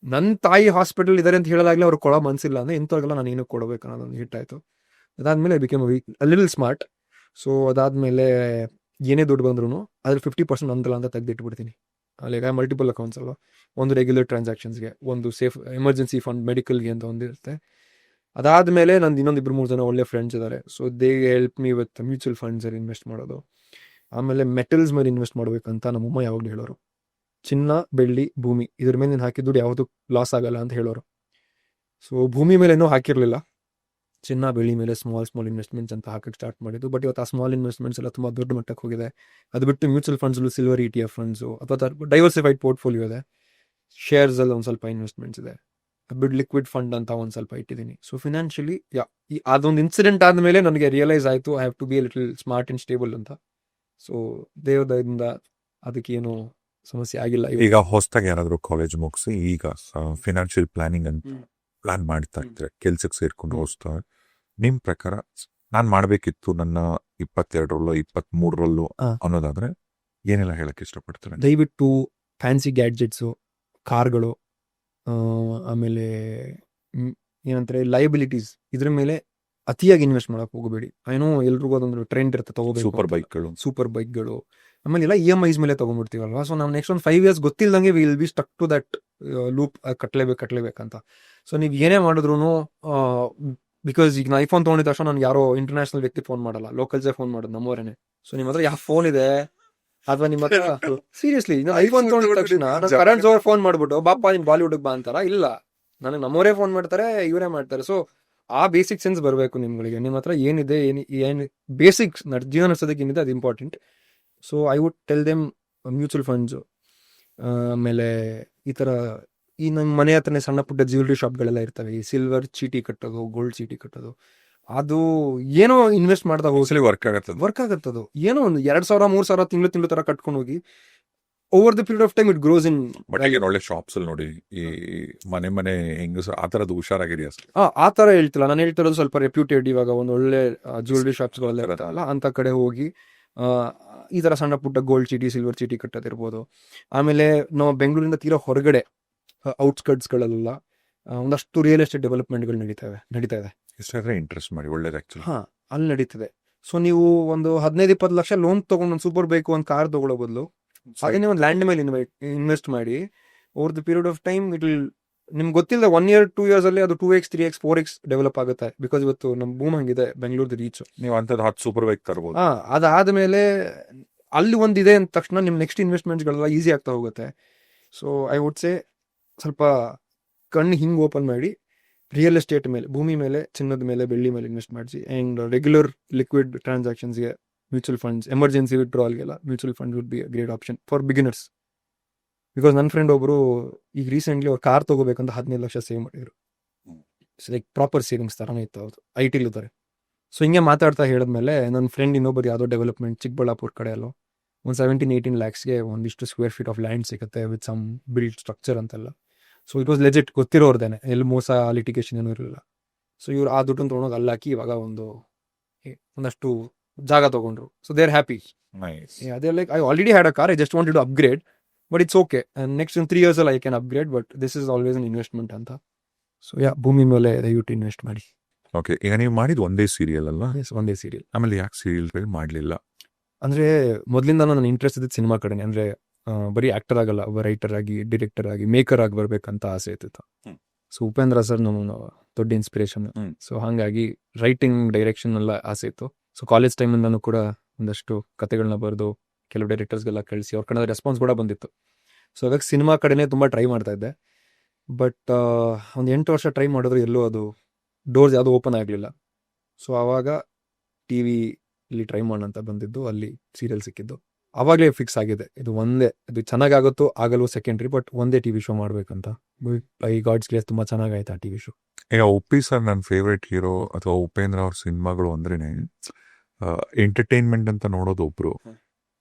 ನನ್ನ ತಾಯಿ ಹಾಸ್ಪಿಟಲ್ ಇದ್ದಾರೆ ಅಂತ ಹೇಳಲಾಗ್ಲಿ ಅವ್ರು ಕೊಡೋ ಮನಸ್ಸಿಲ್ಲ ಅಂದರೆ ಇಂಥವ್ರಿಗೆಲ್ಲ ನಾನು ಏನಕ್ಕೆ ಕೊಡಬೇಕು ಅನ್ನೋದೊಂದು ಹಿಟ್ಟಾಯಿತು. ಅದಾದಮೇಲೆ I became a little smart. So ಅದಾದಮೇಲೆ ಏನೇ ದುಡ್ಡು ಬಂದ್ರೂ ಅದ್ರಲ್ಲಿ 50% ನಂದಲ್ಲ ಅಂತ ತೆಗೆದಿಟ್ಬಿಡ್ತೀನಿ. ಲೈಕ್ ಮಲ್ಟಿಪಲ್ ಅಕೌಂಟ್ಸ್ ಅಲ್ವಾ, ಒಂದು ರೆಗ್ಯುಲರ್ ಟ್ರಾನ್ಸಾಕ್ಷನ್ಸ್ಗೆ, ಒಂದು ಸೇಫ್ ಎಮರ್ಜೆನ್ಸಿ ಫಂಡ್, ಮೆಡಿಕಲ್ಗೆ ಅಂತ ಒಂದಿರುತ್ತೆ. ಅದಾದಮೇಲೆ ನಂದು ಇನ್ನೊಂದು 2-3 ಜನ ಒಳ್ಳೆ ಫ್ರೆಂಡ್ಸ್ ಇದ್ದಾರೆ. So they help me with mutual ಫಂಡ್ಸಲ್ಲಿ ಇನ್ವೆಸ್ಟ್ ಮಾಡೋದು. ಆಮೇಲೆ ಮೆಟಲ್ಸ್ ಮೇಲೆ ಇನ್ವೆಸ್ಟ್ ಮಾಡಬೇಕಂತ ನಮ್ಮಮ್ಮ ಯಾವಾಗಲೂ ಹೇಳೋರು. ಚಿನ್ನ, ಬೆಳ್ಳಿ, ಭೂಮಿ ಇದ್ರ ಮೇಲೆ ನೀನು ಹಾಕಿದ್ದು ಯಾವುದು ಲಾಸ್ ಆಗಲ್ಲ ಅಂತ ಹೇಳೋರು. ಸೊ ಭೂಮಿ ಮೇಲೆ ಇನ್ನೂ ಹಾಕಿರಲಿಲ್ಲ, ಚಿನ್ನ ಬೆಳ್ಳಿ ಮೇಲೆ ಸ್ಮಾಲ್ ಇನ್ವೆಸ್ಟ್ಮೆಂಟ್ಸ್ ಅಂತ ಹಾಕಕ್ಕೆ ಸ್ಟಾರ್ಟ್ ಮಾಡಿದ್ದು. ಬಟ್ ಇವತ್ತು ಆ ಸ್ಮಾಲ್ ಇನ್ವೆಸ್ಟ್ಮೆಂಟ್ಸ್ ಎಲ್ಲ ತುಂಬ ದೊಡ್ಡ ಮಟ್ಟಕ್ಕೆ ಹೋಗಿದೆ. ಅದು ಬಿಟ್ಟು ಮ್ಯೂಚುವಲ್ ಫಂಡ್ಸಲ್ಲೂ ಸಿಲ್ವರ್ ETF ಫಂಡ್ಸು ಅಥವಾ ಡೈವರ್ಸಿಫೈಡ್ ಪೋರ್ಟ್ಫೋಲಿಯೋ ಇದೆ. ಶೇರ್ಸಲ್ಲಿ ಒಂದು ಸ್ವಲ್ಪ ಇನ್ವೆಸ್ಟ್ಮೆಂಟ್ಸ್ ಇದೆ. ಬಿಡ್ ಲಿಕ್ವಿಡ್ ಫಂಡ್ ಅಂತ ಒಂದು ಸ್ವಲ್ಪ ಇಟ್ಟಿದ್ದೀನಿ. ಸೊ ಫಿನಾನ್ಷಿಯಲಿ ಅದೊಂದು ಇನ್ಸಿಡೆಂಟ್ ಆದಮೇಲೆ ನನಗೆ ರಿಯಲೈಸ್ ಆಯಿತು, I have to be little smart and stable ಅಂತ. ಸೊ ದೇವದಿಂದ ಅದಕ್ಕೇನು ಸಮಸ್ಯೆ ಆಗಿಲ್ಲ. ಈಗ ಹೊಸದಾಗಿ ಯಾರಾದರೂ ಕಾಲೇಜ್ ಮುಗಿಸಿ ಈಗ ಫಿನಾನ್ಷಿಯಲ್ ಪ್ಲಾನಿಂಗ್ ಅಂತ ಪ್ಲಾನ್ ಮಾಡ್ತಾ ಇರ್ತಾರೆ, ಕೆಲ್ಸಕ್ಕೆ ಸೇರ್ಕೊಂಡು ಹೊಸ್ತಾರೆ, ನಿಮ್ಮ ಪ್ರಕಾರ ನಾನು ಮಾಡಬೇಕಿತ್ತು ನನ್ನ 22ರಲ್ಲೋ 23ರಲ್ಲೋ ಅನ್ನೋದಾದ್ರೆ ಏನೆಲ್ಲ ಹೇಳಕ್ಕೆ ಇಷ್ಟಪಡ್ತಾರೆ? ದಯವಿಟ್ಟು ಫ್ಯಾನ್ಸಿ ಗ್ಯಾಡ್ಜೆಟ್ಸು, ಕಾರ್ಗಳು, ಆಮೇಲೆ ಏನಂತಾರೆ ಲಯಬಿಲಿಟೀಸ್, ಇದ್ರ ಮೇಲೆ ಅತಿಯಾಗಿ ಇನ್ವೆಸ್ಟ್ ಮಾಡಕ್ಕೆ ಹೋಗಬೇಡಿ. ಏನೋ ಎಲ್ರಿಗೂ ಅದೊಂದು ಟ್ರೆಂಡ್ ಇರುತ್ತೆ ತಗೋಬೇಕು, ಸೂಪರ್ ಬೈಕ್ಗಳು. ಆಮೇಲೆ ಎಲ್ಲ EMIs ಮೇಲೆ ತೊಗೊಂಡ್ಬಿಡ್ತೀವಲ್ವಾ. ಸೊ ನಾವು ನೆಕ್ಸ್ಟ್ ಒಂದು 5 years ಗೊತ್ತಿಲ್ಲದಂಗೆ will be stuck to that loop. ಕಟ್ಟಲೇಬೇಕಂತ. ಸೊ ನೀವು ಏನೇ ಮಾಡಿದ್ರು, ಬಿಕಾಸ್ ಈಗ ನಾನು ಐಫೋನ್ ತೊಗೊಂಡಿದ ತಕ್ಷಣ ನನಗೆ ಯಾರೋ ಇಂಟರ್ನ್ಯಾಷನಲ್ ವ್ಯಕ್ತಿ ಫೋನ್ ಮಾಡಲ್ಲ, ಲೋಕಲ್ಸೇ ಫೋನ್ ಮಾಡೋದು, ನಮ್ಮವರೇನೆ. ಸೊ ನಿಮ್ಮ ಹತ್ರ ಯಾವ ಫೋನ್ ಇದೆ ಅಥವಾ ನಿಮ್ಮ ಹತ್ರ ಸೀರಿಯಸ್ಲಿ ಐಫೋನ್ ತೊಗೊಂಡ ತಕ್ಷಣ ಕರಣ್ ಜೋರ್ ಫೋನ್ ಮಾಡ್ಬಿಟ್ಟು ಬಾಪಾ ನೀನ್ ಬಾಲಿವುಡ್ ಬಾ ಅಂತಾರ? ಇಲ್ಲ, ನನಗೆ ನಮ್ಮವರೇ ಫೋನ್ ಮಾಡ್ತಾರೆ, ಇವರೇ ಮಾಡ್ತಾರೆ. ಸೊ ಆ ಬೇಸಿಕ್ ಸೆನ್ಸ್ ಬರಬೇಕು ನಿಮ್ಗಳಿಗೆ. ನಿಮ್ಮ ಹತ್ರ ಏನಿದೆ, ಏನ್ ಬೇಸಿಕ್ಸ್ ಜೀವನ ನಡೆಸೋದಕ್ಕೆ ಏನಿದೆ ಅದು important. So I would tell them mutual funds, ಆಮೇಲೆ ಈ ತರ ಈ ನಮ್ಮ ಮನೆ ಹತ್ರನೇ ಸಣ್ಣ ಪುಟ್ಟ ಜ್ಯುವೆಲ್ರಿ ಶಾಪ್ಗಳೆಲ್ಲ ಇರ್ತವೆ. ಈ ಸಿಲ್ವರ್ ಚೀಟಿ ಕಟ್ಟೋದು, ಗೋಲ್ಡ್ ಚೀಟಿ ಕಟ್ಟೋದು, ಅದು ಏನೋ ಇನ್ವೆಸ್ಟ್ ಮಾಡ್ತಾ ಹೋಗಿ ವರ್ಕ್ ಆಗತ್ತದು. ಏನೋ ಒಂದು 2,000-3,000 ತಿಂಗಳು ತರ ಕಟ್ಕೊಂಡು ಹೋಗಿ over the period of time it grows in. ಒಳ್ಳೆ ಶಾಪ್ಸ್ ಅಲ್ಲಿ ನೋಡಿ ಈ ಮನೆ ಹೆಂಗಸರು ಆ ತರದ್ದು ಹುಷಾರಾಗಿರಿ ಅಷ್ಟೇ. ಆ ತರ ಹೇಳ್ತಿಲ್ಲ ನಾನು, ಹೇಳ್ತಿರೋದು ಸ್ವಲ್ಪ ರೆಪ್ಯೂಟೆಡ್ ಇವಾಗ ಒಂದು ಒಳ್ಳೆ ಜ್ಯುವೆಲ್ರಿ ಶಾಪ್ಸ್ಗಳೆಲ್ಲ ಇರುತ್ತಲ್ಲ ಅಂತ ಕಡೆ ಹೋಗಿ ಈ ತರ ಸಣ್ಣ ಪುಟ್ಟ ಗೋಲ್ಡ್ ಚೀಟಿ, ಸಿಲ್ವರ್ ಚೀಟಿ ಕಟ್ಟೋದಿರ್ಬೋದು. ಆಮೇಲೆ ನಾವು ಬೆಂಗಳೂರಿಂದ ತೀರಾ ಹೊರಗಡೆ ಔಟ್ಸ್ಕರ್ಟ್ಸ್ಗಳೆಲ್ಲ ಒಂದಷ್ಟು ರಿಯಲ್ ಎಸ್ಟೇಟ್ ಡೆವಲಪ್ಮೆಂಟ್ಗಳು ನಡೀತಾ ಇದೆ. ಇಂಟ್ರೆಸ್ಟ್ ಮಾಡಿ ಒಳ್ಳೇದು ಆಕ್ಚುಲಿ. ಅಲ್ಲಿ ನಡೀತಿದೆ. ಸೊ ನೀವು ಒಂದು 15-20 ಲಕ್ಷ ಲೋನ್ ತಗೊಂಡು ಒಂದು ಸೂಪರ್ ಬೈಕ್, ಒಂದು ಕಾರ್ ತಗೊಳ್ಳೋ ಬದಲು ಹಾಗೇನೆ ಒಂದು ಲ್ಯಾಂಡ್ ಮೇಲೆ ಇನ್ವೆಸ್ಟ್ ಮಾಡಿ over the period of time it will, ನಿಮ್ಗೆ ಗೊತ್ತಿಲ್ಲ 1 year 2 years ಅಲ್ಲಿ ಅದು 2x 3x 4x ಡೆವಲಪ್ ಆಗುತ್ತೆ. ಬಿಕಾಸ್ ಇವತ್ತು ನಮ್ಮ ಭೂಮಿ ಹಂಗಿದೆ, ಬೆಂಗಳೂರು ರೀಚ್. ನೀವು ಅಂತದ್ದು 10 ಸೂಪರ್ ಬೈಕ್ ತರಬಹುದು. ಅದಾದ್ಮೇಲೆ ಅಲ್ಲಿ ಒಂದಿದೆ ಅಂದ ತಕ್ಷಣ ನಿಮ್ ನೆಕ್ಸ್ಟ್ ಇನ್ವೆಸ್ಟ್ಮೆಂಟ್ಸ್ಗಳೆಲ್ಲ ಈಸಿ ಆಗ್ತಾ ಹೋಗುತ್ತೆ. ಸೊ ಐ ವುಡ್ ಸೇ ಸ್ವಲ್ಪ ಕಣ್ಣು ಹಿಂಗ್ ಓಪನ್ ಮಾಡಿ ರಿಯಲ್ ಎಸ್ಟೇಟ್ ಮೇಲೆ, ಭೂಮಿ ಮೇಲೆ, ಚಿನ್ನದ ಮೇಲೆ, ಬೆಳ್ಳಿ ಮೇಲೆ ಇನ್ವೆಸ್ಟ್ ಮಾಡಿಸಿ. ಅಂಡ್ ರೆಗ್ಯುಲರ್ ಲಿಕ್ವಿಡ್ ಟ್ರಾನ್ಸಾಕ್ಷನ್ಸ್ಗೆ ಮ್ಯೂಚುವಲ್ ಫಂಡ್ಸ್, ಎಮರ್ಜೆನ್ಸಿ ವಿಡ್ರಾಲ್ಗೆಲ್ಲ mutual fund would be a great option for beginners. Because ನನ್ನ ಫ್ರೆಂಡ್ ಒಬ್ರು ಈಗ ರೀಸೆಂಟ್ಲಿ ಅವ್ರು ಕಾರ್ ತಗೋಬೇಕಂತ 15 ಲಕ್ಷ ಸೇವ್ ಮಾಡಿದ್ರು. ಲೈಕ್ ಪ್ರಾಪರ್ ಸೇವಿಂಗ್ಸ್ ತರಾನೇ ಇತ್ತು. ಅವ್ರು IT ಇದ್ದಾರೆ. ಸೊ ಹಿಂಗೆ ಮಾತಾಡ್ತಾ ಹೇಳಿದ್ಮೇಲೆ ನನ್ನ ಫ್ರೆಂಡ್ ಇನ್ನೊಬ್ಬರು ಯಾವುದೋ ಡೆವಲಪ್ಮೆಂಟ್ ಚಿಕ್ಕಬಳ್ಳಾಪುರ ಕಡೆ ಅಲ್ಲೋ ಒಂದು 17-18 lakhsಗೆ ಒಂದಿಷ್ಟು ಸ್ಕ್ವೇರ್ ಫೀಟ್ ಆಫ್ ಲ್ಯಾಂಡ್ ಸಿಗುತ್ತೆ ವಿತ್ ಸಮ್ ಬಿಲ್ಡ್ ಸ್ಟ್ರಕ್ಚರ್ ಅಂತೆಲ್ಲ. ಸೊ ಇಟ್ ವಾಸ್ ಲೆಜಿಟ್, ಗೊತ್ತಿರೋರ್ದೇನೆ, ಎಲ್ಲಿ ಮೋಸ ಲಿಟಿಗೇಷನ್ ಏನೂ ಇರಲಿಲ್ಲ. ಸೊ ಇವ್ರು ಆ ದುಡ್ಡನ್ನು ತೊಗೊಂಡೋಗಿ ಅಲ್ಲಾಕಿ ಇವಾಗ ಒಂದಷ್ಟು ಜಾಗ ತಗೊಂಡ್ರು. So they are happy. ಅದೇ like I already had a car, I just wanted to upgrade, but it's okay. Next 3 years ಅಲ್ಲಿ I can upgrade, but this is always an investment ಅಂತ. ಸೊ ಭೂಮಿ ಮೇಲೆ ದಯವಿಟ್ಟು ಇನ್ವೆಸ್ಟ್ ಮಾಡಿ. Okay, ಈಗ ನೀವು ಮಾಡಿದ್ದು ಒಂದೇ ಸೀರಿಯಲ್ ಅಲ್ವಾ? ಒಂದೇ ಸೀರಿಯಲ್. ಆಮೇಲೆ ಯಾಕೆ ಸೀರಿಯಲ್ ಮಾಡಲಿಲ್ಲ? ಅಂದ್ರೆ ಮೊದಲಿಂದ ನನ್ನ ಇಂಟ್ರೆಸ್ಟ್ ಇದ್ದಿದ್ದು ಸಿನಿಮಾ ಕಡೆನೆ. ಅಂದ್ರೆ ಬರೀ ಆಕ್ಟರ್ ಆಗಲ್ಲ, ಒಬ್ಬ ರೈಟರ್ ಆಗಿ, ಡೈರೆಕ್ಟರ್ ಆಗಿ, ಮೇಕರ್ ಆಗಿ ಬರ್ಬೇಕಂತ ಆಸೆ ಇತ್ತು. ಸೊ ಉಪೇಂದ್ರ ಸರ್ ನಮ್ಮ ದೊಡ್ಡ ಇನ್ಸ್ಪಿರೇಷನ್. ಸೊ ಹಾಗಾಗಿ ರೈಟಿಂಗ್, ಡೈರೆಕ್ಷನ್ ಎಲ್ಲ ಆಸೆ ಇತ್ತು. ಸೊ ಕಾಲೇಜ್ ಟೈಮಿಂದನೂ ಕೂಡ ಒಂದಷ್ಟು ಕತೆಗಳನ್ನ ಬರೆದು ಕೆಲವು ಡೈರೆಕ್ಟರ್ಸ್ಗೆಲ್ಲ ಕಳಿಸಿ ಅವ್ರ ಕಡೆ ರೆಸ್ಪಾನ್ಸ್ ಕೂಡ ಬಂದಿತ್ತು. ಸೊ ಹಾಗಾಗಿ ಸಿನಿಮಾ ಕಡೆನೇ ತುಂಬ ಟ್ರೈ ಮಾಡ್ತಾ ಇದ್ದೆ. ಬಟ್ ಒಂದು 8 ವರ್ಷ ಟ್ರೈ ಮಾಡಿದ್ರು ಎಲ್ಲೂ ಅದು ಡೋರ್ಸ್ ಯಾವುದು ಓಪನ್ ಆಗಲಿಲ್ಲ. ಸೊ ಆವಾಗ TV ಇಲ್ಲಿ ಟ್ರೈ ಮಾಡೋಣ ಅಂತ ಬಂದಿದ್ದು, ಅಲ್ಲಿ ಸೀರಿಯಲ್ ಸಿಕ್ಕಿದ್ದು. ಆವಾಗಲೇ ಫಿಕ್ಸ್ ಆಗಿದೆ, ಇದು ಚೆನ್ನಾಗಾಗುತ್ತೋ ಆಗಲ್ವೋ ಸೆಕೆಂಡ್ರಿ, ಬಟ್ ಒಂದೇ TV ಶೋ ಮಾಡ್ಬೇಕಂತ. ಐ ಗಾಡ್ಸ್ ಗ್ರೇಸ್ ತುಂಬ ಚೆನ್ನಾಗಾಯ್ತು ಆ TV ಶೋ. ಈಗ ಉಪ್ಪಿ ಸರ್ ನನ್ನ ಫೇವ್ರೆಟ್ ಹೀರೋ ಅಥವಾ ಉಪೇಂದ್ರ ಅವ್ರ ಸಿನಿಮಾಗಳು ಅಂದ್ರೇನೆ ಎಂಟರ್ಟೈನ್ಮೆಂಟ್ ಅಂತ ನೋಡೋದು ಒಬ್ರು,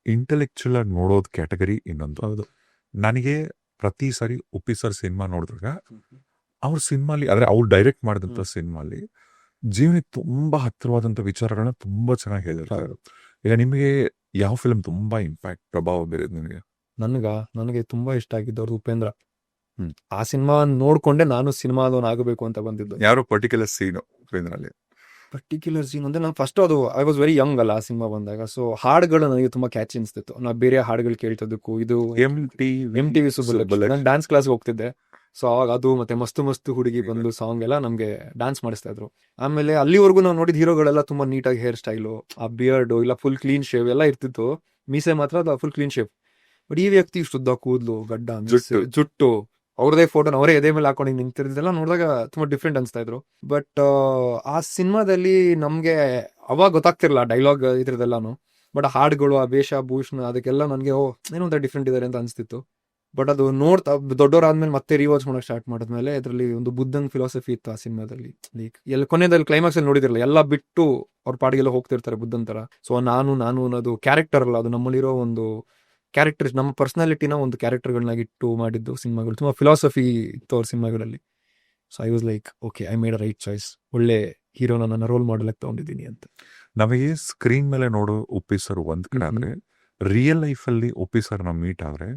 ಇಂಟೆಲೆಕ್ಚುಯಲ್ ಆಗಿ ನೋಡೋದು ಕ್ಯಾಟಗರಿ ಇನ್ನೊಂದು. ಹೌದು. ನನಗೆ ಪ್ರತಿ ಸಾರಿ ಉಪ್ಪಿ ಸರ್ ಸಿನಿಮಾ ನೋಡಿದಾಗ ಅವ್ರ ಸಿನಿಮಾಲಿ, ಅಂದ್ರೆ ಅವ್ರು ಡೈರೆಕ್ಟ್ ಮಾಡಿದಂಥ ಸಿನಿಮಾಲಿ ಜೀವನಕ್ಕೆ ತುಂಬಾ ಹತ್ತಿರವಾದಂಥ ವಿಚಾರಗಳನ್ನ ತುಂಬಾ ಚೆನ್ನಾಗಿ ಹೇಳಿರ್ತಾರೆ. ಈಗ ನಿಮಗೆ ಯಾವ ಫಿಲ್ಮ್ ತುಂಬಾ ಇಂಪ್ಯಾಕ್ಟ್, ಪ್ರಭಾವ ಬೀರಿದ್ ನಿಮಗೆ? ನನಗೆ ತುಂಬಾ ಇಷ್ಟ ಆಗಿದ್ದವ್ರು ಉಪೇಂದ್ರ. ಆ ಸಿನಿಮಾ ನೋಡ್ಕೊಂಡೆ ನಾನು ಸಿನಿಮಾದವನ್ ಆಗಬೇಕು ಅಂತ ಬಂದಿದ್ದು. ಯಾರು ಪರ್ಟಿಕ್ಯುಲರ್ ಸೀನ್ ಉಪೇಂದ್ರ ಅಲ್ಲಿ? ಪರ್ಟಿಕ್ಯುಲರ್ ಸೀನ್ ಅಂದ್ರೆ ನಾನು ಫಸ್ಟ್ ಅದು ಐ ವಾಸ್ ವೆರಿ ಯಂಗ್ ಅಲ್ಲ ಆ ಸಿನಿಮಾ ಬಂದಾಗ. ಸೊ ಹಾಡುಗಳು ನನಗೆ ತುಂಬಾ ಕ್ಯಾಚ್ ಅನಿಸ್ತಿತ್ತು. ನಾ ಬೇರೆ ಹಾಡುಗಳು ಕೇಳ್ತದಕ್ಕೂ ಇದು MTV ಸುಬ್ಬುಲಕ್ಷ್ಮಿ, ನಾನು ಡ್ಯಾನ್ಸ್ ಕ್ಲಾಸ್ಗೆ ಹೋಗ್ತಿದ್ದೆ. ಸೊ ಅವಾಗ ಅದು ಮತ್ತೆ ಮಸ್ತು ಮಸ್ತು ಹುಡುಗಿ ಬಂದು ಸಾಂಗ್ ಎಲ್ಲ ನಮ್ಗೆ ಡ್ಯಾನ್ಸ್ ಮಾಡಿಸ್ತಾ ಇದ್ರು. ಆಮೇಲೆ ಅಲ್ಲಿವರೆಗೂ ನಾವು ನೋಡಿದ ಹೀರೋಗಳೆಲ್ಲ ತುಂಬಾ ನೀಟಾಗಿ ಹೇರ್ ಸ್ಟೈಲು, ಆ ಬಿಯರ್ಡು ಇಲ್ಲ ಫುಲ್ ಕ್ಲೀನ್ ಶೇವ್ ಎಲ್ಲ ಇರ್ತಿತ್ತು. ಮೀಸೆ ಮಾತ್ರ ಫುಲ್ ಕ್ಲೀನ್ ಶೇವ್. ಬಟ್ ಈ ವ್ಯಕ್ತಿ ಶುದ್ಧ ಕೂದಲು, ಗಡ್ಡ, ಜುಟ್ಟು, ಅವ್ರದೇ ಫೋಟೋನ ಅವರೇ ಎದೆ ಮೇಲೆ ಹಾಕೊಂಡು ನಿಂತಿರೋದೆಲ್ಲ ನೋಡಿದಾಗ ತುಂಬಾ ಡಿಫ್ರೆಂಟ್ ಅನ್ಸ್ತಾ ಇದ್ರು. ಬಟ್ ಆ ಸಿನಿಮಾದಲ್ಲಿ ನಮ್ಗೆ ಅವಾಗ ಗೊತ್ತಾಗ್ತಿರ್ಲಿಲ್ಲ ಡೈಲಾಗ್ ಇದ್ರದೆಲ್ಲಾನು. ಬಟ್ ಆ ಹಾಡುಗಳು, ಆ ವೇಷ ಭೂಷಣ, ಅದಕ್ಕೆಲ್ಲ ನನಗೆ ಏನೋ ಒಂಥರ ಡಿಫ್ರೆಂಟ್ ಇದಾರೆ ಅಂತ ಅನ್ಸ್ತಿತ್ತು. ಬಟ್ ಅದು ನೋಡ್ತಾ ದೊಡ್ಡವರಾದ್ಮೇಲೆ ಮತ್ತೆ ರಿವಾಚ್ ಮಾಡಕ್ ಸ್ಟಾರ್ಟ್ ಮಾಡಿದ್ಮೇಲೆ ಇದರಲ್ಲಿ ಒಂದು ಬುದ್ಧನ್ ಫಿಲಾಸಫಿ ಇತ್ತು ಆ ಸಿನಿಮಾದಲ್ಲಿ. ಎಲ್ಲ ಕೊನೆಯಲ್ಲಿ ಕ್ಲೈಮ್ಯಾಕ್ಸ್ ಅಲ್ಲಿ ನೋಡಿದಿರಲ್ಲ, ಎಲ್ಲ ಬಿಟ್ಟು ಅವ್ರ ಪಾಡಿಗೆಲ್ಲ ಹೋಗ್ತಿರ್ತಾರೆ ಬುದ್ಧನ್ ತರ. ಸೊ ನಾನು ಅನ್ನೋದು ಕ್ಯಾರೆಕ್ಟರ್ ಅಲ್ಲ, ಅದು ನಮ್ಮಲ್ಲಿರೋ ಒಂದು ಕ್ಯಾರೆಕ್ಟರ್, ನಮ್ಮ ಪರ್ಸನಾಲಿಟಿನ ಒಂದು ಕ್ಯಾರೆಕ್ಟರ್ಗಳನ್ನಾಗಿ ಇಟ್ಟು ಮಾಡಿದ್ದು ಸಿನಿಮಾಗಳು. ತುಂಬಾ ಫಿಲಾಸಫಿ ಇತ್ತು ಅವ್ರ ಸಿನಿಮಾಗಳಲ್ಲಿ. So I was like okay, I made a right choice. ಒಳ್ಳೆ ಹೀರೋನ ನನ್ನ ರೋಲ್ ಮಾಡಲ್ ಆಗಿ ತಗೊಂಡಿದ್ದೀನಿ ಅಂತ. ನಮಗೆ ಸ್ಕ್ರೀನ್ ಮೇಲೆ ನೋಡೋ ಉಪ್ಪಿ ಸರ್ ಒಂದ್ ಕಡೆ ಆದ್ರೆ, ರಿಯಲ್ ಲೈಫ್ ಅಲ್ಲಿ ಉಪ್ಪಿ ಸರ್ ನಾವು ಮೀಟ್ ಆದ್ರೆ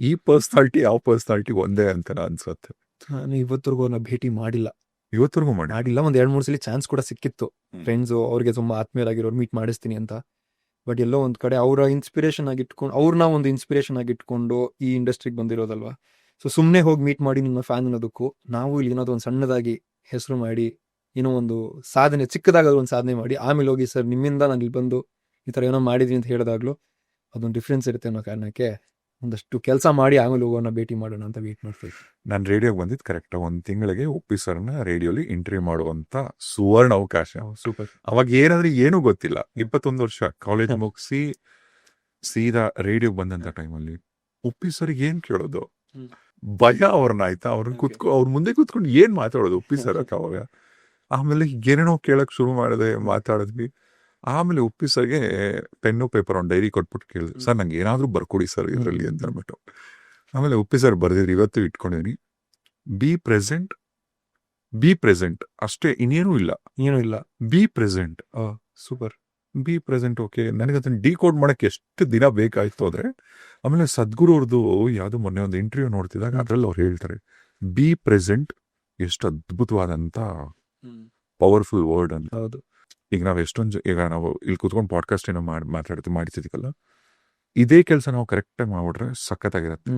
ಈ ಪರ್ಸನಾಲಿಟಿ ಯಾವ ಪರ್ಸನಾಲಿಟಿ ಒಂದೇ ಅಂತ ಅನ್ಸುತ್ತೆ. ನಾನು ಇವತ್ತರೆಗೂ ಅವ್ರನ್ನ ಭೇಟಿ ಮಾಡಿಲ್ಲ. ಇವತ್ತರೆಗೂ ಮಾಡಿಲ್ಲ. ಒಂದ್ 2-3 ಸಲ ಚಾನ್ಸ್ ಕೂಡ ಸಿಕ್ಕಿತ್ತು. ಫ್ರೆಂಡ್ಸು ಅವ್ರಿಗೆ ತುಂಬಾ ಆತ್ಮೀಯರಾಗಿರೋರು ಮೀಟ್ ಮಾಡಿಸ್ತೀನಿ ಅಂತ. ಬಟ್ ಎಲ್ಲೋ ಒಂದ್ ಕಡೆ ಅವರ ಇನ್ಸ್ಪಿರೇಷನ್ ಆಗಿಟ್ಕೊಂಡು, ಅವ್ರನ್ನ ಒಂದು ಇನ್ಸ್ಪಿರೇಷನ್ ಆಗಿಟ್ಕೊಂಡು ಈ ಇಂಡಸ್ಟ್ರಿಗೆ ಬಂದಿರೋದಲ್ವಾ. ಸೊ ಸುಮ್ಮನೆ ಹೋಗಿ ಮೀಟ್ ಮಾಡಿ ನಿಮ್ಮ ಫ್ಯಾನ್ ಅನ್ನೋದಕ್ಕೂ, ನಾವು ಇಲ್ಲಿ ಏನಾದ್ರು ಒಂದು ಸಣ್ಣದಾಗಿ ಹೆಸರು ಮಾಡಿ, ಏನೋ ಒಂದು ಸಾಧನೆ, ಚಿಕ್ಕದಾಗಾದ್ರೂ ಒಂದು ಸಾಧನೆ ಮಾಡಿ, ಆಮೇಲೆ ಹೋಗಿ ಸರ್ ನಿಮ್ಮಿಂದ ನಾನು ಇಲ್ಲಿ ಬಂದು ಈ ತರ ಏನೋ ಮಾಡಿದೀನಿ ಅಂತ ಹೇಳಿದಾಗ್ಲೂ ಅದೊಂದು ಡಿಫ್ರೆನ್ಸ್ ಇರುತ್ತೆ ಅನ್ನೋ ಕಾರಣಕ್ಕೆ ಒಂದಷ್ಟು ಕೆಲಸ ಮಾಡಿ ಆಮೇಲೆ ಹೋಗೋಣ ಭೇಟಿ ಮಾಡೋಣ ಅಂತ ವೇಟ್ ಮಾಡ್ತೀವಿ. ನಾನು ರೇಡಿಯೋಗೆ ಬಂದಿದ್ದು ಕರೆಕ್ಟ್ 1 ತಿಂಗಳಿಗೆ ಉಪ್ಪಿ ಸರ್ನ ರೇಡಿಯೋಲಿ ಇಂಟರ್ವ್ಯೂ ಮಾಡುವಂತ ಸುವರ್ಣ ಅವಕಾಶ. ಸೂಪರ್. ಅವಾಗ ಏನಾದ್ರೆ ಏನೂ ಗೊತ್ತಿಲ್ಲ. 21 ವರ್ಷ ಕಾಲೇಜ್ ಮುಗಿಸಿ ಸೀದಾ ರೇಡಿಯೋಗೆ ಬಂದಂತ ಟೈಮಲ್ಲಿ ಉಪ್ಪಿ ಸರ್ಗೆ ಏನ್ ಕೇಳೋದು, ಭಯ ಅವ್ರನ್ನ. ಆಯ್ತಾ, ಅವ್ರ ಮುಂದೆ ಕೂತ್ಕೊಂಡು ಏನ್ ಮಾತಾಡೋದು ಉಪ್ಪಿ ಸರ್ ಅವಾಗ. ಆಮೇಲೆ ಏನೇನೋ ಕೇಳಕ್ ಶುರು ಮಾಡಿದೆ, ಮಾತಾಡಿದ್ವಿ. ಆಮೇಲೆ ಉಪ್ಪಿ ಸರ್ಗೆ ಪೆನ್ನು ಪೇಪರ್ ಒಂದು ಡೈರಿ ಕೊಟ್ಬಿಟ್ಟು ಕೇಳಿದ್ರು, ಸರ್ ನಂಗೆ ಏನಾದ್ರೂ ಬರ್ಕೊಡಿ ಸರ್ ಇದರಲ್ಲಿ ಅಂತ ಅಂದ್ಬಿಟ್ಟು. ಆಮೇಲೆ ಉಪ್ಪಿ ಸರ್ ಬರ್ದಿದ್ರು, ಇವತ್ತು ಇಟ್ಕೊಂಡಿದ್ದೀನಿ, ಬಿ ಪ್ರೆಸೆಂಟ್ ಅಷ್ಟೇ, ಇನ್ನೇನೂ ಇಲ್ಲ, ಏನೂ ಇಲ್ಲ. Be present. Super. Be present. Okay, ನನಗೆ ಅದನ್ನ ಡಿಕೋಡ್ ಮಾಡಕ್ಕೆ ಎಷ್ಟು ದಿನ ಬೇಕಾಯ್ತು ಅಂದ್ರೆ, ಆಮೇಲೆ ಸದ್ಗುರು ಅವ್ರದ್ದು ಯಾವ್ದು ಮೊನ್ನೆ ಒಂದು ಇಂಟರ್ವ್ಯೂ ನೋಡ್ತಿದ್ದಾಗ ಅದ್ರಲ್ಲಿ ಅವ್ರು ಹೇಳ್ತಾರೆ, ಬಿ ಪ್ರೆಸೆಂಟ್ ಎಷ್ಟು ಅದ್ಭುತವಾದಂತ ಪವರ್ಫುಲ್ ವರ್ಡ್ ಅಂತ. ಹೌದು. ಈಗ ನಾವು ಈಗ ನಾವು ಇಲ್ಲಿ ಕೂತ್ಕೊಂಡು ಪಾಡ್ಕಾಸ್ಟ್ ಏನೋ ಮಾಡ್ತಿದ್ದೀವಲ್ಲ, ಇದೇ ಕೆಲಸ ನಾವು ಕರೆಕ್ಟಾಗಿ ಮಾಡ್ಬಿಟ್ರೆ ಸಖತ್ತಾಗಿರತ್ತೆ.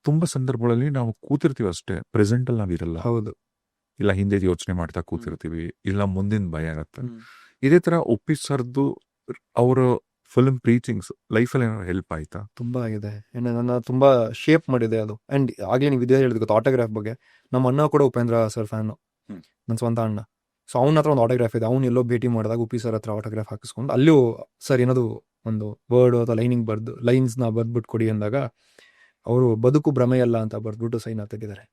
ತುಂಬಾ ಸಂದರ್ಭಗಳಲ್ಲಿ ನಾವು ಕೂತಿರ್ತೀವಿ ಅಷ್ಟೇ, ಪ್ರೆಸೆಂಟ್ ಅಲ್ಲಿ ನಾವಿರಲ್ಲ. ಹೌದು. ಇಲ್ಲ ಹಿಂದೆ ಯೋಚನೆ ಮಾಡ್ತಾ ಕೂತಿರ್ತೀವಿ, ಇಲ್ಲ ಮುಂದಿನ ಭಯ ಆಗತ್ತೆ. ಇದೇ ತರ ಉಪ್ಪಿ ಸರ್ದು ಅವರ ಫಿಲ್ಮ್ ಪ್ರೀಚಿಂಗ್ಸ್ ಲೈಫಲ್ಲಿ ಏನಾದ್ರು ಹೆಲ್ಪ್ ಆಯ್ತಾ? ತುಂಬಾ ಆಗಿದೆ. ನನ್ನ ತುಂಬಾ ಶೇಪ್ ಮಾಡಿದೆ ಅದು. ಅಂಡ್ ಆಗ್ಲೇ ನೀವು ಇದೇ ಹೇಳಿದ್ ಗೊತ್ತಾ, ಆಟೋಗ್ರಾಫ್ ಬಗ್ಗೆ. ನಮ್ಮ ಅಣ್ಣ ಕೂಡ ಉಪೇಂದ್ರ ಸರ್ ಫ್ಯಾನ್, ನನ್ನ ಸ್ವಂತ ಅಣ್ಣ. ಸೊ ಅವ್ನ ಹತ್ರ ಒಂದು ಆಟೋಗ್ರಾಫ್ ಇದೆ. ಅವ್ನು ಎಲ್ಲೋ ಭೇಟಿ ಮಾಡಿದಾಗ ಉಪ್ಪಿ ಸರ್ ಹತ್ರ ಆಟೋಗ್ರಾಫ್ ಹಾಕಿಸ್ಕೊಂಡು, ಅಲ್ಲೂ ಸರ್ ಏನಾದ್ರು ಒಂದು ವರ್ಡ್ ಅಥವಾ ಲೈನ್ಸ್ನ ಬರ್ದ್ಬಿಟ್ಟು ಕೊಡಿ ಅಂದಾಗ ಅವರು ಬದುಕು ಭ್ರಮೆಯಲ್ಲ ಅಂತ ಬರ್ದ್ಬಿಟ್ಟು ಸೈನ್ ತೆಗಿದ್ದಾರೆ.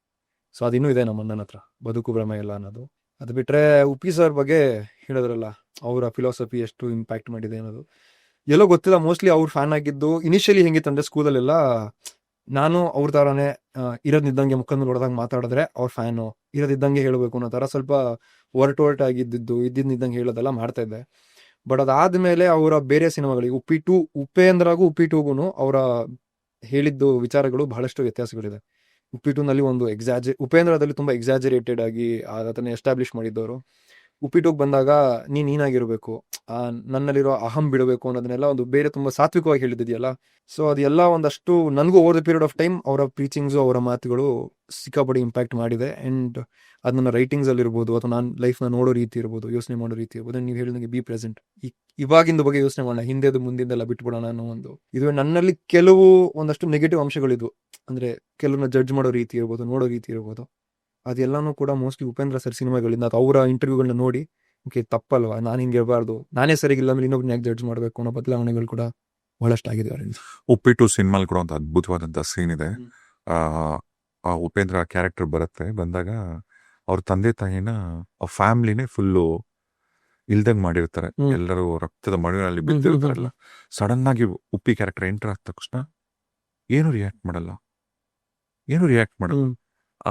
ಸೊ ಅದಿನ್ನೂ ಇದೆ ನಮ್ಮ ಅಣ್ಣನ ಹತ್ರ, ಬದುಕು ಭ್ರಮೆಯಲ್ಲ ಅನ್ನೋದು. ಅದು ಬಿಟ್ರೆ ಉಪ್ಪಿ ಸರ್ ಬಗ್ಗೆ ಹೇಳಿದ್ರಲ್ಲ, ಅವರ ಫಿಲಾಸಫಿ ಎಷ್ಟು ಇಂಪ್ಯಾಕ್ಟ್ ಮಾಡಿದೆ ಅನ್ನೋದು ಎಲ್ಲೋ ಗೊತ್ತಿಲ್ಲ. ಮೋಸ್ಟ್ಲಿ ಅವ್ರ ಫ್ಯಾನ್ ಆಗಿದ್ದು ಇನಿಷಿಯಲಿ ಹೆಂಗಿತ್ತಂದ್ರೆ, ಸ್ಕೂಲಲ್ಲೆಲ್ಲ ನಾನು ಅವ್ರ ಥರನೇ ಇರೋದಿದ್ದಂಗೆ ಮುಖಂದು ನೋಡಿದಾಗ ಮಾತಾಡಿದ್ರೆ ಅವ್ರ ಫ್ಯಾನು, ಇರೋದಿದ್ದಂಗೆ ಹೇಳಬೇಕು ಅನ್ನೋ ಥರ ಸ್ವಲ್ಪ ಒರಟೊರಟಾಗಿದ್ದು ಇದ್ದಿದ್ದಂಗೆ ಹೇಳೋದೆಲ್ಲ ಮಾಡ್ತಾ ಇದ್ದೆ. ಬಟ್ ಅದಾದ್ಮೇಲೆ ಅವರ ಬೇರೆ ಸಿನಿಮಾಗಳಿಗೆ ಉಪೇಂದ್ರಗೂ ಉಪ್ಪಿ ಟೂಗೂ ಅವರ ಹೇಳಿದ್ದು ವಿಚಾರಗಳು ಬಹಳಷ್ಟು ವ್ಯತ್ಯಾಸಗಳಿದೆ. ಉಪ್ಪಿ ಟೂನಲ್ಲಿ ಒಂದು ಉಪೇಂದ್ರದಲ್ಲಿ ತುಂಬಾ ಎಕ್ಸಾಜರೇಟೆಡ್ ಆಗಿ ಅದನ್ನ ಎಸ್ಟಾಬ್ಲಿಷ್ ಮಾಡಿದ್ದವರು. ಉಪ್ಪಿ ಟೂಗೆ ಬಂದಾಗ ನೀನಾಗಿರ್ಬೇಕು, ನನ್ನಲ್ಲಿರೋ ಅಹಂ ಬಿಡಬೇಕು ಅನ್ನೋದನ್ನೆಲ್ಲ ಒಂದು ಬೇರೆ ತುಂಬಾ ಸಾತ್ವಿಕವಾಗಿ ಹೇಳಿದ್ಯಲ್ಲ. ಸೊ ಅದೆಲ್ಲ ಒಂದಷ್ಟು ನನಗೂ over the period of time ಅವರ ಪ್ರೀಚಿಂಗ್ಸು, ಅವರ ಮಾತುಗಳು ಸಿಕ್ಕಾಪಡಿ ಇಂಪ್ಯಾಕ್ಟ್ ಮಾಡಿದೆ. ಅಂಡ್ ಅದು ನನ್ನ ರೈಟಿಂಗ್ಸ್ ಅಲ್ಲಿ ಇರ್ಬೋದು, ಅಥವಾ ನಾನು ಲೈಫ್ನ ನೋಡೋ ರೀತಿ ಇರ್ಬೋದು, ಯೋಚನೆ ಮಾಡೋ ರೀತಿ ಇರ್ಬೋದು. ನೀವು ಹೇಳಿದಂಗೆ ಬಿ ಪ್ರೆಸೆಂಟ್, ಇವಾಗಿಂದ ಬಗ್ಗೆ ಯೋಚನೆ ಮಾಡೋಣ, ಹಿಂದೆದು ಮುಂದಿಂದೆಲ್ಲ ಬಿಟ್ಬಿಡೋಣ ಅನ್ನೋ ಒಂದು ಇದು. ನನ್ನಲ್ಲಿ ಕೆಲವು ಒಂದಷ್ಟು ನೆಗೆಟಿವ್ ಅಂಶಗಳಿದ್ವು, ಅಂದ್ರೆ ಕೆಲವನ್ನ ಜಡ್ಜ್ ಮಾಡೋ ರೀತಿ ಇರ್ಬೋದು, ನೋಡೋ ರೀತಿ ಇರ್ಬೋದು. ಅದೆಲ್ಲಾನು ಕೂಡ ಮೋಸ್ಟ್ಲಿ ಉಪೇಂದ್ರ ಸರ್ ಸಿನಿಮಾಗಳಿಂದ ಅಥವಾ ಅವರ ಇಂಟರ್ವ್ಯೂಗಳನ್ನ ನೋಡಿ, ಓಕೆ ತಪ್ಪಲ್ವಾ, ನಾನು ಹಿಂಗೆ ಇರಬಾರ್ದು, ನಾನೇ ಸರಿಗಿಲ್ಲ ಅಂದ್ರೆ ಇನ್ನೊಬ್ನ ಯಾಕೆ ಜಡ್ಜ್ ಮಾಡಬೇಕು ಅನ್ನೋ ಬದಲಾವಣೆಗಳು ಕೂಡ ಬಹಳಷ್ಟು ಆಗಿದೆ ಅವರಿಂದ. ಉಪ್ಪಿಟ್ಟು ಸಿನಿಮಾಲ್ ಕೂಡ ಒಂದು ಅದ್ಭುತವಾದಂತ ಸೀನ್ ಇದೆ. ಆ ಉಪೇಂದ್ರ ಕ್ಯಾರೆಕ್ಟರ್ ಬಂದಾಗ ಅವ್ರ ತಂದೆ ತಾಯಿನ ಆ ಫ್ಯಾಮಿಲಿನೇ ಫುಲ್ಲು ಇಲ್ದಂಗ್ ಮಾಡಿರ್ತಾರೆ. ಎಲ್ಲರೂ ರಕ್ತದ ಮಡುವಿನಲ್ಲಿ ಬಿದ್ದಿರ್ತಾರಲ್ಲ. ಸಡನ್ ಆಗಿ ಉಪ್ಪಿ ಕ್ಯಾರೆಕ್ಟರ್ ಎಂಟರ್ ಆದ ತಕ್ಷಣ ಏನು ರಿಯಾಕ್ಟ್ ಮಾಡಲ್ಲ.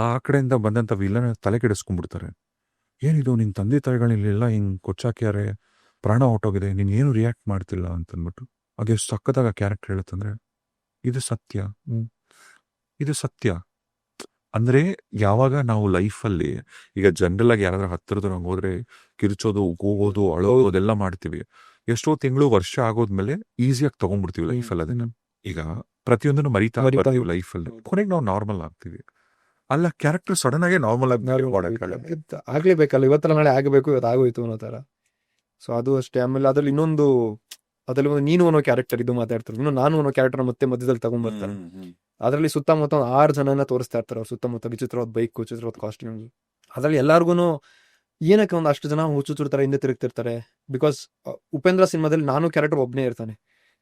ಆ ಕಡೆಯಿಂದ ಬಂದಂತ ವಿಲನ್ ತಲೆ ಕೆಡಿಸ್ಕೊಂಡ್ಬಿಡ್ತಾರೆ. ಏನಿದು, ನಿನ್ ತಂದೆ ತಾಯಿಗಳನ್ನೆಲ್ಲ ಹಿಂಗ್ ಕೊಚ್ಚಾಕ್ಯಾರೆ, ಪ್ರಾಣ ಹೊಟ್ಟೋಗಿದೆ, ನೀನ್ ಏನು ರಿಯಾಕ್ಟ್ ಮಾಡ್ತಿಲ್ಲ ಅಂತಂದ್ಬಿಟ್ಟು. ಹಾಗೆ ಸಕ್ಕದಾಗ ಕ್ಯಾರೆಕ್ಟರ್ ಹೇಳುತ್ತಂದ್ರೆ, ಇದು ಸತ್ಯ. ಅಂದ್ರೆ ಯಾವಾಗ ನಾವು ಲೈಫಲ್ಲಿ ಈಗ ಜನರಲ್ ಆಗಿ ಯಾರಾದ್ರೂ ಹತ್ತಿರದ ಹೋದ್ರೆ ಕಿರ್ಚೋದು, ಕೂಗೋದು, ಅಳೋದು ಅದೆಲ್ಲ ಮಾಡ್ತೀವಿ. ಎಷ್ಟೋ ತಿಂಗಳು ವರ್ಷ ಆಗೋದ್ಮೇಲೆ ಈಸಿಯಾಗಿ ತಗೊಂಡ್ಬಿಡ್ತೀವಿ ಲೈಫಲ್ಲಿ. ಅದನ್ನ ಈಗ ಪ್ರತಿಯೊಂದನ್ನು ಮರಿತಾ ಲೈಫಲ್ಲಿ ಕೊನೆಗೆ ನಾವು ನಾರ್ಮಲ್ ಆಗ್ತೀವಿ. ಅಲ್ಲ, ಕ್ಯಾರೆಕ್ಟರ್ ಸಡನ್ ಆಗಿ ನಾರ್ಮಲ್ ಆಗ್ಲೇಬೇಕಲ್ಲ, ಇವತ್ತೆಲ್ಲ ನಾಳೆ ಆಗಬೇಕು, ಇವತ್ತು ಆಗೋಯ್ತು ಅನ್ನೋ ತರ. ಸೊ ಅದು ಅಷ್ಟೇ. ಆಮೇಲೆ ಅದ್ರಲ್ಲಿ ಒಂದು ನೀನು ಅನ್ನೋ ಕ್ಯಾರೆಕ್ಟರ್ ಇದು ಮಾತಾಡ್ತಾರೆ, ಇನ್ನು ನಾನು ಅನ್ನೋ ಕ್ಯಾರೆಕ್ಟರ್ ಮತ್ತೆ ಮಧ್ಯದಲ್ಲಿ ತಗೊಂಡ್ಬರ್ತಾರೆ. ಅದರಲ್ಲಿ ಸುತ್ತಮುತ್ತ 6 ಜನನ ತೋರಿಸ್ತಾ ಇರ್ತಾರೆ. ಅವ್ರು ಸುತ್ತಮುತ್ತ ವಿಚಿತ್ರವಾದ ಬೈಕ್, ವಿಚಿತ್ರವಾದ ಕಾಸ್ಟ್ಯೂಮ್ಸ್. ಅದ್ರಲ್ಲಿ ಎಲ್ಲಾರ್ಗು ಏನಕ್ಕೆ ಒಂದು ಅಷ್ಟು ಜನ ಹುಚ್ಚುತ್ತರ ಹಿಂದೆ ತಿರುಗ್ತಿರ್ತಾರೆ. ಬಿಕಾಸ್ ಉಪೇಂದ್ರ ಸಿನಿಮಾದಲ್ಲಿ ನಾನು ಕ್ಯಾರೆಕ್ಟರ್ ಒಬ್ಬನೇ ಇರ್ತಾನೆ.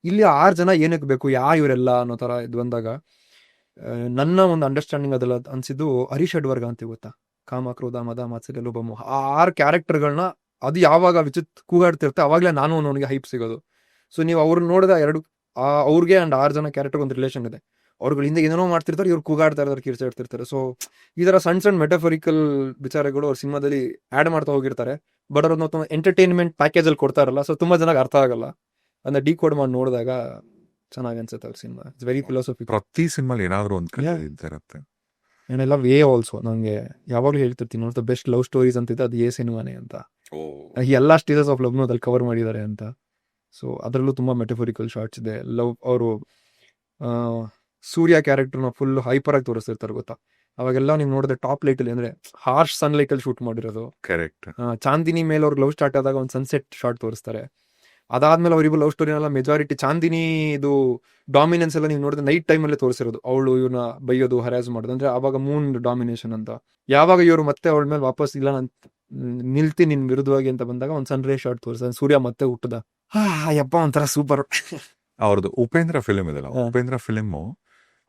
ಇಲ್ಲಿ 6 ಜನ ಏನಕ್ಕೆ ಬೇಕು, ಇವರೆಲ್ಲ ಅನ್ನೋ ತರ ಇದು ಬಂದಾಗ ನನ್ನ ಒಂದು ಅಂಡರ್ಸ್ಟ್ಯಾಂಡಿಂಗ್ ಅದೆಲ್ಲ ಅನ್ಸಿದ್ದು ಹರೀಶ್ ಅಡ್ವರ್ಗ ಅಂತ ಗೊತ್ತಾ, ಕಾಮ, ಕ್ರೋಧ, ಮದ, ಮಾತ್ಸರ್ಯ, ಲೋಭ, ಮೋಹ, ಆ 6 ಕ್ಯಾರೆಕ್ಟರ್ಗಳನ್ನ ಅದು ಯಾವಾಗ ಕೂಗಾಡ್ತಿರ್ತೆ ಅವಾಗಲೇ ನಾನು ಅವನಿಗೆ ಹೈಪ್ ಸಿಗೋದು. ಸೊ ನೀವು ಅವ್ರನ್ನ ನೋಡಿದ ಅವ್ರಿಗೆ ಅಂಡ್ 6 ಜನ ಕ್ಯಾರೆಕ್ಟರ್ ಒಂದು ರಿಲೇಷನ್ ಇದೆ. ಅವ್ರುಗಳು ಹಿಂದೆ ಏನೇನೋ ಮಾಡ್ತಿರ್ತಾರೆ, ಇವ್ರು ಕೂಗಾಡ್ತಾ ಇರ್ತಾರೆ, ಕಿರ್ಚಾಡ್ತಿರ್ತಾರೆ. ಸೊ ಈ ತರ ಸಣ್ಣ ಮೆಟಾಫರಿಕಲ್ ವಿಚಾರಗಳು ಅವ್ರ ಸಿನಿಮಾದಲ್ಲಿ ಆಡ್ ಮಾಡ್ತಾ ಹೋಗಿರ್ತಾರೆ. ಬಟ್ ಅವ್ರನ್ನ ಎಂಟರ್ಟೈನ್ಮೆಂಟ್ ಪ್ಯಾಕೇಜ್ ಅಲ್ಲಿ ಕೊಡ್ತಾರಲ್ಲ, ಸೊ ತುಂಬಾ ಜನಕ್ಕೆ ಅರ್ಥ ಆಗಲ್ಲ. ಅದನ್ನ ಡಿಕೋಡ್ ಮಾಡಿ ನೋಡಿದಾಗ ಚೆನ್ನಾಗಿ ಅನ್ಸುತ್ತೆ ಅವ್ರ ಸಿನಿಮಾ. It's very philosophy. ಪ್ರತಿ ಸಿನಿಮಾಲಿ ಏನಾದ್ರು ಒಂದು ಕಥೆ ಇರುತ್ತೆ. ಏನೆಲ್ಲ ವೇ ಆಲ್ಸೋ ನಂಗೆ ಯಾವಾಗಲೂ ಹೇಳ್ತಿರ್ತೀನಿ, ಒಂದು ಬೆಸ್ಟ್ ಲವ್ ಸ್ಟೋರೀಸ್ ಅಂತಿದೆ, ಅದು ಸಿನಿಮಾನೇ ಅಂತ. ಎಲ್ಲಾ ಸ್ಟೇಜಸ್ ಆಫ್ ಲವ್ನು ಅದ್ರಲ್ಲಿ ಕವರ್ ಮಾಡಿದ್ದಾರೆ ಅಂತ. ಸೊ ಅದರಲ್ಲೂ ತುಂಬಾ ಮೆಟಫರಿಕಲ್ ಶಾರ್ಟ್ಸ್ ಇದೆ. ಲವ್ ಅವರು ಸೂರ್ಯ ಕ್ಯಾರೆಕ್ಟರ್ನ ಫುಲ್ ಹೈಪರ್ ಆಗಿ ತೋರಿಸ್ತಿರ್ತಾರೆ ಗೊತ್ತಾ. ಅವಾಗೆಲ್ಲ ನೀವು ನೋಡಿದ್ರೆ ಟಾಪ್ ಲೈಟ್ ಅಲ್ಲಿ, ಅಂದ್ರೆ ಹಾರ್ಶ್ ಸನ್ಲೈಟ್ ಅಲ್ಲಿ ಶೂಟ್ ಮಾಡಿರೋದು. ಕರೆಕ್ಟ್. ಚಾಂದಿನಿ ಮೇಲೆ ಅವ್ರ ಲವ್ ಸ್ಟಾರ್ಟ್ ಆದಾಗ ಒಂದು ಸನ್ಸೆಟ್ ಶಾರ್ಟ್ ತೋರಿಸ್ತಾರೆ. ಅದಾದ್ಮೇಲೆ ಅವರಿಬ್ಬರು ಲವ್ ಸ್ಟೋರಿನೆಲ್ಲ ಮೆಜಾರಿಟಿ ಚಾಂದಿನಿ ಇದು ಡಾಮಿನೆನ್ಸ್ ಎಲ್ಲ ನೀವು ನೋಡಿದ್ರೆ ನೈಟ್ ಟೈಮಲ್ಲೇ ತೋರಿಸಿರೋದು. ಅವಳು ಇವ್ನ ಬೈಯೋದು ಹರಾಜ್ ಮಾಡೋದು, ಅಂದ್ರೆ ಆವಾಗ ಮೂನ್ ಡಾಮಿನೇಷನ್ ಅಂತ. ಯಾವಾಗ ಇವರು ಮತ್ತೆ ಅವಳ ಮೇಲೆ ವಾಪಸ್ ಇಲ್ಲ ನಾನು ನಿಲ್ತಿ ನಿನ್ ವಿರುದ್ಧವಾಗಿ ಅಂತ ಬಂದಾಗ ಒಂದು ಸನ್ ರೇ ಶಾರ್ಟ್ ತೋರಿಸ ಸೂರ್ಯ ಮತ್ತೆ ಹುಟ್ಟದ. ಯಪ್ಪ ಒಂಥರ ಸೂಪರ್. ಅವ್ರದ್ದು ಉಪೇಂದ್ರ ಫಿಲಿಮ್ ಇದೆಲ್ಲ, ಉಪೇಂದ್ರ ಫಿಲಿಮ್,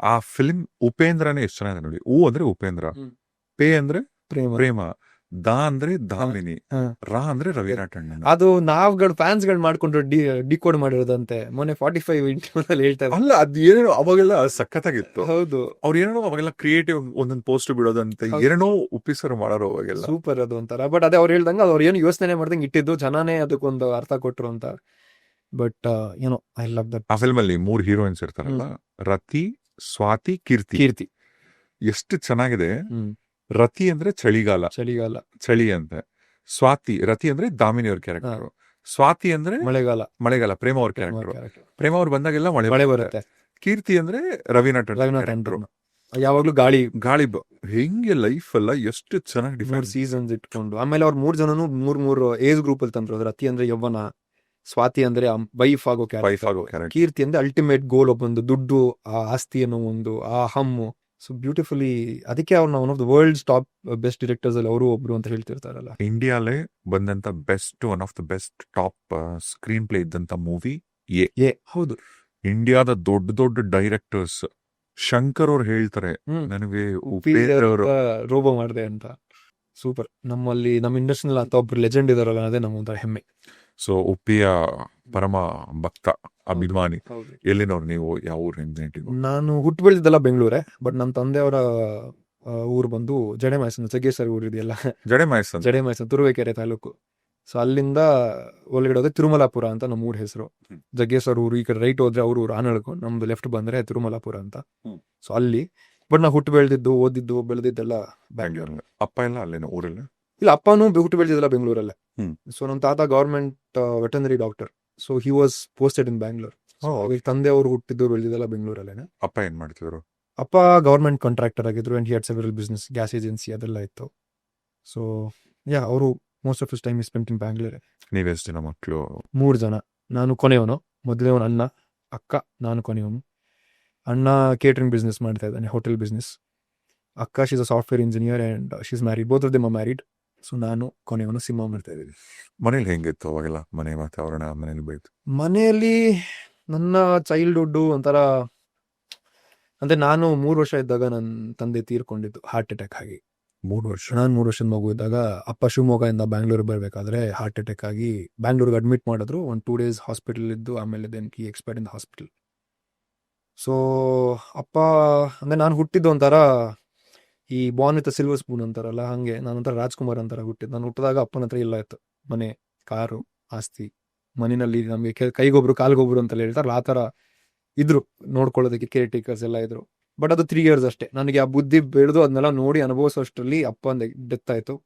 ಆ ಫಿಲಿಮ್ ಉಪೇಂದ್ರನೇ ಎಷ್ಟು ಚೆನ್ನಾಗಿದೆ ನೋಡಿ. ಉ ಅಂದ್ರೆ ಉಪೇಂದ್ರ, ಪೇ ಅಂದ್ರೆ ಪ್ರೇಮ, ಪ್ರೇಮ, ದಾ ಅಂದ್ರೆ ದಾಮಿನಿ, ರಾ ಅಂದ್ರೆ ರವೀನಾ ಟಂಡನ್. ಅದು ನಾವ್ಗಳು ಫ್ಯಾನ್ಸ್ ಗಳು ಮಾಡ್ಕೊಂಡು ಡಿಕೋಡ್ ಮಾಡಿರೋದಂತೆ ಮೊನ್ನೆ 45 ಇಂಟರ್ವ್ಯೂನಲ್ಲಿ ಹೇಳ್ತಾ ಇದ್ದಾರೆ. ಅಲ್ಲ ಅದ್ ಏನೇನೋ ಅವಾಗೆಲ್ಲ ಸಖತ್ತಾಗಿತ್ತು. ಹೌದು, ಅವ್ರು ಏನೇನೋ ಅವಾಗೆಲ್ಲ ಕ್ರಿಯೇಟಿವ್ ಒಂದೊಂದು ಪೋಸ್ಟ್ ಬಿಡೋದಂತೆ ಏನೇನೋ ಉಪ್ಪಿಸರು ಮಾಡೋರು ಅವಾಗೆಲ್ಲ. ಸೂಪರ್ ಅದು ಒಂಥರ. ಬಟ್ ಅದೇ ಅವ್ರು ಹೇಳ್ದಂಗ ಅವ್ರು ಏನು ಯೋಚನೆ ಮಾಡ್ದಂಗೆ ಇಟ್ಟಿದ್ದು, ಜನಾನೇ ಅದಕ್ಕೊಂದು ಅರ್ಥ ಕೊಟ್ರು ಅಂತ. ಬಟ್ ಏನೋ ಐ ಲವ್ ದಟ್. ಆ ಫಿಲ್ಮ್ ಅಲ್ಲಿ 3 ಹೀರೋಯಿನ್ಸ್ ಇರ್ತಾರಲ್ಲ, ರತಿ, ಸ್ವಾತಿ, ಕೀರ್ತಿ. ಎಷ್ಟು ಚೆನ್ನಾಗಿದೆ. ರತಿ ಅಂದ್ರೆ ಚಳಿಗಾಲ, ಚಳಿ ಅಂತ. ಸ್ವಾತಿ, ರತಿ ಅಂದ್ರೆ ದಾಮಿನಿ ಅವ್ರ ಕ್ಯಾರೆಕ್ಟರ್, ಸ್ವಾತಿ ಅಂದ್ರೆ ಮಳೆಗಾಲ ಪ್ರೇಮ ಅವ್ರ ಕ್ಯಾರೆಕ್ಟರ್. ಪ್ರೇಮ ಅವ್ರು ಬಂದಾಗೆಲ್ಲ ಮಳೆ ಬರುತ್ತೆ. ಕೀರ್ತಿ ಅಂದ್ರೆ ರವೀನಾ ಟಂಡನ್. ಯಾವಾಗ್ಲೂ ಗಾಳಿ ಹೆಂಗೆ ಲೈಫ್ ಎಲ್ಲ ಎಷ್ಟು ಚೆನ್ನಾಗಿ ಡಿಫರೆಂಟ್ ಸೀಸನ್ಸ್ ಇಟ್ಕೊಂಡು. ಆಮೇಲೆ ಅವ್ರ 3 ಜನನು ಮೂರ್ ಏಜ್ ಗ್ರೂಪ್ ಅಲ್ಲಿ ತಂದ್ರು. ರತಿ ಅಂದ್ರೆ ಯವ್ವನ, ಸ್ವಾತಿ ಅಂದ್ರೆ ವೈಫ್ ಆಗೋ ಕ್ಯಾರೆಕ್ಟರ್, ಕೀರ್ತಿ ಅಂದ್ರೆ ಅಲ್ಟಿಮೇಟ್ ಗೋಲ್, ಒಬ್ಬೊಂದು ದುಡ್ಡು, ಆ ಆಸ್ತಿ ಅನ್ನೋ ಒಂದು ಆ ಹಮ್ಮು. ಸೊ ಬ್ಯೂಟಿಫುಲಿ, ಅದಕ್ಕೆ ಅವ್ರನ್ನ one of the world's top best directors ಅಲ್ಲಿ ಅವರು ಒಬ್ರು ಅಂತ ಹೇಳ್ತಿರ್ತಾರಲ್ಲ. ಇಂಡಿಯಾಲೇ ಬಂದಂತ one of the best top screenplay ಇದ್ದಂತ ಮೂವಿ ಎ. ಹೌದು, ಇಂಡಿಯಾದ ದೊಡ್ಡ ಡೈರೆಕ್ಟರ್ಸ್ ಶಂಕರ್ ಅವ್ರು ಹೇಳ್ತಾರೆ ನನಗೆ ರೋಬೋ ಮಾಡಿದೆ ಅಂತ. ಸೂಪರ್. ನಮ್ಮಲ್ಲಿ ನಮ್ಮ ಇಂಡಸ್ಟ್ರಿಯಲ್ಲಿ ಅಂತ ಒಬ್ರು ಲೆಜೆಂಡ್ ಇದಾರಲ್ಲ, ಅದೇ ನಮ್ಮ ಒಂಥರ ಹೆಮ್ಮೆ. ಸೊ ಉಪ್ಪಿಯ ಪರಮ ಭಕ್ತ, ಅಭಿಮಾನಿ. ಎಲ್ಲಿನವ್ರು ನೀವು? ಯಾವ ಊರು? ನಾನು ಹುಟ್ಟು ಬೆಳೆದಿದ್ದೆಲ್ಲ ಬೆಂಗಳೂರೇ, ಬಟ್ ನಮ್ಮ ತಂದೆಯವರ ಊರು ಬಂದು ಜಡೆಮಾಯಸನ್, ಜಗ್ಗೇಶ್ವರ ಊರು ಇದೆಯಲ್ಲ, ಜಡೆಮಾಯಸನ್ ತುರುವೇಕೆರೆ ತಾಲೂಕು. ಸೊ ಅಲ್ಲಿಂದ ಒಳಗಡೆ ಹೋದ್ರೆ ತಿರುಮಲಾಪುರ ಅಂತ ನಮ್ಮ ಊರ ಹೆಸರು. ಜಗ್ಗೇಶ್ವರ ಊರು ಈ ಕಡೆ ರೈಟ್ ಹೋದ್ರೆ ಅವ್ರ ಊರು ಆನಳ್ಕು, ನಮ್ದು ಲೆಫ್ಟ್ ಬಂದ್ರೆ ತಿರುಮಲಾಪುರ ಅಂತ. ಸೊ ಅಲ್ಲಿ ಬಟ್ ನಾ ಹುಟ್ಟು ಬೆಳೆದಿದ್ದು, ಓದಿದ್ದು, ಬೆಳೆದಿದ್ದೆಲ್ಲ ಬ್ಯಾಂಗ್ಳೂರ್. ಅಪ್ಪ ಎಲ್ಲ ಅಲ್ಲೇನೋ ಊರಲ್ಲಿ? ಇಲ್ಲ, ಅಪ್ಪನೂ ಹುಟ್ಟು ಬೆಳೆದಿದ್ದೆಲ್ಲ ಬೆಂಗಳೂರಲ್ಲೇ. ಸೊ ನಮ್ಮ ತಾತ government veterinary doctor. So he was posted in Bangalore. ತಂದೆ ಅವರು ಹುಟ್ಟಿದ್ದು ಬೆಳೆದಿದ್ದೆಲ್ಲ ಬೆಂಗಳೂರಲ್ಲೇನೆ. ಅಪ್ಪ ಏನ್ ಮಾಡ್ತಿದ್ರು? ಅಪ್ಪ ಗವರ್ಮೆಂಟ್ ಕಾಂಟ್ರಾಕ್ಟರ್ ಆಗಿದ್ರು, and he had several business, gas agency ಅದೆಲ್ಲ ಇತ್ತು. ಸೊ ಅವರು most of his time spent in Bangalore. ನೀವೆಷ್ಟು ಜನ ಮಕ್ಕಳು? 3 ಜನ. ನಾನು ಕೊನೆಯವನು. ಮೊದಲನೇವನು ಅಣ್ಣ, ಅಕ್ಕ, ನಾನು ಕೊನೆಯವನು. ಅಣ್ಣ ಕೇಟರಿಂಗ್ ಬಿಸ್ನೆಸ್ ಮಾಡ್ತಾ ಇದ್ದಾನೆ, ಹೋಟೆಲ್ ಬಿಸ್ನೆಸ್. ಅಕ್ಕ she's a software engineer and she's married, both of them are married. So ನಾನು ಕೊನೆಯವನು, ಸಿನಿಮಾ ಮಾಡ್ತಾ ಇದ್ದೀವಿ. ಮನೇಲಿ ಹೆಂಗಿತ್ತು ಅವಾಗೆಲ್ಲ ಮನೆ ವಾತಾವರಣ? ಮನೇಲಿ ಬೈತು? ಮನೆಯಲ್ಲಿ ನನ್ನ ಚೈಲ್ಡ್ಹುಡ್ ಒಂಥರ, ಅಂದ್ರೆ ನಾನು 3 ವರ್ಷ ಇದ್ದಾಗ ನನ್ನ ತಂದೆ ತೀರ್ಕೊಂಡಿದ್ದು ಹಾರ್ಟ್ ಅಟ್ಯಾಕ್ ಆಗಿ. 3 ವರ್ಷ? ನಾನು 3 ವರ್ಷದ ಮಗು ಇದ್ದಾಗ ಅಪ್ಪ ಶಿವಮೊಗ್ಗದಿಂದ ಬ್ಯಾಂಗ್ಳೂರ್ ಬರ್ಬೇಕಾದ್ರೆ ಹಾರ್ಟ್ ಅಟ್ಯಾಕ್ ಆಗಿ ಬ್ಯಾಂಗ್ಳೂರ್ಗೆ ಅಡ್ಮಿಟ್ ಮಾಡಿದ್ರು. 2 days ಹಾಸ್ಪಿಟಲ್ ಇದ್ದು, ಆಮೇಲೆ then he expired in the hospital. So ಅಪ್ಪ ಅಂದ್ರೆ ನಾನು ಹುಟ್ಟಿದ್ದು ಒಂಥರ ಈ ಬಾರ್ನ್ ವಿತ್ ಸಿಲ್ವರ್ ಸ್ಪೂನ್ ಅಂತಾರಲ್ಲ, ಹಂಗೆ ನಾನೊಂಥರ ರಾಜ್ಕುಮಾರ್ ಅಂತಾರ ಹುಟ್ಟಿದ್ದು. ನಾನು ಹುಟ್ಟಿದಾಗ ಅಪ್ಪನ ಹತ್ರ ಎಲ್ಲ ಇತ್ತು, ಮನೆ, ಕಾರು, ಆಸ್ತಿ. ಮನೆಯಲ್ಲಿ ನಮಗೆ ಕೈಗೊಬ್ರು ಕಾಲ್ಗೊಬ್ರು ಅಂತ ಹೇಳ್ತಾರಲ್ಲ, ಆ ಥರ ಇದ್ರು ನೋಡ್ಕೊಳ್ಳೋದಕ್ಕೆ ಕೇರ್ ಟೇಕರ್ಸ್ ಎಲ್ಲ ಇದ್ರು. ಬಟ್ ಅದು 3 years ಅಷ್ಟೇ. ನನಗೆ ಆ ಬುದ್ಧಿ ಬೆಳೆದು ಅದನ್ನೆಲ್ಲ ನೋಡಿ ಅನುಭವಿಸೋಷ್ಟರಲ್ಲಿ ಅಪ್ಪ ಡೆತ್ ಆಯ್ತು.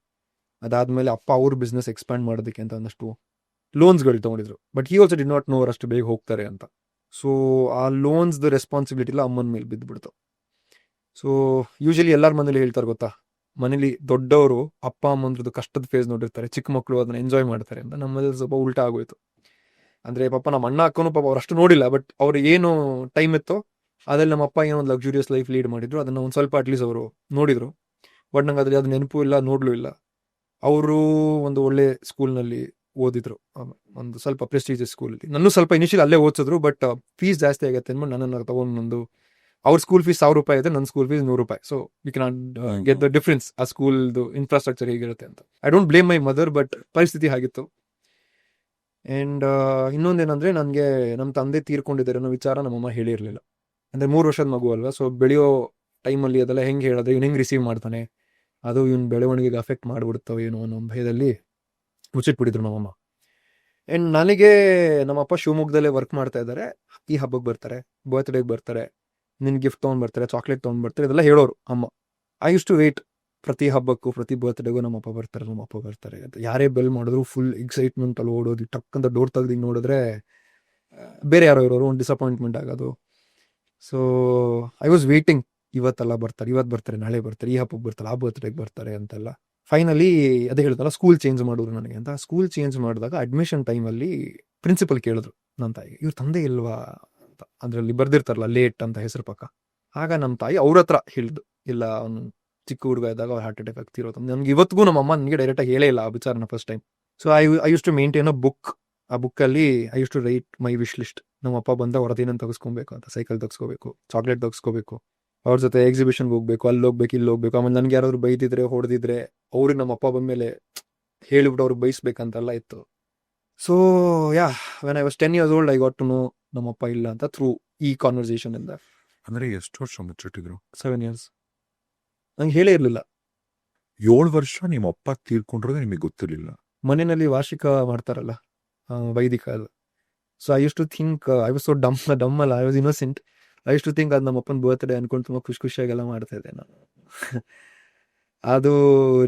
ಅದಾದ್ಮೇಲೆ ಅಪ್ಪ ಅವ್ರ ಬಿಸ್ನೆಸ್ ಎಕ್ಸ್ಪ್ಯಾಂಡ್ ಮಾಡೋದಕ್ಕೆ ಅಂತ ಒಂದಷ್ಟು ಲೋನ್ಸ್ಗಳು ತಗೊಂಡಿದ್ರು. But he also did not know ಅಷ್ಟು ಬೇಗ ಹೋಗ್ತಾರೆ ಅಂತ. ಸೊ ಆ ಲೋನ್ಸ್ದು ರೆಸ್ಪಾನ್ಸಿಬಿಲಿಟಿ ಎಲ್ಲ ಅಮ್ಮನ ಮೇಲೆ ಬಿದ್ದುಬಿಡ್ತು. ಸೊ ಯೂಶಲಿ ಎಲ್ಲರ ಮನೇಲಿ ಹೇಳ್ತಾರೆ ಗೊತ್ತಾ, ಮನೇಲಿ ದೊಡ್ಡವರು ಅಪ್ಪ ಅಮ್ಮಂದ್ರದ್ದು ಕಷ್ಟದ ಫೇಸ್ ನೋಡಿರ್ತಾರೆ, ಚಿಕ್ಕ ಮಕ್ಕಳು ಅದನ್ನ ಎಂಜಾಯ್ ಮಾಡ್ತಾರೆ ಅಂತ. ನಮ್ಮಲ್ಲಿ ಸ್ವಲ್ಪ ಉಲ್ಟಾ ಆಗೋಯ್ತು. ಅಂದ್ರೆ ಪಾಪ ನಮ್ಮ ಅಣ್ಣ ಅಕ್ಕನೂ ಪಾಪ ಅವ್ರು ಅಷ್ಟು ನೋಡಿಲ್ಲ, ಬಟ್ ಅವ್ರು ಏನು ಟೈಮ್ ಇತ್ತೋ ಅದ್ರಲ್ಲಿ ನಮ್ಮ ಅಪ್ಪ ಏನೋ ಒಂದು ಲಕ್ಸುರಿಯಸ್ ಲೈಫ್ ಲೀಡ್ ಮಾಡಿದ್ರು, ಅದನ್ನ ಒಂದು ಸ್ವಲ್ಪ ಅಟ್ಲೀಸ್ಟ್ ಅವರು ನೋಡಿದ್ರು. ಬಟ್ ನಂಗೆ ಅದ್ರಲ್ಲಿ ಅದು ನೆನಪು ಇಲ್ಲ, ನೋಡ್ಲೂ ಇಲ್ಲ. ಅವರು ಒಂದು ಒಳ್ಳೆ ಸ್ಕೂಲ್ನಲ್ಲಿ ಓದಿದ್ರು, ಒಂದು ಸ್ವಲ್ಪ ಪ್ರೆಸ್ಟೀಜಿಯಸ್ ಸ್ಕೂಲಲ್ಲಿ. ನನ್ನ ಸ್ವಲ್ಪ ಇನಿಷಿಯಲ್ ಅಲ್ಲೇ ಓದಿಸಿದ್ರು, ಬಟ್ ಫೀಸ್ ಜಾಸ್ತಿ ಆಗುತ್ತೆ ಅಂದ್ಬಿಟ್ಟು ನನ್ನನ್ನು ತಗೊಂಡು, ಅವ್ರ ಸ್ಕೂಲ್ ಫೀಸ್ 1000 ರೂಪಾಯಿ ಇದೆ, ನನ್ನ ಸ್ಕೂಲ್ ಫೀಸ್ 100 ರೂಪಾಯಿ. So we can get the difference, ಆ ಸ್ಕೂಲ್ದು ಇನ್ಫ್ರಾಸ್ಟ್ರಕ್ಚರ್ ಹೇಗಿರುತ್ತೆ ಅಂತ. I don't blame my mother, but ಪರಿಸ್ಥಿತಿ ಆಗಿತ್ತು. ಅಂಡ್ ಇನ್ನೊಂದೇನಂದ್ರೆ, ನನಗೆ ನಮ್ಮ ತಂದೆ ತೀರ್ಕೊಂಡಿದ್ದಾರೆ ಅನ್ನೋ ವಿಚಾರ ನಮ್ಮಮ್ಮ ಹೇಳಿರಲಿಲ್ಲ. ಅಂದ್ರೆ 3 ವರ್ಷದ ಮಗು ಅಲ್ವಾ, ಸೊ ಬೆಳೆಯೋ ಟೈಮಲ್ಲಿ ಅದೆಲ್ಲ ಹೆಂಗೆ ಹೇಳಿದ್ರೆ ಇವ್ನು ಹೆಂಗೆ ರಿಸೀವ್ ಮಾಡ್ತಾನೆ, ಅದು ಇವ್ನ ಬೆಳವಣಿಗೆಗೆ ಅಫೆಕ್ಟ್ ಮಾಡಿಬಿಡ್ತಾವೆ ಏನೋ ಅನ್ನೋ ಭಯದಲ್ಲಿ ಮುಚ್ಚಿಟ್ಬಿಟ್ಟಿದ್ರು ನಮ್ಮಮ್ಮ. ಅಂಡ್ ನನಗೆ ನಮ್ಮಪ್ಪ ಶಿವಮೊಗ್ಗದಲ್ಲೇ ವರ್ಕ್ ಮಾಡ್ತಾ ಇದ್ದಾರೆ. ಈ ಹಬ್ಬಕ್ಕೆ ಬರ್ತಾರೆ, ಬರ್ತ್ಡೇಗೆ ಬರ್ತಾರೆ, ನಿನ್ ಗಿಫ್ಟ್ ತೊಗೊಂಡ್ಬರ್ತಾರೆ, ಚಾಕ್ಲೇಟ್ ತೊಗೊಂಡ್ಬರ್ತಾರೆ, ಇದೆಲ್ಲ ಹೇಳೋರು ಅಮ್ಮ. I use to wait. ಪ್ರತಿ ಹಬ್ಬಕ್ಕೂ ಪ್ರತಿ ಬರ್ತ್ಡೇಗೂ ನಮ್ಮಪ್ಪ ಬರ್ತಾರೆ ಅಂತ. ಯಾರೇ ಬೆಲ್ ಮಾಡಿದ್ರು ಫುಲ್ ಎಕ್ಸೈಟ್ಮೆಂಟ್ ಅಲ್ಲಿ ಓಡೋದು, ಟಕ್ ಅಂತ ಡೋರ್ ತೆಗ್ದು ನೋಡಿದ್ರೆ ಬೇರೆ ಯಾರೋ ಇರೋರು, ಒಂದು ಡಿಸಪಾಯಿಂಟ್ಮೆಂಟ್ ಆಗೋದು. ಸೊ ಐ ವಾಸ್ ವೇಟಿಂಗ್, ಇವತ್ತೆಲ್ಲ ಬರ್ತಾರೆ, ನಾಳೆ ಬರ್ತಾರೆ, ಈ ಹಬ್ಬಕ್ಕೆ ಬರ್ತಾರೆ, ಆ ಬರ್ತ್ಡೇಗೆ ಬರ್ತಾರೆ ಅಂತೆಲ್ಲ. ಫೈನಲಿ ಅದೇ ಹೇಳ್ತಲ್ಲ, ಸ್ಕೂಲ್ ಚೇಂಜ್ ಮಾಡಿದ್ರು ನನಗೆ ಅಂತ. ಸ್ಕೂಲ್ ಚೇಂಜ್ ಮಾಡಿದಾಗ ಅಡ್ಮಿಷನ್ ಟೈಮಲ್ಲಿ ಪ್ರಿನ್ಸಿಪಲ್ ಕೇಳಿದ್ರು ನನ್ನ ತಾಯಿಗೆ, ಇವ್ರ ತಂದೆ ಇಲ್ವಾ ಅಂತ. ಅದರಲ್ಲಿ ಬರ್ದಿರ್ತಾರಲ್ಲ ಲೇಟ್ ಅಂತ ಹೆಸರು ಪಕ್ಕ. ಆಗ ನಮ್ಮ ತಾಯಿ ಅವ್ರ ಹತ್ರ ಹೇಳಿದ್ದು, ಇಲ್ಲ ಅವ್ನು ಚಿಕ್ಕ ಹುಡುಗ ಇದ್ದಾಗ ಅವ್ರು ಹಾರ್ಟ್ ಅಟ್ಯಾಕ್ ಆಗ್ತಿರೋದು. ನನ್ಗೆ ಇವತ್ತಿಗೂ ನಮ್ಮ ಅಮ್ಮ ನನಗೆ ಡೈರೆಕ್ಟಾಗಿ ಹೇಳೇ ಇಲ್ಲ ಆ ವಿಚಾರನ first time. So I use to maintain a book. ಆ ಬುಕ್ಕಲ್ಲಿ I use to write my wish list. ನಮ್ಮ ಅಪ್ಪ ಬಂದ ಹೊರದೇನನ್ನು ತೆಗೆಸ್ಕೊಬೇಕು ಅಂತ, ಸೈಕಲ್ ತೆಗೆಸ್ಕೋಬೇಕು, ಚಾಕ್ಲೇಟ್ ತೆಗೆಸ್ಕೋಬೇಕು, ಅವ್ರ ಜೊತೆ ಎಕ್ಸಿಬಿಷನ್ಗೆ ಹೋಗ್ಬೇಕು, ಅಲ್ಲಿ ಹೋಗ್ಬೇಕು, ಇಲ್ಲಿ ಹೋಗ್ಬೇಕು. ಆಮೇಲೆ ನನಗೆ ಯಾರಾದ್ರು ಬೈದಿದ್ರೆ ಹೊಡೆದಿದ್ರೆ ಅವ್ರಿಗೆ ನಮ್ಮ ಅಪ್ಪ ಬಂದಮೇಲೆ ಹೇಳಿಬಿಟ್ಟು ಅವ್ರಿಗೆ ಬೈಸ್ಬೇಕಂತೆಲ್ಲ ಇತ್ತು. So yeah, when I was 10 years old, I got to know ನಮ್ಮಪ್ಪ ಇಲ್ಲ ಅಂತ ಥ್ರೂ ಈ ಕಾನ್ವರ್ಸೇಷನ್ ಇಂದ. ಅಂದ್ರೆ ಎಷ್ಟು ವರ್ಷ ಮುಚ್ಚಿಟ್ಟಿದ್ರು? 7 years. ನಂಗೆ ಹೇಳೇ ಇರಲಿಲ್ಲ. 7 ವರ್ಷ ನಿಮ್ಮ ಅಪ್ಪ ತೀರ್ಕೊಂಡಿರೋದು ನಿಮಗೆ ಗೊತ್ತಿರಲಿಲ್ಲ? ಮನೆಯಲ್ಲಿ ವಾರ್ಷಿಕ ಮಾಡ್ತಾರಲ್ಲ, ವೈದಿಕ ಅದು. So I use to think, I was so dumb ಅಲ್ಲ, I was innocent. I use to think ಅದು ನಮ್ಮ ಅಪ್ಪನ ಬರ್ತ್ಡೇ ಅನ್ಕೊಂಡು ತುಂಬ ಖುಷಿಯಾಗೆಲ್ಲ ಮಾಡ್ತಾ ಇದ್ದೆ ನಾನು. ಅದು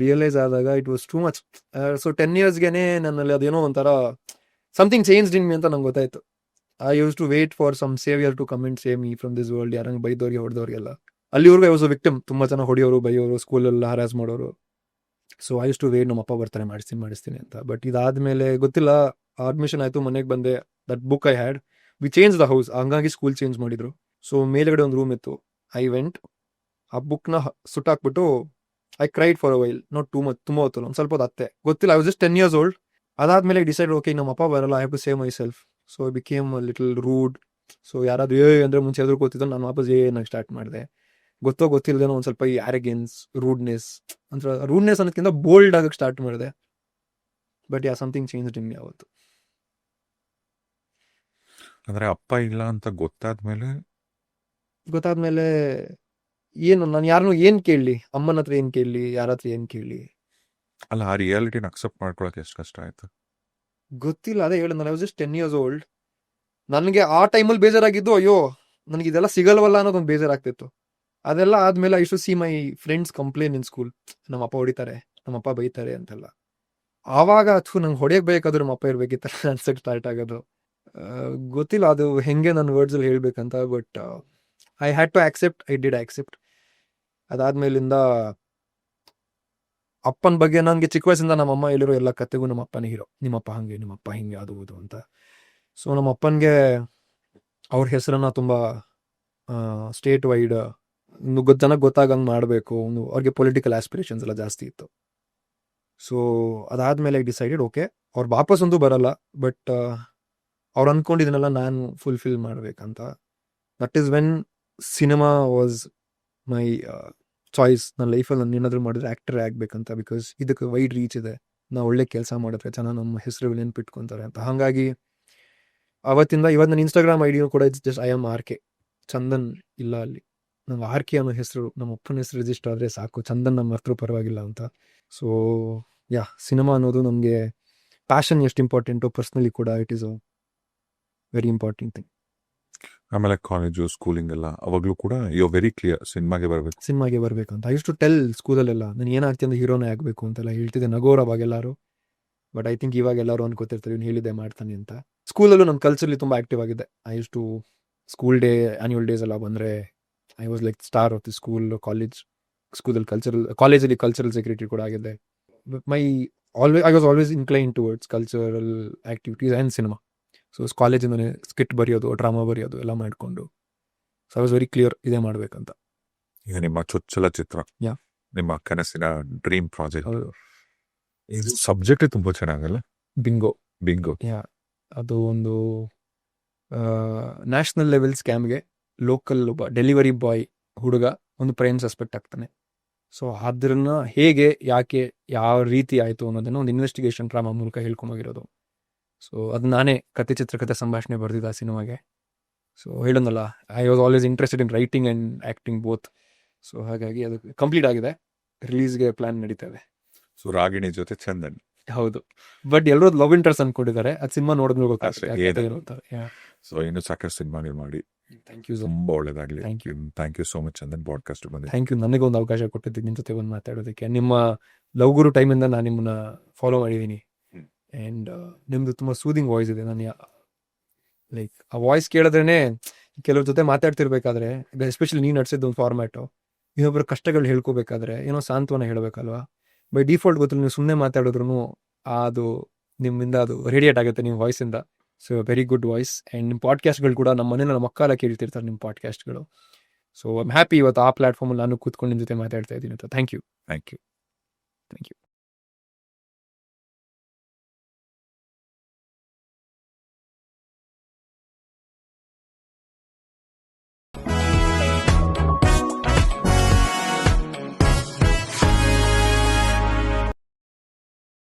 ರಿಯಲೈಸ್ ಆದಾಗ it was too much. So 10 yearsಗೆನೆ ನನ್ನಲ್ಲಿ ಅದೇನೋ ಒಂಥರ ಸಮಥಿಂಗ್ ಚೇಂಜ್ಡ್ ಇನ್ ಮೀ ಅಂತ ನಂಗೆ ಗೊತ್ತಾಯ್ತು. I use to wait for some saviour to come and save me from this world. ಯಾರಂಗೆ ಬೈದವ್ರಿಗೆ ಹೊಡೆದವ್ರಿಗೆಲ್ಲ ಅಲ್ಲಿವರೆಗೂ ಐ ವಾಸ್ ಅ ವಿಕ್ಟಿಮ್. ತುಂಬ ಜನ ಹೊಡೆಯೋರು, ಬೈಯೋರು, ಸ್ಕೂಲೆಲ್ಲ ಹರಾಸ್ ಮಾಡೋರು. So I use to wait, ನಮ್ಮ ಅಪ್ಪ ಬರ್ತಾರೆ ಮಾಡಿಸ್ತೀನಿ ಅಂತ. ಬಟ್ ಇದಾದ್ಮೇಲೆ ಗೊತ್ತಿಲ್ಲ, ಅಡ್ಮಿಷನ್ ಆಯಿತು, ಮನೆಗೆ ಬಂದೆ. That book I had, we change the house, ಹಂಗಾಗಿ ಸ್ಕೂಲ್ ಚೇಂಜ್ ಮಾಡಿದ್ರು. ಸೊ ಮೇಲ್ಗಡೆ ಒಂದು ರೂಮ್ ಇತ್ತು, ಐ ವೆಂಟ್, ಆ ಬುಕ್ನ ಸುಟ್ಟಾಕ್ಬಿಟ್ಟು I cried for a while. Not too much, ತುಂಬ ಹೊತ್ತು, ಒಂದು ಸ್ವಲ್ಪ ಹೊತ್ತು ಅತ್ತೆ ಗೊತ್ತಿಲ್ಲ. I was just 10 years old. ಅದಾದ್ಮೇಲೆ ಡಿಸೈಡ್, ಓಕೆ ನಮ್ಮ ಅಪ್ಪ ಬರಲ್ಲ, I have to save myself. So I became little rude. So ಯಾರಾದ್ರೂ ಅಂದರೆ ಮುಂಚೆ ಎದುರು ಕೂತಿದ್ದು, ನಾನು ವಾಪಸ್ ಏನಾಗಿ ಸ್ಟಾರ್ಟ್ ಮಾಡಿದೆ. ಗೊತ್ತಿಲ್ಲದೇನೋ ಒಂದು ಸ್ವಲ್ಪ ಈ ಆ್ಯರಗೆನ್ಸ್, ರೂಡ್ನೆಸ್ ಅಂದ್ರೆ, ರೂಡ್ನೆಸ್ ಅನ್ನೋದಕ್ಕಿಂತ ಬೋಲ್ಡ್ ಆಗಕ್ಕೆ ಸ್ಟಾರ್ಟ್ ಮಾಡಿದೆ. But yeah, something changed in me ಅವತ್ತು. ಅಂದ್ರೆ ಅಪ್ಪ ಇಲ್ಲ ಅಂತ ಗೊತ್ತಾದ್ಮೇಲೆ ಏನು, ನಾನು ಯಾರನ್ನೂ ಏನು ಕೇಳಲಿ, ಅಮ್ಮನ ಹತ್ರ ಏನು ಕೇಳಲಿ, ಯಾರ ಹತ್ರ ಏನು ಕೇಳಲಿ? ಅಲ್ಲ, ಆ ರಿಯಾಲಿಟಿನ ಅಕ್ಸೆಪ್ಟ್ ಮಾಡ್ಕೊಳಕ್ಕೆ ಎಷ್ಟು ಕಷ್ಟ ಆಯ್ತು? ಗೊತ್ತಿಲ್ಲ, ಅದೇ ಹೇಳಿದ್ ನಾನು, I was just 10 years old. ನನಗೆ ಆ ಟೈಮಲ್ಲಿ ಬೇಜಾರಾಗಿದ್ದು, ಅಯ್ಯೋ ನನಗೆ ಇದೆಲ್ಲ ಸಿಗಲ್ವಲ್ಲ ಅನ್ನೋದೊಂದು ಬೇಜಾರಾಗ್ತಿತ್ತು. ಅದೆಲ್ಲ ಆದ್ಮೇಲೆ ಐ ಶು see my friends complain in school, ನಮ್ಮ ಅಪ್ಪ ಹೊಡಿತಾರೆ, ನಮ್ಮ ಅಪ್ಪ ಬೈತಾರೆ ಅಂತೆಲ್ಲ. ಆವಾಗ ನಂಗೆ ಹೊಡೆಯಕ್ಕೆ ಬೇಕಾದ್ರೂ ನಮ್ಮ ಅಪ್ಪ ಇರ್ಬೇಕಿತ್ತಲ್ಲ ಅನ್ಸಕ್ಕೆ ಸ್ಟಾರ್ಟ್ ಆಗೋದು. ಗೊತ್ತಿಲ್ಲ ಅದು ಹೆಂಗೆ ನನ್ನ ವರ್ಡ್ಸಲ್ಲಿ ಹೇಳ್ಬೇಕಂತ. But I had to accept, I did accept. ಅದಾದ್ಮೇಲಿಂದ ಅಪ್ಪನ ಬಗ್ಗೆ ನನಗೆ ಚಿಕ್ಕ ವಯಸ್ಸಿಂದ ನಮ್ಮಮ್ಮ ಹೇಳಿರೋ ಎಲ್ಲ ಕತೆಗೂ ನಮ್ಮ ಅಪ್ಪನೇ ಹೀರೋ. ನಿಮ್ಮಪ್ಪ ಹಂಗೆ, ನಿಮ್ಮಪ್ಪ ಹಿಂಗೆ, ಅದು ಇದು ಅಂತ. ಸೊ ನಮ್ಮ ಅಪ್ಪನಿಗೆ ಅವ್ರ ಹೆಸರನ್ನ ತುಂಬ ಸ್ಟೇಟ್ ವೈಡ್ ಜನಕ್ಕೆ ಗೊತ್ತಾಗಂಗೆ ಮಾಡಬೇಕು, ಅವ್ರಿಗೆ ಪೊಲಿಟಿಕಲ್ ಆಸ್ಪಿರೇಷನ್ಸ್ ಎಲ್ಲ ಜಾಸ್ತಿ ಇತ್ತು. ಸೊ ಅದಾದ್ಮೇಲೆ ಡಿಸೈಡೆಡ್, ಓಕೆ ಅವ್ರು ವಾಪಸ್ ಅಂತೂ ಬರಲ್ಲ, ಬಟ್ ಅವ್ರು ಅಂದ್ಕೊಂಡಿದ್ದನ್ನೆಲ್ಲ ನಾನು ಫುಲ್ಫಿಲ್ ಮಾಡ್ಬೇಕಂತ. That is when cinema was my choice. ನನ್ನ ಲೈಫಲ್ಲಿ ನಾನು ಏನಾದರೂ ಮಾಡಿದ್ರೆ ಆ್ಯಕ್ಟರೇ ಆಗಬೇಕಂತ. ಬಿಕಾಸ್ ಇದಕ್ಕೆ ವೈಡ್ ರೀಚ್ ಇದೆ, ನಾವು ಒಳ್ಳೆ ಕೆಲಸ ಮಾಡಿದ್ರೆ ಜನ ನಮ್ಮ ಹೆಸರು ನೆನ್ಪಿಟ್ಕೊತಾರೆ ಅಂತ. ಹಾಗಾಗಿ ಅವತ್ತಿಂದ ಇವತ್ತು ನನ್ನ ಇನ್ಸ್ಟಾಗ್ರಾಮ್ ಐಡಿಯೂ ಕೂಡ it's just I am RK. Chandan ಇಲ್ಲ ಅಲ್ಲಿ, ನಂಗೆ RK ಅನ್ನೋ ಹೆಸರು, ನಮ್ಮ ಅಪ್ಪನ ಹೆಸರು ರಿಜಿಸ್ಟರ್ ಆದರೆ ಸಾಕು, ಚಂದನ್ ನಮ್ಮ ಹತ್ರ ಪರವಾಗಿಲ್ಲ ಅಂತ. ಸೊ ಯಾ, ಸಿನಿಮಾ ಅನ್ನೋದು ನಮಗೆ ಪ್ಯಾಷನ್ ಎಷ್ಟು ಇಂಪಾರ್ಟೆಂಟು, ಪರ್ಸ್ನಲಿ ಕೂಡ it is a very important thing. ಆಮೇಲೆ ಕಾಲೇಜು, ಸ್ಕೂಲಿಂಗ್ ಎಲ್ಲ ಅವಾಗಲೂ ಕೂಡ ಯು ವೆರಿ ಕ್ಲಿಯರ್, ಸಿನಿಮಾಗೆ ಬರಬೇಕು ಅಂತ. ಐ ಯೂಸ್ ಟು ಟೆಲ್ ಸ್ಕೂಲಲ್ಲೆಲ್ಲ, ನಾನು ಏನಾಗ್ತೀನಿ ಅಂದ್ರೆ ಹೀರೋನೇ ಆಗಬೇಕು ಅಂತೆಲ್ಲ ಹೇಳ್ತಿದ್ದೆ, ನಗೋರ್ ಅವಾಗ ಎಲ್ಲರೂ. ಬಟ್ ಐ ಥಿಂಕ್ ಇವಾಗ ಎಲ್ಲರೂ ಅನ್ಕೋತಿರ್ತಾರೆ ಇವ್ನು ಹೇಳಿದೆ ಮಾಡ್ತಾನೆ ಅಂತ. ಸ್ಕೂಲಲ್ಲೂ ನನ್ನ ಕಲ್ಚರ್ಲಿ ತುಂಬ ಆಕ್ಟಿವ್ ಆಗಿದೆ. I use to school day, annual days ಎಲ್ಲ ಬಂದರೆ I was like star of the school. ಸ್ಕೂಲಲ್ಲಿ ಕಾಲೇಜಲ್ಲಿ ಕಲ್ಚರಲ್ ಸೆಕ್ರೆಟರಿ ಕೂಡ ಆಗಿದೆ. I was always incline towards cultural activities and cinema. So ಕಾಲೇಜಿಂದನೇ ಸ್ಕಿಟ್ ಬರೆಯೋದು, ಡ್ರಾಮಾ ಬರೆಯೋದು ಎಲ್ಲ ಮಾಡಿಕೊಂಡು, so I was very clear ಇದೇ ಮಾಡಬೇಕಂತ. ಈಗ ನಿಮ್ಮ ಚೊಚ್ಚಲ ಚಿತ್ರ, ಯಾ, ನಿಮ್ಮ ಕನಸಿನ ಡ್ರೀಮ್ ಪ್ರಾಜೆಕ್ಟ್, ಇದು ಸಬ್ಜೆಕ್ಟ್ ತುಂಬಾ ಚೆನ್ನಾಗಲ್ಲ? ಬಿಂಗೋ. ಯಾ, ಅದು ಒಂದು ನ್ಯಾಷನಲ್ ಲೆವೆಲ್ ಸ್ಕ್ಯಾಮ್ಗೆ ಲೋಕಲ್ ಒಬ್ಬ ಡೆಲಿವರಿ ಬಾಯ್ ಹುಡುಗ ಒಂದು ಪ್ರೈಮ್ ಸಸ್ಪೆಕ್ಟ್ ಆಗ್ತಾನೆ. ಸೊ ಅದನ್ನ ಹೇಗೆ, ಯಾಕೆ, ಯಾವ ರೀತಿ ಆಯಿತು ಅನ್ನೋದನ್ನು ಒಂದು ಇನ್ವೆಸ್ಟಿಗೇಷನ್ ಡ್ರಾಮಾ ಮೂಲಕ ಹೇಳ್ಕೊಂಡೋಗಿರೋದು. ಸೊ ಅದು ನಾನೇ ಚಿತ್ರಕಥೆ ಸಂಭಾಷಣೆ ಬರೆದಿದ್ದ ಆ ಸಿನಿಮಾಗೆ. ಸೊ ಹೇಳೋದಲ್ಲ, I was always interested in writing and acting both. So ಹಾಗಾಗಿ ಅದು ಕಂಪ್ಲೀಟ್ ಆಗಿದೆ, ರಿಲೀಸ್ಗೆ ಪ್ಲಾನ್ ನಡೀತಾ ಇದೆ. ಸೊ ರಾಗಿಣಿ ಜೊತೆ ಚಂದನ್. ಹೌದು, ಬಟ್ ಎಲ್ಲರೂ ಲವ್ ಇಂಟ್ರೆಸ್ಟ್ ಅನ್ಕೊಂಡಿದ್ದಾರೆ, ಅದು ಸಿನಿಮಾ ನೋಡಿದ್ಮೇಲೆ ಗೊತ್ತಾಗ್ತದೆ. ಸೊ ಇನ್ನು ಸಾಕಷ್ಟು ಸಿನಿಮಾಗಳು ಮಾಡಿ, ಥ್ಯಾಂಕ್ ಯು, ತುಂಬಾ ಒಳ್ಳೇದಾಗಲಿ. Thank you so much Chandan, podcast ಬಂದಿದೆ. ಥ್ಯಾಂಕ್ ಯು, ನನಗೊಂದು ಅವಕಾಶ ಕೊಟ್ಟಿದ್ದು ನಿಮ್ಮ ಜೊತೆ ಬಂದು ಮಾತಾಡೋದಕ್ಕೆ. ನಿಮ್ಮ ಲವ್ ಗುರು ಟೈಮಿಂದ ನಾನು ನಿಮ್ಮನ್ನ ಫಾಲೋ ಮಾಡಿದ್ದೀನಿ. ಆ್ಯಂಡ್ ನಿಮ್ಮದು ತುಂಬ ಸೂದಿಂಗ್ ವಾಯ್ಸ್ ಇದೆ. ನಾನು ಲೈಕ್ ಆ ವಾಯ್ಸ್ ಕೇಳಿದ್ರೇ ಕೆಲವ್ರ ಜೊತೆ ಮಾತಾಡ್ತಿರ್ಬೇಕಾದ್ರೆ, ಎಸ್ಪೆಷಲಿ ನೀನು ನಡೆಸಿದ್ದು ಒಂದು ಫಾರ್ಮ್ಯಾಟು, ಇನ್ನೊಬ್ಬರ ಕಷ್ಟಗಳು ಹೇಳ್ಕೋಬೇಕಾದ್ರೆ ಏನೋ ಸಾಂತ್ವನ ಹೇಳಬೇಕಲ್ವಾ. ಬೈ ಡಿಫಾಲ್ಟ್ ಗೊತ್ತಿಲ್ಲ, ನೀವು ಸುಮ್ಮನೆ ಮಾತಾಡಿದ್ರು ಅದು ನಿಮ್ಮಿಂದ ಅದು ರೇಡಿಯೇಟ್ ಆಗುತ್ತೆ ನಿಮ್ಮ ವಾಯ್ಸಿಂದ. So very good voice. And ನಿಮ್ಮ ಪಾಡ್ಕಾಸ್ಟ್ಗಳು ಕೂಡ ನಮ್ಮ ಮನೇಲಿ ನಮ್ಮ ಮಕ್ಕ ಎಲ್ಲ ಕೇಳ್ತಿರ್ತಾರೆ ನಿಮ್ಮ ಪಾಡ್ಕಾಸ್ಟ್ಗಳು. ಸೊ ಐ ಆಮ್ ಹ್ಯಾಪಿ ಇವತ್ತು ಆ ಪ್ಲಾಟ್ಫಾರ್ಮಲ್ಲಿ ನಾನು ಕೂತ್ಕೊಂಡು ನಿಮ್ಮ ಜೊತೆ ಮಾತಾಡ್ತಾ ಇದ್ದೀನಿ ಅಂತ. Thank you. Thank you. Thank you.